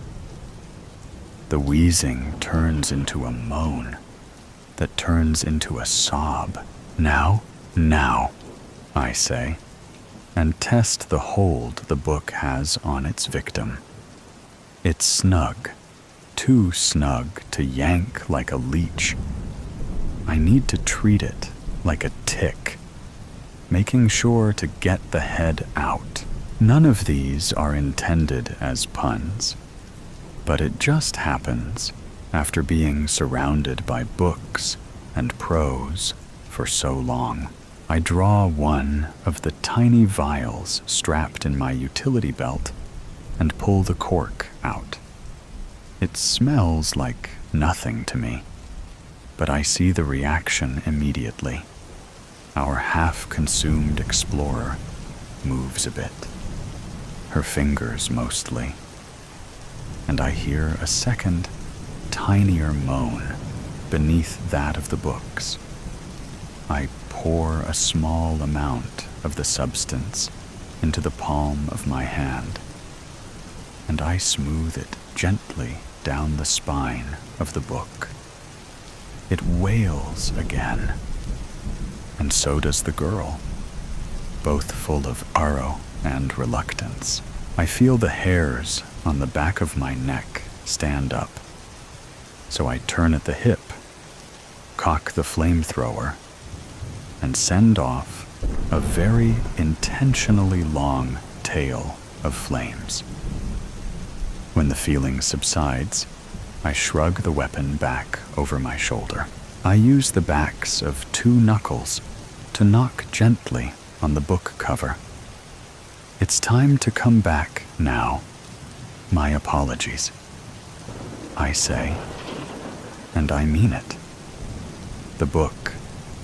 The wheezing turns into a moan that turns into a sob. Now, I say, and test the hold the book has on its victim. It's snug, too snug to yank like a leech. I need to treat it like a tick, making sure to get the head out. None of these are intended as puns, but it just happens after being surrounded by books and prose for so long. I draw one of the tiny vials strapped in my utility belt and pull the cork out. It smells like nothing to me, but I see the reaction immediately. Our half-consumed explorer moves a bit, her fingers mostly, and I hear a second, tinier moan beneath that of the books. I pour a small amount of the substance into the palm of my hand, and I smooth it gently down the spine of the book. It wails again, and so does the girl, both full of sorrow and reluctance. I feel the hairs on the back of my neck stand up. So I turn at the hip, cock the flamethrower, and send off a very intentionally long tail of flames. When the feeling subsides, I shrug the weapon back over my shoulder. I use the backs of 2 knuckles to knock gently on the book cover. It's time to come back now. My apologies, I say, and I mean it. The book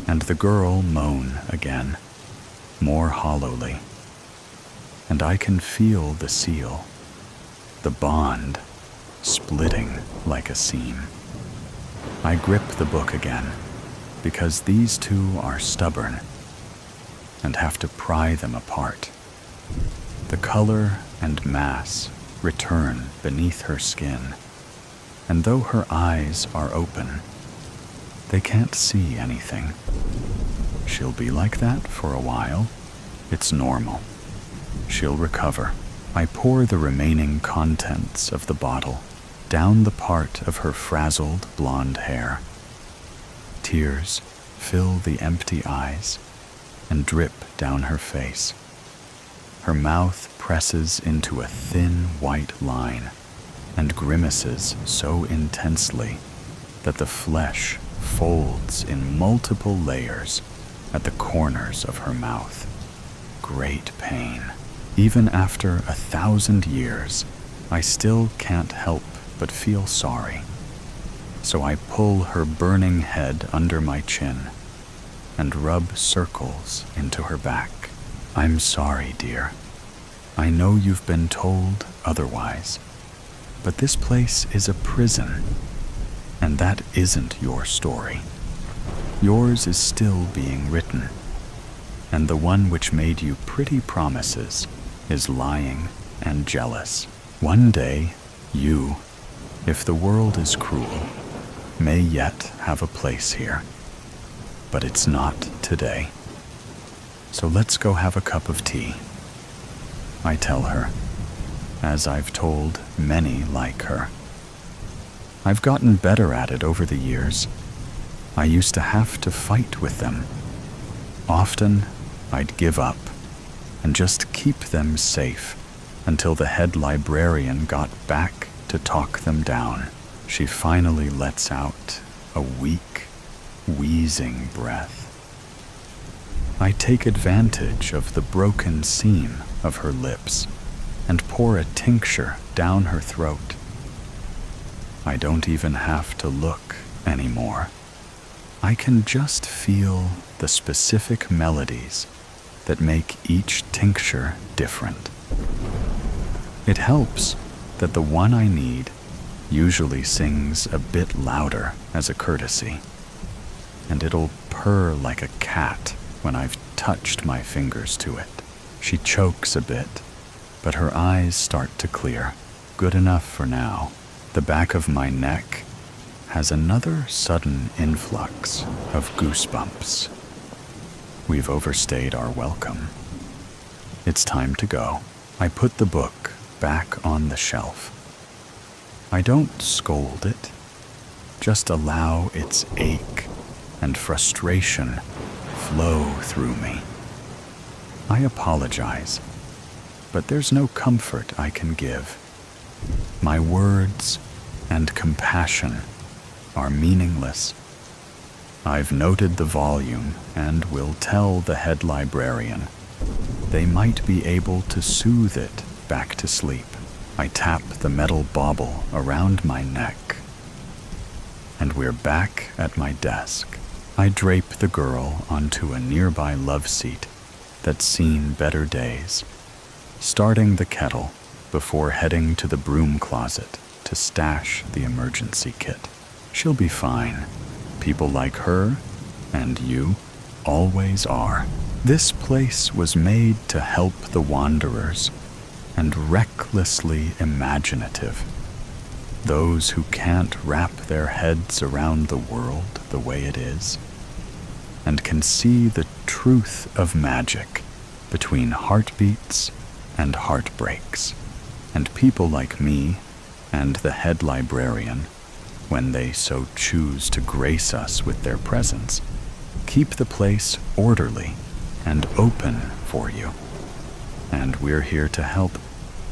and the girl moan again, more hollowly, and I can feel the seal, the bond, splitting like a seam. I grip the book again, because these 2 are stubborn and have to pry them apart. The color and mass return beneath her skin, and though her eyes are open, they can't see anything. She'll be like that for a while. It's normal. She'll recover. I pour the remaining contents of the bottle down the part of her frazzled blonde hair. Tears fill the empty eyes and drip down her face. Her mouth presses into a thin white line and grimaces so intensely that the flesh folds in multiple layers at the corners of her mouth. Great pain. Even after 1,000 years, I still can't help but feel sorry. So I pull her burning head under my chin and rub circles into her back. I'm sorry, dear. I know you've been told otherwise, but this place is a prison, and that isn't your story. Yours is still being written, and the one which made you pretty promises is lying and jealous. One day, you, if the world is cruel, may yet have a place here. But it's not today. So let's go have a cup of tea. I tell her, as I've told many like her. I've gotten better at it over the years. I used to have to fight with them. Often, I'd give up and just keep them safe until the head librarian got back to talk them down. She finally lets out a weak, wheezing breath. I take advantage of the broken seam of her lips and pour a tincture down her throat. I don't even have to look anymore. I can just feel the specific melodies that make each tincture different. It helps that the one I need usually sings a bit louder as a courtesy, and it'll purr like a cat when I've touched my fingers to it. She chokes a bit, but her eyes start to clear. Good enough for now. The back of my neck has another sudden influx of goosebumps. We've overstayed our welcome. It's time to go. I put the book back on the shelf. I don't scold it, just allow its ache and frustration flow through me. I apologize, but there's no comfort I can give. My words and compassion are meaningless. I've noted the volume and will tell the head librarian. They might be able to soothe it back to sleep. I tap the metal bauble around my neck, and we're back at my desk. I drape the girl onto a nearby love seat that's seen better days, starting the kettle before heading to the broom closet to stash the emergency kit. She'll be fine. People like her, and you, always are. This place was made to help the wanderers and recklessly imaginative. Those who can't wrap their heads around the world the way it is, and can see the truth of magic between heartbeats and heartbreaks. And people like me and the head librarian when they so choose to grace us with their presence, keep the place orderly and open for you. And we're here to help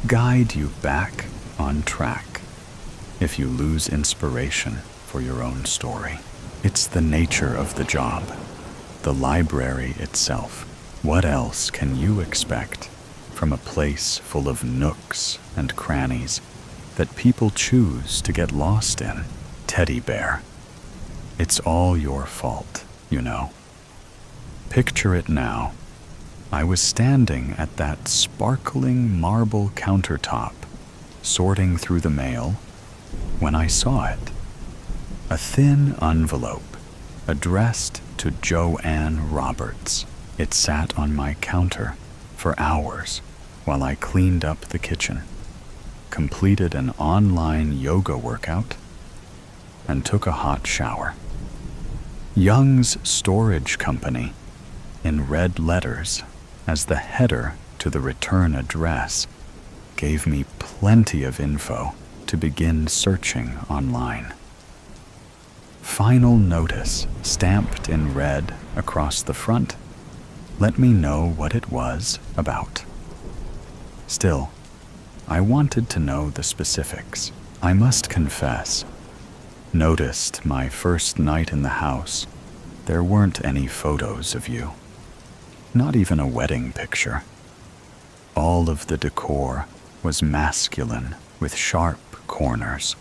guide you back on track if you lose inspiration for your own story. It's the nature of the job, the library itself. What else can you expect from a place full of nooks and crannies that people choose to get lost in? Teddy bear. It's all your fault, you know. Picture it now. I was standing at that sparkling marble countertop, sorting through the mail, when I saw it. A thin envelope addressed to Joanne Roberts. It sat on my counter for hours while I cleaned up the kitchen, completed an online yoga workout, and took a hot shower. Young's Storage Company, in red letters as the header to the return address, gave me plenty of info to begin searching online. Final notice stamped in red across the front let me know what it was about. Still, I wanted to know the specifics. I must confess, noticed my first night in the house, there weren't any photos of you. Not even a wedding picture. All of the decor was masculine with sharp corners.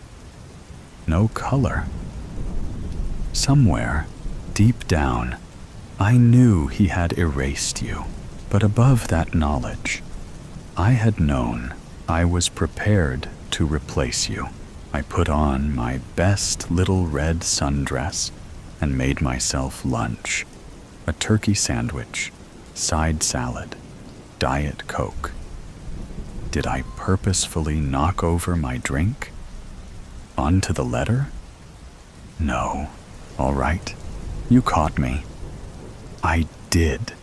No color. Somewhere, deep down, I knew he had erased you. But above that knowledge, I had known I was prepared to replace you. I put on my best little red sundress and made myself lunch. A turkey sandwich, side salad, Diet Coke. Did I purposefully knock over my drink? Onto the letter? No. All right, you caught me. I did.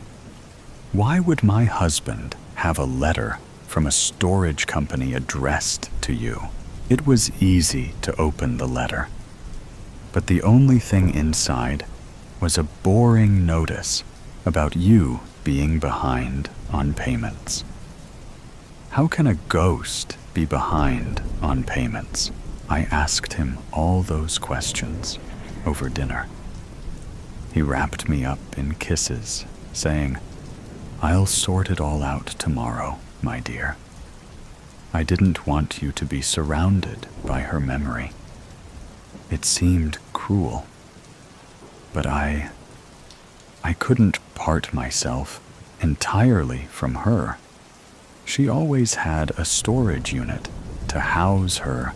Why would my husband have a letter from a storage company addressed to you? It was easy to open the letter, but the only thing inside was a boring notice about you being behind on payments. How can a ghost be behind on payments? I asked him all those questions over dinner. He wrapped me up in kisses, saying, "I'll sort it all out tomorrow, my dear." I didn't want you to be surrounded by her memory. It seemed cruel, but I couldn't part myself entirely from her. She always had a storage unit to house her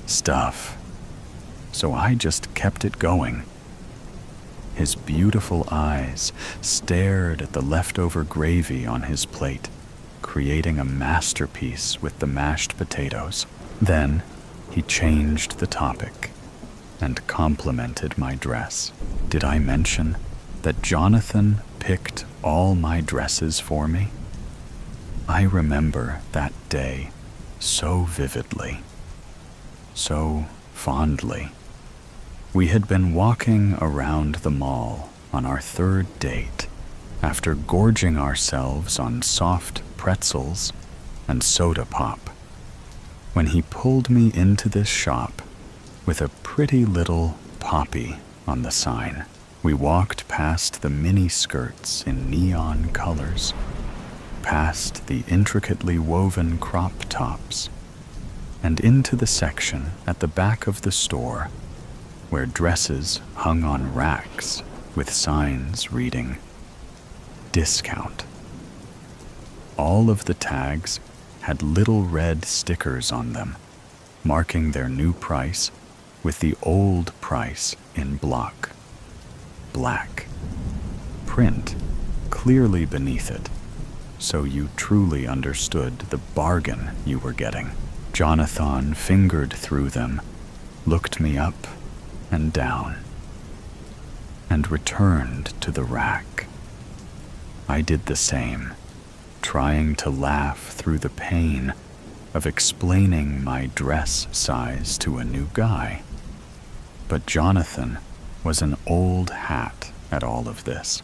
stuff, so I just kept it going. His beautiful eyes stared at the leftover gravy on his plate, creating a masterpiece with the mashed potatoes. Then he changed the topic and complimented my dress. Did I mention that Jonathan picked all my dresses for me? I remember that day so vividly, so fondly. We had been walking around the mall on our third date after gorging ourselves on soft pretzels and soda pop, when he pulled me into this shop with a pretty little poppy on the sign. We walked past the mini skirts in neon colors, past the intricately woven crop tops, and into the section at the back of the store where dresses hung on racks with signs reading "discount." All of the tags had little red stickers on them, marking their new price with the old price in block black print clearly beneath it, so you truly understood the bargain you were getting. Jonathan fingered through them, looked me up and down, and returned to the rack. I did the same, trying to laugh through the pain of explaining my dress size to a new guy. But Jonathan was an old hat at all of this.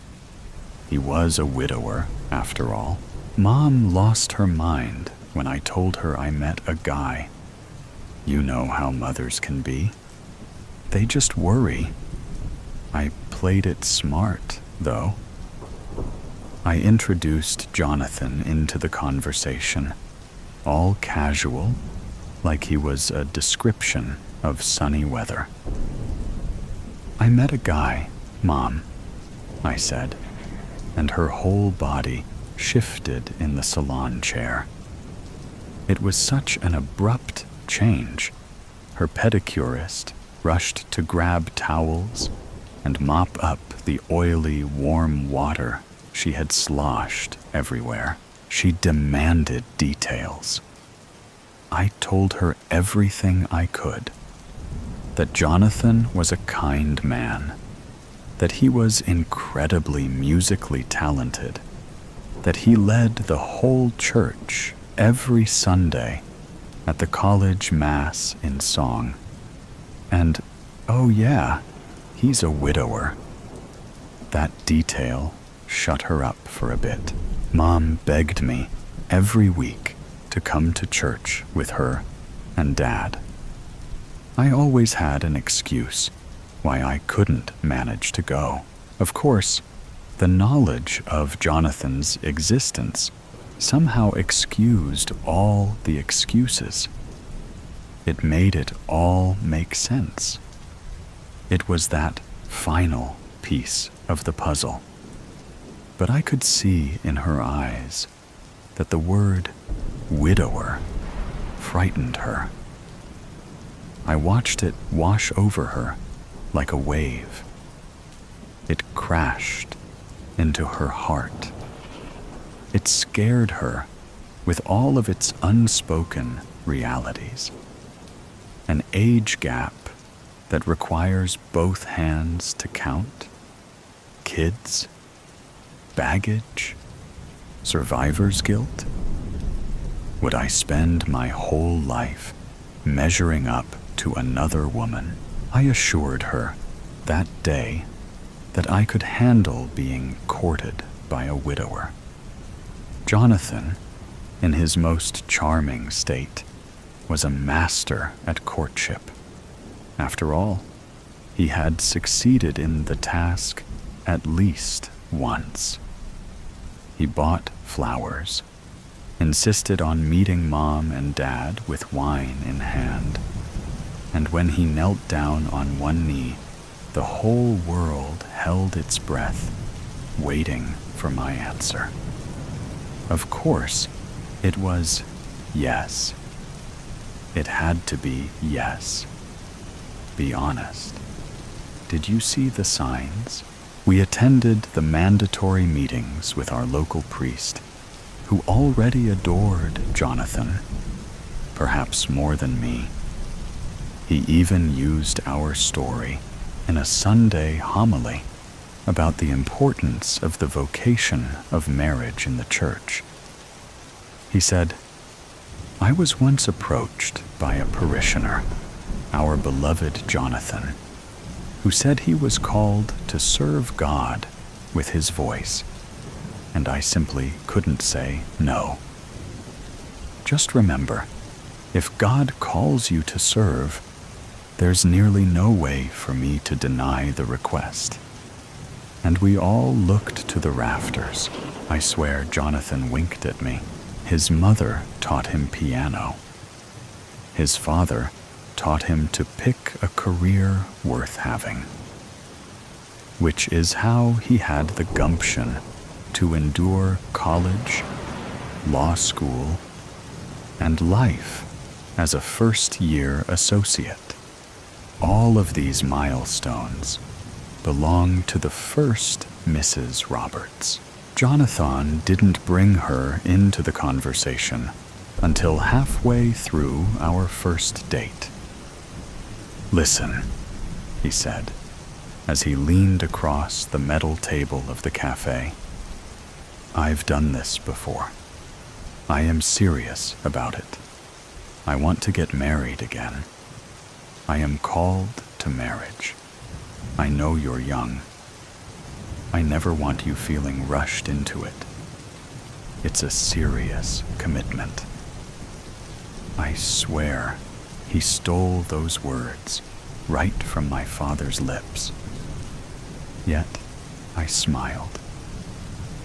He was a widower, after all. Mom lost her mind when I told her I met a guy. You know how mothers can be. They just worry. I played it smart, though. I introduced Jonathan into the conversation, all casual, like he was a description of sunny weather. I met a guy, Mom, I said, and her whole body shifted in the salon chair. It was such an abrupt change. Her pedicurist rushed to grab towels and mop up the oily, warm water she had sloshed everywhere. She demanded details. I told her everything I could. That Jonathan was a kind man, that he was incredibly musically talented, that he led the whole church every Sunday at the college mass in song. And, oh yeah, he's a widower. That detail shut her up for a bit. Mom begged me every week to come to church with her and Dad. I always had an excuse why I couldn't manage to go. Of course, the knowledge of Jonathan's existence somehow excused all the excuses. It made it all make sense. It was that final piece of the puzzle. But I could see in her eyes that the word widower frightened her. I watched it wash over her like a wave. It crashed into her heart. It scared her with all of its unspoken realities. An age gap that requires both hands to count, kids, baggage, survivor's guilt. Would I spend my whole life measuring up to another woman? I assured her that day that I could handle being courted by a widower. Jonathan, in his most charming state, was a master at courtship. After all, he had succeeded in the task at least once. He bought flowers, insisted on meeting Mom and Dad with wine in hand, and when he knelt down on one knee, the whole world held its breath, waiting for my answer. Of course, it was yes. It had to be yes. Be honest. Did you see the signs? We attended the mandatory meetings with our local priest, who already adored Jonathan, perhaps more than me. He even used our story in a Sunday homily about the importance of the vocation of marriage in the church. He said, "I was once approached by a parishioner, our beloved Jonathan, who said he was called to serve God with his voice, and I simply couldn't say no. Just remember, if God calls you to serve, there's nearly no way for me to deny the request." And we all looked to the rafters. I swear Jonathan winked at me. His mother taught him piano. His father taught him to pick a career worth having, which is how he had the gumption to endure college, law school, and life as a first-year associate. All of these milestones belong to the first Mrs. Roberts. Jonathan didn't bring her into the conversation until halfway through our first date. "Listen," he said, as he leaned across the metal table of the cafe. "I've done this before. I am serious about it. I want to get married again. I am called to marriage. I know you're young. I never want you feeling rushed into it. It's a serious commitment." I swear he stole those words right from my father's lips. Yet I smiled.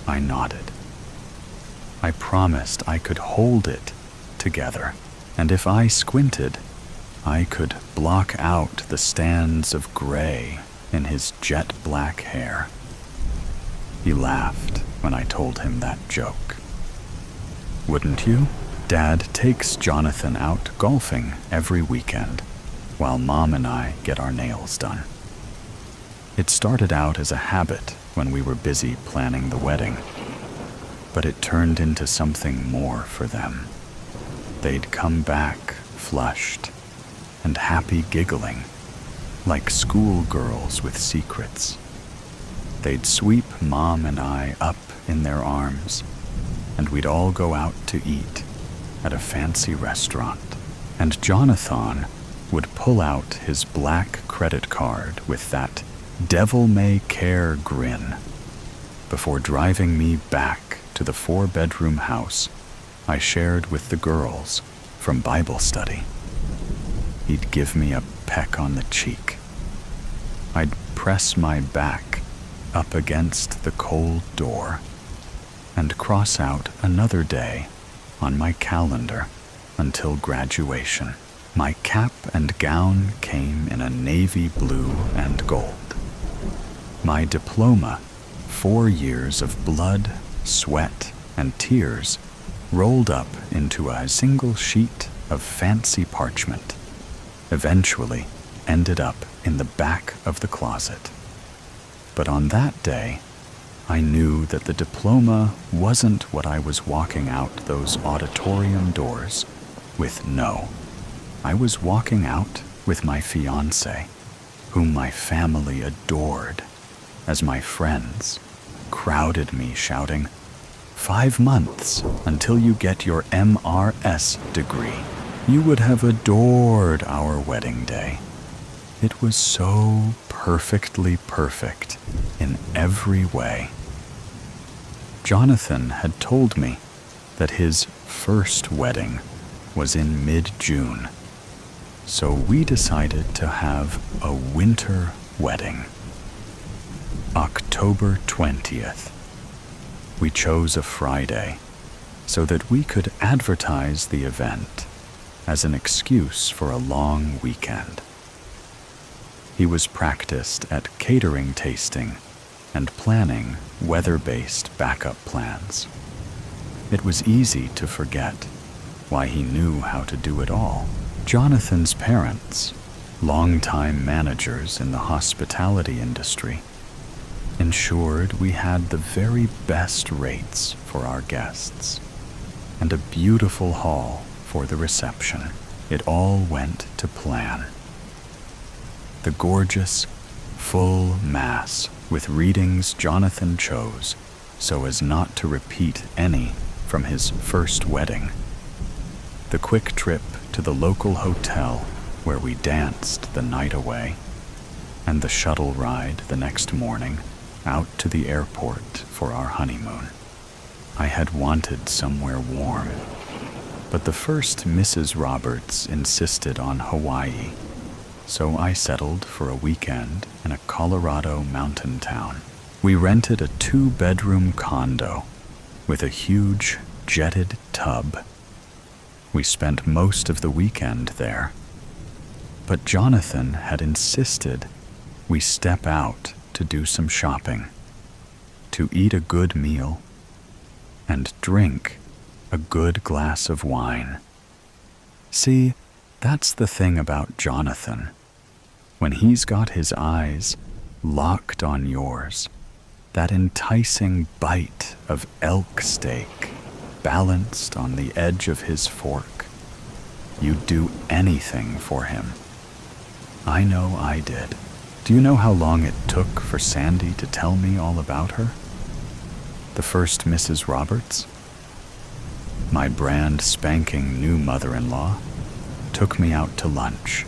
I nodded. I promised I could hold it together, and if I squinted, I could block out the stands of gray in his jet black hair. He laughed when I told him that joke. "Wouldn't you? Dad takes Jonathan out golfing every weekend, while Mom and I get our nails done." It started out as a habit when we were busy planning the wedding, but it turned into something more for them. They'd come back flushed and happy, giggling, like schoolgirls with secrets. They'd sweep Mom and I up in their arms, and we'd all go out to eat at a fancy restaurant. And Jonathan would pull out his black credit card with that devil-may-care grin before driving me back to the 4-bedroom house I shared with the girls from Bible study. He'd give me a peck on the cheek. I'd press my back up against the cold door and cross out another day on my calendar until graduation. My cap and gown came in a navy blue and gold. My diploma, 4 years of blood, sweat, and tears, rolled up into a single sheet of fancy parchment, eventually ended up in the back of the closet. But on that day, I knew that the diploma wasn't what I was walking out those auditorium doors with. No, I was walking out with my fiancé, whom my family adored, as my friends crowded me shouting, "5 months until you get your MRS degree. You would have adored our wedding day. It was so perfectly perfect in every way." Jonathan had told me that his first wedding was in mid-June, so we decided to have a winter wedding. October 20th. We chose a Friday so that we could advertise the event as an excuse for a long weekend. He was practiced at catering tasting and planning weather-based backup plans. It was easy to forget why he knew how to do it all. Jonathan's parents, longtime managers in the hospitality industry, ensured we had the very best rates for our guests and a beautiful hall for the reception. It all went to plan. The gorgeous, full Mass with readings Jonathan chose so as not to repeat any from his first wedding. The quick trip to the local hotel where we danced the night away, and the shuttle ride the next morning out to the airport for our honeymoon. I had wanted somewhere warm, but the first Mrs. Roberts insisted on Hawaii, so I settled for a weekend in a Colorado mountain town. We rented a 2-bedroom condo with a huge jetted tub. We spent most of the weekend there, but Jonathan had insisted we step out to do some shopping, to eat a good meal, and drink a good glass of wine. See, that's the thing about Jonathan. When he's got his eyes locked on yours, that enticing bite of elk steak balanced on the edge of his fork, you'd do anything for him. I know I did. Do you know how long it took for Sandy to tell me all about her? The first Mrs. Roberts, my brand spanking new mother-in-law, took me out to lunch.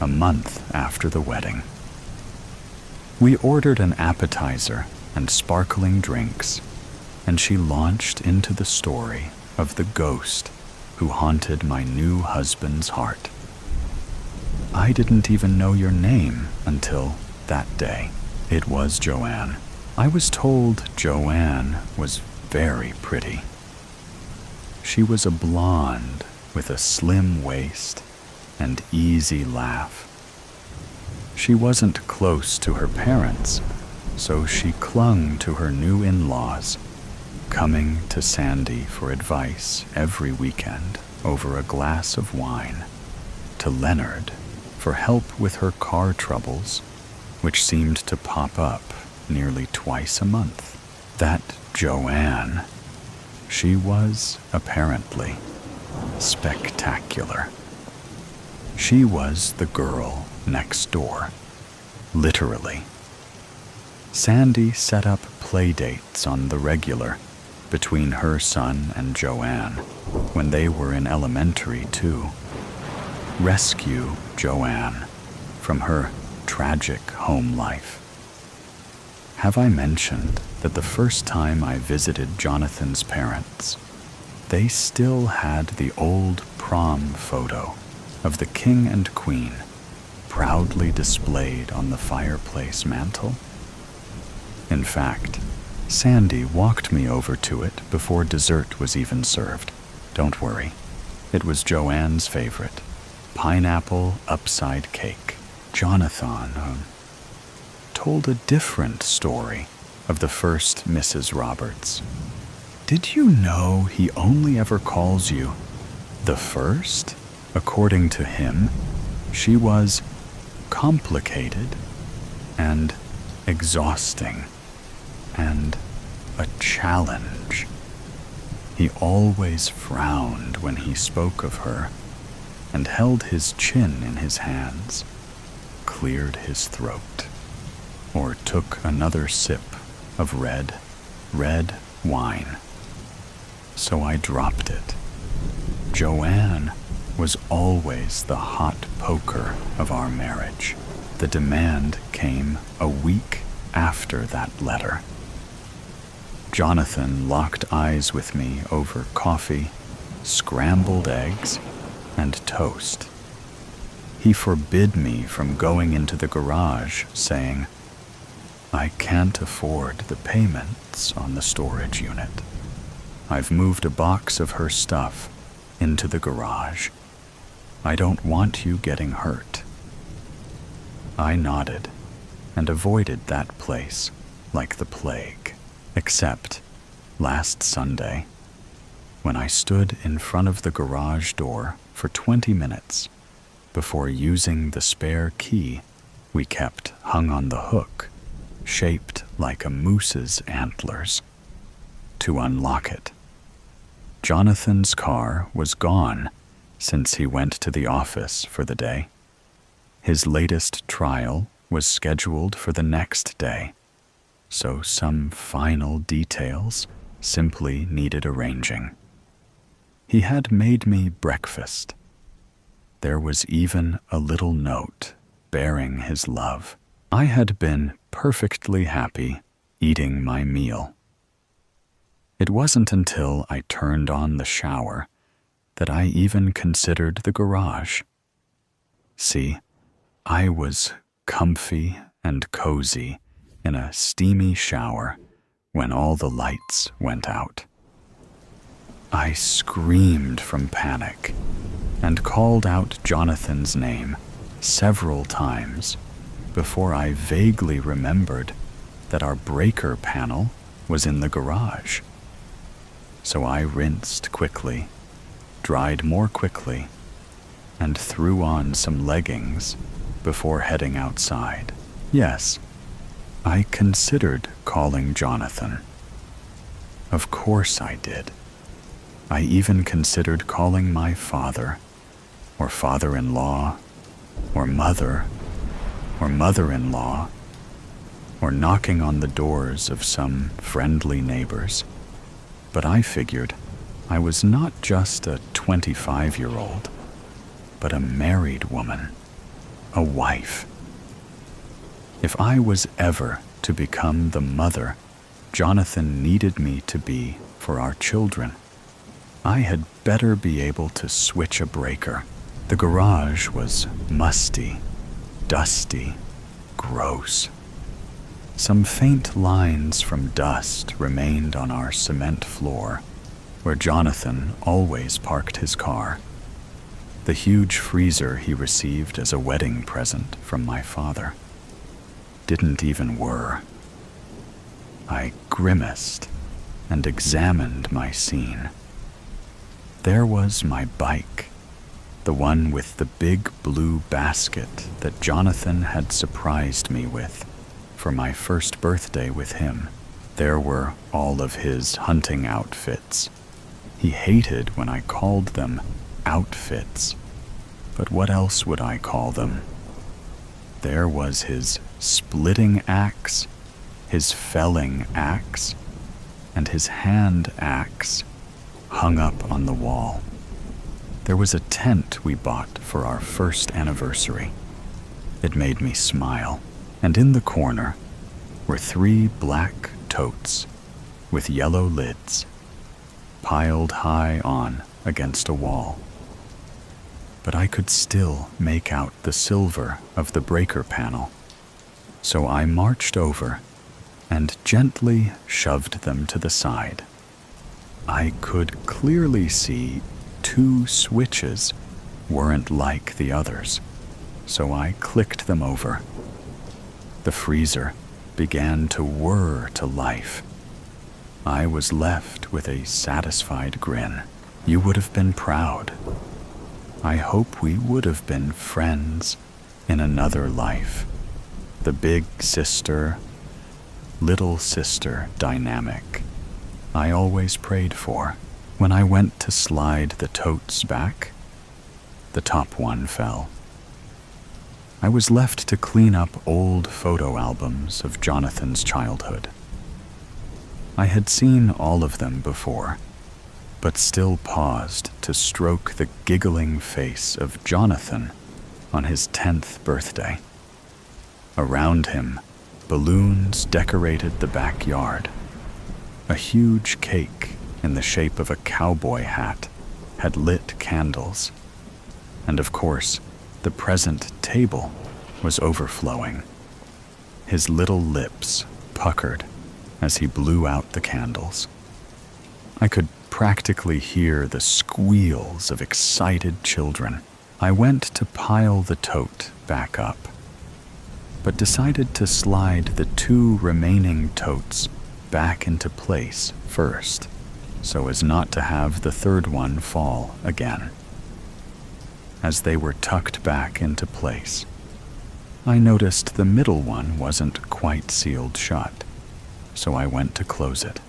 a month after the wedding. We ordered an appetizer and sparkling drinks, and she launched into the story of the ghost who haunted my new husband's heart. I didn't even know your name until that day. It was Joanne. I was told Joanne was very pretty. She was a blonde with a slim waist and easy laugh. She wasn't close to her parents, so she clung to her new in-laws, coming to Sandy for advice every weekend over a glass of wine, to Leonard for help with her car troubles, which seemed to pop up nearly twice a month. That Joanne, she was apparently spectacular. She was the girl next door, literally. Sandy set up play dates on the regular between her son and Joanne when they were in elementary to rescue Joanne from her tragic home life. Have I mentioned that the first time I visited Jonathan's parents, they still had the old prom photo of the king and queen proudly displayed on the fireplace mantel? In fact, Sandy walked me over to it before dessert was even served. Don't worry, it was Joanne's favorite, pineapple upside cake. Jonathan told a different story of the first Mrs. Roberts. Did you know he only ever calls you the first? According to him, she was complicated and exhausting and a challenge. He always frowned when he spoke of her and held his chin in his hands, cleared his throat, or took another sip of red wine. So I dropped it. Joanne was always the hot poker of our marriage. The demand came a week after that letter. Jonathan locked eyes with me over coffee, scrambled eggs, and toast. He forbid me from going into the garage, saying, "I can't afford the payments on the storage unit. I've moved a box of her stuff into the garage. I don't want you getting hurt." I nodded and avoided that place like the plague, except last Sunday, when I stood in front of the garage door for 20 minutes before using the spare key we kept hung on the hook, shaped like a moose's antlers, to unlock it. Jonathan's car was gone since he went to the office for the day. His latest trial was scheduled for the next day, so some final details simply needed arranging. He had made me breakfast. There was even a little note bearing his love. I had been perfectly happy eating my meal. It wasn't until I turned on the shower that I even considered the garage. See, I was comfy and cozy in a steamy shower when all the lights went out. I screamed from panic and called out Jonathan's name several times before I vaguely remembered that our breaker panel was in the garage. So I rinsed quickly, dried more quickly, and threw on some leggings before heading outside. Yes, I considered calling Jonathan. Of course I did. I even considered calling my father, or father-in-law, or mother, or mother-in-law, or knocking on the doors of some friendly neighbors. But I figured I was not just a 25-year-old, but a married woman, a wife. If I was ever to become the mother Jonathan needed me to be for our children, I had better be able to switch a breaker. The garage was musty, dusty, gross. Some faint lines from dust remained on our cement floor, where Jonathan always parked his car. The huge freezer he received as a wedding present from my father didn't even whir. I grimaced and examined my scene. There was my bike, the one with the big blue basket that Jonathan had surprised me with for my first birthday with him. There were all of his hunting outfits. He hated when I called them outfits, but what else would I call them? There was his splitting axe, his felling axe, and his hand axe hung up on the wall. There was a tent we bought for our first anniversary. It made me smile, and in the corner were 3 black totes with yellow lids piled high on against a wall. But I could still make out the silver of the breaker panel, so I marched over and gently shoved them to the side. I could clearly see 2 switches weren't like the others, so I clicked them over. The freezer began to whir to life. I was left with a satisfied grin. You would have been proud. I hope we would have been friends in another life. The big sister, little sister dynamic I always prayed for. When I went to slide the totes back, the top one fell. I was left to clean up old photo albums of Jonathan's childhood. I had seen all of them before, but still paused to stroke the giggling face of Jonathan on his 10th birthday. Around him, balloons decorated the backyard. A huge cake in the shape of a cowboy hat had lit candles. And of course, the present table was overflowing. His little lips puckered as he blew out the candles. I could practically hear the squeals of excited children. I went to pile the tote back up, but decided to slide the 2 remaining totes back into place first, so as not to have the 3rd one fall again. As they were tucked back into place, I noticed the middle one wasn't quite sealed shut, so I went to close it,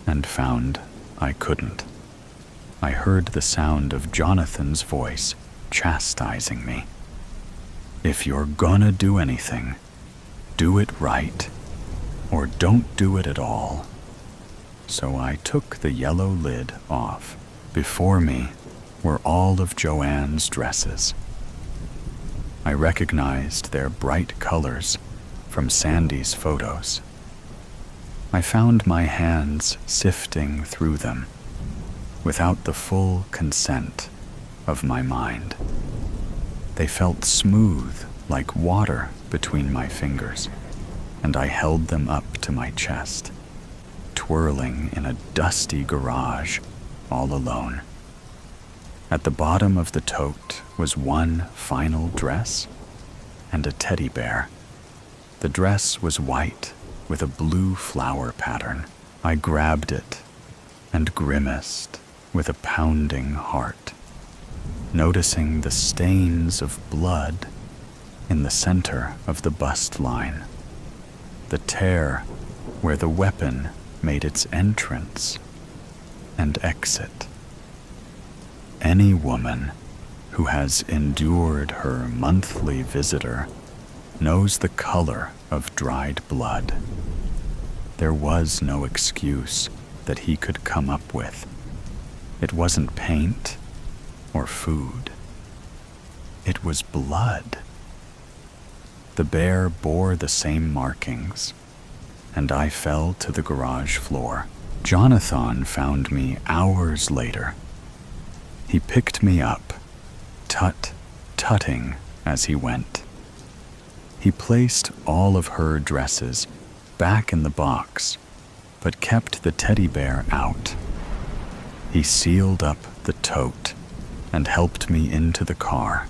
and found I couldn't. I heard the sound of Jonathan's voice chastising me. If you're gonna do anything, do it right, or don't do it at all. So I took the yellow lid off. Before me were all of Joanne's dresses. I recognized their bright colors from Sandy's photos. I found my hands sifting through them without the full consent of my mind. They felt smooth like water between my fingers, and I held them up to my chest, twirling in a dusty garage all alone. At the bottom of the tote was one final dress and a teddy bear. The dress was white with a blue flower pattern. I grabbed it and grimaced with a pounding heart, noticing the stains of blood in the center of the bust line, the tear where the weapon made its entrance and exit. Any woman who has endured her monthly visitor knows the color of dried blood. There was no excuse that he could come up with. It wasn't paint or food. It was blood. The bear bore the same markings, and I fell to the garage floor. Jonathan found me hours later. He picked me up, tutting as he went. He placed all of her dresses back in the box, but kept the teddy bear out. He sealed up the tote and helped me into the car.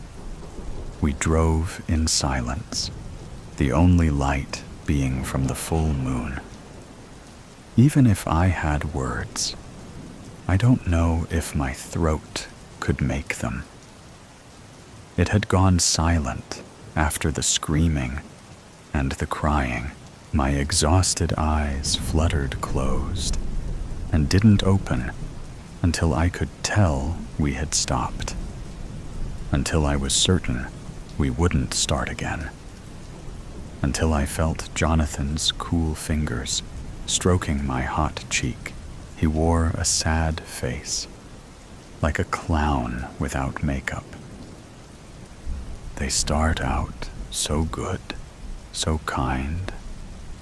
We drove in silence, the only light being from the full moon. Even if I had words, I don't know if my throat could make them. It had gone silent after the screaming and the crying. My exhausted eyes fluttered closed and didn't open until I could tell we had stopped, until I was certain we wouldn't start again, until I felt Jonathan's cool fingers stroking my hot cheek. He wore a sad face, like a clown without makeup. They start out so good, so kind,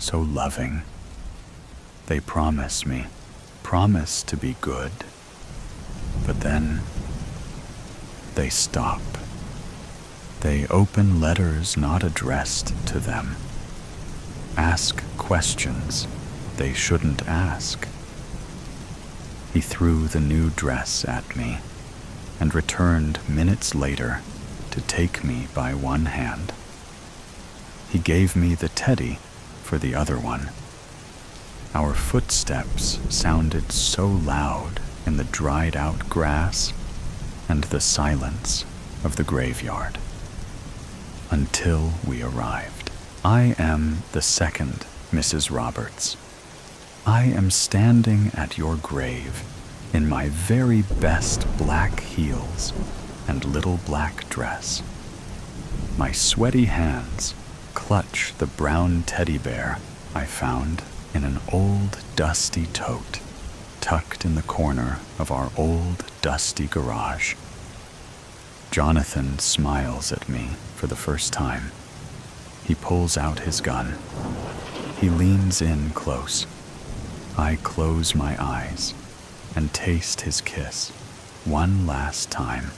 so loving. They promise to be good, but then they stop. They open letters not addressed to them, ask questions they shouldn't ask. He threw the new dress at me and returned minutes later to take me by one hand. He gave me the teddy for the other one. Our footsteps sounded so loud in the dried-out grass and the silence of the graveyard. Until we arrived. I am the second Mrs. Roberts. I am standing at your grave in my very best black heels and little black dress. My sweaty hands clutch the brown teddy bear I found in an old dusty tote tucked in the corner of our old dusty garage. Jonathan smiles at me for the first time. He pulls out his gun. He leans in close. I close my eyes and taste his kiss one last time.